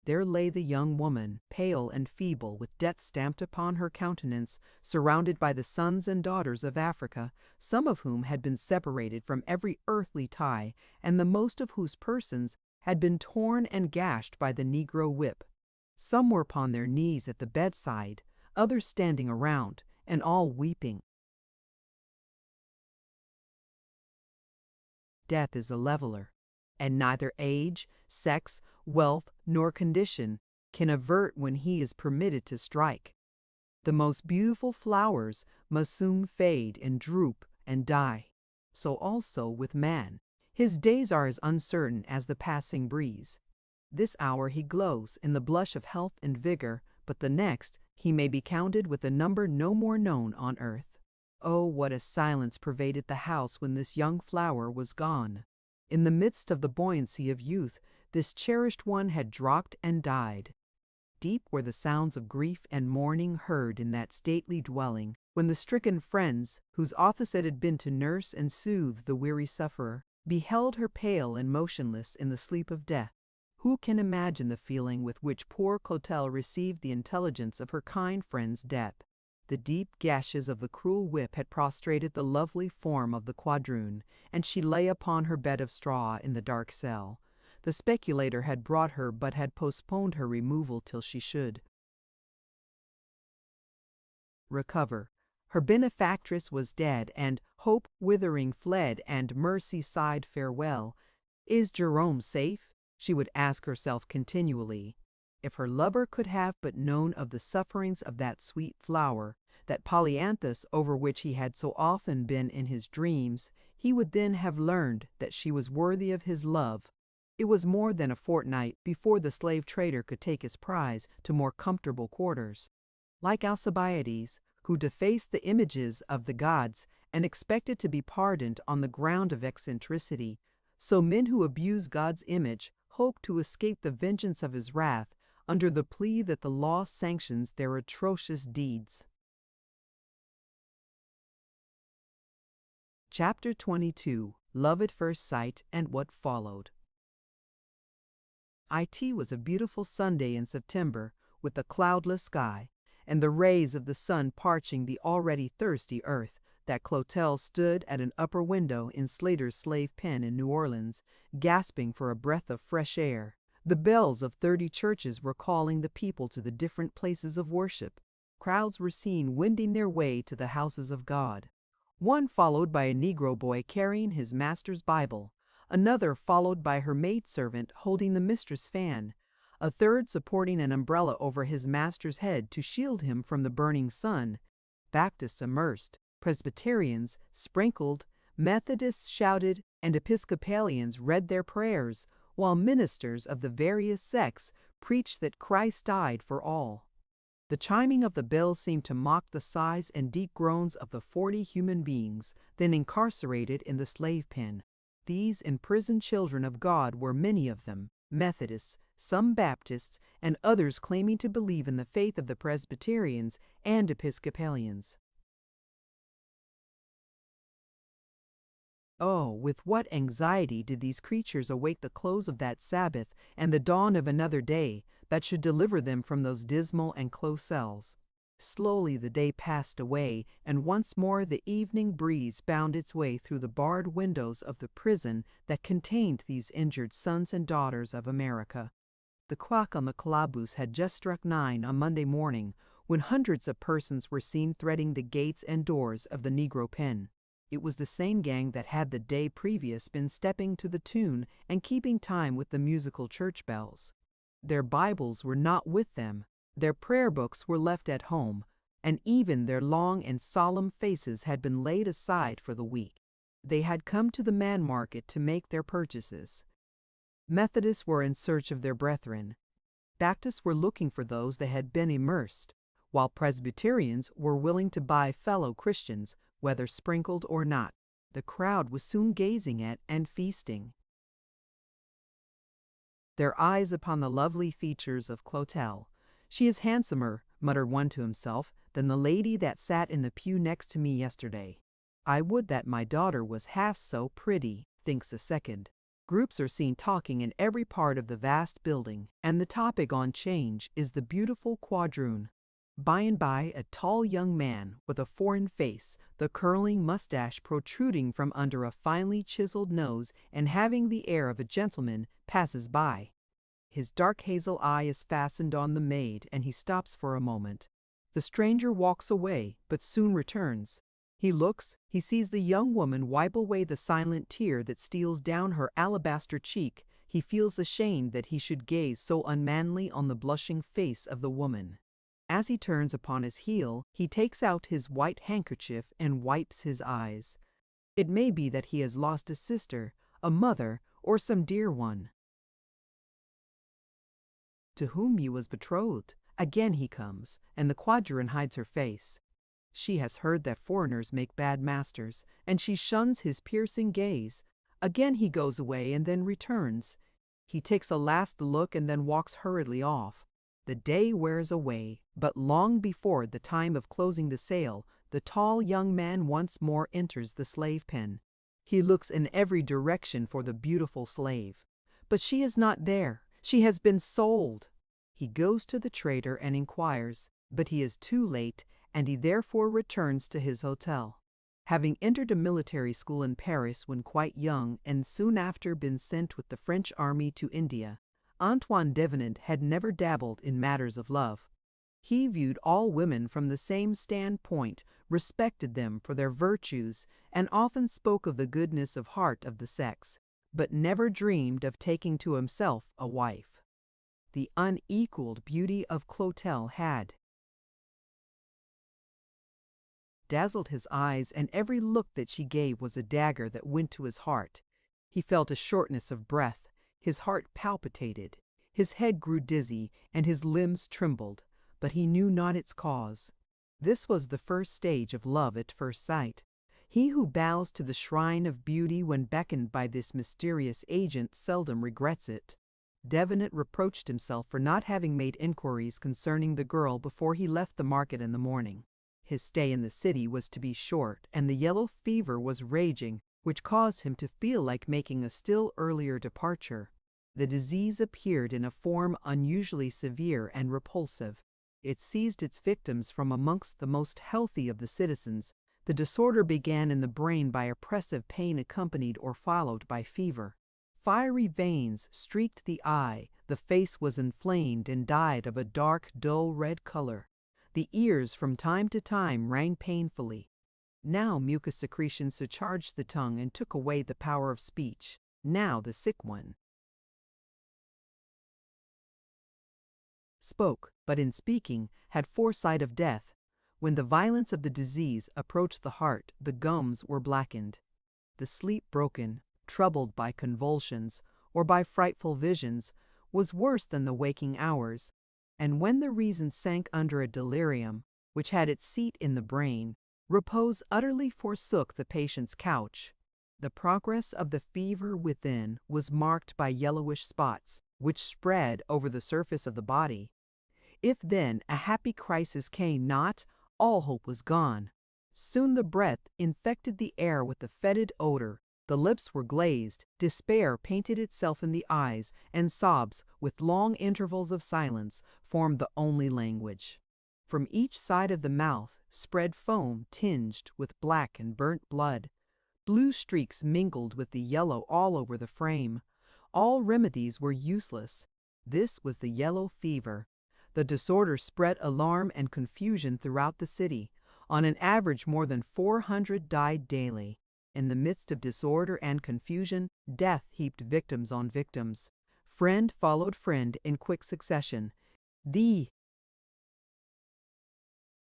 There lay the young woman, pale and feeble, with death stamped upon her countenance, surrounded by the sons and daughters of Africa, some of whom had been separated from every earthly tie, and the most of whose persons had been torn and gashed by the Negro whip. Some were upon their knees at the bedside, others standing around, and all weeping. Death is a leveler, and neither age, sex, wealth, nor condition can avert when he is permitted to strike. The most beautiful flowers must soon fade and droop and die. So also with man. His days are as uncertain as the passing breeze. This hour he glows in the blush of health and vigor, but the next he may be counted with a number no more known on earth. Oh, what a silence pervaded the house when this young flower was gone! In the midst of the buoyancy of youth, this cherished one had dropped and died. Deep were the sounds of grief and mourning heard in that stately dwelling, when the stricken friends, whose office it had been to nurse and soothe the weary sufferer, beheld her pale and motionless in the sleep of death. Who can imagine the feeling with which poor Clotelle received the intelligence of her kind friend's death? The deep gashes of the cruel whip had prostrated the lovely form of the quadroon, and she lay upon her bed of straw in the dark cell. The speculator had brought her, but had postponed her removal till she should recover. Her benefactress was dead, and hope withering fled, and mercy sighed farewell. Is Jerome safe? She would ask herself continually. If her lover could have but known of the sufferings of that sweet flower, that polyanthus over which he had so often been in his dreams, he would then have learned that she was worthy of his love. It was more than a fortnight before the slave trader could take his prize to more comfortable quarters. Like Alcibiades, who defaced the images of the gods and expected to be pardoned on the ground of eccentricity, so men who abuse God's image hope to escape the vengeance of his wrath under the plea that the law sanctions their atrocious deeds. Chapter 22. Love at First Sight and What Followed. It was a beautiful Sunday in September, with a cloudless sky, and the rays of the sun parching the already thirsty earth, that Clotelle stood at an upper window in Slater's slave pen in New Orleans, gasping for a breath of fresh air. The bells of 30 churches were calling the people to the different places of worship. Crowds were seen wending their way to the houses of God. One followed by a Negro boy carrying his master's Bible, another followed by her maidservant holding the mistress' fan, a third supporting an umbrella over his master's head to shield him from the burning sun. Baptists immersed, Presbyterians sprinkled, Methodists shouted, and Episcopalians read their prayers, while ministers of the various sects preached that Christ died for all. The chiming of the bells seemed to mock the sighs and deep groans of the 40 human beings then incarcerated in the slave pen. These imprisoned children of God were many of them Methodists, some Baptists, and others claiming to believe in the faith of the Presbyterians and Episcopalians. Oh, with what anxiety did these creatures await the close of that Sabbath and the dawn of another day that should deliver them from those dismal and close cells. Slowly the day passed away, and once more the evening breeze bound its way through the barred windows of the prison that contained these injured sons and daughters of America. The clock on the calaboose had just struck 9 on Monday morning, when hundreds of persons were seen threading the gates and doors of the Negro pen. It was the same gang that had the day previous been stepping to the tune and keeping time with the musical church bells. Their Bibles were not with them, their prayer books were left at home, and even their long and solemn faces had been laid aside for the week. They had come to the man market to make their purchases. Methodists were in search of their brethren. Baptists were looking for those that had been immersed, while Presbyterians were willing to buy fellow Christians, whether sprinkled or not. The crowd was soon gazing at and feasting their eyes upon the lovely features of Clotelle. She is handsomer, muttered one to himself, than the lady that sat in the pew next to me yesterday. I would that my daughter was half so pretty, thinks a second. Groups are seen talking in every part of the vast building, and the topic on change is the beautiful quadroon. By and by, a tall young man with a foreign face, the curling mustache protruding from under a finely chiseled nose and having the air of a gentleman, passes by. His dark hazel eye is fastened on the maid, and he stops for a moment. The stranger walks away, but soon returns. He looks, he sees the young woman wipe away the silent tear that steals down her alabaster cheek. He feels ashamed that he should gaze so unmanly on the blushing face of the woman. As he turns upon his heel, he takes out his white handkerchief and wipes his eyes. It may be that he has lost a sister, a mother, or some dear one. To whom you was betrothed. Again he comes, and the quadroon hides her face. She has heard that foreigners make bad masters, and she shuns his piercing gaze. Again he goes away and then returns. He takes a last look and then walks hurriedly off. The day wears away, but long before the time of closing the sale, the tall young man once more enters the slave pen. He looks in every direction for the beautiful slave. But she is not there. She has been sold. He goes to the trader and inquires, but he is too late, and he therefore returns to his hotel. Having entered a military school in Paris when quite young and soon after been sent with the French army to India, Antoine Devenant had never dabbled in matters of love. He viewed all women from the same standpoint, respected them for their virtues, and often spoke of the goodness of heart of the sex, but never dreamed of taking to himself a wife. The unequaled beauty of Clotelle had dazzled his eyes, and every look that she gave was a dagger that went to his heart. He felt a shortness of breath, his heart palpitated, his head grew dizzy, and his limbs trembled, but he knew not its cause. This was the first stage of love at first sight. He who bows to the shrine of beauty when beckoned by this mysterious agent seldom regrets it. Devenant reproached himself for not having made inquiries concerning the girl before he left the market in the morning. His stay in the city was to be short, and the yellow fever was raging, which caused him to feel like making a still earlier departure. The disease appeared in a form unusually severe and repulsive. It seized its victims from amongst the most healthy of the citizens. The disorder began in the brain by oppressive pain accompanied or followed by fever. Fiery veins streaked the eye, the face was inflamed and dyed of a dark, dull red color. The ears from time to time rang painfully. Now mucus secretions surcharged the tongue and took away the power of speech. Now the sick one spoke, but in speaking had foresight of death. When the violence of the disease approached the heart, the gums were blackened. The sleep broken, troubled by convulsions, or by frightful visions, was worse than the waking hours, and when the reason sank under a delirium, which had its seat in the brain, repose utterly forsook the patient's couch. The progress of the fever within was marked by yellowish spots, which spread over the surface of the body. If then a happy crisis came not, all hope was gone. Soon the breath infected the air with a fetid odor. The lips were glazed, despair painted itself in the eyes, and sobs, with long intervals of silence, formed the only language. From each side of the mouth spread foam tinged with black and burnt blood. Blue streaks mingled with the yellow all over the frame. All remedies were useless. This was the yellow fever. The disorder spread alarm and confusion throughout the city. On an average, more than 400 died daily. In the midst of disorder and confusion, death heaped victims on victims. Friend followed friend in quick succession. The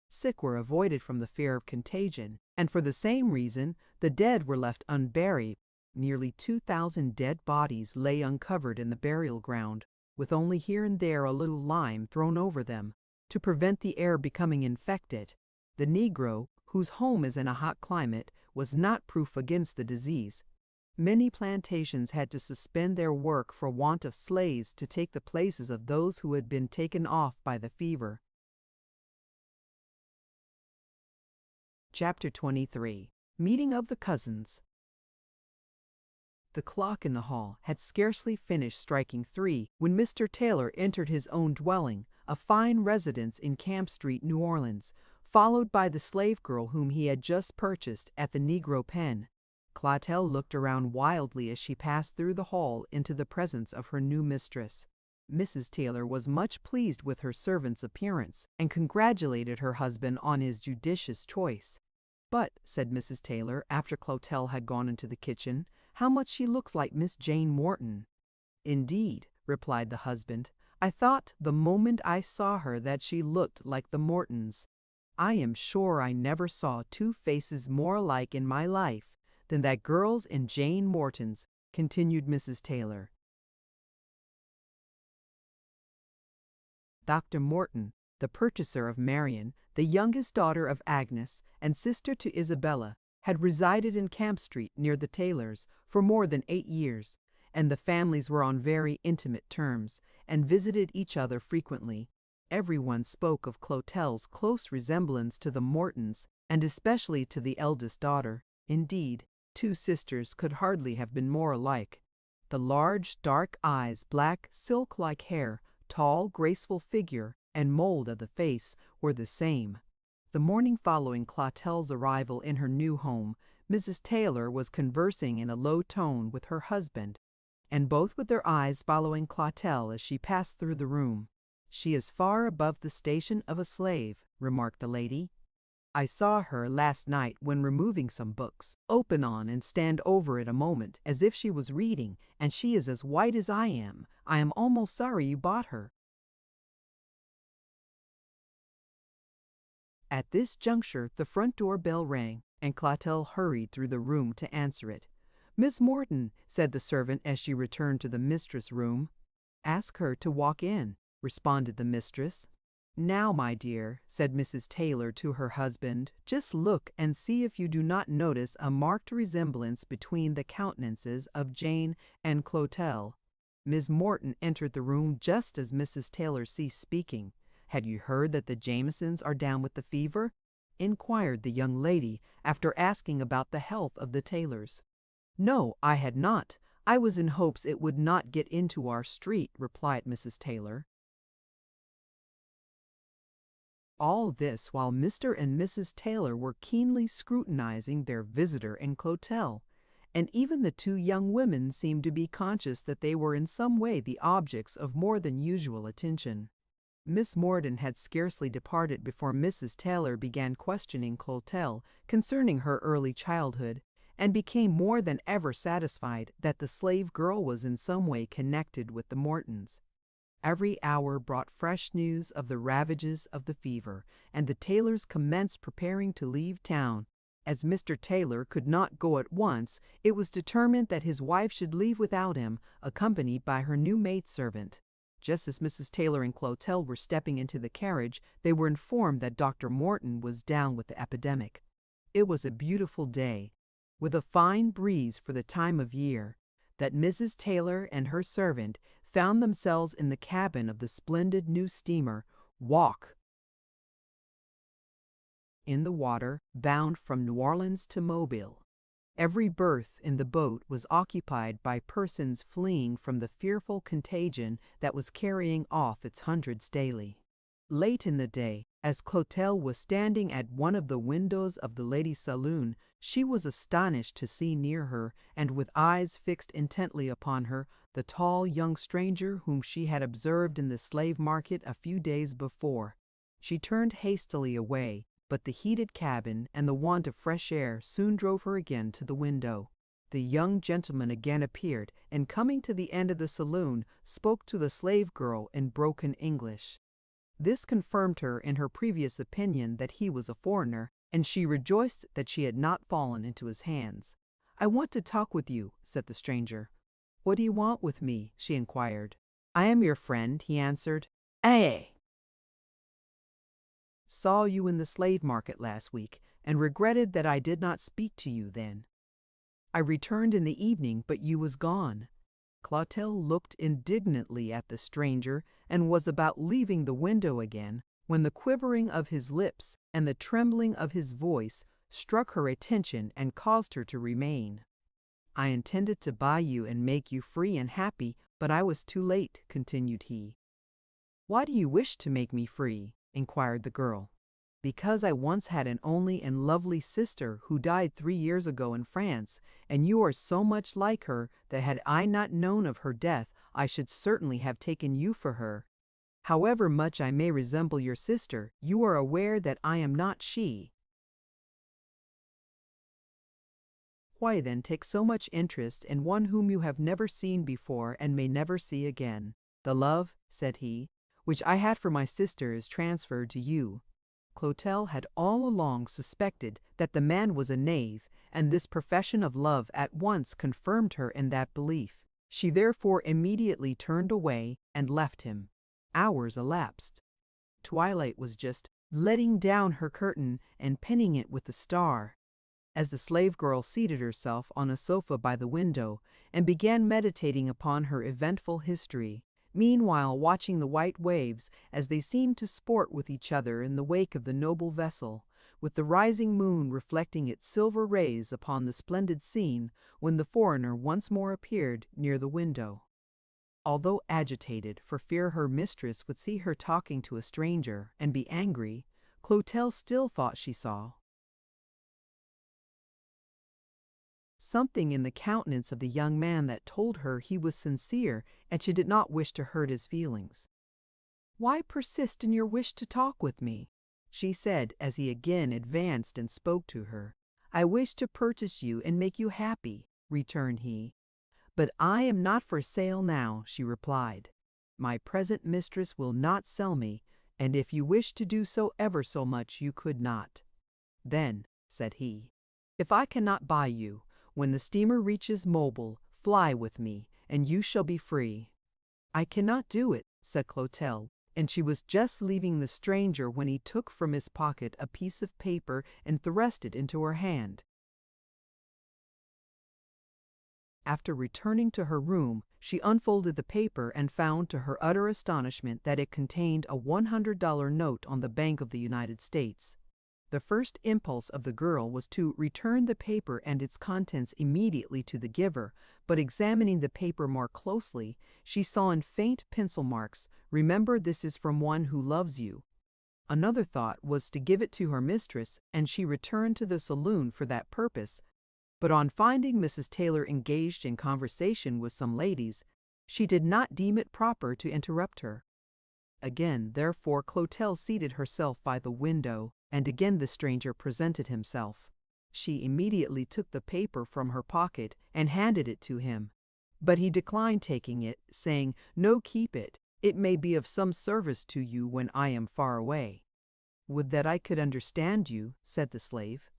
sick were avoided from the fear of contagion, and for the same reason, the dead were left unburied. Nearly 2,000 dead bodies lay uncovered in the burial ground, with only here and there a little lime thrown over them, to prevent the air becoming infected. The Negro, whose home is in a hot climate, was not proof against the disease. Many plantations had to suspend their work for want of slaves to take the places of those who had been taken off by the fever. Chapter 23. Meeting of the Cousins. The clock in the hall had scarcely finished striking 3 when Mr. Taylor entered his own dwelling, a fine residence in Camp Street, New Orleans, followed by the slave girl whom he had just purchased at the Negro pen. Clotelle looked around wildly as she passed through the hall into the presence of her new mistress. Mrs. Taylor was much pleased with her servant's appearance and congratulated her husband on his judicious choice. "But," said Mrs. Taylor, after Clotelle had gone into the kitchen, "how much she looks like Miss Jane Morton." "Indeed," replied the husband, "I thought the moment I saw her that she looked like the Mortons. I am sure I never saw 2 faces more alike in my life than that girl's and Jane Morton's," continued Mrs. Taylor. Dr. Morton, the purchaser of Marian, the youngest daughter of Agnes and sister to Isabella, had resided in Camp Street near the Taylors for more than 8 years, and the families were on very intimate terms, and visited each other frequently. Everyone spoke of Clotelle's close resemblance to the Mortons, and especially to the eldest daughter. Indeed, 2 sisters could hardly have been more alike. The large, dark eyes, black, silk-like hair, tall, graceful figure, and mold of the face were the same. The morning following Clotelle's arrival in her new home, Mrs. Taylor was conversing in a low tone with her husband, and both with their eyes following Clotelle as she passed through the room. "She is far above the station of a slave," remarked the lady. "I saw her last night when removing some books, open on and stand over it a moment as if she was reading, and she is as white as I am. I am almost sorry you bought her." At this juncture the front door bell rang, and Clotel hurried through the room to answer it. "Miss Morton," said the servant as she returned to the mistress' room. "Ask her to walk in," responded the mistress. "Now, my dear," said Mrs. Taylor to her husband, "just look and see if you do not notice a marked resemblance between the countenances of Jane and Clotelle." Miss Morton entered the room just as Mrs. Taylor ceased speaking. "Had you heard that the Jamesons are down with the fever?" inquired the young lady, after asking about the health of the Taylors. "No, I had not. I was in hopes it would not get into our street," replied Mrs. Taylor. All this while Mr. and Mrs. Taylor were keenly scrutinizing their visitor and Clotelle, and even the 2 young women seemed to be conscious that they were in some way the objects of more than usual attention. Miss Morton had scarcely departed before Mrs. Taylor began questioning Clotelle concerning her early childhood, and became more than ever satisfied that the slave girl was in some way connected with the Mortons. Every hour brought fresh news of the ravages of the fever, and the Taylors commenced preparing to leave town. As Mr. Taylor could not go at once, it was determined that his wife should leave without him, accompanied by her new maidservant. Just as Mrs. Taylor and Clotelle were stepping into the carriage, they were informed that Dr. Morton was down with the epidemic. It was a beautiful day, with a fine breeze for the time of year, that Mrs. Taylor and her servant found themselves in the cabin of the splendid new steamer Walk, in the water, bound from New Orleans to Mobile. Every berth in the boat was occupied by persons fleeing from the fearful contagion that was carrying off its hundreds daily. Late in the day, as Clotelle was standing at one of the windows of the ladies' saloon, she was astonished to see near her, and with eyes fixed intently upon her, the tall young stranger whom she had observed in the slave market a few days before. She turned hastily away, but the heated cabin and the want of fresh air soon drove her again to the window. The young gentleman again appeared, and coming to the end of the saloon, spoke to the slave girl in broken English. This confirmed her in her previous opinion that he was a foreigner, and she rejoiced that she had not fallen into his hands. "I want to talk with you," said the stranger. "What do you want with me?" she inquired. "I am your friend," he answered. "Eh! Saw you in the slave market last week, and regretted that I did not speak to you then. I returned in the evening, but you was gone." Clotelle looked indignantly at the stranger, and was about leaving the window again, when the quivering of his lips and the trembling of his voice struck her attention and caused her to remain. I intended to buy you and make you free and happy, but I was too late," continued he. "Why do you wish to make me free?" inquired the girl. "Because I once had an only and lovely sister who died 3 years ago in France, and you are so much like her that had I not known of her death, I should certainly have taken you for her. However much I may resemble your sister, you are aware that I am not she. Why then take so much interest in one whom you have never seen before and may never see again? The love," said he, "which I had for my sister is transferred to you." Clotel had all along suspected that the man was a knave, and this profession of love at once confirmed her in that belief. She therefore immediately turned away and left him. Hours elapsed. Twilight was just letting down her curtain and pinning it with a star, as the slave girl seated herself on a sofa by the window and began meditating upon her eventful history, meanwhile watching the white waves as they seemed to sport with each other in the wake of the noble vessel, with the rising moon reflecting its silver rays upon the splendid scene, when the foreigner once more appeared near the window. Although agitated for fear her mistress would see her talking to a stranger and be angry, Clotel still thought she saw something in the countenance of the young man that told her he was sincere, and she did not wish to hurt his feelings. "Why persist in your wish to talk with me?" she said as he again advanced and spoke to her. "I wish to purchase you and make you happy," returned he. "But I am not for sale now," she replied. "My present mistress will not sell me, and if you wish to do so ever so much, you could not." "Then," said he, "if I cannot buy you, when the steamer reaches Mobile, fly with me, and you shall be free." "I cannot do it," said Clotel, and she was just leaving the stranger when he took from his pocket a piece of paper and thrust it into her hand. After returning to her room, she unfolded the paper and found to her utter astonishment that it contained a $100 note on the Bank of the United States. The first impulse of the girl was to return the paper and its contents immediately to the giver, but examining the paper more closely, she saw in faint pencil marks, "Remember, this is from one who loves you." Another thought was to give it to her mistress, and she returned to the saloon for that purpose, but on finding Mrs. Taylor engaged in conversation with some ladies, she did not deem it proper to interrupt her. Again, therefore, Clotel seated herself by the window, and again the stranger presented himself. She immediately took the paper from her pocket and handed it to him, but he declined taking it, saying, "No, keep it. It may be of some service to you when I am far away." "Would that I could understand you," said the slave.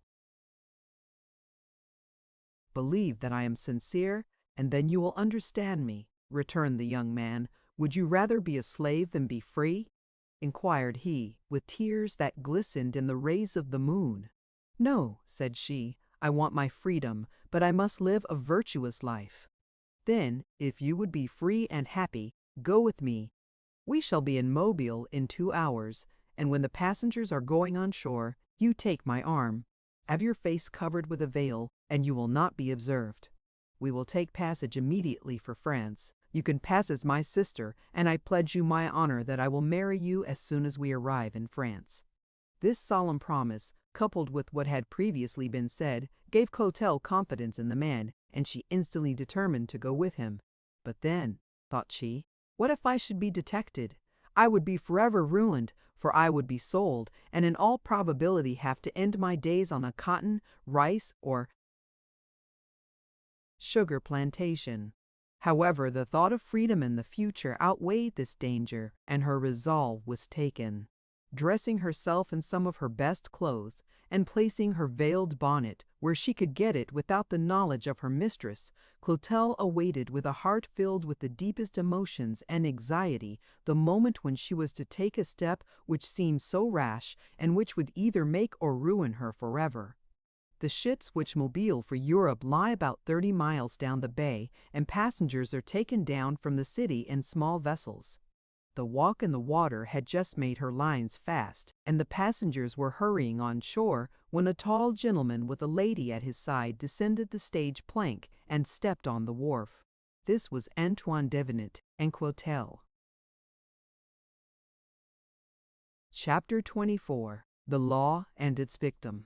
"Believe that I am sincere, and then you will understand me," returned the young man. "Would you rather be a slave than be free?" inquired he, with tears that glistened in the rays of the moon. "No," said she, "I want my freedom, but I must live a virtuous life." "Then, if you would be free and happy, go with me. We shall be in Mobile in 2 hours, and when the passengers are going on shore, you take my arm. Have your face covered with a veil, and you will not be observed. We will take passage immediately for France. You can pass as my sister, and I pledge you my honor that I will marry you as soon as we arrive in France." This solemn promise, coupled with what had previously been said, gave Clotel confidence in the man, and she instantly determined to go with him. "But then," thought she, "what if I should be detected? I would be forever ruined, for I would be sold, and in all probability have to end my days on a cotton, rice, or sugar plantation." However, the thought of freedom in the future outweighed this danger, and her resolve was taken. Dressing herself in some of her best clothes, and placing her veiled bonnet where she could get it without the knowledge of her mistress, Clotel awaited with a heart filled with the deepest emotions and anxiety the moment when she was to take a step which seemed so rash, and which would either make or ruin her forever. The ships which Mobile for Europe lie about 30 miles down the bay, and passengers are taken down from the city in small vessels. The walk in the water had just made her lines fast, and the passengers were hurrying on shore when a tall gentleman with a lady at his side descended the stage plank and stepped on the wharf. This was Antoine Devenant and Clotelle. Chapter 24. The Law and Its Victim.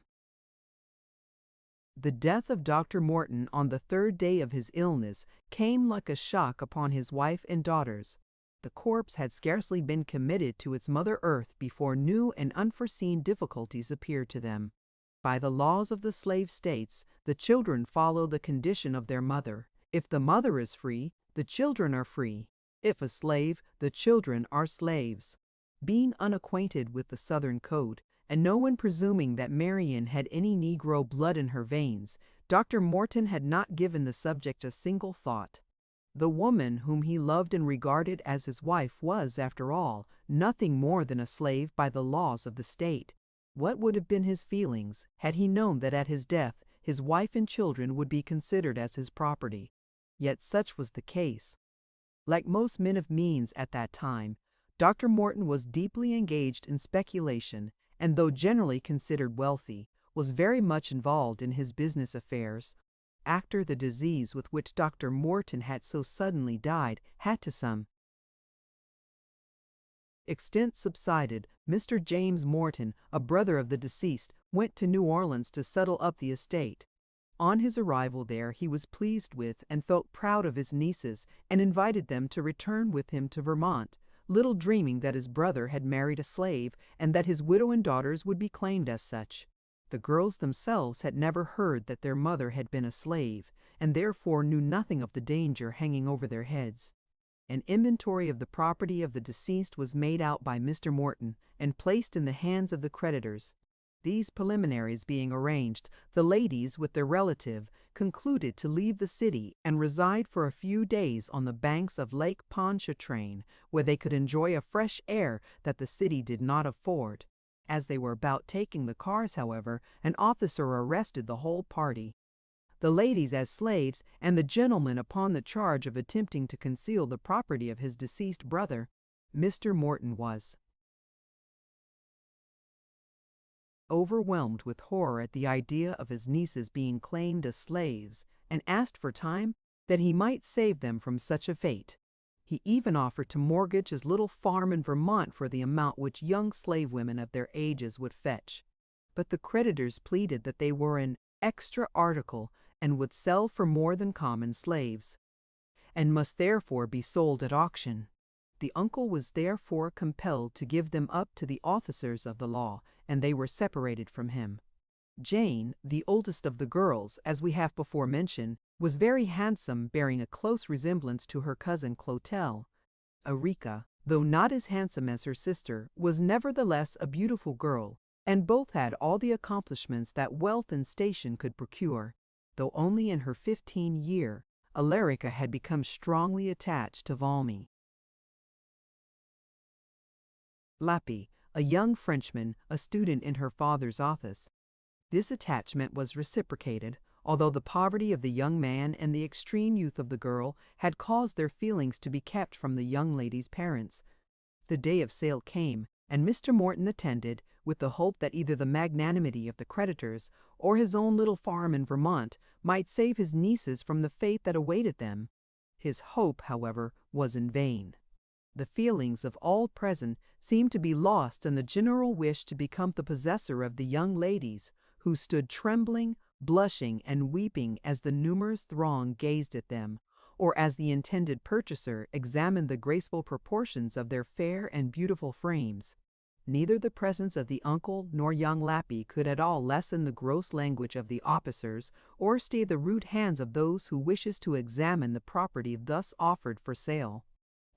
The death of Dr. Morton on the third day of his illness came like a shock upon his wife and daughters. The corpse had scarcely been committed to its mother earth before new and unforeseen difficulties appeared to them. By the laws of the slave states, the children follow the condition of their mother. If the mother is free, the children are free. If a slave, the children are slaves. Being unacquainted with the Southern code, and no one presuming that Marian had any Negro blood in her veins, Dr. Morton had not given the subject a single thought. The woman whom he loved and regarded as his wife was, after all, nothing more than a slave by the laws of the state. What would have been his feelings had he known that at his death his wife and children would be considered as his property? Yet such was the case. Like most men of means at that time, Dr. Morton was deeply engaged in speculation, and though generally considered wealthy, was very much involved in his business affairs. After the disease with which Dr. Morton had so suddenly died had to some extent subsided, Mr. James Morton, a brother of the deceased, went to New Orleans to settle up the estate. On his arrival there he was pleased with and felt proud of his nieces, and invited them to return with him to Vermont, little dreaming that his brother had married a slave and that his widow and daughters would be claimed as such. The girls themselves had never heard that their mother had been a slave, and therefore knew nothing of the danger hanging over their heads. An inventory of the property of the deceased was made out by Mr. Morton and placed in the hands of the creditors. These preliminaries being arranged, the ladies, with their relative, concluded to leave the city and reside for a few days on the banks of Lake Pontchartrain, where they could enjoy a fresh air that the city did not afford. As they were about taking the cars, however, an officer arrested the whole party. The ladies as slaves, and the gentleman upon the charge of attempting to conceal the property of his deceased brother. Mr. Morton was overwhelmed with horror at the idea of his nieces being claimed as slaves, and asked for time that he might save them from such a fate. He even offered to mortgage his little farm in Vermont for the amount which young slave women of their ages would fetch. But the creditors pleaded that they were an extra article and would sell for more than common slaves, and must therefore be sold at auction. The uncle was therefore compelled to give them up to the officers of the law, and they were separated from him. Jane, the oldest of the girls, as we have before mentioned, was very handsome, bearing a close resemblance to her cousin Clotelle. Erika, though not as handsome as her sister, was nevertheless a beautiful girl, and both had all the accomplishments that wealth and station could procure. Though only in her 15th year, Alarica had become strongly attached to Valmy. Lappy, a young Frenchman, a student in her father's office. This attachment was reciprocated, although the poverty of the young man and the extreme youth of the girl had caused their feelings to be kept from the young lady's parents. The day of sale came, and Mr. Morton attended, with the hope that either the magnanimity of the creditors or his own little farm in Vermont might save his nieces from the fate that awaited them. His hope, however, was in vain. The feelings of all present seemed to be lost in the general wish to become the possessor of the young ladies, who stood trembling, blushing, and weeping as the numerous throng gazed at them, or as the intended purchaser examined the graceful proportions of their fair and beautiful frames. Neither the presence of the uncle nor young Lappy could at all lessen the gross language of the officers, or stay the rude hands of those who wishes to examine the property thus offered for sale.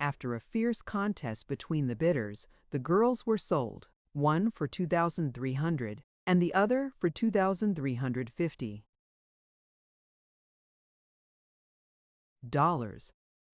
After a fierce contest between the bidders, the girls were sold, one for $2,300 and the other for $2,350.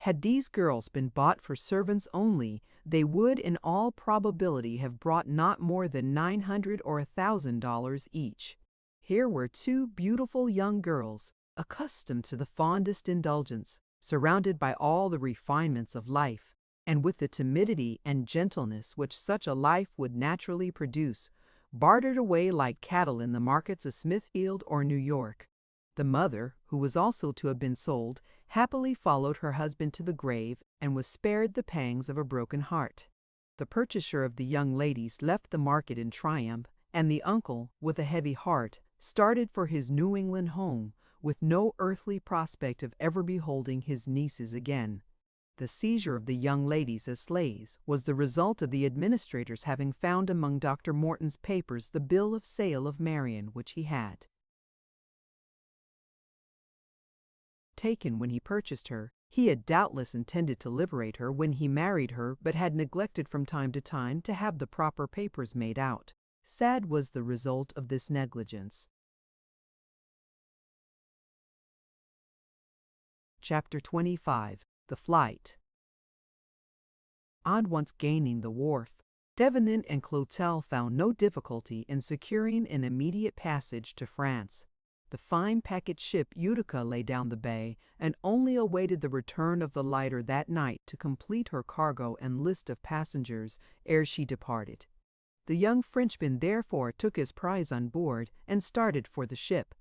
Had these girls been bought for servants only, they would in all probability have brought not more than $900 or $1,000 each. Here were two beautiful young girls, accustomed to the fondest indulgence, surrounded by all the refinements of life, and with the timidity and gentleness which such a life would naturally produce, bartered away like cattle in the markets of Smithfield or New York. The mother, who was also to have been sold, happily followed her husband to the grave and was spared the pangs of a broken heart. The purchaser of the young ladies left the market in triumph, and the uncle, with a heavy heart, started for his New England home, with no earthly prospect of ever beholding his nieces again. The seizure of the young ladies as slaves was the result of the administrators having found among Dr. Morton's papers the bill of sale of Marian which he had taken when he purchased her. He had doubtless intended to liberate her when he married her, but had neglected from time to time to have the proper papers made out. Sad was the result of this negligence. Chapter 25. The Flight. On once gaining the wharf, Devenant and Clotelle found no difficulty in securing an immediate passage to France. The fine packet ship Utica lay down the bay, and only awaited the return of the lighter that night to complete her cargo and list of passengers ere she departed. The young Frenchman therefore took his prize on board and started for the ship.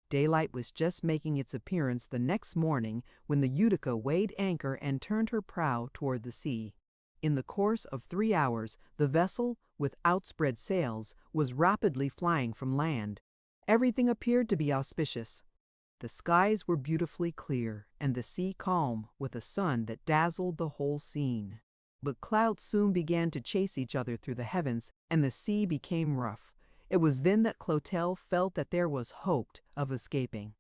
Daylight was just making its appearance the next morning when the Utica weighed anchor and turned her prow toward the sea. In the course of 3 hours, the vessel, with outspread sails, was rapidly flying from land. Everything appeared to be auspicious. The skies were beautifully clear, and the sea calm, with a sun that dazzled the whole scene. But clouds soon began to chase each other through the heavens, and the sea became rough. It was then that Clotelle felt that there was hope of escaping.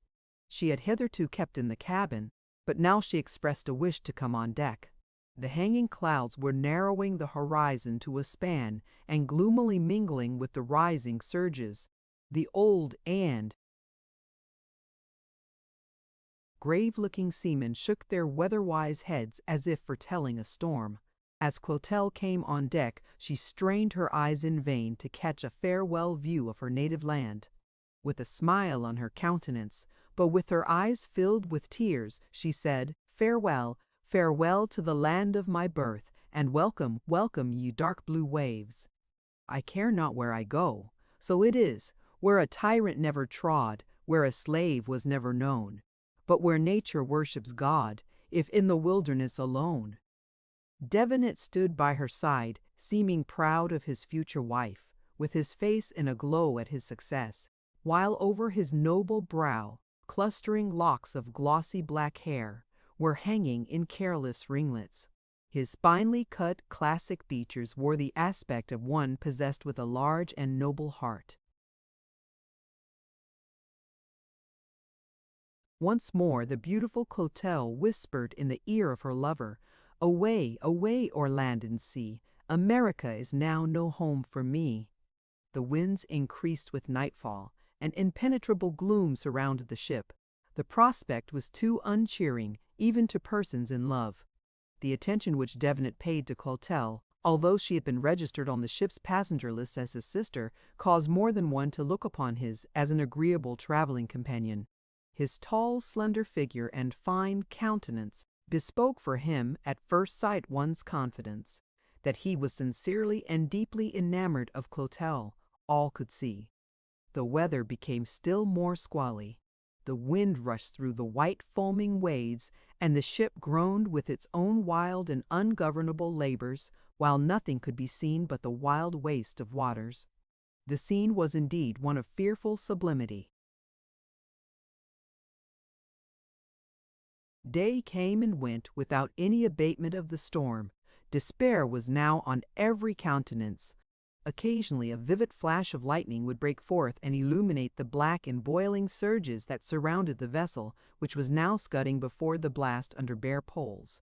She had hitherto kept in the cabin, but now she expressed a wish to come on deck. The hanging clouds were narrowing the horizon to a span and gloomily mingling with the rising surges. The old and grave-looking seamen shook their weather-wise heads as if foretelling a storm. As Clotelle came on deck, she strained her eyes in vain to catch a farewell view of her native land. With a smile on her countenance, but with her eyes filled with tears, she said, "Farewell, farewell to the land of my birth, and welcome, welcome, ye dark blue waves. I care not where I go, so it is, where a tyrant never trod, where a slave was never known, but where nature worships God, if in the wilderness alone." Devenant stood by her side, seeming proud of his future wife, with his face in a glow at his success, while over his noble brow, clustering locks of glossy black hair were hanging in careless ringlets. His finely cut, classic features wore the aspect of one possessed with a large and noble heart. Once more the beautiful Clotelle whispered in the ear of her lover, "Away, away o'er land and sea, America is now no home for me." The winds increased with nightfall, and impenetrable gloom surrounded the ship. The prospect was too uncheering, even to persons in love. The attention which Devenant paid to Clotelle, although she had been registered on the ship's passenger list as his sister, caused more than one to look upon his as an agreeable traveling companion. His tall, slender figure and fine countenance bespoke for him at first sight one's confidence. That he was sincerely and deeply enamored of Clotelle, all could see. The weather became still more squally. The wind rushed through the white foaming waves, and the ship groaned with its own wild and ungovernable labors, while nothing could be seen but the wild waste of waters. The scene was indeed one of fearful sublimity. Day came and went without any abatement of the storm. Despair was now on every countenance. Occasionally a vivid flash of lightning would break forth and illuminate the black and boiling surges that surrounded the vessel, which was now scudding before the blast under bare poles.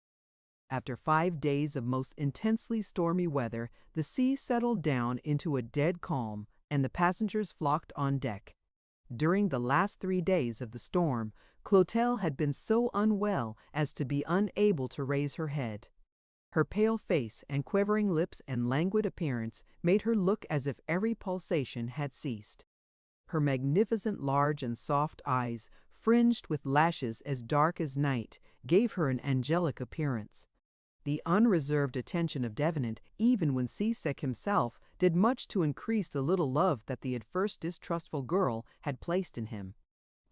After 5 days of most intensely stormy weather, the sea settled down into a dead calm, and the passengers flocked on deck. During the last 3 days of the storm, Clotelle had been so unwell as to be unable to raise her head. Her pale face and quivering lips and languid appearance made her look as if every pulsation had ceased. Her magnificent large and soft eyes, fringed with lashes as dark as night, gave her an angelic appearance. The unreserved attention of Devenant, even when seasick himself, did much to increase the little love that the at first distrustful girl had placed in him.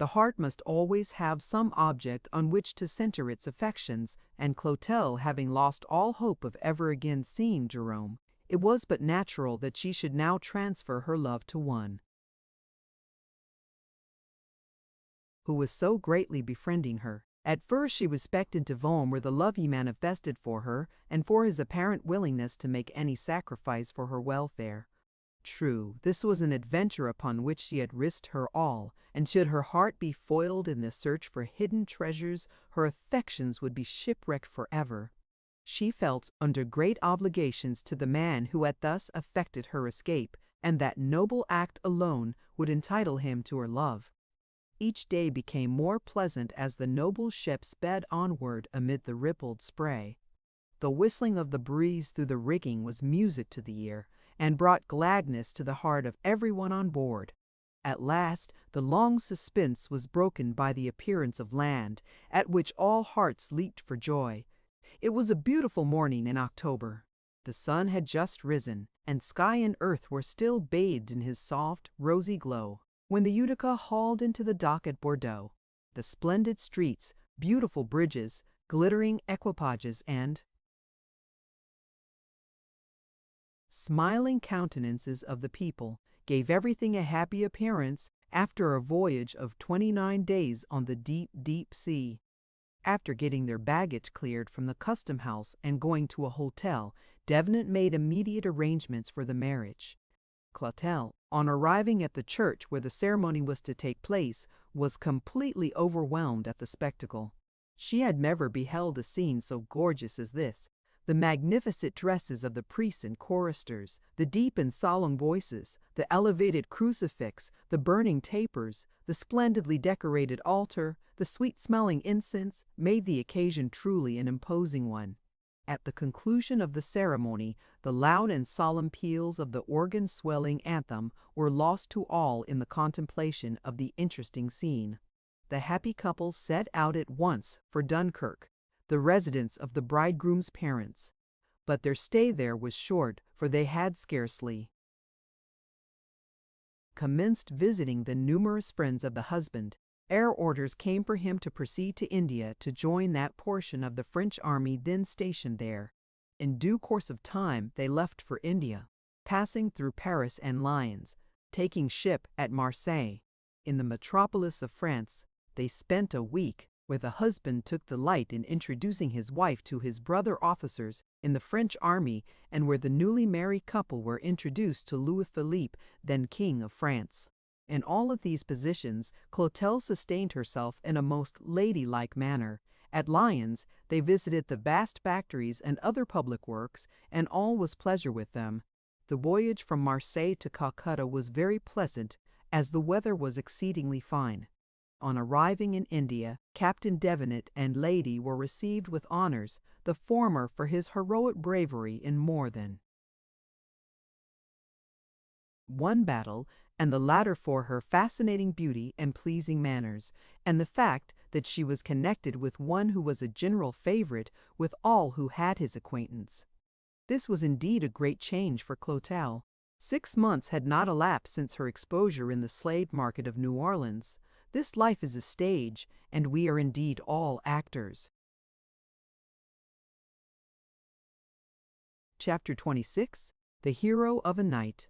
The heart must always have some object on which to center its affections, and Clotel having lost all hope of ever again seeing Jerome, it was but natural that she should now transfer her love to one who was so greatly befriending her. At first she was expectant to Vaughn where the love he manifested for her, and for his apparent willingness to make any sacrifice for her welfare. True, this was an adventure upon which she had risked her all, and should her heart be foiled in the search for hidden treasures, her affections would be shipwrecked forever. She felt under great obligations to the man who had thus effected her escape, and that noble act alone would entitle him to her love. Each day became more pleasant as the noble ship sped onward amid the rippled spray. The whistling of the breeze through the rigging was music to the ear, and brought gladness to the heart of everyone on board. At last the long suspense was broken by the appearance of land, at which all hearts leaped for joy. It was a beautiful morning in October. The sun had just risen, and sky and earth were still bathed in his soft, rosy glow, when the Utica hauled into the dock at Bordeaux. The splendid streets, beautiful bridges, glittering equipages, and smiling countenances of the people gave everything a happy appearance after a voyage of 29 days on the deep, deep sea. After getting their baggage cleared from the custom house and going to a hotel, Devenant made immediate arrangements for the marriage. Clotelle, on arriving at the church where the ceremony was to take place, was completely overwhelmed at the spectacle. She had never beheld a scene so gorgeous as this. The magnificent dresses of the priests and choristers, the deep and solemn voices, the elevated crucifix, the burning tapers, the splendidly decorated altar, the sweet-smelling incense, made the occasion truly an imposing one. At the conclusion of the ceremony, the loud and solemn peals of the organ-swelling anthem were lost to all in the contemplation of the interesting scene. The happy couple set out at once for Dunkirk, the residence of the bridegroom's parents. But their stay there was short, for they had scarcely commenced visiting the numerous friends of the husband, ere orders came for him to proceed to India to join that portion of the French army then stationed there. In due course of time they left for India, passing through Paris and Lyons, taking ship at Marseille. In the metropolis of France they spent a week, where the husband took delight in introducing his wife to his brother officers in the French army, and where the newly married couple were introduced to Louis Philippe, then King of France. In all of these positions, Clotel sustained herself in a most ladylike manner. At Lyons, they visited the vast factories and other public works, and all was pleasure with them. The voyage from Marseille to Calcutta was very pleasant, as the weather was exceedingly fine. On arriving in India, Captain Devenant and lady were received with honors, the former for his heroic bravery in more than one battle, and the latter for her fascinating beauty and pleasing manners, and the fact that she was connected with one who was a general favorite with all who had his acquaintance. This was indeed a great change for Clotel. 6 months had not elapsed since her exposure in the slave market of New Orleans. This life is a stage, and we are indeed all actors. Chapter 26. The Hero of a Night.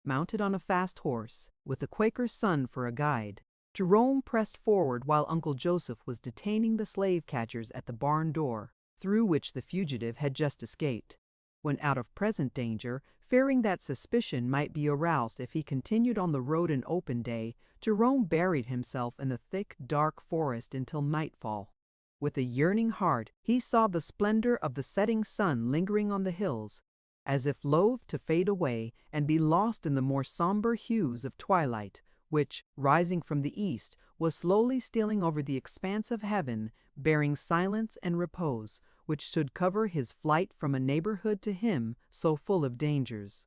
Mounted on a fast horse, with the Quaker's son for a guide, Jerome pressed forward while Uncle Joseph was detaining the slave-catchers at the barn door, through which the fugitive had just escaped. When out of present danger, fearing that suspicion might be aroused if he continued on the road in open day, Jerome buried himself in the thick, dark forest until nightfall. With a yearning heart, he saw the splendor of the setting sun lingering on the hills, as if loath to fade away and be lost in the more somber hues of twilight, which, rising from the east, was slowly stealing over the expanse of heaven, bearing silence and repose, which should cover his flight from a neighborhood to him so full of dangers.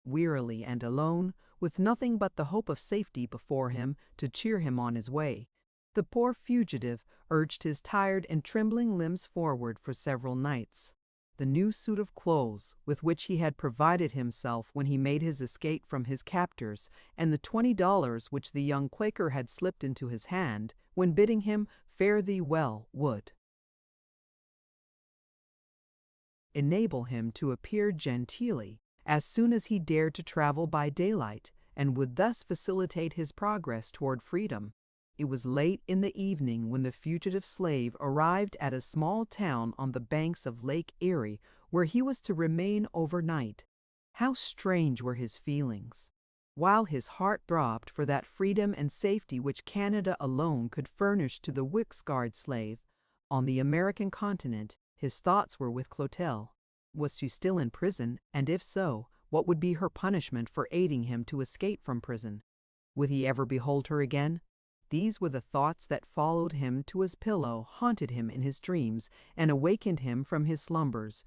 Wearily and alone, with nothing but the hope of safety before him to cheer him on his way, the poor fugitive urged his tired and trembling limbs forward for several nights. The new suit of clothes with which he had provided himself when he made his escape from his captors, and the $20 which the young Quaker had slipped into his hand when bidding him fare thee well would enable him to appear genteelly as soon as he dared to travel by daylight, and would thus facilitate his progress toward freedom. It was late in the evening when the fugitive slave arrived at a small town on the banks of Lake Erie, where he was to remain overnight. How strange were his feelings! While his heart throbbed for that freedom and safety which Canada alone could furnish to the Wixguard slave, on the American continent his thoughts were with Clotelle. Was she still in prison, and if so, what would be her punishment for aiding him to escape from prison? Would he ever behold her again? These were the thoughts that followed him to his pillow, haunted him in his dreams, and awakened him from his slumbers.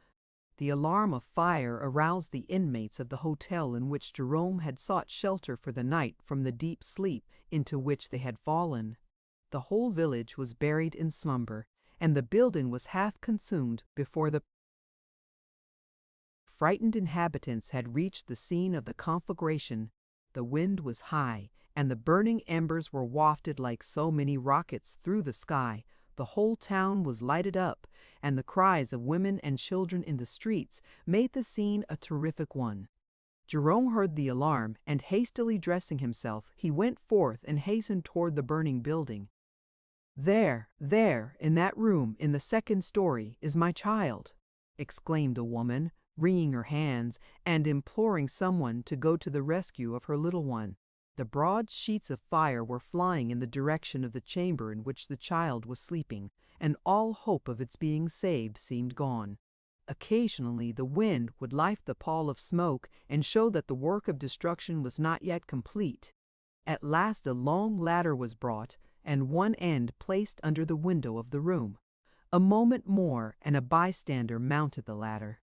The alarm of fire aroused the inmates of the hotel in which Jerome had sought shelter for the night from the deep sleep into which they had fallen. The whole village was buried in slumber, and the building was half consumed before the frightened inhabitants had reached the scene of the conflagration. The wind was high, and the burning embers were wafted like so many rockets through the sky. The whole town was lighted up, and the cries of women and children in the streets made the scene a terrific one. Jerome heard the alarm, and hastily dressing himself, he went forth and hastened toward the burning building. There, in that room in the second story, is my child," exclaimed a woman, wringing her hands and imploring someone to go to the rescue of her little one. The broad sheets of fire were flying in the direction of the chamber in which the child was sleeping, and all hope of its being saved seemed gone. Occasionally the wind would lift the pall of smoke and show that the work of destruction was not yet complete. At last a long ladder was brought, and one end placed under the window of the room. A moment more, and a bystander mounted the ladder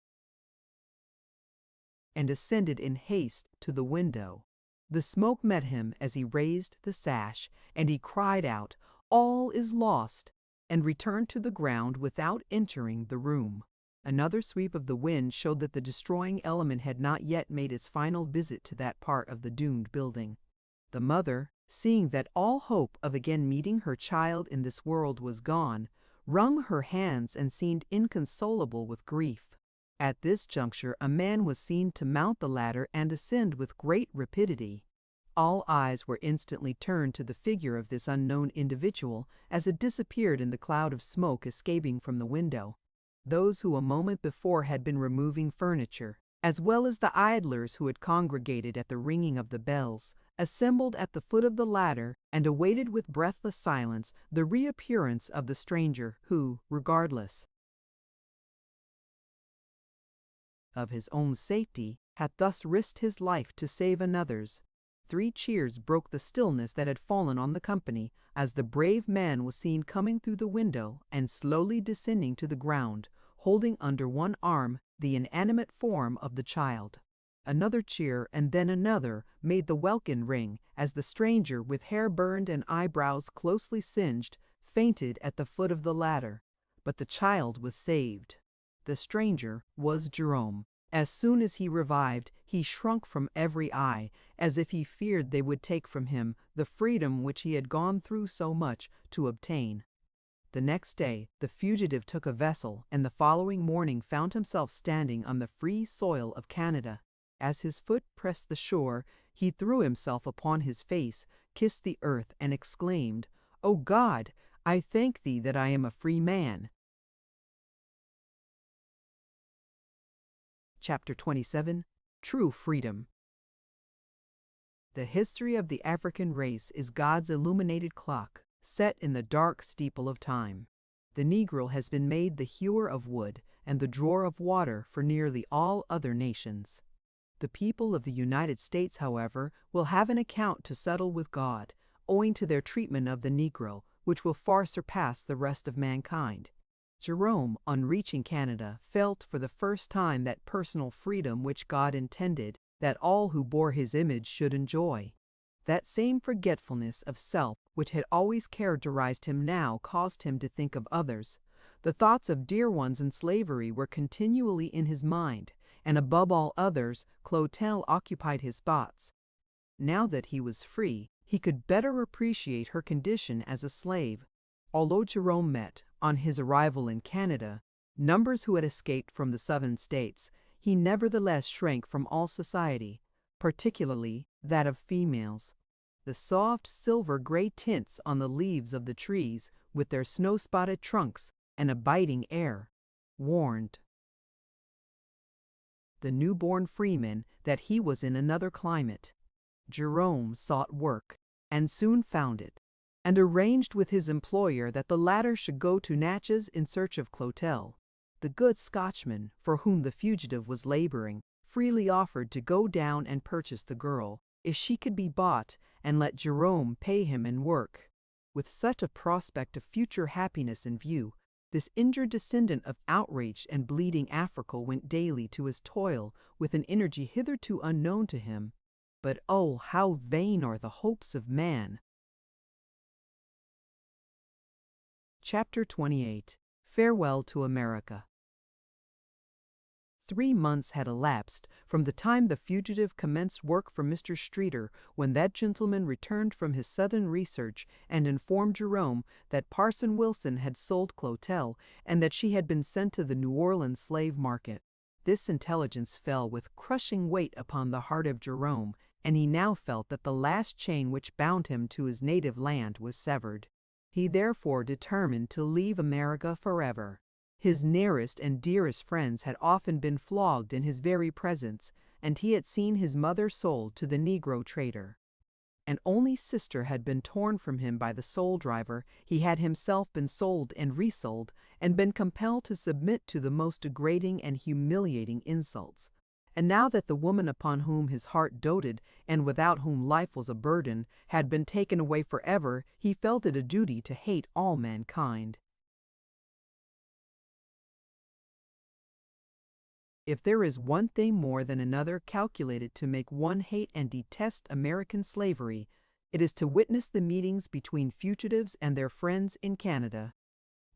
and ascended in haste to the window. The smoke met him as he raised the sash, and he cried out, "All is lost," and returned to the ground without entering the room. Another sweep of the wind showed that the destroying element had not yet made its final visit to that part of the doomed building. The mother, seeing that all hope of again meeting her child in this world was gone, wrung her hands and seemed inconsolable with grief. At this juncture a man was seen to mount the ladder and ascend with great rapidity. All eyes were instantly turned to the figure of this unknown individual as it disappeared in the cloud of smoke escaping from the window. Those who a moment before had been removing furniture, as well as the idlers who had congregated at the ringing of the bells, assembled at the foot of the ladder and awaited with breathless silence the reappearance of the stranger who, regardless of his own safety, had thus risked his life to save another's. 3 cheers broke the stillness that had fallen on the company as the brave man was seen coming through the window and slowly descending to the ground, holding under one arm the inanimate form of the child. Another cheer and then another made the welkin ring as the stranger, with hair burned and eyebrows closely singed, fainted at the foot of the ladder. But the child was saved. The stranger was Jerome. As soon as he revived, he shrunk from every eye, as if he feared they would take from him the freedom which he had gone through so much to obtain. The next day the fugitive took a vessel, and the following morning found himself standing on the free soil of Canada. As his foot pressed the shore, he threw himself upon his face, kissed the earth, and exclaimed, "O God, I thank thee that I am a free man." Chapter 27. True Freedom. The history of the African race is God's illuminated clock, set in the dark steeple of time. The Negro has been made the hewer of wood and the drawer of water for nearly all other nations. The people of the United States, however, will have an account to settle with God, owing to their treatment of the Negro, which will far surpass the rest of mankind. Jerome, on reaching Canada, felt for the first time that personal freedom which God intended that all who bore his image should enjoy. That same forgetfulness of self which had always characterized him now caused him to think of others. The thoughts of dear ones in slavery were continually in his mind, and above all others, Clotelle occupied his thoughts. Now that he was free, he could better appreciate her condition as a slave. Although Jerome met, on his arrival in Canada, numbers who had escaped from the southern states, he nevertheless shrank from all society, particularly that of females. The soft silver-gray tints on the leaves of the trees, with their snow-spotted trunks and a biting air, warned the newborn freeman that he was in another climate. Jerome sought work, and soon found it, and arranged with his employer that the latter should go to Natchez in search of Clotelle. The good Scotchman, for whom the fugitive was laboring, freely offered to go down and purchase the girl, if she could be bought, and let Jerome pay him in work. With such a prospect of future happiness in view, this injured descendant of outraged and bleeding Africa went daily to his toil with an energy hitherto unknown to him. But oh, how vain are the hopes of man! Chapter 28. Farewell to America. 3 months had elapsed from the time the fugitive commenced work for Mr. Streeter when that gentleman returned from his southern research and informed Jerome that Parson Wilson had sold Clotelle and that she had been sent to the New Orleans slave market. This intelligence fell with crushing weight upon the heart of Jerome, and he now felt that the last chain which bound him to his native land was severed. He therefore determined to leave America forever. His nearest and dearest friends had often been flogged in his very presence, and he had seen his mother sold to the Negro trader. An only sister had been torn from him by the soul driver. He had himself been sold and resold, and been compelled to submit to the most degrading and humiliating insults. And now that the woman upon whom his heart doted, and without whom life was a burden, had been taken away forever, he felt it a duty to hate all mankind. If there is one thing more than another calculated to make one hate and detest American slavery, it is to witness the meetings between fugitives and their friends in Canada.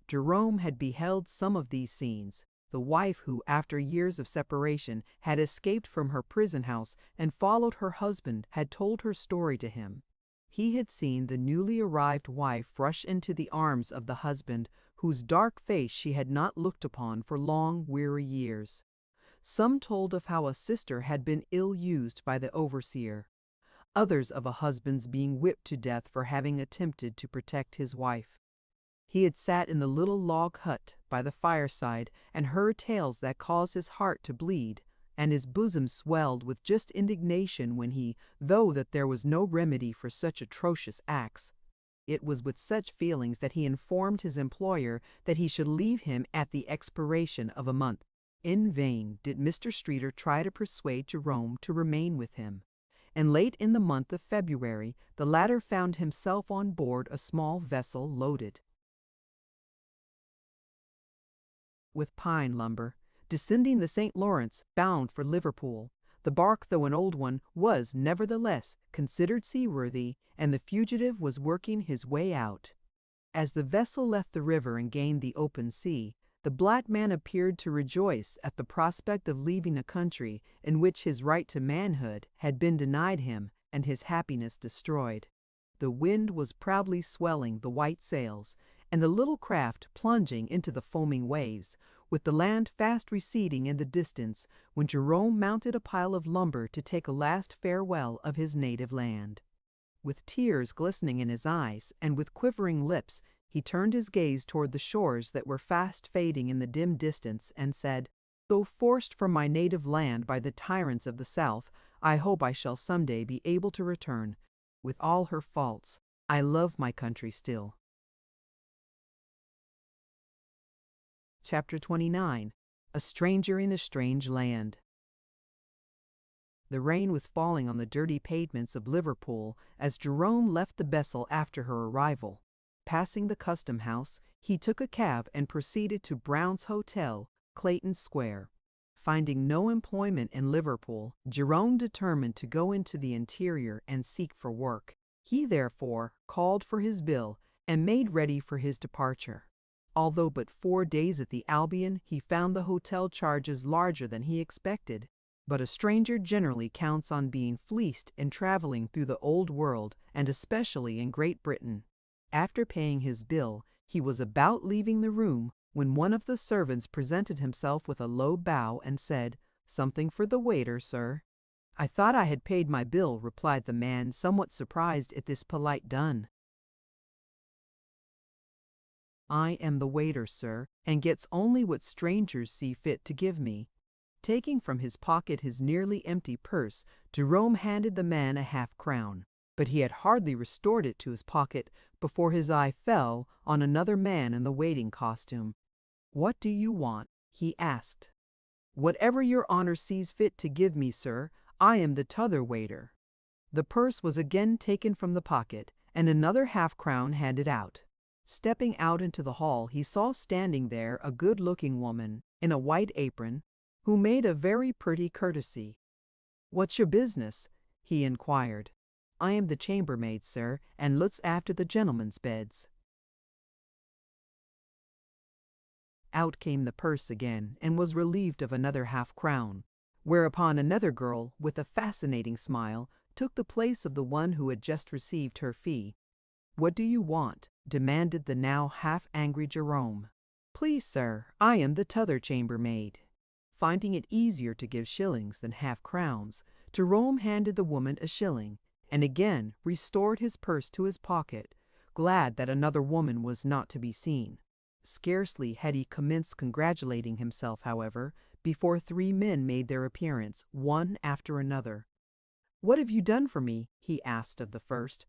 Jerome had beheld some of these scenes. The wife who, after years of separation, had escaped from her prison house and followed her husband had told her story to him. He had seen the newly arrived wife rush into the arms of the husband, whose dark face she had not looked upon for long, weary years. Some told of how a sister had been ill-used by the overseer, others of a husband's being whipped to death for having attempted to protect his wife. He had sat in the little log hut by the fireside and heard tales that caused his heart to bleed, and his bosom swelled with just indignation when he, though that there was no remedy for such atrocious acts, it was with such feelings that he informed his employer that he should leave him at the expiration of a month. In vain did Mr. Streeter try to persuade Jerome to remain with him, and late in the month of February the latter found himself on board a small vessel loaded with pine lumber, descending the St. Lawrence, bound for Liverpool. The bark, though an old one, was, nevertheless, considered seaworthy, and the fugitive was working his way out. As the vessel left the river and gained the open sea, the black man appeared to rejoice at the prospect of leaving a country in which his right to manhood had been denied him and his happiness destroyed. The wind was proudly swelling the white sails, and the little craft plunging into the foaming waves, with the land fast receding in the distance, when Jerome mounted a pile of lumber to take a last farewell of his native land. With tears glistening in his eyes, and with quivering lips, he turned his gaze toward the shores that were fast fading in the dim distance, and said, "Though forced from my native land by the tyrants of the South, I hope I shall some day be able to return. With all her faults, I love my country still." Chapter 29. A Stranger in the Strange Land. The rain was falling on the dirty pavements of Liverpool as Jerome left the vessel after her arrival. Passing the custom house, he took a cab and proceeded to Brown's Hotel, Clayton Square. Finding no employment in Liverpool, Jerome determined to go into the interior and seek for work. He therefore called for his bill and made ready for his departure. Although but 4 days at the Albion, he found the hotel charges larger than he expected. But a stranger generally counts on being fleeced in traveling through the old world, and especially in Great Britain. After paying his bill, he was about leaving the room when one of the servants presented himself with a low bow and said, "Something for the waiter, sir." "I thought I had paid my bill," replied the man, somewhat surprised at this polite done. "I am the waiter, sir, and gets only what strangers see fit to give me." Taking from his pocket his nearly empty purse, Jerome handed the man a half-crown. But he had hardly restored it to his pocket before his eye fell on another man in the waiting costume. "What do you want?" he asked. "Whatever your honor sees fit to give me, sir. I am the t'other waiter." The purse was again taken from the pocket, and another half-crown handed out. Stepping out into the hall, he saw standing there a good-looking woman in a white apron, who made a very pretty courtesy. "What's your business?" he inquired. "I am the chambermaid, sir, and looks after the gentlemen's beds." Out came the purse again, and was relieved of another half-crown, whereupon another girl, with a fascinating smile, took the place of the one who had just received her fee. "What do you want?" demanded the now half-angry Jerome. "Please, sir, I am the t'other chambermaid." Finding it easier to give shillings than half-crowns, Jerome handed the woman a shilling, and again restored his purse to his pocket, glad that another woman was not to be seen. Scarcely had he commenced congratulating himself, however, before 3 men made their appearance, one after another. "What have you done for me?" he asked of the first.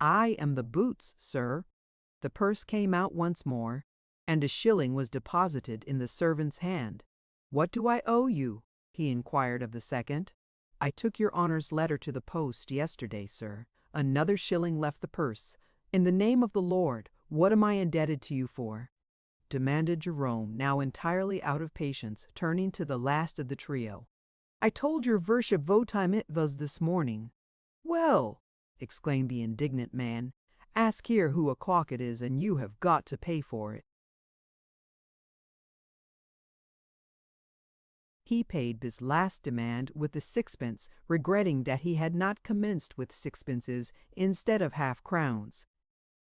"I am the boots, sir." The purse came out once more, and a shilling was deposited in the servant's hand. "What do I owe you?" he inquired of the second. "I took your honor's letter to the post yesterday, sir." Another shilling left the purse. "In the name of the Lord, what am I indebted to you for?" demanded Jerome, now entirely out of patience, turning to the last of the trio. "I told your worship what time it was this morning." "Well," exclaimed the indignant man, "ask here who o'clock it is, and you have got to pay for it." He paid this last demand with the sixpence, regretting that he had not commenced with sixpences instead of half-crowns.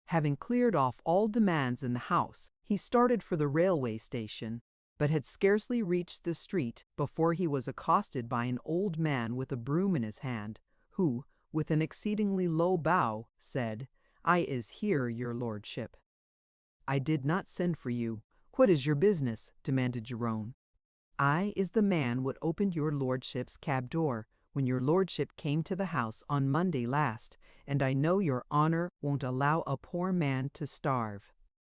Having cleared off all demands in the house, he started for the railway station, but had scarcely reached the street before he was accosted by an old man with a broom in his hand, who, with an exceedingly low bow, said, "I is here, your lordship." "I did not send for you. What is your business?" demanded Jerome. "I is the man what opened your lordship's cab door when your lordship came to the house on Monday last, and I know your honor won't allow a poor man to starve."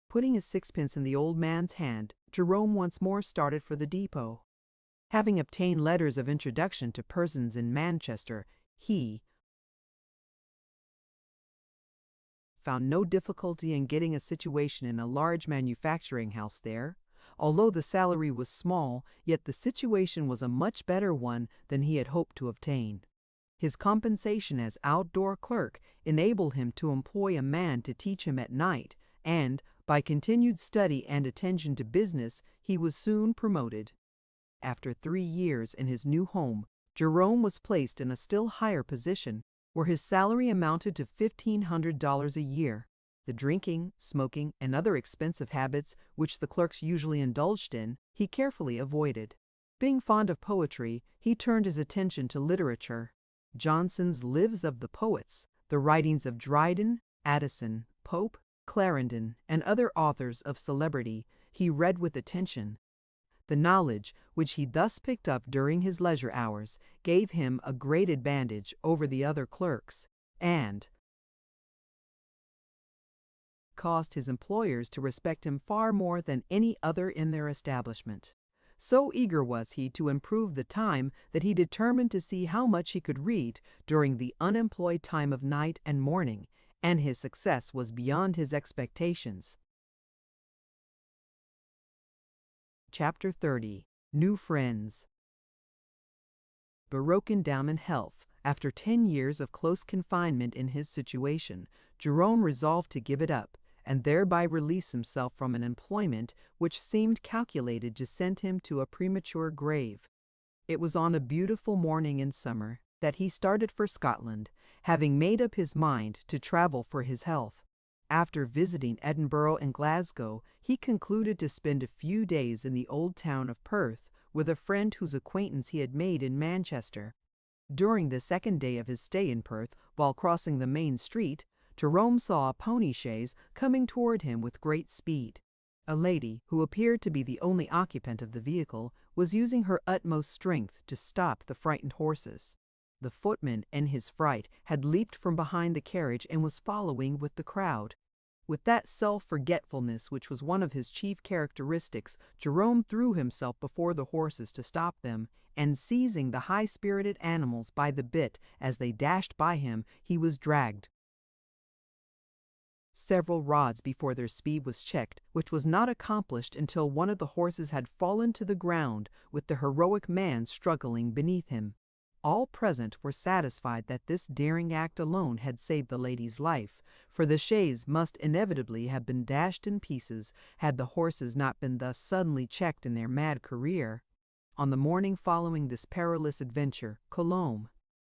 Putting his sixpence in the old man's hand, Jerome once more started for the depot. Having obtained letters of introduction to persons in Manchester, he found no difficulty in getting a situation in a large manufacturing house there. Although the salary was small, yet the situation was a much better one than he had hoped to obtain. His compensation as outdoor clerk enabled him to employ a man to teach him at night, and, by continued study and attention to business, he was soon promoted. After 3 years in his new home, Jerome was placed in a still higher position, where his salary amounted to $1,500 a year. The drinking, smoking, and other expensive habits which the clerks usually indulged in, he carefully avoided. Being fond of poetry, he turned his attention to literature. Johnson's Lives of the Poets, the writings of Dryden, Addison, Pope, Clarendon, and other authors of celebrity, he read with attention. The knowledge which he thus picked up during his leisure hours gave him a great advantage over the other clerks, and caused his employers to respect him far more than any other in their establishment. So eager was he to improve the time that he determined to see how much he could read during the unemployed time of night and morning, and his success was beyond his expectations. Chapter 30. New Friends. Broken down in health, After 10 years of close confinement in his situation, Jerome resolved to give it up, and thereby release himself from an employment which seemed calculated to send him to a premature grave. It was on a beautiful morning in summer that he started for Scotland, having made up his mind to travel for his health. After visiting Edinburgh and Glasgow, he concluded to spend a few days in the old town of Perth with a friend whose acquaintance he had made in Manchester. During the second day of his stay in Perth, while crossing the main street, Jerome saw a pony chaise coming toward him with great speed. A lady, who appeared to be the only occupant of the vehicle, was using her utmost strength to stop the frightened horses. The footman, in his fright, had leaped from behind the carriage and was following with the crowd. With that self-forgetfulness which was one of his chief characteristics, Jerome threw himself before the horses to stop them, and seizing the high-spirited animals by the bit as they dashed by him, he was dragged several rods before their speed was checked, which was not accomplished until one of the horses had fallen to the ground with the heroic man struggling beneath him. All present were satisfied that this daring act alone had saved the lady's life, for the chaise must inevitably have been dashed in pieces had the horses not been thus suddenly checked in their mad career. On the morning following this perilous adventure, Cologne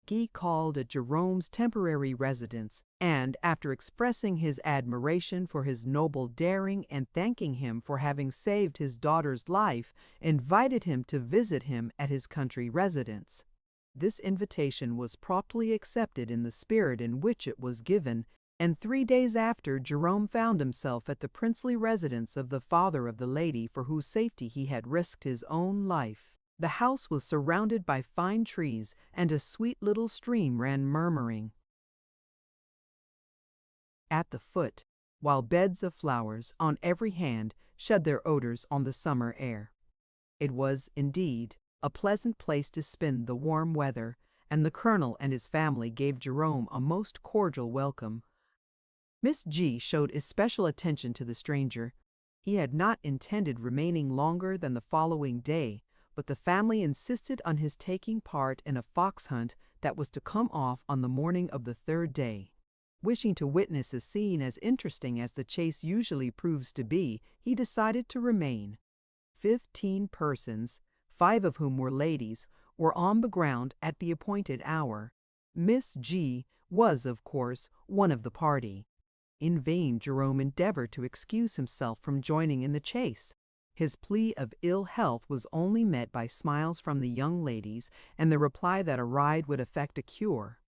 Guy called at Jerome's temporary residence, and, after expressing his admiration for his noble daring and thanking him for having saved his daughter's life, invited him to visit him at his country residence. This invitation was promptly accepted in the spirit in which it was given, and 3 days after Jerome found himself at the princely residence of the father of the lady for whose safety he had risked his own life. The house was surrounded by fine trees, and a sweet little stream ran murmuring at the foot, while beds of flowers on every hand shed their odors on the summer air. It was, indeed, a pleasant place to spend the warm weather, and the colonel and his family gave Jerome a most cordial welcome. Miss G. showed especial attention to the stranger. He had not intended remaining longer than the following day, but the family insisted on his taking part in a fox hunt that was to come off on the morning of the third day. Wishing to witness a scene as interesting as the chase usually proves to be, he decided to remain. 15 persons, 5 of whom were ladies, were on the ground at the appointed hour. Miss G. was, of course, one of the party. In vain Jerome endeavored to excuse himself from joining in the chase. His plea of ill health was only met by smiles from the young ladies and the reply that a ride would effect a cure.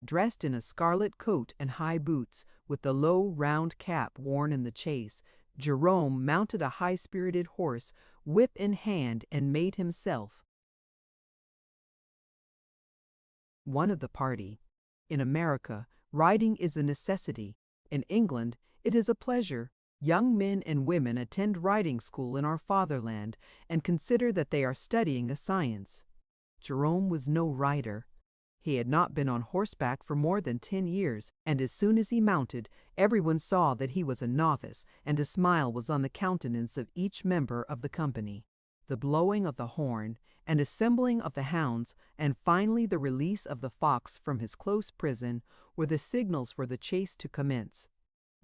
Dressed in a scarlet coat and high boots, with the low round cap worn in the chase, Jerome mounted a high-spirited horse, whip in hand, and made himself one of the party. In America, riding is a necessity. In England, it is a pleasure. Young men and women attend riding school in our fatherland and consider that they are studying a science. Jerome was no rider. He had not been on horseback for more than 10 years, and as soon as he mounted, everyone saw that he was a novice, and a smile was on the countenance of each member of the company. The blowing of the horn, and assembling of the hounds, and finally the release of the fox from his close prison, were the signals for the chase to commence.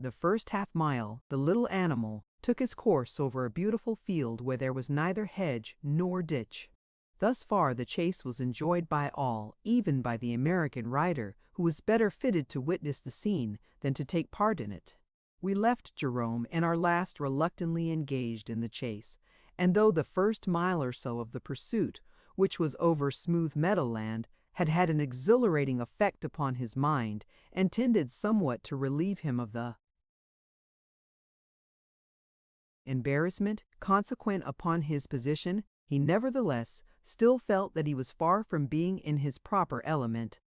The first half-mile, the little animal took his course over a beautiful field where there was neither hedge nor ditch. Thus far the chase was enjoyed by all, even by the American rider, who was better fitted to witness the scene than to take part in it. We left Jerome and our last reluctantly engaged in the chase, and though the first mile or so of the pursuit, which was over smooth meadowland, had had an exhilarating effect upon his mind, and tended somewhat to relieve him of the embarrassment consequent upon his position, he nevertheless still felt that he was far from being in his proper element.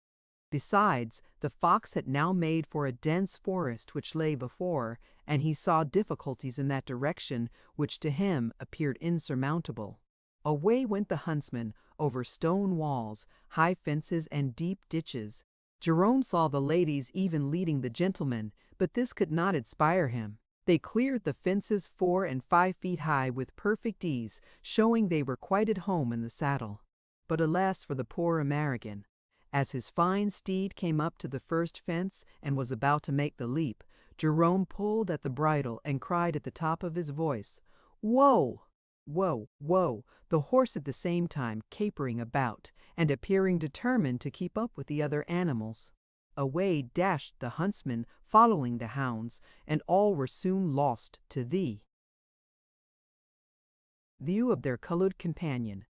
Besides, the fox had now made for a dense forest which lay before, and he saw difficulties in that direction which to him appeared insurmountable. Away went the huntsman over stone walls, high fences, and deep ditches. Jerome saw the ladies even leading the gentlemen, but this could not inspire him. They cleared the fences 4 and 5 feet high with perfect ease, showing they were quite at home in the saddle. But alas for the poor American! As his fine steed came up to the first fence and was about to make the leap, Jerome pulled at the bridle and cried at the top of his voice, "Whoa! Whoa! Whoa!" the horse at the same time capering about and appearing determined to keep up with the other animals. Away dashed the huntsman, following the hounds, and all were soon lost to the view of their colored companion.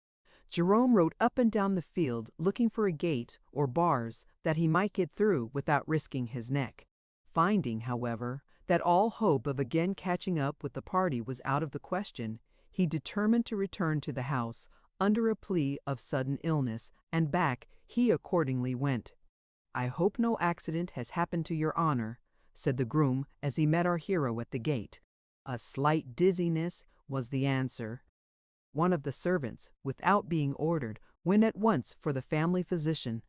Jerome rode up and down the field looking for a gate or bars that he might get through without risking his neck. Finding, however, that all hope of again catching up with the party was out of the question, he determined to return to the house under a plea of sudden illness, and back he accordingly went. "I hope no accident has happened to your honor," said the groom as he met our hero at the gate. "A slight dizziness," was the answer. One of the servants, without being ordered, went at once for the family physician.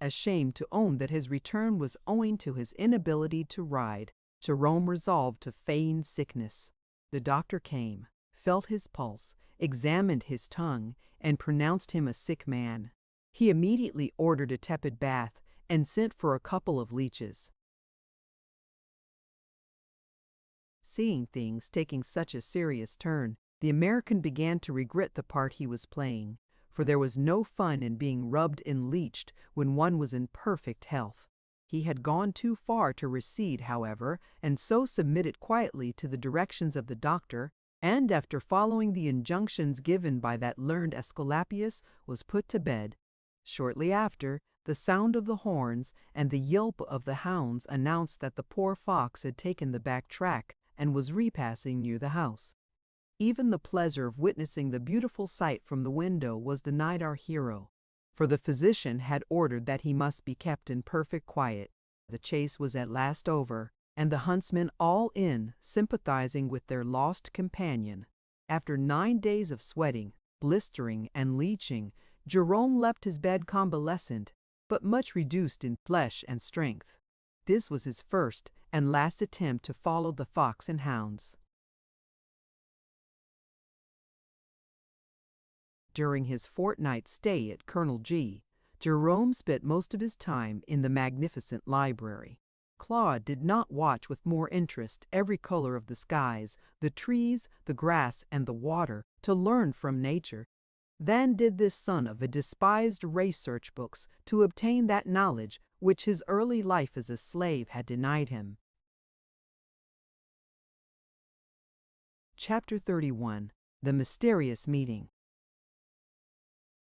Ashamed to own that his return was owing to his inability to ride, Jerome resolved to feign sickness. The doctor came, felt his pulse, examined his tongue, and pronounced him a sick man. He immediately ordered a tepid bath and sent for a couple of leeches. Seeing things taking such a serious turn, the American began to regret the part he was playing, for there was no fun in being rubbed and leeched when one was in perfect health. He had gone too far to recede, however, and so submitted quietly to the directions of the doctor, and after following the injunctions given by that learned Aesculapius, was put to bed. Shortly after, the sound of the horns and the yelp of the hounds announced that the poor fox had taken the back track and was repassing near the house. Even the pleasure of witnessing the beautiful sight from the window was denied our hero, for the physician had ordered that he must be kept in perfect quiet. The chase was at last over, and the huntsmen all in, sympathizing with their lost companion. After 9 days of sweating, blistering, and leeching, Jerome left his bed convalescent, but much reduced in flesh and strength. This was his first and last attempt to follow the fox and hounds. During his fortnight's stay at Colonel G., Jerome spent most of his time in the magnificent library. Claude did not watch with more interest every color of the skies, the trees, the grass, and the water, to learn from nature, than did this son of a despised research books to obtain that knowledge which his early life as a slave had denied him. Chapter 31. The Mysterious Meeting.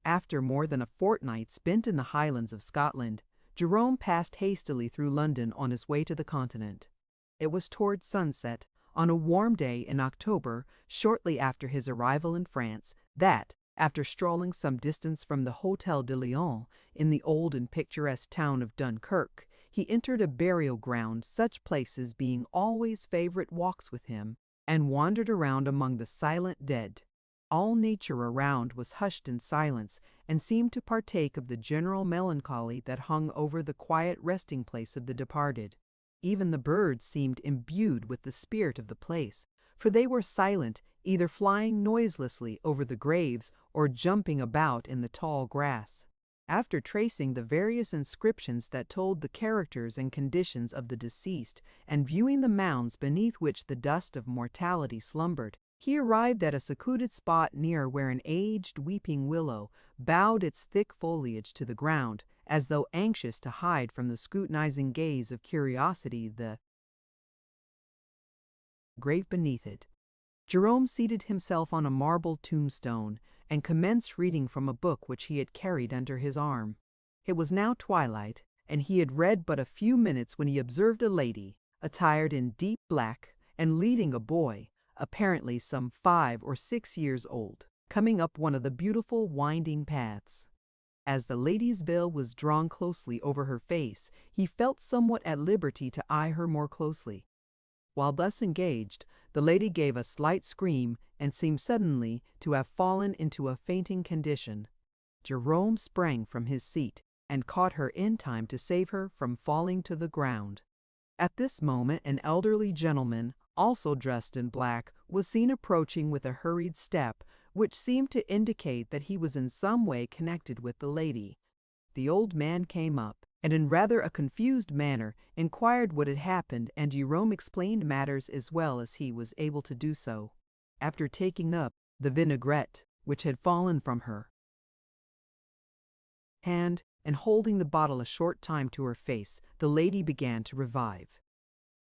After more than a fortnight spent in the Highlands of Scotland, Jerome passed hastily through London on his way to the Continent. It was toward sunset, on a warm day in October, shortly after his arrival in France, that, after strolling some distance from the Hôtel de Lyon, in the old and picturesque town of Dunkirk, he entered a burial ground, such places being always favorite walks with him, and wandered around among the silent dead. All nature around was hushed in silence, and seemed to partake of the general melancholy that hung over the quiet resting place of the departed. Even the birds seemed imbued with the spirit of the place, for they were silent, either flying noiselessly over the graves or jumping about in the tall grass. After tracing the various inscriptions that told the characters and conditions of the deceased, and viewing the mounds beneath which the dust of mortality slumbered, he arrived at a secluded spot near where an aged weeping willow bowed its thick foliage to the ground, as though anxious to hide from the scrutinizing gaze of curiosity the grave beneath it. Jerome seated himself on a marble tombstone and commenced reading from a book which he had carried under his arm. It was now twilight, and he had read but a few minutes when he observed a lady, attired in deep black, and leading a boy, apparently some 5 or 6 years old, coming up one of the beautiful winding paths. As the lady's veil was drawn closely over her face, he felt somewhat at liberty to eye her more closely. While thus engaged, the lady gave a slight scream and seemed suddenly to have fallen into a fainting condition. Jerome sprang from his seat and caught her in time to save her from falling to the ground. At this moment an elderly gentleman, also dressed in black, was seen approaching with a hurried step, which seemed to indicate that he was in some way connected with the lady. The old man came up, and in rather a confused manner inquired what had happened, and Jerome explained matters as well as he was able to do so. After taking up the vinaigrette, which had fallen from her hand, and holding the bottle a short time to her face, the lady began to revive.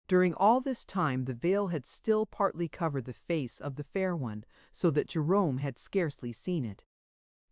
During all this time the veil had still partly covered the face of the fair one, so that Jerome had scarcely seen it.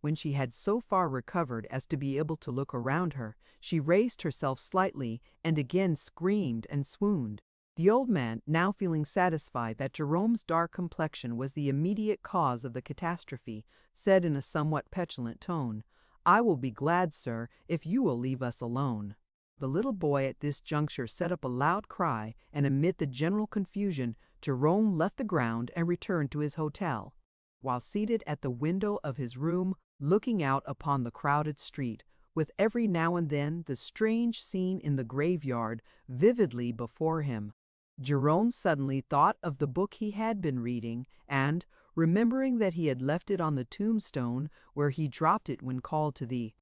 When she had so far recovered as to be able to look around her, she raised herself slightly and again screamed and swooned. The old man, now feeling satisfied that Jerome's dark complexion was the immediate cause of the catastrophe, said in a somewhat petulant tone, "I will be glad, sir, if you will leave us alone." The little boy at this juncture set up a loud cry, and amid the general confusion, Jerome left the ground and returned to his hotel. While seated at the window of his room, looking out upon the crowded street, with every now and then the strange scene in the graveyard vividly before him, Jerome suddenly thought of the book he had been reading, and, remembering that he had left it on the tombstone where he dropped it when called to the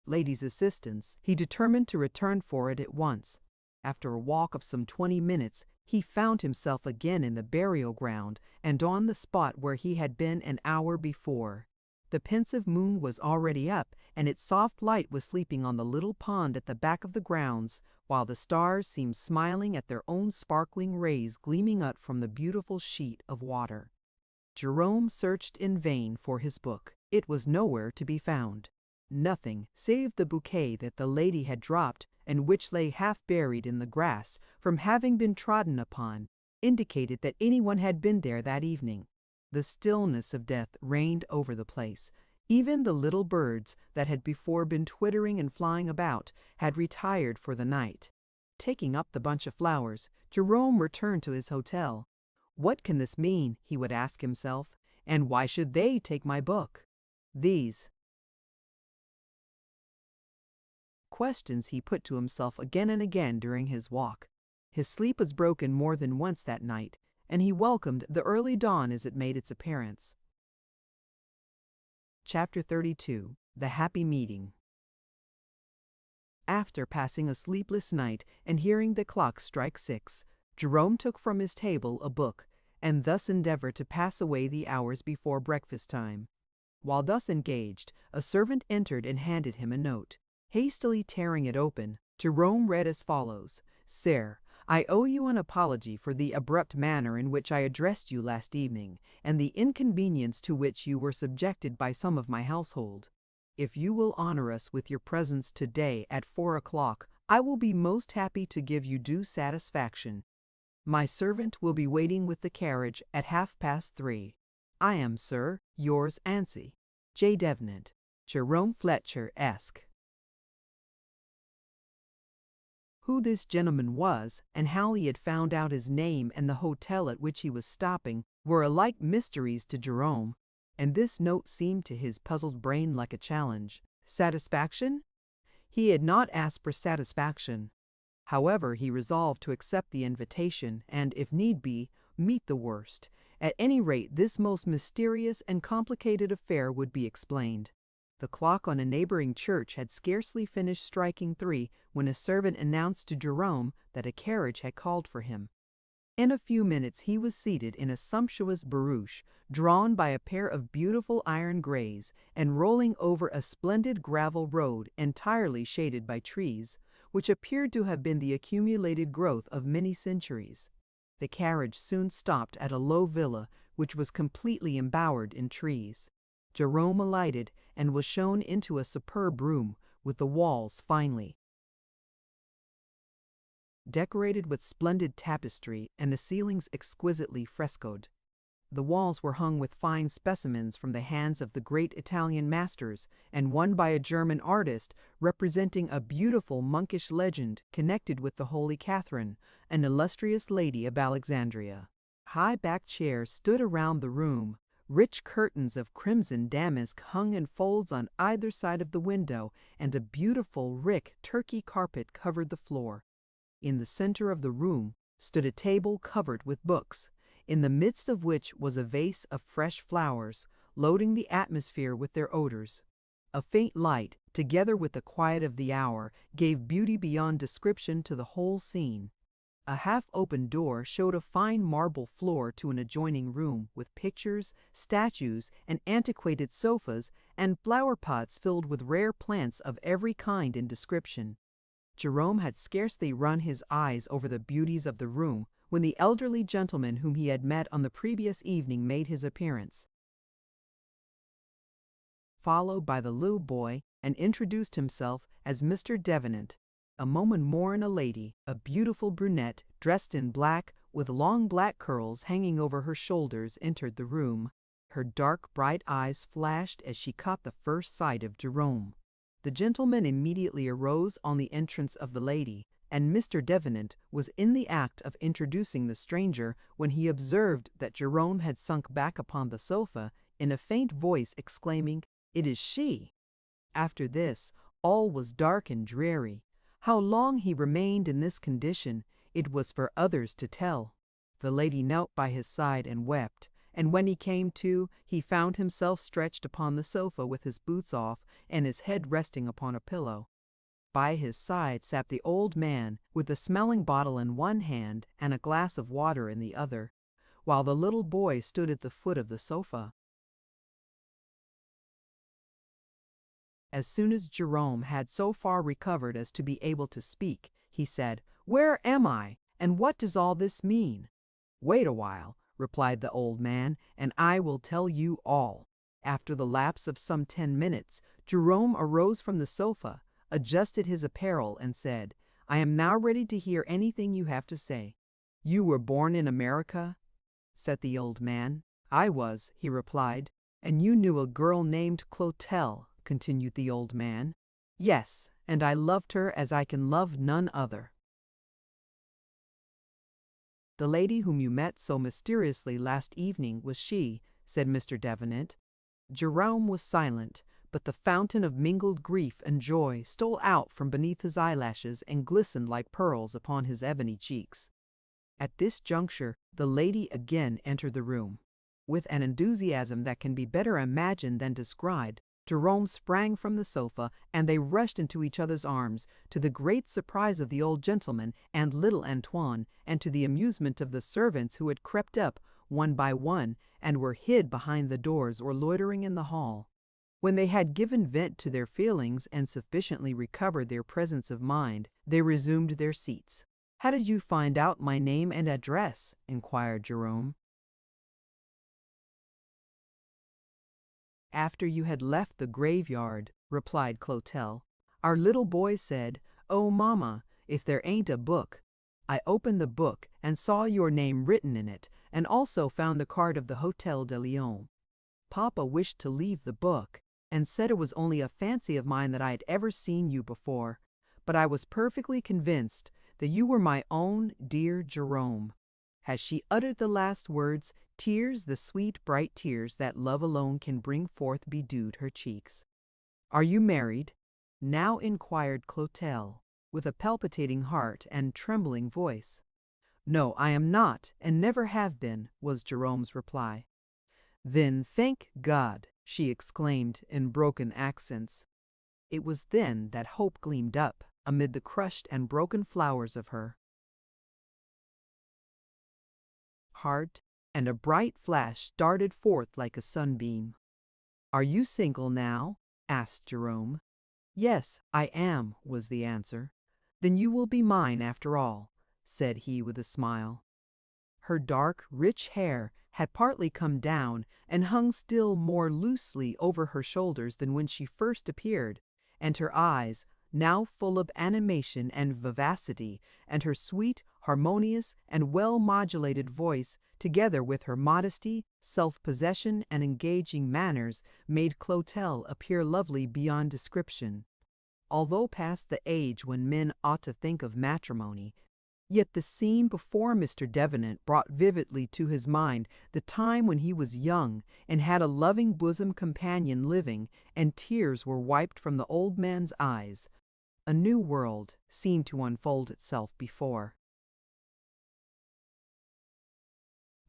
lady's assistance, he determined to return for it at once. After a walk of some 20 minutes, he found himself again in the burial ground and on the spot where he had been an hour before. The pensive moon was already up, and its soft light was sleeping on the little pond at the back of the grounds, while the stars seemed smiling at their own sparkling rays gleaming up from the beautiful sheet of water. Jerome searched in vain for his book. It was nowhere to be found. Nothing, save the bouquet that the lady had dropped, and which lay half buried in the grass from having been trodden upon, indicated that anyone had been there that evening. The stillness of death reigned over the place. Even the little birds that had before been twittering and flying about had retired for the night. Taking up the bunch of flowers, Jerome returned to his hotel. "What can this mean?" he would ask himself, "and why should they take my book?" These questions he put to himself again and again during his walk. His sleep was broken more than once that night, and he welcomed the early dawn as it made its appearance. Chapter 32. The Happy Meeting. After passing a sleepless night and hearing the clock strike 6, Jerome took from his table a book, and thus endeavored to pass away the hours before breakfast time. While thus engaged, a servant entered and handed him a note. Hastily tearing it open, Jerome read as follows: "Sir, I owe you an apology for the abrupt manner in which I addressed you last evening, and the inconvenience to which you were subjected by some of my household. If you will honor us with your presence today at 4 o'clock, I will be most happy to give you due satisfaction. My servant will be waiting with the carriage at 3:30. I am, sir, yours Ansi, J. Devenant, Jerome Fletcher, Esq." Who this gentleman was, and how he had found out his name and the hotel at which he was stopping, were alike mysteries to Jerome, and this note seemed to his puzzled brain like a challenge. Satisfaction? He had not asked for satisfaction. However, he resolved to accept the invitation and, if need be, meet the worst. At any rate, this most mysterious and complicated affair would be explained. The clock on a neighboring church had scarcely finished striking 3 when a servant announced to Jerome that a carriage had called for him. In a few minutes he was seated in a sumptuous barouche, drawn by a pair of beautiful iron greys, and rolling over a splendid gravel road entirely shaded by trees, which appeared to have been the accumulated growth of many centuries. The carriage soon stopped at a low villa which was completely embowered in trees. Jerome alighted and was shown into a superb room with the walls finely decorated with splendid tapestry and the ceilings exquisitely frescoed. The walls were hung with fine specimens from the hands of the great Italian masters, and one by a German artist representing a beautiful monkish legend connected with the Holy Catherine, an illustrious lady of Alexandria. High-backed chairs stood around the room. Rich curtains of crimson damask hung in folds on either side of the window, and a beautiful rick Turkey carpet covered the floor. In the center of the room stood a table covered with books, in the midst of which was a vase of fresh flowers, loading the atmosphere with their odors. A faint light, together with the quiet of the hour, gave beauty beyond description to the whole scene. A half-open door showed a fine marble floor to an adjoining room with pictures, statues, and antiquated sofas, and flower pots filled with rare plants of every kind and description. Jerome had scarcely run his eyes over the beauties of the room when the elderly gentleman whom he had met on the previous evening made his appearance, followed by the little boy, and introduced himself as Mr. Devenant. A moment more and a lady, a beautiful brunette, dressed in black, with long black curls hanging over her shoulders, entered the room. Her dark, bright eyes flashed as she caught the first sight of Jerome. The gentleman immediately arose on the entrance of the lady, and Mr. Devenant was in the act of introducing the stranger when he observed that Jerome had sunk back upon the sofa, in a faint voice exclaiming, "It is she!" After this, all was dark and dreary. How long he remained in this condition, it was for others to tell. The lady knelt by his side and wept, and when he came to, he found himself stretched upon the sofa with his boots off and his head resting upon a pillow. By his side sat the old man, with a smelling bottle in one hand and a glass of water in the other, while the little boy stood at the foot of the sofa. As soon as Jerome had so far recovered as to be able to speak, he said, "Where am I, and what does all this mean?" "Wait a while," replied the old man, "and I will tell you all." After the lapse of some 10 minutes, Jerome arose from the sofa, adjusted his apparel, and said, "I am now ready to hear anything you have to say." "You were born in America?" said the old man. "I was," he replied. "And you knew a girl named Clotelle?" continued the old man. "Yes, and I loved her as I can love none other." "The lady whom you met so mysteriously last evening was she," said Mr. Devenant. Jerome was silent, but the fountain of mingled grief and joy stole out from beneath his eyelashes and glistened like pearls upon his ebony cheeks. At this juncture, the lady again entered the room. With an enthusiasm that can be better imagined than described, Jerome sprang from the sofa, and they rushed into each other's arms, to the great surprise of the old gentleman and little Antoine, and to the amusement of the servants who had crept up, one by one, and were hid behind the doors or loitering in the hall. When they had given vent to their feelings and sufficiently recovered their presence of mind, they resumed their seats. "How did you find out my name and address?" inquired Jerome. "After you had left the graveyard," replied Clotel. "Our little boy said, 'Oh, Mama, if there ain't a book.' I opened the book and saw your name written in it, and also found the card of the Hotel de Lyon. Papa wished to leave the book, and said it was only a fancy of mine that I had ever seen you before, but I was perfectly convinced that you were my own dear Jerome." As she uttered the last words, tears, the sweet, bright tears that love alone can bring forth, bedewed her cheeks. "Are you married?" now inquired Clotel, with a palpitating heart and trembling voice. "No, I am not, and never have been," was Jerome's reply. "Then thank God!" she exclaimed in broken accents. It was then that hope gleamed up amid the crushed and broken flowers of her heart, and a bright flash darted forth like a sunbeam. "Are you single now?" asked Jerome. "Yes, I am," was the answer. "Then you will be mine after all," said he with a smile. Her dark, rich hair had partly come down and hung still more loosely over her shoulders than when she first appeared, and her eyes, now full of animation and vivacity, and her sweet, harmonious, and well-modulated voice, together with her modesty, self-possession, and engaging manners, made Clotel appear lovely beyond description. Although past the age when men ought to think of matrimony, yet the scene before Mr. Devenant brought vividly to his mind the time when he was young and had a loving bosom companion living, and tears were wiped from the old man's eyes. A new world seemed to unfold itself before.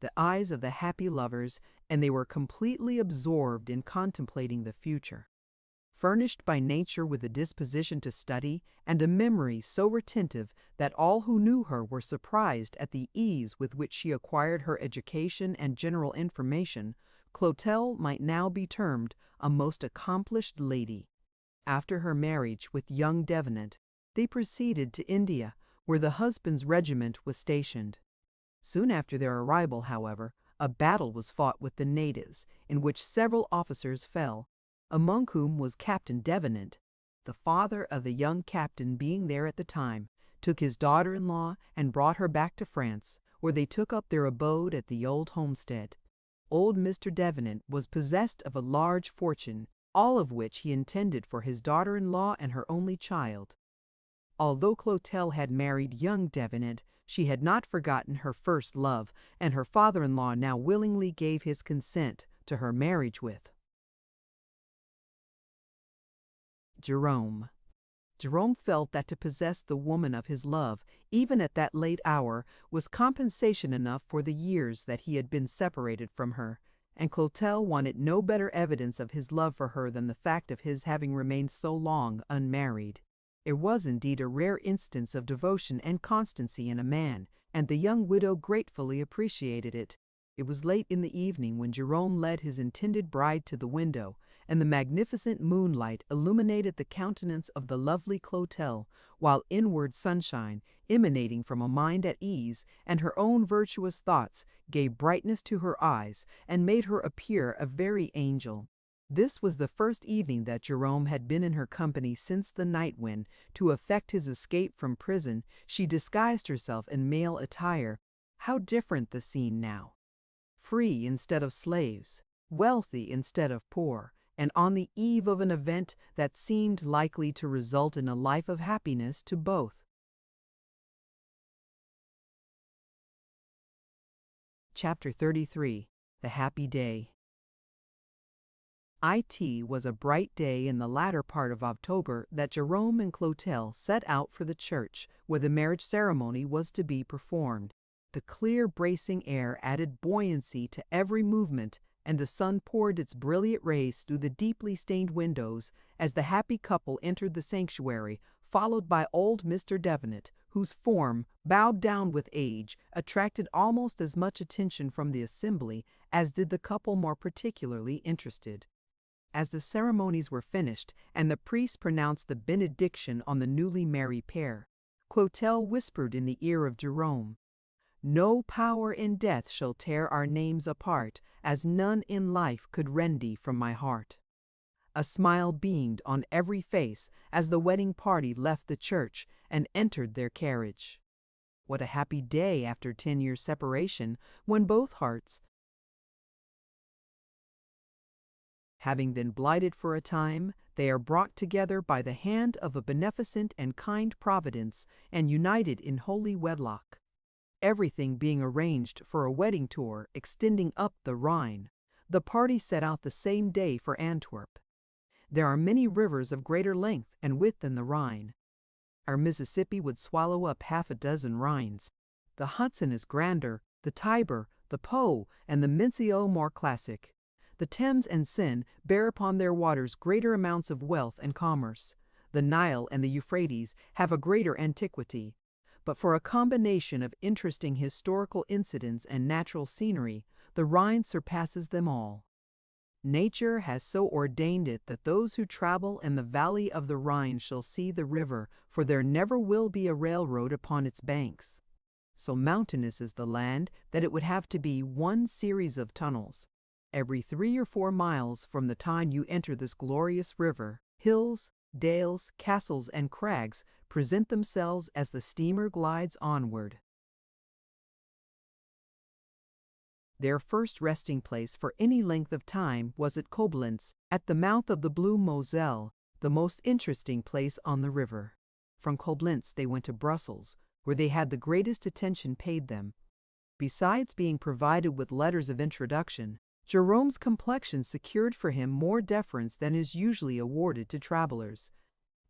the eyes of the happy lovers, and they were completely absorbed in contemplating the future. Furnished by nature with a disposition to study and a memory so retentive that all who knew her were surprised at the ease with which she acquired her education and general information, Clotel might now be termed a most accomplished lady. After her marriage with young Devenant, they proceeded to India, where the husband's regiment was stationed. Soon after their arrival, however, a battle was fought with the natives, in which several officers fell, among whom was Captain Devenant. The father of the young captain, being there at the time, took his daughter-in-law and brought her back to France, where they took up their abode at the old homestead. Old Mr. Devenant was possessed of a large fortune, all of which he intended for his daughter-in-law and her only child. Although Clotel had married young Devenant, she had not forgotten her first love, and her father-in-law now willingly gave his consent to her marriage with Jerome. Jerome felt that to possess the woman of his love, even at that late hour, was compensation enough for the years that he had been separated from her, and Clotel wanted no better evidence of his love for her than the fact of his having remained so long unmarried. It was indeed a rare instance of devotion and constancy in a man, and the young widow gratefully appreciated it. It was late in the evening when Jerome led his intended bride to the window, and the magnificent moonlight illuminated the countenance of the lovely Clotel, while inward sunshine, emanating from a mind at ease, and her own virtuous thoughts, gave brightness to her eyes, and made her appear a very angel. This was the first evening that Jerome had been in her company since the night when, to effect his escape from prison, she disguised herself in male attire. How different the scene now! Free instead of slaves, wealthy instead of poor, and on the eve of an event that seemed likely to result in a life of happiness to both. Chapter 33. The Happy Day. It was a bright day in the latter part of October that Jerome and Clotel set out for the church where the marriage ceremony was to be performed. The clear, bracing air added buoyancy to every movement, and the sun poured its brilliant rays through the deeply stained windows as the happy couple entered the sanctuary, followed by old Mr. Devenant, whose form, bowed down with age, attracted almost as much attention from the assembly as did the couple more particularly interested. As the ceremonies were finished and the priest pronounced the benediction on the newly married pair, Clotel whispered in the ear of Jerome, "No power in death shall tear our names apart, as none in life could rend thee from my heart." A smile beamed on every face as the wedding party left the church and entered their carriage. What a happy day after 10 years' separation, when both hearts, having been blighted for a time, they are brought together by the hand of a beneficent and kind Providence and united in holy wedlock. Everything being arranged for a wedding tour extending up the Rhine, the party set out the same day for Antwerp. There are many rivers of greater length and width than the Rhine. Our Mississippi would swallow up half a dozen Rhines. The Hudson is grander, the Tiber, the Po, and the Mincio more classic. The Thames and Seine bear upon their waters greater amounts of wealth and commerce. The Nile and the Euphrates have a greater antiquity. But for a combination of interesting historical incidents and natural scenery, the Rhine surpasses them all. Nature has so ordained it that those who travel in the valley of the Rhine shall see the river, for there never will be a railroad upon its banks. So mountainous is the land that it would have to be one series of tunnels. Every 3 or 4 miles from the time you enter this glorious river, hills, dales, castles, and crags present themselves as the steamer glides onward. Their first resting place for any length of time was at Koblenz, at the mouth of the Blue Moselle, the most interesting place on the river. From Koblenz they went to Brussels, where they had the greatest attention paid them. Besides being provided with letters of introduction, Jerome's complexion secured for him more deference than is usually awarded to travelers.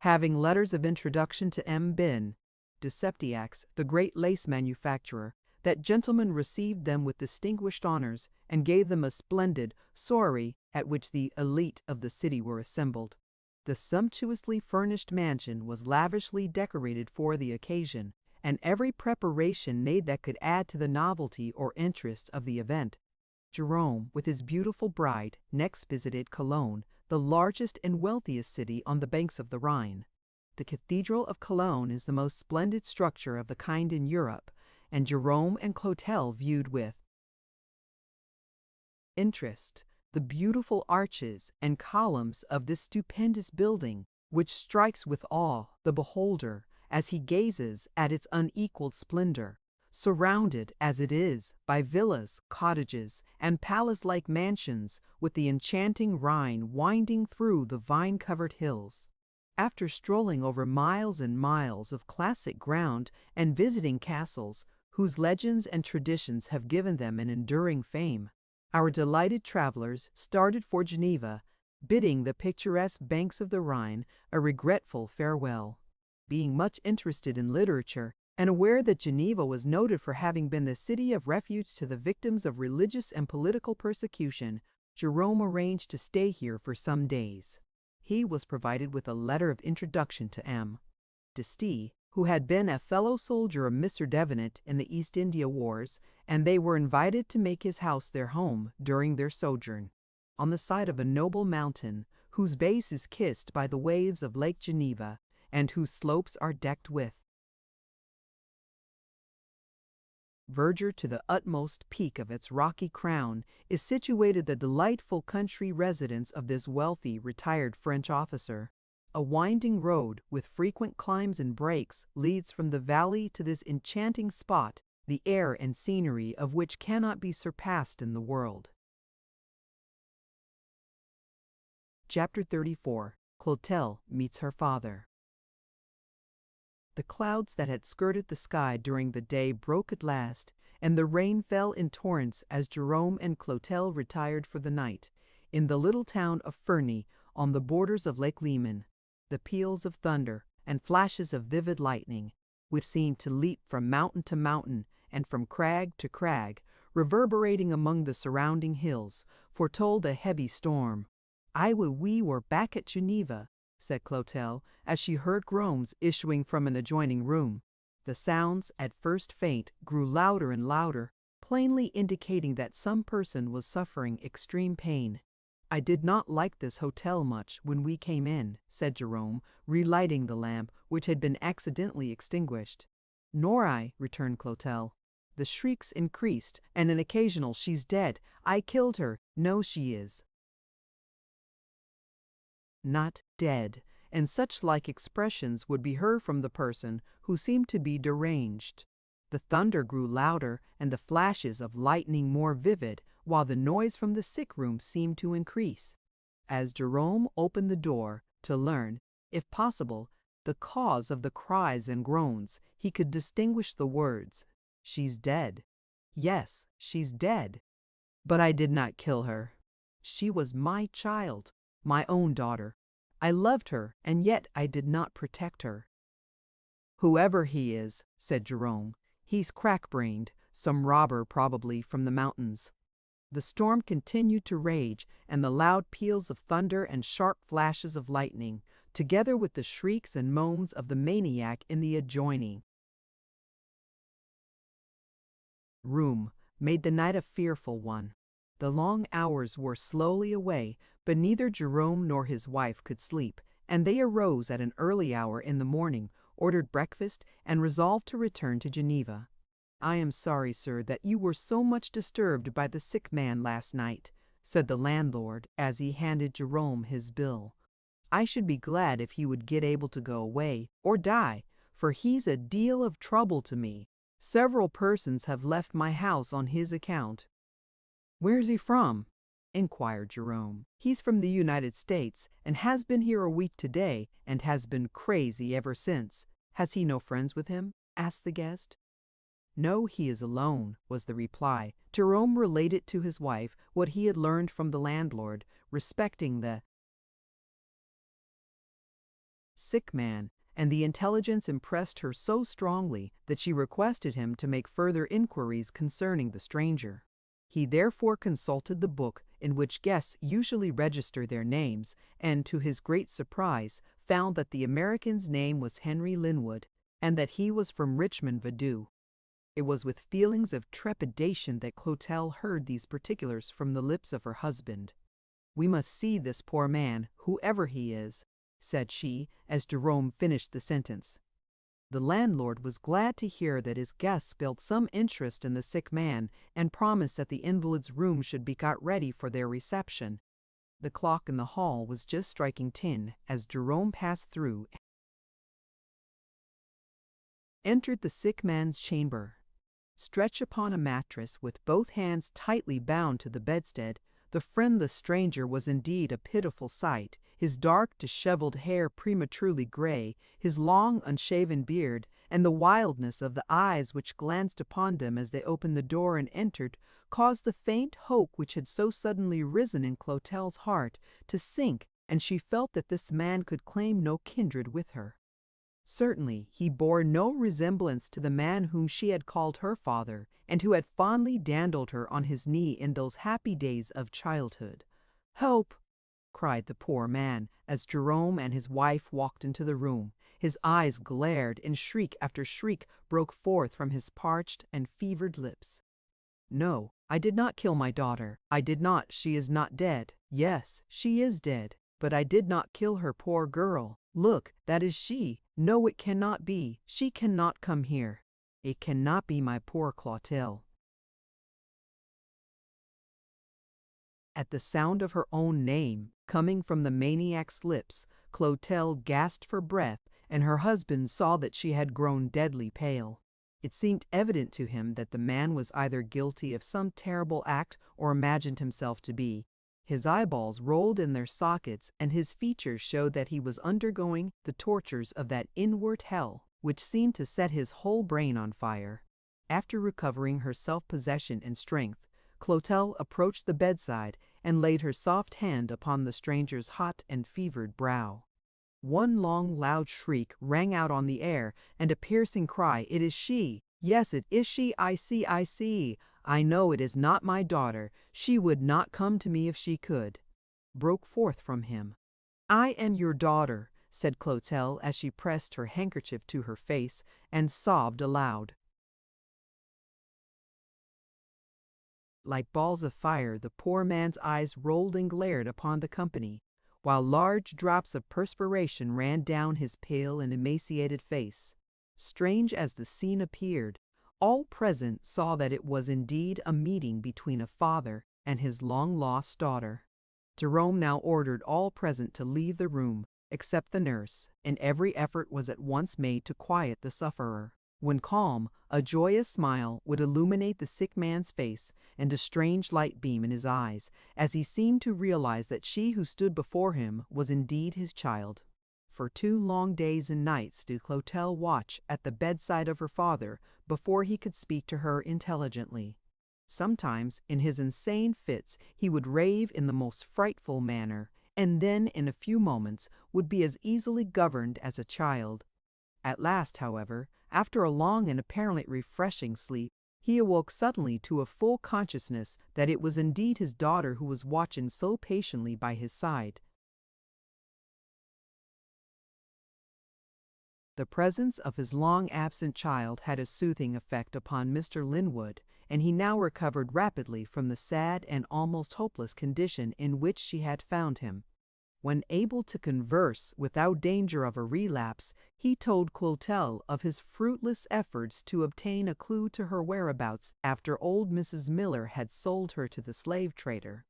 Having letters of introduction to M. Ben de Septiax, the great lace manufacturer, that gentlemen received them with distinguished honors and gave them a splendid soiree at which the elite of the city were assembled. The sumptuously furnished mansion was lavishly decorated for the occasion, and every preparation made that could add to the novelty or interest of the event. Jerome, with his beautiful bride, next visited Cologne, the largest and wealthiest city on the banks of the Rhine. The Cathedral of Cologne is the most splendid structure of the kind in Europe, and Jerome and Clotel viewed with interest the beautiful arches and columns of this stupendous building, which strikes with awe the beholder as he gazes at its unequaled splendor, surrounded as it is by villas, cottages, and palace-like mansions, with the enchanting Rhine winding through the vine-covered hills. After strolling over miles and miles of classic ground and visiting castles whose legends and traditions have given them an enduring fame, our delighted travelers started for Geneva, bidding the picturesque banks of the Rhine a regretful farewell. Being much interested in literature and aware that Geneva was noted for having been the city of refuge to the victims of religious and political persecution, Jerome arranged to stay here for some days. He was provided with a letter of introduction to M. D'Este, who had been a fellow soldier of Mr. Devenant in the East India Wars, and they were invited to make his house their home during their sojourn. On the side of a noble mountain, whose base is kissed by the waves of Lake Geneva, and whose slopes are decked with verdure to the utmost peak of its rocky crown, is situated the delightful country residence of this wealthy, retired French officer. A winding road, with frequent climbs and breaks, leads from the valley to this enchanting spot, the air and scenery of which cannot be surpassed in the world. Chapter 34. Clotel meets her father. The clouds that had skirted the sky during the day broke at last, and the rain fell in torrents as Jerome and Clotel retired for the night. In the little town of Ferney, on the borders of Lake Leman, the peals of thunder and flashes of vivid lightning, which seemed to leap from mountain to mountain and from crag to crag, reverberating among the surrounding hills, foretold a heavy storm. "I wish we were back at Geneva," said Clotel, as she heard groans issuing from an adjoining room. The sounds, at first faint, grew louder and louder, plainly indicating that some person was suffering extreme pain. "I did not like this hotel much when we came in," said Jerome, relighting the lamp, which had been accidentally extinguished. "Nor I," returned Clotel. The shrieks increased, and an occasional "She's dead," "I killed her," "No, she is not dead," and such like expressions would be heard from the person who seemed to be deranged. The thunder grew louder and the flashes of lightning more vivid, while the noise from the sick room seemed to increase. As Jerome opened the door to learn, if possible, the cause of the cries and groans, he could distinguish the words, "She's dead. Yes, she's dead. But I did not kill her. She was my child, my own daughter. I loved her, and yet I did not protect her." "Whoever he is," said Jerome, "he's crack-brained, some robber probably from the mountains." The storm continued to rage, and the loud peals of thunder and sharp flashes of lightning, together with the shrieks and moans of the maniac in the adjoining room, made the night a fearful one. The long hours wore slowly away, but neither Jerome nor his wife could sleep, and they arose at an early hour in the morning, ordered breakfast, and resolved to return to Geneva. "I am sorry, sir, that you were so much disturbed by the sick man last night," said the landlord as he handed Jerome his bill. "I should be glad if he would get able to go away, or die, for he's a deal of trouble to me. Several persons have left my house on his account." "Where's he from?" inquired Jerome. "He's from the United States, and has been here a week today, and has been crazy ever since. Has he no friends with him?" asked the guest. "No, he is alone," was the reply. Jerome related to his wife what he had learned from the landlord respecting the sick man, and the intelligence impressed her so strongly that she requested him to make further inquiries concerning the stranger. He therefore consulted the book in which guests usually register their names, and to his great surprise found that the American's name was Henry Linwood, and that he was from Richmond, Vaduz. It was with feelings of trepidation that Clotel heard these particulars from the lips of her husband. "We must see this poor man, whoever he is," said she, as Jerome finished the sentence. The landlord was glad to hear that his guests felt some interest in the sick man, and promised that the invalid's room should be got ready for their reception. The clock in the hall was just striking 10 as Jerome passed through, entered the sick man's chamber. Stretched upon a mattress, with both hands tightly bound to the bedstead, the friendless stranger was indeed a pitiful sight. His dark, disheveled hair prematurely gray, his long, unshaven beard, and the wildness of the eyes which glanced upon them as they opened the door and entered, caused the faint hope which had so suddenly risen in Clotel's heart to sink, and she felt that this man could claim no kindred with her. Certainly, he bore no resemblance to the man whom she had called her father, and who had fondly dandled her on his knee in those happy days of childhood. "Help!" cried the poor man, as Jerome and his wife walked into the room. His eyes glared, and shriek after shriek broke forth from his parched and fevered lips. "No, I did not kill my daughter. I did not. She is not dead. Yes, she is dead. But I did not kill her, poor girl. Look, that is she. No, it cannot be. She cannot come here. It cannot be my poor Clotelle." At the sound of her own name, coming from the maniac's lips, Clotel gasped for breath, and her husband saw that she had grown deadly pale. It seemed evident to him that the man was either guilty of some terrible act or imagined himself to be. His eyeballs rolled in their sockets, and his features showed that he was undergoing the tortures of that inward hell which seemed to set his whole brain on fire. After recovering her self-possession and strength, Clotel approached the bedside and laid her soft hand upon the stranger's hot and fevered brow. One long loud shriek rang out on the air, and a piercing cry, "It is she! Yes, it is she! I see! I see! I know it is not my daughter. She would not come to me if she could," broke forth from him. "I am your daughter," said Clotel as she pressed her handkerchief to her face and sobbed aloud. Like balls of fire, the poor man's eyes rolled and glared upon the company, while large drops of perspiration ran down his pale and emaciated face. Strange as the scene appeared, all present saw that it was indeed a meeting between a father and his long-lost daughter. Jerome now ordered all present to leave the room, except the nurse, and every effort was at once made to quiet the sufferer. When calm, a joyous smile would illuminate the sick man's face, and a strange light beam in his eyes, as he seemed to realize that she who stood before him was indeed his child. For 2 long days and nights did Clotel watch at the bedside of her father before he could speak to her intelligently. Sometimes, in his insane fits, he would rave in the most frightful manner, and then, in a few moments, would be as easily governed as a child. At last, however, after a long and apparently refreshing sleep, he awoke suddenly to a full consciousness that it was indeed his daughter who was watching so patiently by his side. The presence of his long-absent child had a soothing effect upon Mr. Linwood, and he now recovered rapidly from the sad and almost hopeless condition in which she had found him. When able to converse without danger of a relapse, he told Clotelle of his fruitless efforts to obtain a clue to her whereabouts after old Mrs. Miller had sold her to the slave trader.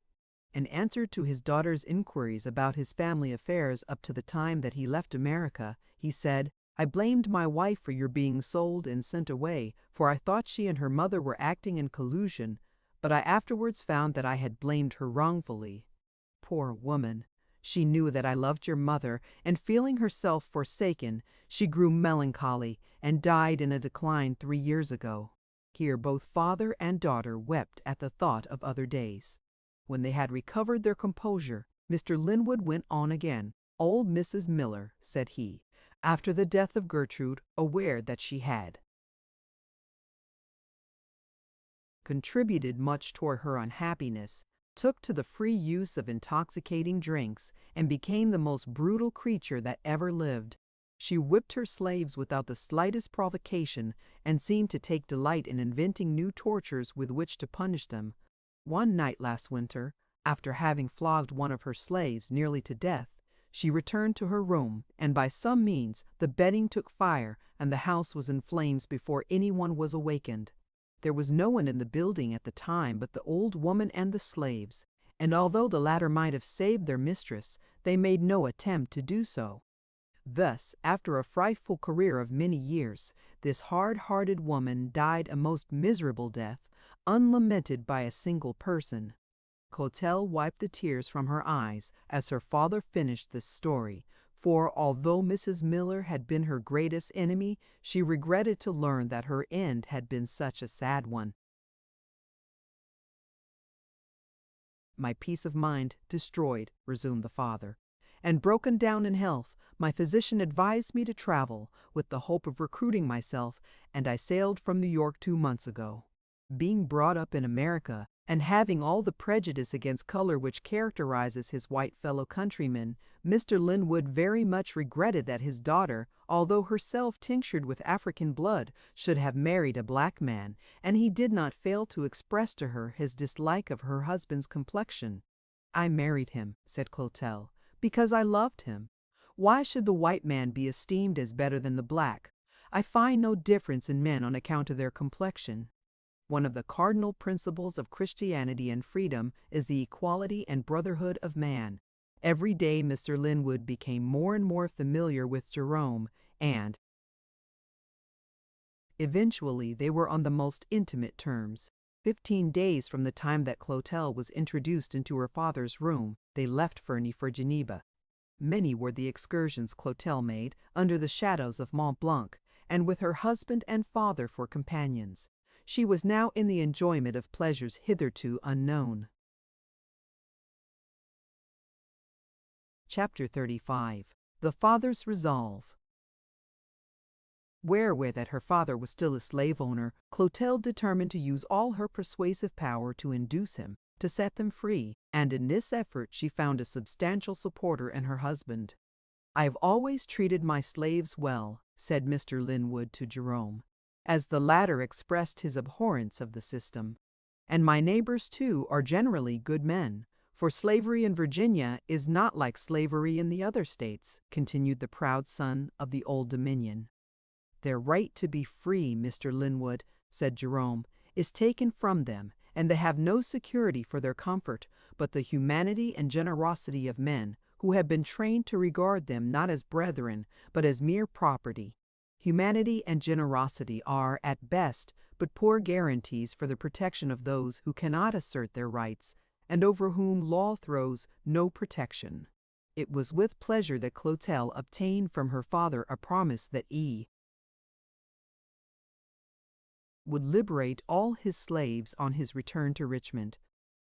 In answer to his daughter's inquiries about his family affairs up to the time that he left America, he said, "I blamed my wife for your being sold and sent away, for I thought she and her mother were acting in collusion, but I afterwards found that I had blamed her wrongfully. Poor woman! She knew that I loved your mother, and feeling herself forsaken, she grew melancholy and died in a decline 3 years ago." Here both father and daughter wept at the thought of other days. When they had recovered their composure, Mr. Linwood went on again. "Old Mrs. Miller," said he, after the death of Gertrude, aware that she had contributed much toward her unhappiness, took to the free use of intoxicating drinks, and became the most brutal creature that ever lived. She whipped her slaves without the slightest provocation and seemed to take delight in inventing new tortures with which to punish them. One night last winter, after having flogged one of her slaves nearly to death, she returned to her room, and by some means the bedding took fire and the house was in flames before anyone was awakened. There was no one in the building at the time but the old woman and the slaves, and although the latter might have saved their mistress, they made no attempt to do so. Thus, after a frightful career of many years, this hard-hearted woman died a most miserable death, unlamented by a single person. Clotelle wiped the tears from her eyes as her father finished this story, for although Mrs. Miller had been her greatest enemy, she regretted to learn that her end had been such a sad one. "My peace of mind destroyed," resumed the father, "and broken down in health, my physician advised me to travel, with the hope of recruiting myself, and I sailed from New York 2 months ago. Being brought up in America, and having all the prejudice against color which characterizes his white fellow countrymen, Mr. Linwood very much regretted that his daughter, although herself tinctured with African blood, should have married a black man, and he did not fail to express to her his dislike of her husband's complexion. I married him," said Clotelle, "because I loved him. Why should the white man be esteemed as better than the black? I find no difference in men on account of their complexion. One of the cardinal principles of Christianity and freedom is the equality and brotherhood of man." Every day Mr. Linwood became more and more familiar with Jerome, and eventually they were on the most intimate terms. 15 days from the time that Clotelle was introduced into her father's room, they left Ferney for Geneva. Many were the excursions Clotelle made under the shadows of Mont Blanc, and with her husband and father for companions. She was now in the enjoyment of pleasures hitherto unknown. Chapter 35. The Father's Resolve. Aware that her father was still a slave owner, Clotelle determined to use all her persuasive power to induce him to set them free, and in this effort she found a substantial supporter in her husband. "I have always treated my slaves well," said Mr. Linwood to Jerome, as the latter expressed his abhorrence of the system. "And my neighbors, too, are generally good men, for slavery in Virginia is not like slavery in the other states," continued the proud son of the Old Dominion. "Their right to be free, Mr. Linwood," said Jerome, "is taken from them, and they have no security for their comfort but the humanity and generosity of men who have been trained to regard them not as brethren, but as mere property. Humanity and generosity are, at best, but poor guarantees for the protection of those who cannot assert their rights, and over whom law throws no protection." It was with pleasure that Clotelle obtained from her father a promise that he would liberate all his slaves on his return to Richmond.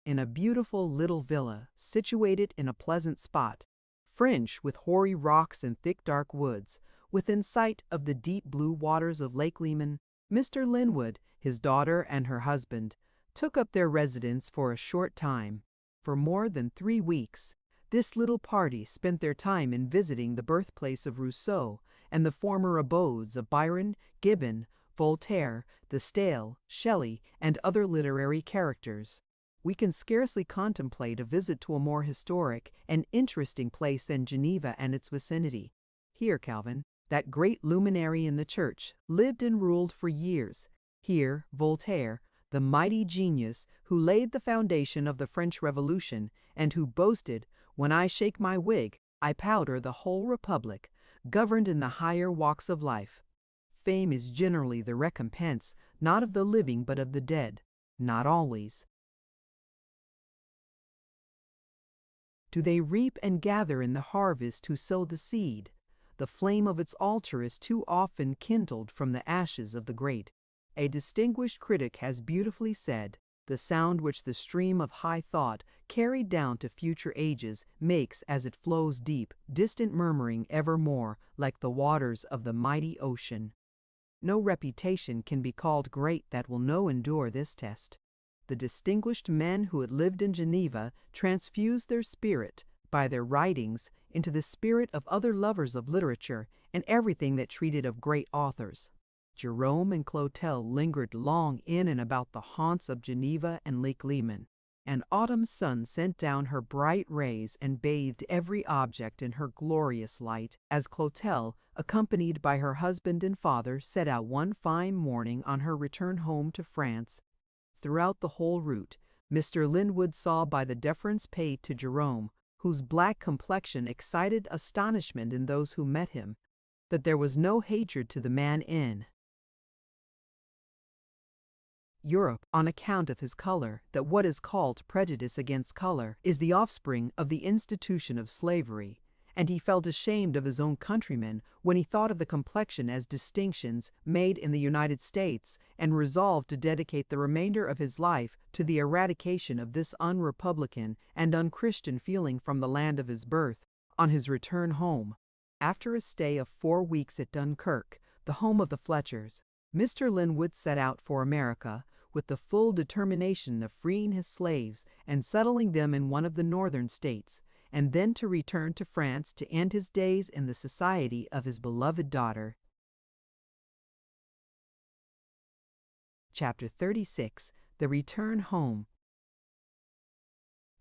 In a beautiful little villa, situated in a pleasant spot, fringed with hoary rocks and thick dark woods, within sight of the deep blue waters of Lake Leman, Mr. Linwood, his daughter, and her husband took up their residence for a short time. For more than 3 weeks, this little party spent their time in visiting the birthplace of Rousseau and the former abodes of Byron, Gibbon, Voltaire, De Staël, Shelley, and other literary characters. We can scarcely contemplate a visit to a more historic and interesting place than Geneva and its vicinity. Here Calvin, that great luminary in the church, lived and ruled for years. Here Voltaire, the mighty genius who laid the foundation of the French Revolution, and who boasted, "When I shake my wig, I powder the whole republic," governed in the higher walks of life. Fame is generally the recompense, not of the living but of the dead. Not always. Do they reap and gather in the harvest who sow the seed? The flame of its altar is too often kindled from the ashes of the great. A distinguished critic has beautifully said, the sound which the stream of high thought, carried down to future ages, makes as it flows deep, distant murmuring evermore, like the waters of the mighty ocean. No reputation can be called great that will no endure this test. The distinguished men who had lived in Geneva transfused their spirit, by their writings, into the spirit of other lovers of literature and everything that treated of great authors. Jerome and Clotel lingered long in and about the haunts of Geneva and Lake Leman. An autumn sun sent down her bright rays and bathed every object in her glorious light, as Clotel, accompanied by her husband and father, set out one fine morning on her return home to France. Throughout the whole route, Mr. Linwood saw by the deference paid to Jerome, whose black complexion excited astonishment in those who met him, that there was no hatred to the man in Europe on account of his color, that what is called prejudice against color is the offspring of the institution of slavery, and he felt ashamed of his own countrymen when he thought of the complexion as distinctions made in the United States, and resolved to dedicate the remainder of his life to the eradication of this unrepublican and unchristian feeling from the land of his birth. On his return home, after a stay of 4 weeks at Dunkirk, the home of the Fletchers, Mr. Linwood set out for America with the full determination of freeing his slaves and settling them in one of the northern states, and then to return to France to end his days in the society of his beloved daughter. Chapter 36. The Return Home.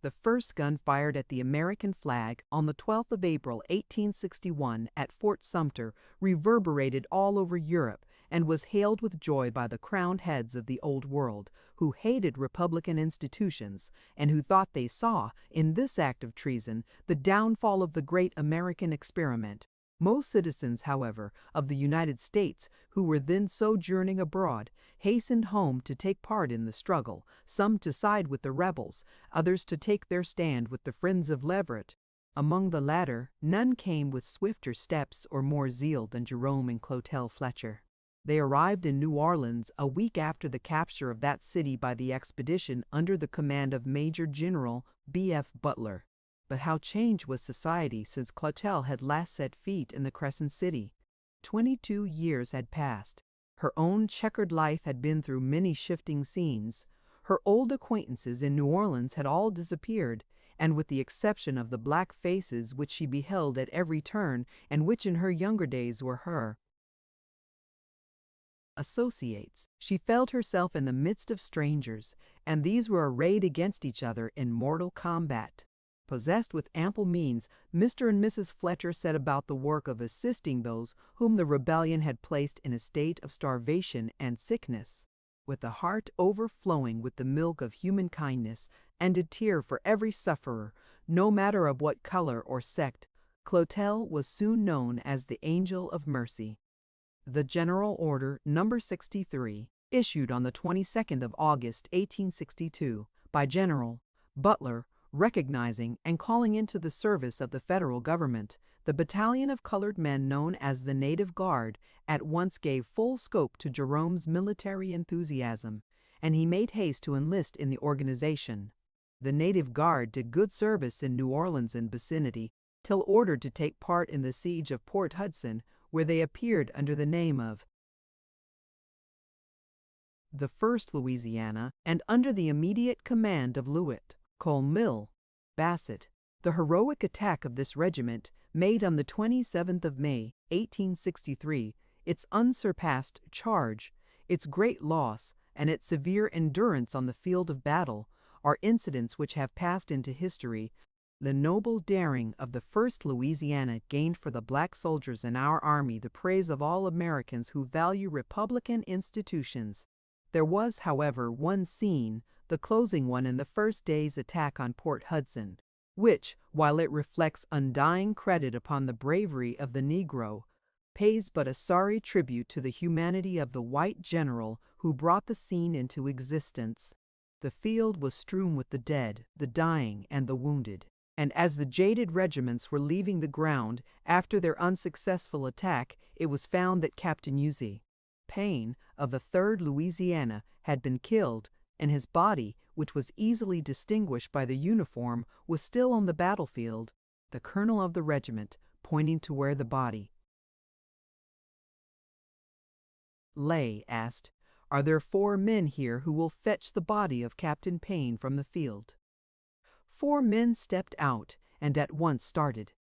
The first gun fired at the American flag on the 12th of April, 1861, at Fort Sumter, reverberated all over Europe and was hailed with joy by the crowned heads of the Old World, who hated Republican institutions and who thought they saw, in this act of treason, the downfall of the great American experiment. Most citizens, however, of the United States, who were then sojourning abroad, hastened home to take part in the struggle, some to side with the rebels, others to take their stand with the friends of Leverett. Among the latter, none came with swifter steps or more zeal than Jerome and Clotel Fletcher. They arrived in New Orleans a week after the capture of that city by the expedition under the command of Major General B.F. Butler. But how changed was society since Clotel had last set feet in the Crescent City. 22 years had passed. Her own checkered life had been through many shifting scenes. Her old acquaintances in New Orleans had all disappeared, and with the exception of the black faces which she beheld at every turn, and which in her younger days were her associates, she felt herself in the midst of strangers, and these were arrayed against each other in mortal combat. Possessed with ample means, Mr. and Mrs. Fletcher set about the work of assisting those whom the rebellion had placed in a state of starvation and sickness. With a heart overflowing with the milk of human kindness, and a tear for every sufferer, no matter of what color or sect, Clotel was soon known as the Angel of Mercy. The General Order No. 63, issued on the 22nd of August, 1862, by General Butler, recognizing and calling into the service of the federal government the battalion of colored men known as the Native Guard, at once gave full scope to Jerome's military enthusiasm, and he made haste to enlist in the organization. The Native Guard did good service in New Orleans and vicinity, till ordered to take part in the siege of Port Hudson, where they appeared under the name of the 1st Louisiana, and under the immediate command of Lewitt, Colmill, Bassett. The heroic attack of this regiment, made on the 27th of May, 1863, its unsurpassed charge, its great loss, and its severe endurance on the field of battle, are incidents which have passed into history. The noble daring of the 1st Louisiana gained for the black soldiers in our army the praise of all Americans who value republican institutions. There was, however, one scene, the closing one in the first day's attack on Port Hudson, which, while it reflects undying credit upon the bravery of the Negro, pays but a sorry tribute to the humanity of the white general who brought the scene into existence. The field was strewn with the dead, the dying, and the wounded, and as the jaded regiments were leaving the ground after their unsuccessful attack, it was found that Captain Payne, of the 3rd Louisiana, had been killed, and his body, which was easily distinguished by the uniform, was still on the battlefield. The colonel of the regiment, pointing to where the body lay, asked, "Are there 4 men here who will fetch the body of Captain Payne from the field?" 4 men stepped out and at once started.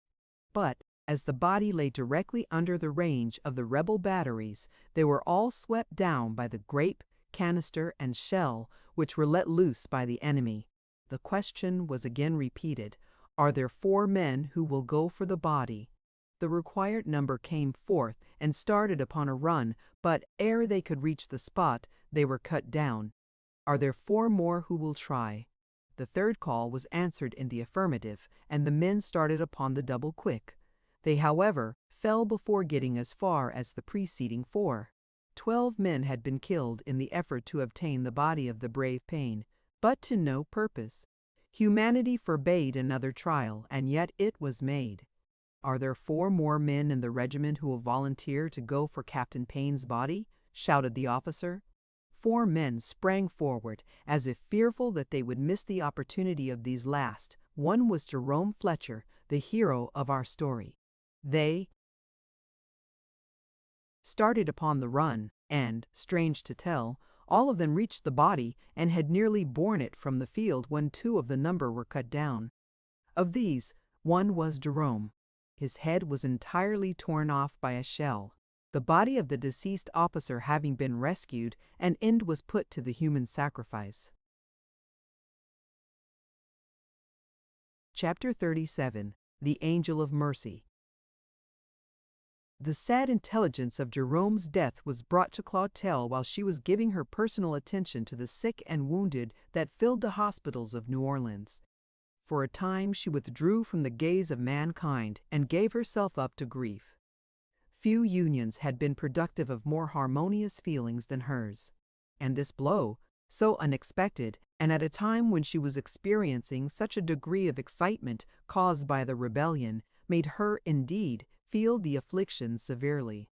But as the body lay directly under the range of the rebel batteries, they were all swept down by the grape, canister, and shell which were let loose by the enemy. The question was again repeated, "Are there 4 men who will go for the body?" The required number came forth and started upon a run, but ere they could reach the spot, they were cut down. "Are there 4 more who will try?" The third call was answered in the affirmative, and the men started upon the double quick. They, however, fell before getting as far as the preceding 4. 12 men had been killed in the effort to obtain the body of the brave Payne, but to no purpose. Humanity forbade another trial, and yet it was made. "Are there 4 more men in the regiment who will volunteer to go for Captain Payne's body?" shouted the officer. 4 men sprang forward, as if fearful that they would miss the opportunity of these last. One was Jerome Fletcher, the hero of our story. They started upon the run, and, strange to tell, all of them reached the body and had nearly borne it from the field when 2 of the number were cut down. Of these, one was Jerome. His head was entirely torn off by a shell. The body of the deceased officer having been rescued, an end was put to the human sacrifice. Chapter 37. The Angel of Mercy. The sad intelligence of Jerome's death was brought to Clotelle while she was giving her personal attention to the sick and wounded that filled the hospitals of New Orleans. For a time she withdrew from the gaze of mankind and gave herself up to grief. Few unions had been productive of more harmonious feelings than hers. And this blow, so unexpected, and at a time when she was experiencing such a degree of excitement caused by the rebellion, made her, indeed, feel the affliction severely.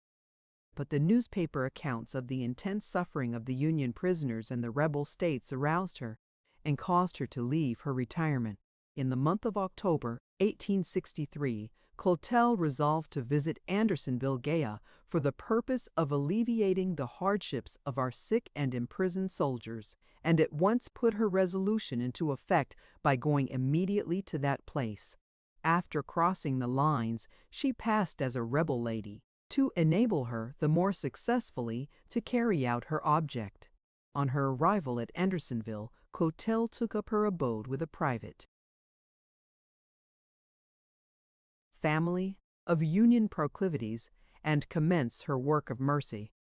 But the newspaper accounts of the intense suffering of the Union prisoners in the rebel states aroused her, and caused her to leave her retirement. In the month of October, 1863, Clotelle resolved to visit Andersonville, Gaya, for the purpose of alleviating the hardships of our sick and imprisoned soldiers, and at once put her resolution into effect by going immediately to that place. After crossing the lines, she passed as a rebel lady, to enable her the more successfully to carry out her object. On her arrival at Andersonville, Clotelle took up her abode with a private family of Union proclivities and commenced her work of mercy.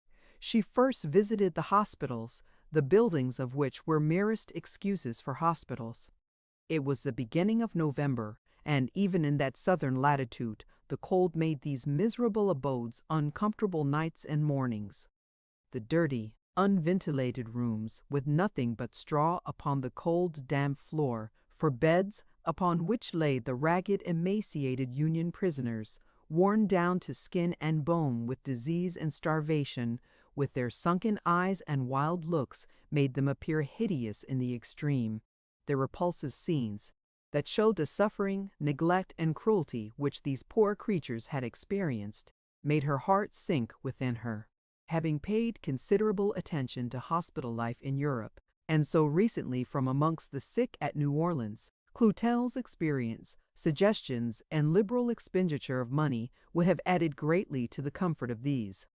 She first visited the hospitals, the buildings of which were merest excuses for hospitals. It was the beginning of November, and even in that southern latitude, the cold made these miserable abodes uncomfortable nights and mornings. The dirty, unventilated rooms, with nothing but straw upon the cold, damp floor, for beds, upon which lay the ragged, emaciated Union prisoners, worn down to skin and bone with disease and starvation, with their sunken eyes and wild looks, made them appear hideous in the extreme. Their repulsive scenes, that showed the suffering, neglect, and cruelty which these poor creatures had experienced, made her heart sink within her. Having paid considerable attention to hospital life in Europe, and so recently from amongst the sick at New Orleans, Clotelle's experience, suggestions, and liberal expenditure of money would have added greatly to the comfort of these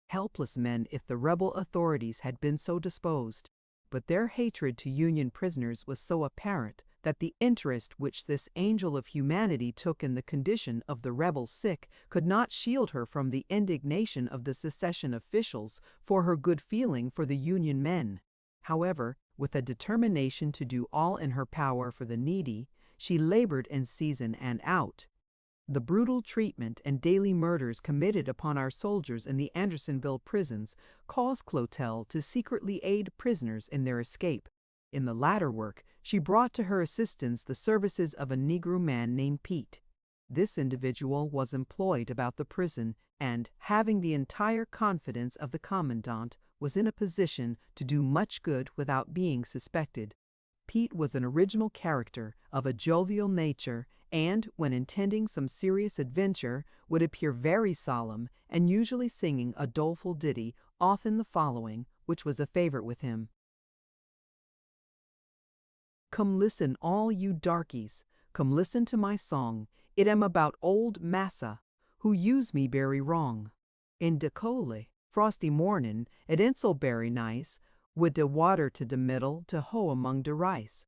helpless men if the rebel authorities had been so disposed. But their hatred to Union prisoners was so apparent that the interest which this angel of humanity took in the condition of the rebel sick could not shield her from the indignation of the secession officials for her good feeling for the Union men. However, with a determination to do all in her power for the needy, she labored in season and out. The brutal treatment and daily murders committed upon our soldiers in the Andersonville prisons caused Clotelle to secretly aid prisoners in their escape. In the latter work, she brought to her assistance the services of a Negro man named Pete. This individual was employed about the prison, and, having the entire confidence of the commandant, was in a position to do much good without being suspected. Pete was an original character of a jovial nature, and, when intending some serious adventure, would appear very solemn, and usually singing a doleful ditty, often the following, which was a favorite with him. Come listen, all you darkies, come listen to my song. It am about old Massa, who use me very wrong. In de cole, frosty mornin', it ain't so berry nice, wid de water to de middle to hoe among de rice.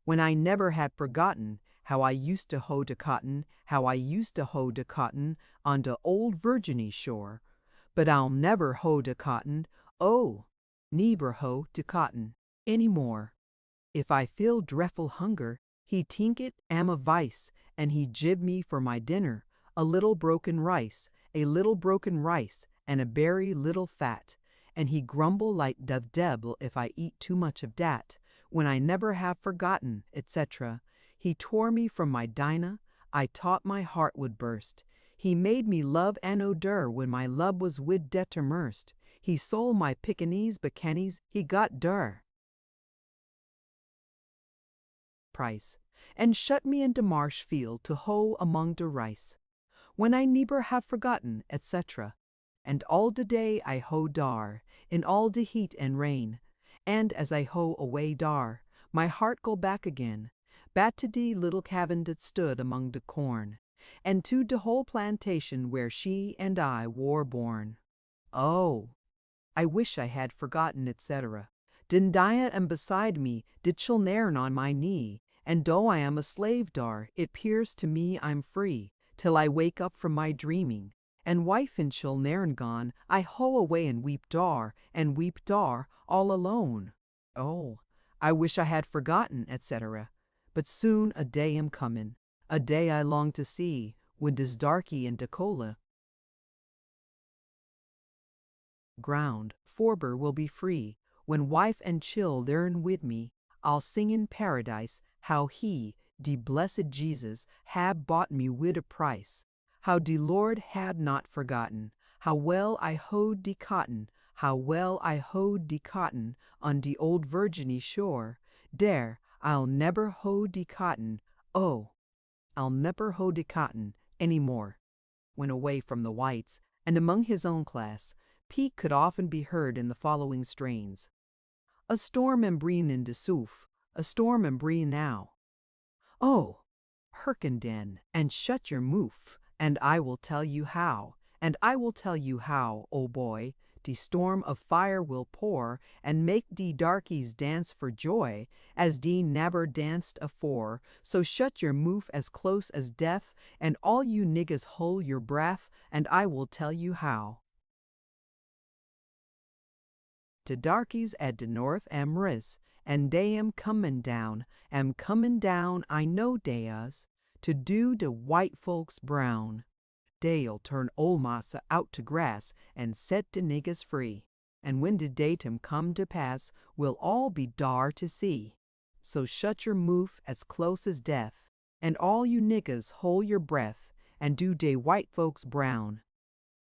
When I never had forgotten how I used to hoe de cotton, how I used to hoe de cotton on de old Virginie shore. But I'll never hoe de cotton, oh, neber hoe de cotton any more. If I feel drefful hunger, he tink it am a vice, and he jib me for my dinner a little broken rice, and a berry little fat, and he grumble like de devil if I eat too much of dat, when I never have forgotten, etc. He tore me from my Dinah, I thought my heart would burst. He made me love an odeur when my love was wid determerst. He sold my Pekingese bikinis, he got der price, and shut me in de marsh field to hoe among de rice, when I neber have forgotten, etc. And all de day I hoe dar, in all de heat and rain, and as I hoe away dar, my heart go back again, back to de little cabin dat stood among de corn, and to de whole plantation where she and I war born. Oh, I wish I had forgotten, etc. Dindaya am beside me, did chilnairn on my knee, and though I am a slave dar, it pears to me I'm free, till I wake up from my dreaming. And wife and chilnairn gone, I hoe away and weep dar, all alone. Oh, I wish I had forgotten, etc. But soon a day am comin', a day I long to see, when dis darky in Decola ground, forber will be free, when wife and chil learn wid me, I'll sing in paradise, how he, de blessed Jesus, had bought me wid a price, how de Lord had not forgotten, how well I hoed de cotton, on de old Virginie shore. Dere, I'll neber hoe de cotton, oh, I'll neber hoe de cotton any more. When away from the whites, and among his own class, Pete could often be heard in the following strains. A storm am breen in de souf, a storm am breen now. Oh, hearken den, and shut your moof, and I will tell you how, oh boy, de storm of fire will pour, and make de darkies dance for joy, as de never danced afore. So shut your moof as close as death, and all you niggas hold your breath, and I will tell you how. De darkies at de north am ris, and dey am comin' down, I know dey is, to do de white folks brown. Dey'll turn ole massa out to grass, and set de niggas free, and when de datum come to pass, we'll all be dar to see. So shut your moof as close as death, and all you niggas hold your breath, and do de white folks brown.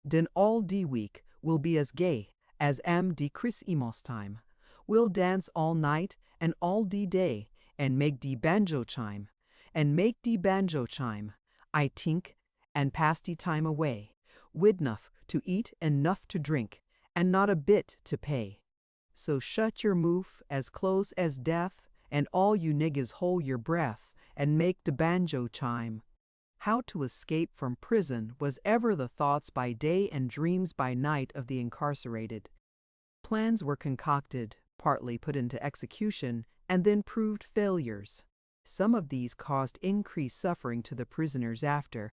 Den all de week will be as gay as am de Christmas time. We'll dance all night and all de day, and make de banjo chime, I tink, and pass de time away, wid nuff to eat and nuff to drink, and not a bit to pay. So shut your moof as close as death, and all you niggas hold your breath, and make de banjo chime. How to escape from prison was ever the thoughts by day and dreams by night of the incarcerated. Plans were concocted, partly put into execution, and then proved failures. Some of these caused increased suffering to the prisoners after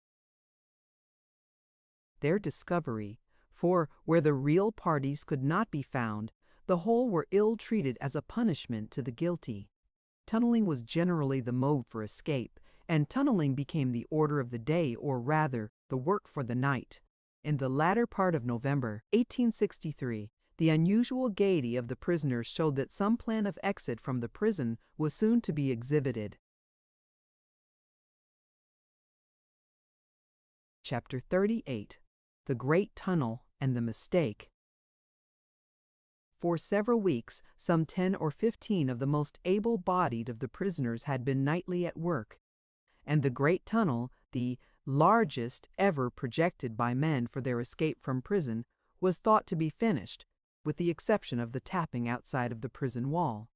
their discovery, for where the real parties could not be found, the whole were ill-treated as a punishment to the guilty. Tunneling was generally the mode for escape, and tunneling became the order of the day, or rather, the work for the night. In the latter part of November, 1863, the unusual gaiety of the prisoners showed that some plan of exit from the prison was soon to be exhibited. Chapter 38. the Great Tunnel, and the Mistake. For several weeks, some 10 or 15 of the most able-bodied of the prisoners had been nightly at work, and the Great Tunnel, the largest ever projected by men for their escape from prison, was thought to be finished, with the exception of the tapping outside of the prison wall.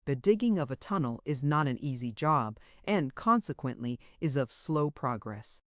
The digging of a tunnel is not an easy job, and consequently is of slow progress.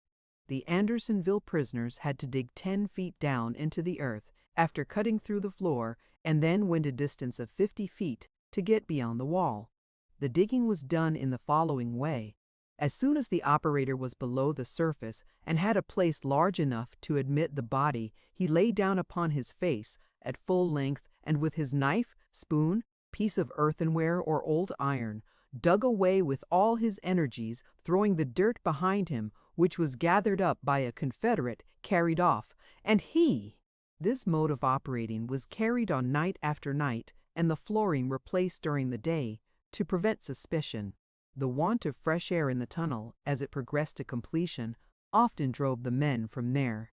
The Andersonville prisoners had to dig 10 feet down into the earth after cutting through the floor, and then went a distance of 50 feet to get beyond the wall. The digging was done in the following way. As soon as the operator was below the surface and had a place large enough to admit the body, he lay down upon his face at full length, and with his knife, spoon, piece of earthenware, or old iron, dug away with all his energies, throwing the dirt behind him, which was gathered up by a Confederate, carried off, and he. This mode of operating was carried on night after night, and the flooring replaced during the day, to prevent suspicion. The want of fresh air in the tunnel, as it progressed to completion, often drove the men from their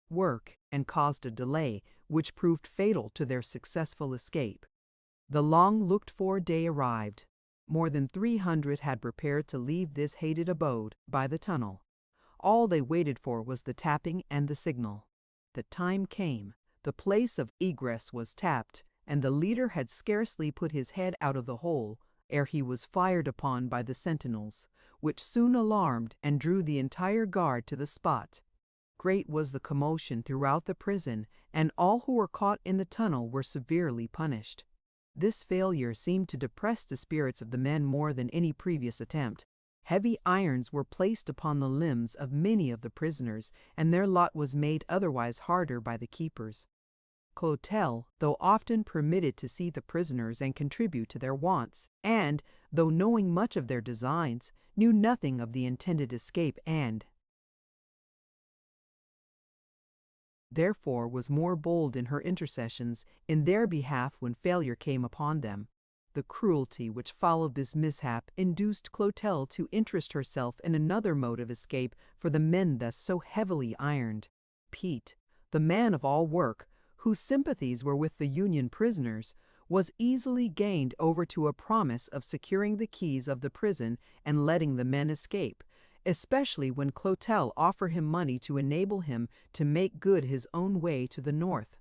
work and caused a delay, which proved fatal to their successful escape. The long-looked-for day arrived. More than 300 had prepared to leave this hated abode by the tunnel. All they waited for was the tapping and the signal. The time came, the place of egress was tapped, and the leader had scarcely put his head out of the hole ere he was fired upon by the sentinels, which soon alarmed and drew the entire guard to the spot. Great was the commotion throughout the prison, and all who were caught in the tunnel were severely punished. This failure seemed to depress the spirits of the men more than any previous attempt. Heavy irons were placed upon the limbs of many of the prisoners, and their lot was made otherwise harder by the keepers. Clotelle, though often permitted to see the prisoners and contribute to their wants, and, though knowing much of their designs, knew nothing of the intended escape, and therefore was more bold in her intercessions in their behalf when failure came upon them. The cruelty which followed this mishap induced Clotelle to interest herself in another mode of escape for the men thus so heavily ironed. Pete, the man of all work, whose sympathies were with the Union prisoners, was easily gained over to a promise of securing the keys of the prison and letting the men escape, especially when Clotelle offered him money to enable him to make good his own way to the north.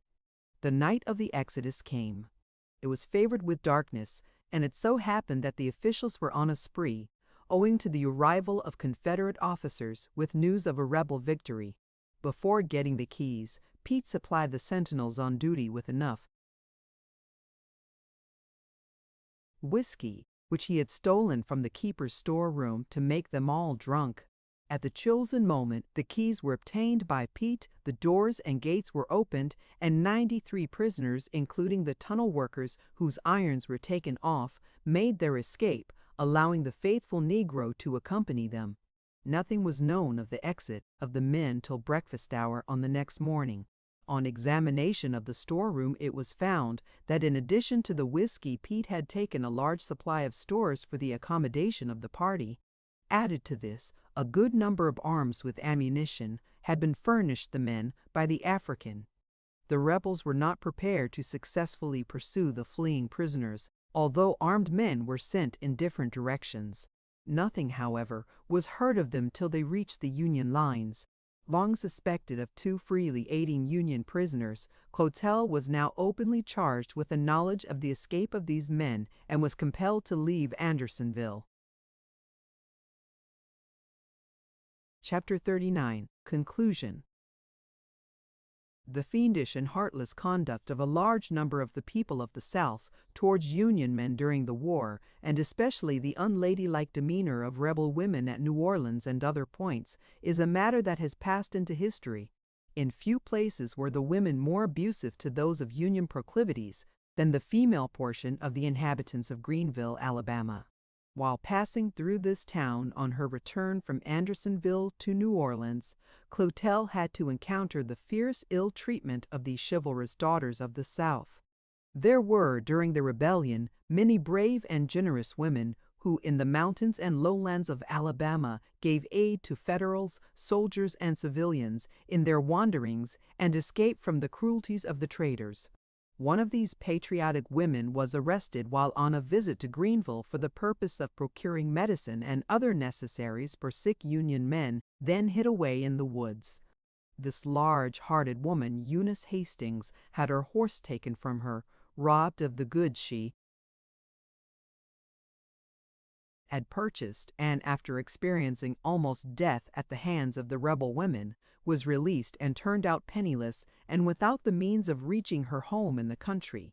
The night of the exodus came. It was favored with darkness, and it so happened that the officials were on a spree, owing to the arrival of Confederate officers with news of a rebel victory. Before getting the keys, Pete supplied the sentinels on duty with enough whiskey, which he had stolen from the keeper's storeroom, to make them all drunk. At the chosen moment, the keys were obtained by Pete, the doors and gates were opened, and 93 prisoners, including the tunnel workers whose irons were taken off, made their escape, allowing the faithful Negro to accompany them. Nothing was known of the exit of the men till breakfast hour on the next morning. On examination of the storeroom, it was found that in addition to the whiskey, Pete had taken a large supply of stores for the accommodation of the party. Added to this, a good number of arms with ammunition had been furnished the men by the African. The rebels were not prepared to successfully pursue the fleeing prisoners, although armed men were sent in different directions. Nothing, however, was heard of them till they reached the Union lines. Long suspected of too freely aiding Union prisoners, Clotelle was now openly charged with the knowledge of the escape of these men and was compelled to leave Andersonville. Chapter 39. Conclusion. The fiendish and heartless conduct of a large number of the people of the South towards Union men during the war, and especially the unladylike demeanor of rebel women at New Orleans and other points, is a matter that has passed into history. In few places were the women more abusive to those of Union proclivities than the female portion of the inhabitants of Greenville, Alabama. While passing through this town on her return from Andersonville to New Orleans, Clotelle had to encounter the fierce ill treatment of these chivalrous daughters of the South. There were, during the rebellion, many brave and generous women who in the mountains and lowlands of Alabama gave aid to Federals, soldiers, and civilians in their wanderings and escape from the cruelties of the traders. One of these patriotic women was arrested while on a visit to Greenville for the purpose of procuring medicine and other necessaries for sick Union men then hid away in the woods. This large-hearted woman, Eunice Hastings, had her horse taken from her, robbed of the goods she had purchased, and after experiencing almost death at the hands of the rebel women, was released and turned out penniless and without the means of reaching her home in the country.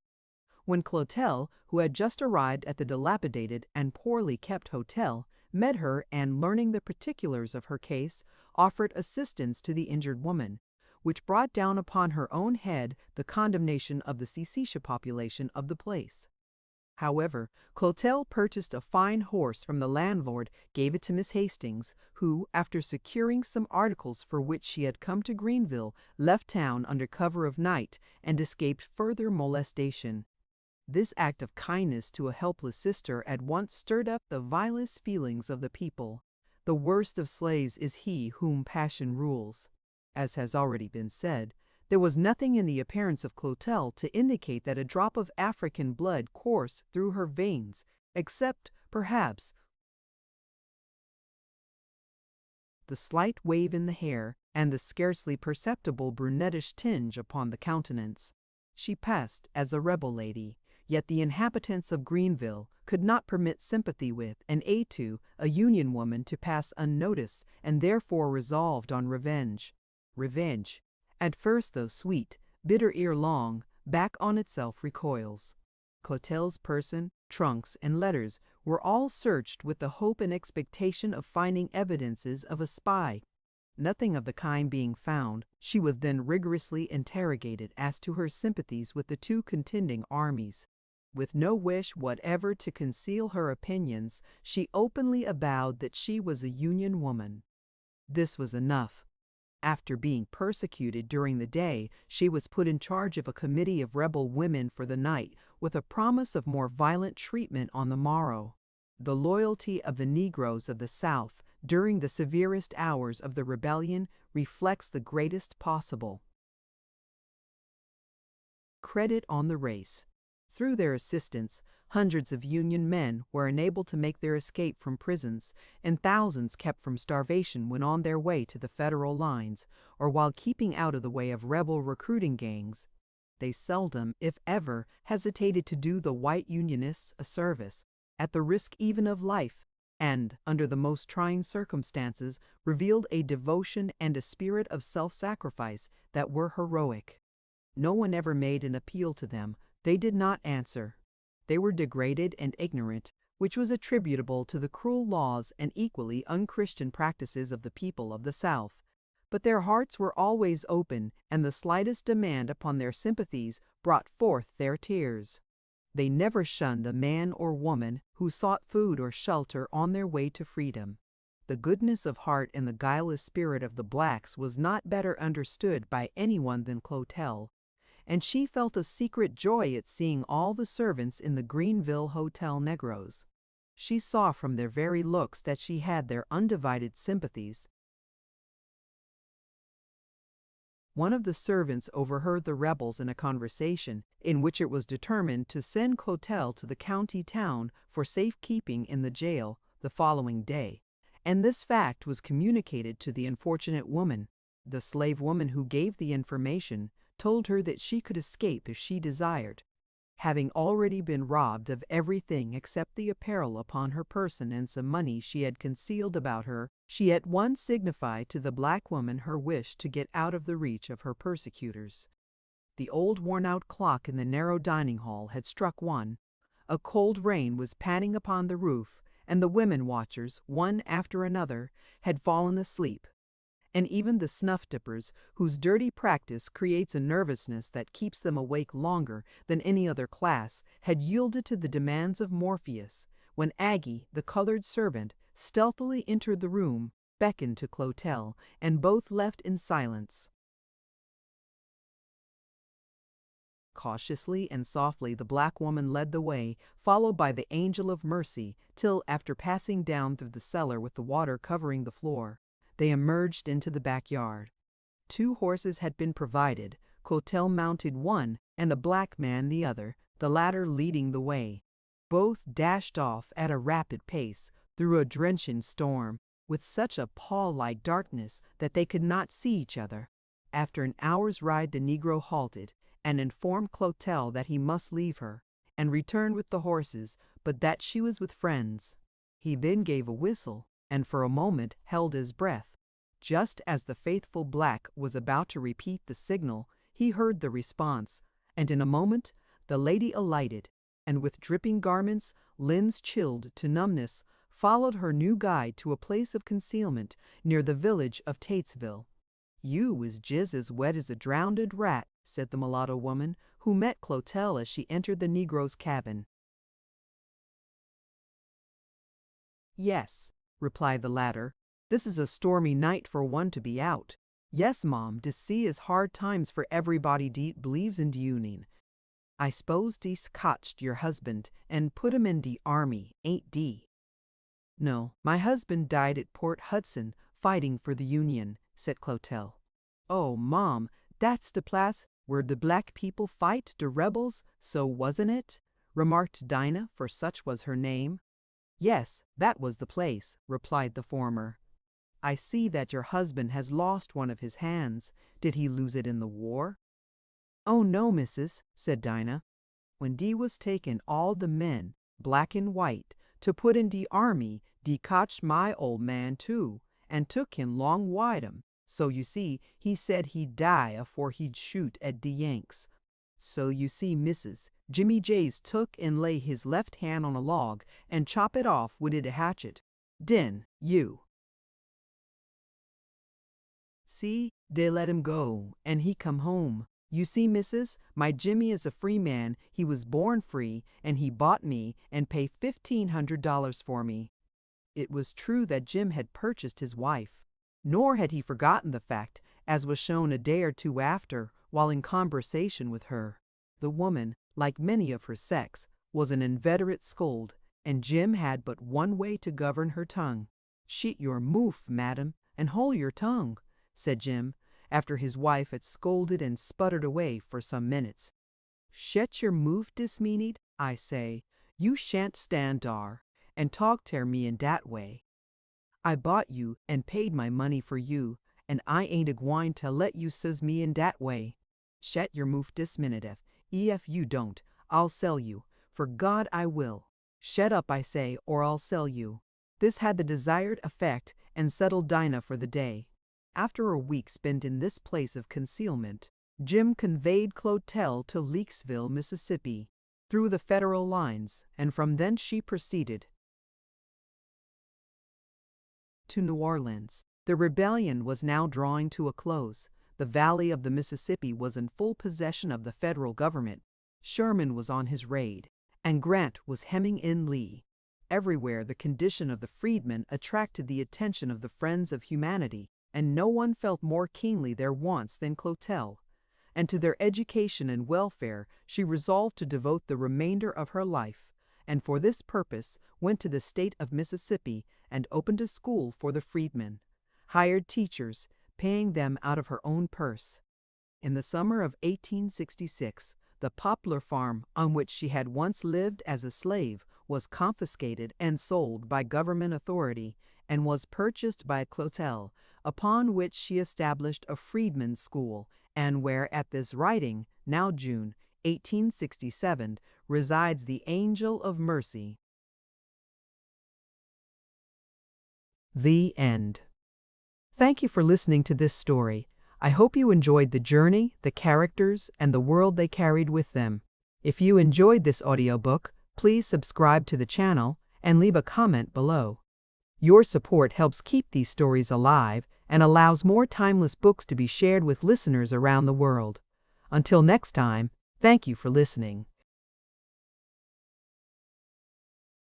When Clotelle, who had just arrived at the dilapidated and poorly kept hotel, met her and, learning the particulars of her case, offered assistance to the injured woman, which brought down upon her own head the condemnation of the Secessia population of the place. However, Clotelle purchased a fine horse from the landlord, gave it to Miss Hastings, who, after securing some articles for which she had come to Greenville, left town under cover of night and escaped further molestation. This act of kindness to a helpless sister at once stirred up the vilest feelings of the people. The worst of slaves is he whom passion rules. As has already been said, there was nothing in the appearance of Clotelle to indicate that a drop of African blood coursed through her veins, except, perhaps, the slight wave in the hair and the scarcely perceptible brunettish tinge upon the countenance. She passed as a rebel lady, yet the inhabitants of Greenville could not permit sympathy with and aid to a Union woman to pass unnoticed, and therefore resolved on revenge. Revenge, at first though sweet, bitter ere long, back on itself recoils. Clotelle's person, trunks, and letters were all searched with the hope and expectation of finding evidences of a spy. Nothing of the kind being found, she was then rigorously interrogated as to her sympathies with the two contending armies. With no wish whatever to conceal her opinions, she openly avowed that she was a Union woman. This was enough. After being persecuted during the day, she was put in charge of a committee of rebel women for the night, with a promise of more violent treatment on the morrow. The loyalty of the Negroes of the South during the severest hours of the rebellion reflects the greatest possible credit on the race. Through their assistance, hundreds of Union men were enabled to make their escape from prisons, and thousands kept from starvation when on their way to the Federal lines, or while keeping out of the way of rebel recruiting gangs. They seldom, if ever, hesitated to do the white Unionists a service, at the risk even of life, and, under the most trying circumstances, revealed a devotion and a spirit of self-sacrifice that were heroic. No one ever made an appeal to them. They did not answer. They were degraded and ignorant, which was attributable to the cruel laws and equally unchristian practices of the people of the South. But their hearts were always open, and the slightest demand upon their sympathies brought forth their tears. They never shunned the man or woman who sought food or shelter on their way to freedom. The goodness of heart and the guileless spirit of the blacks was not better understood by anyone than Clotelle, and she felt a secret joy at seeing all the servants in the Greenville Hotel Negroes. She saw from their very looks that she had their undivided sympathies. One of the servants overheard the rebels in a conversation in which it was determined to send Clotelle to the county town for safekeeping in the jail the following day, and this fact was communicated to the unfortunate woman. The slave woman who gave the information told her that she could escape if she desired. Having already been robbed of everything except the apparel upon her person and some money she had concealed about her, she at once signified to the black woman her wish to get out of the reach of her persecutors. The old worn-out clock in the narrow dining hall had struck 1. A cold rain was patting upon the roof, and the women watchers, one after another, had fallen asleep. And even the snuff-dippers, whose dirty practice creates a nervousness that keeps them awake longer than any other class, had yielded to the demands of Morpheus, when Aggie, the colored servant, stealthily entered the room, beckoned to Clotelle, and both left in silence. Cautiously and softly the black woman led the way, followed by the angel of mercy, till, after passing down through the cellar with the water covering the floor, they emerged into the backyard. 2 horses had been provided. Clotelle mounted one and the black man the other, the latter leading the way. Both dashed off at a rapid pace through a drenching storm, with such a pall-like darkness that they could not see each other. After an hour's ride the Negro halted and informed Clotelle that he must leave her, and return with the horses, but that she was with friends. He then gave a whistle, and for a moment held his breath. Just as the faithful black was about to repeat the signal, he heard the response, and in a moment the lady alighted, and with dripping garments, limbs chilled to numbness, followed her new guide to a place of concealment near the village of Tatesville. "You is jis as wet as a drowned rat," said the mulatto woman, who met Clotelle as she entered the Negro's cabin. "Yes," replied the latter. "This is a stormy night for one to be out." "Yes, Mom, de sea is hard times for everybody deet believes in de Union. I s'pose de's cotched your husband and put him in de army, ain't de?" "No, my husband died at Port Hudson fighting for the Union," said Clotelle. "Oh, Mom, that's de place where the black people fight de rebels, so wasn't it?" remarked Dinah, for such was her name. "Yes, that was the place," replied the former. "I see that your husband has lost one of his hands. Did he lose it in the war?" "Oh, no, missus," said Dinah. "When de was taking all the men, black and white, to put in de army, de cotched my old man too, and took him long wide 'em. So you see, he said he'd die afore he'd shoot at de Yanks. So you see, missus, Jimmy Jay's took and lay his left hand on a log and chop it off wid a hatchet. Den, you see, they let him go, and he come home. You see, missus, my Jimmy is a free man. He was born free, and he bought me and paid $1,500 for me." It was true that Jim had purchased his wife, nor had he forgotten the fact, as was shown a day or 2 after, while in conversation with her. The woman, like many of her sex, was an inveterate scold, and Jim had but one way to govern her tongue. "Shet your moof, madam, and hol' your tongue," said Jim, after his wife had scolded and sputtered away for some minutes. "Shet your moof dis minute, I say. You shan't stand dar and talk ter me in dat way. I bought you and paid my money for you, and I ain't a-gwine to let you suz me in dat way. Shet your moof dis minute, ef you don't, I'll sell you. For God I will. Shet up, I say, or I'll sell you." This had the desired effect and settled Dinah for the day. After a week spent in this place of concealment, Jim conveyed Clotelle to Leakesville, Mississippi, through the Federal lines, and from thence she proceeded to New Orleans. The rebellion was now drawing to a close. The valley of the Mississippi was in full possession of the Federal government. Sherman was on his raid, and Grant was hemming in Lee. Everywhere the condition of the freedmen attracted the attention of the friends of humanity, and no one felt more keenly their wants than Clotelle. And to their education and welfare she resolved to devote the remainder of her life, and for this purpose went to the state of Mississippi and opened a school for the freedmen, hired teachers, paying them out of her own purse. In the summer of 1866, the poplar farm on which she had once lived as a slave was confiscated and sold by government authority, and was purchased by Clotelle, upon which she established a freedmen's school, and where at this writing, now June 1867, resides the Angel of Mercy. The end. Thank you for listening to this story. I hope you enjoyed the journey, the characters, and the world they carried with them. If you enjoyed this audiobook, please subscribe to the channel and leave a comment below. Your support helps keep these stories alive and allows more timeless books to be shared with listeners around the world. Until next time, thank you for listening.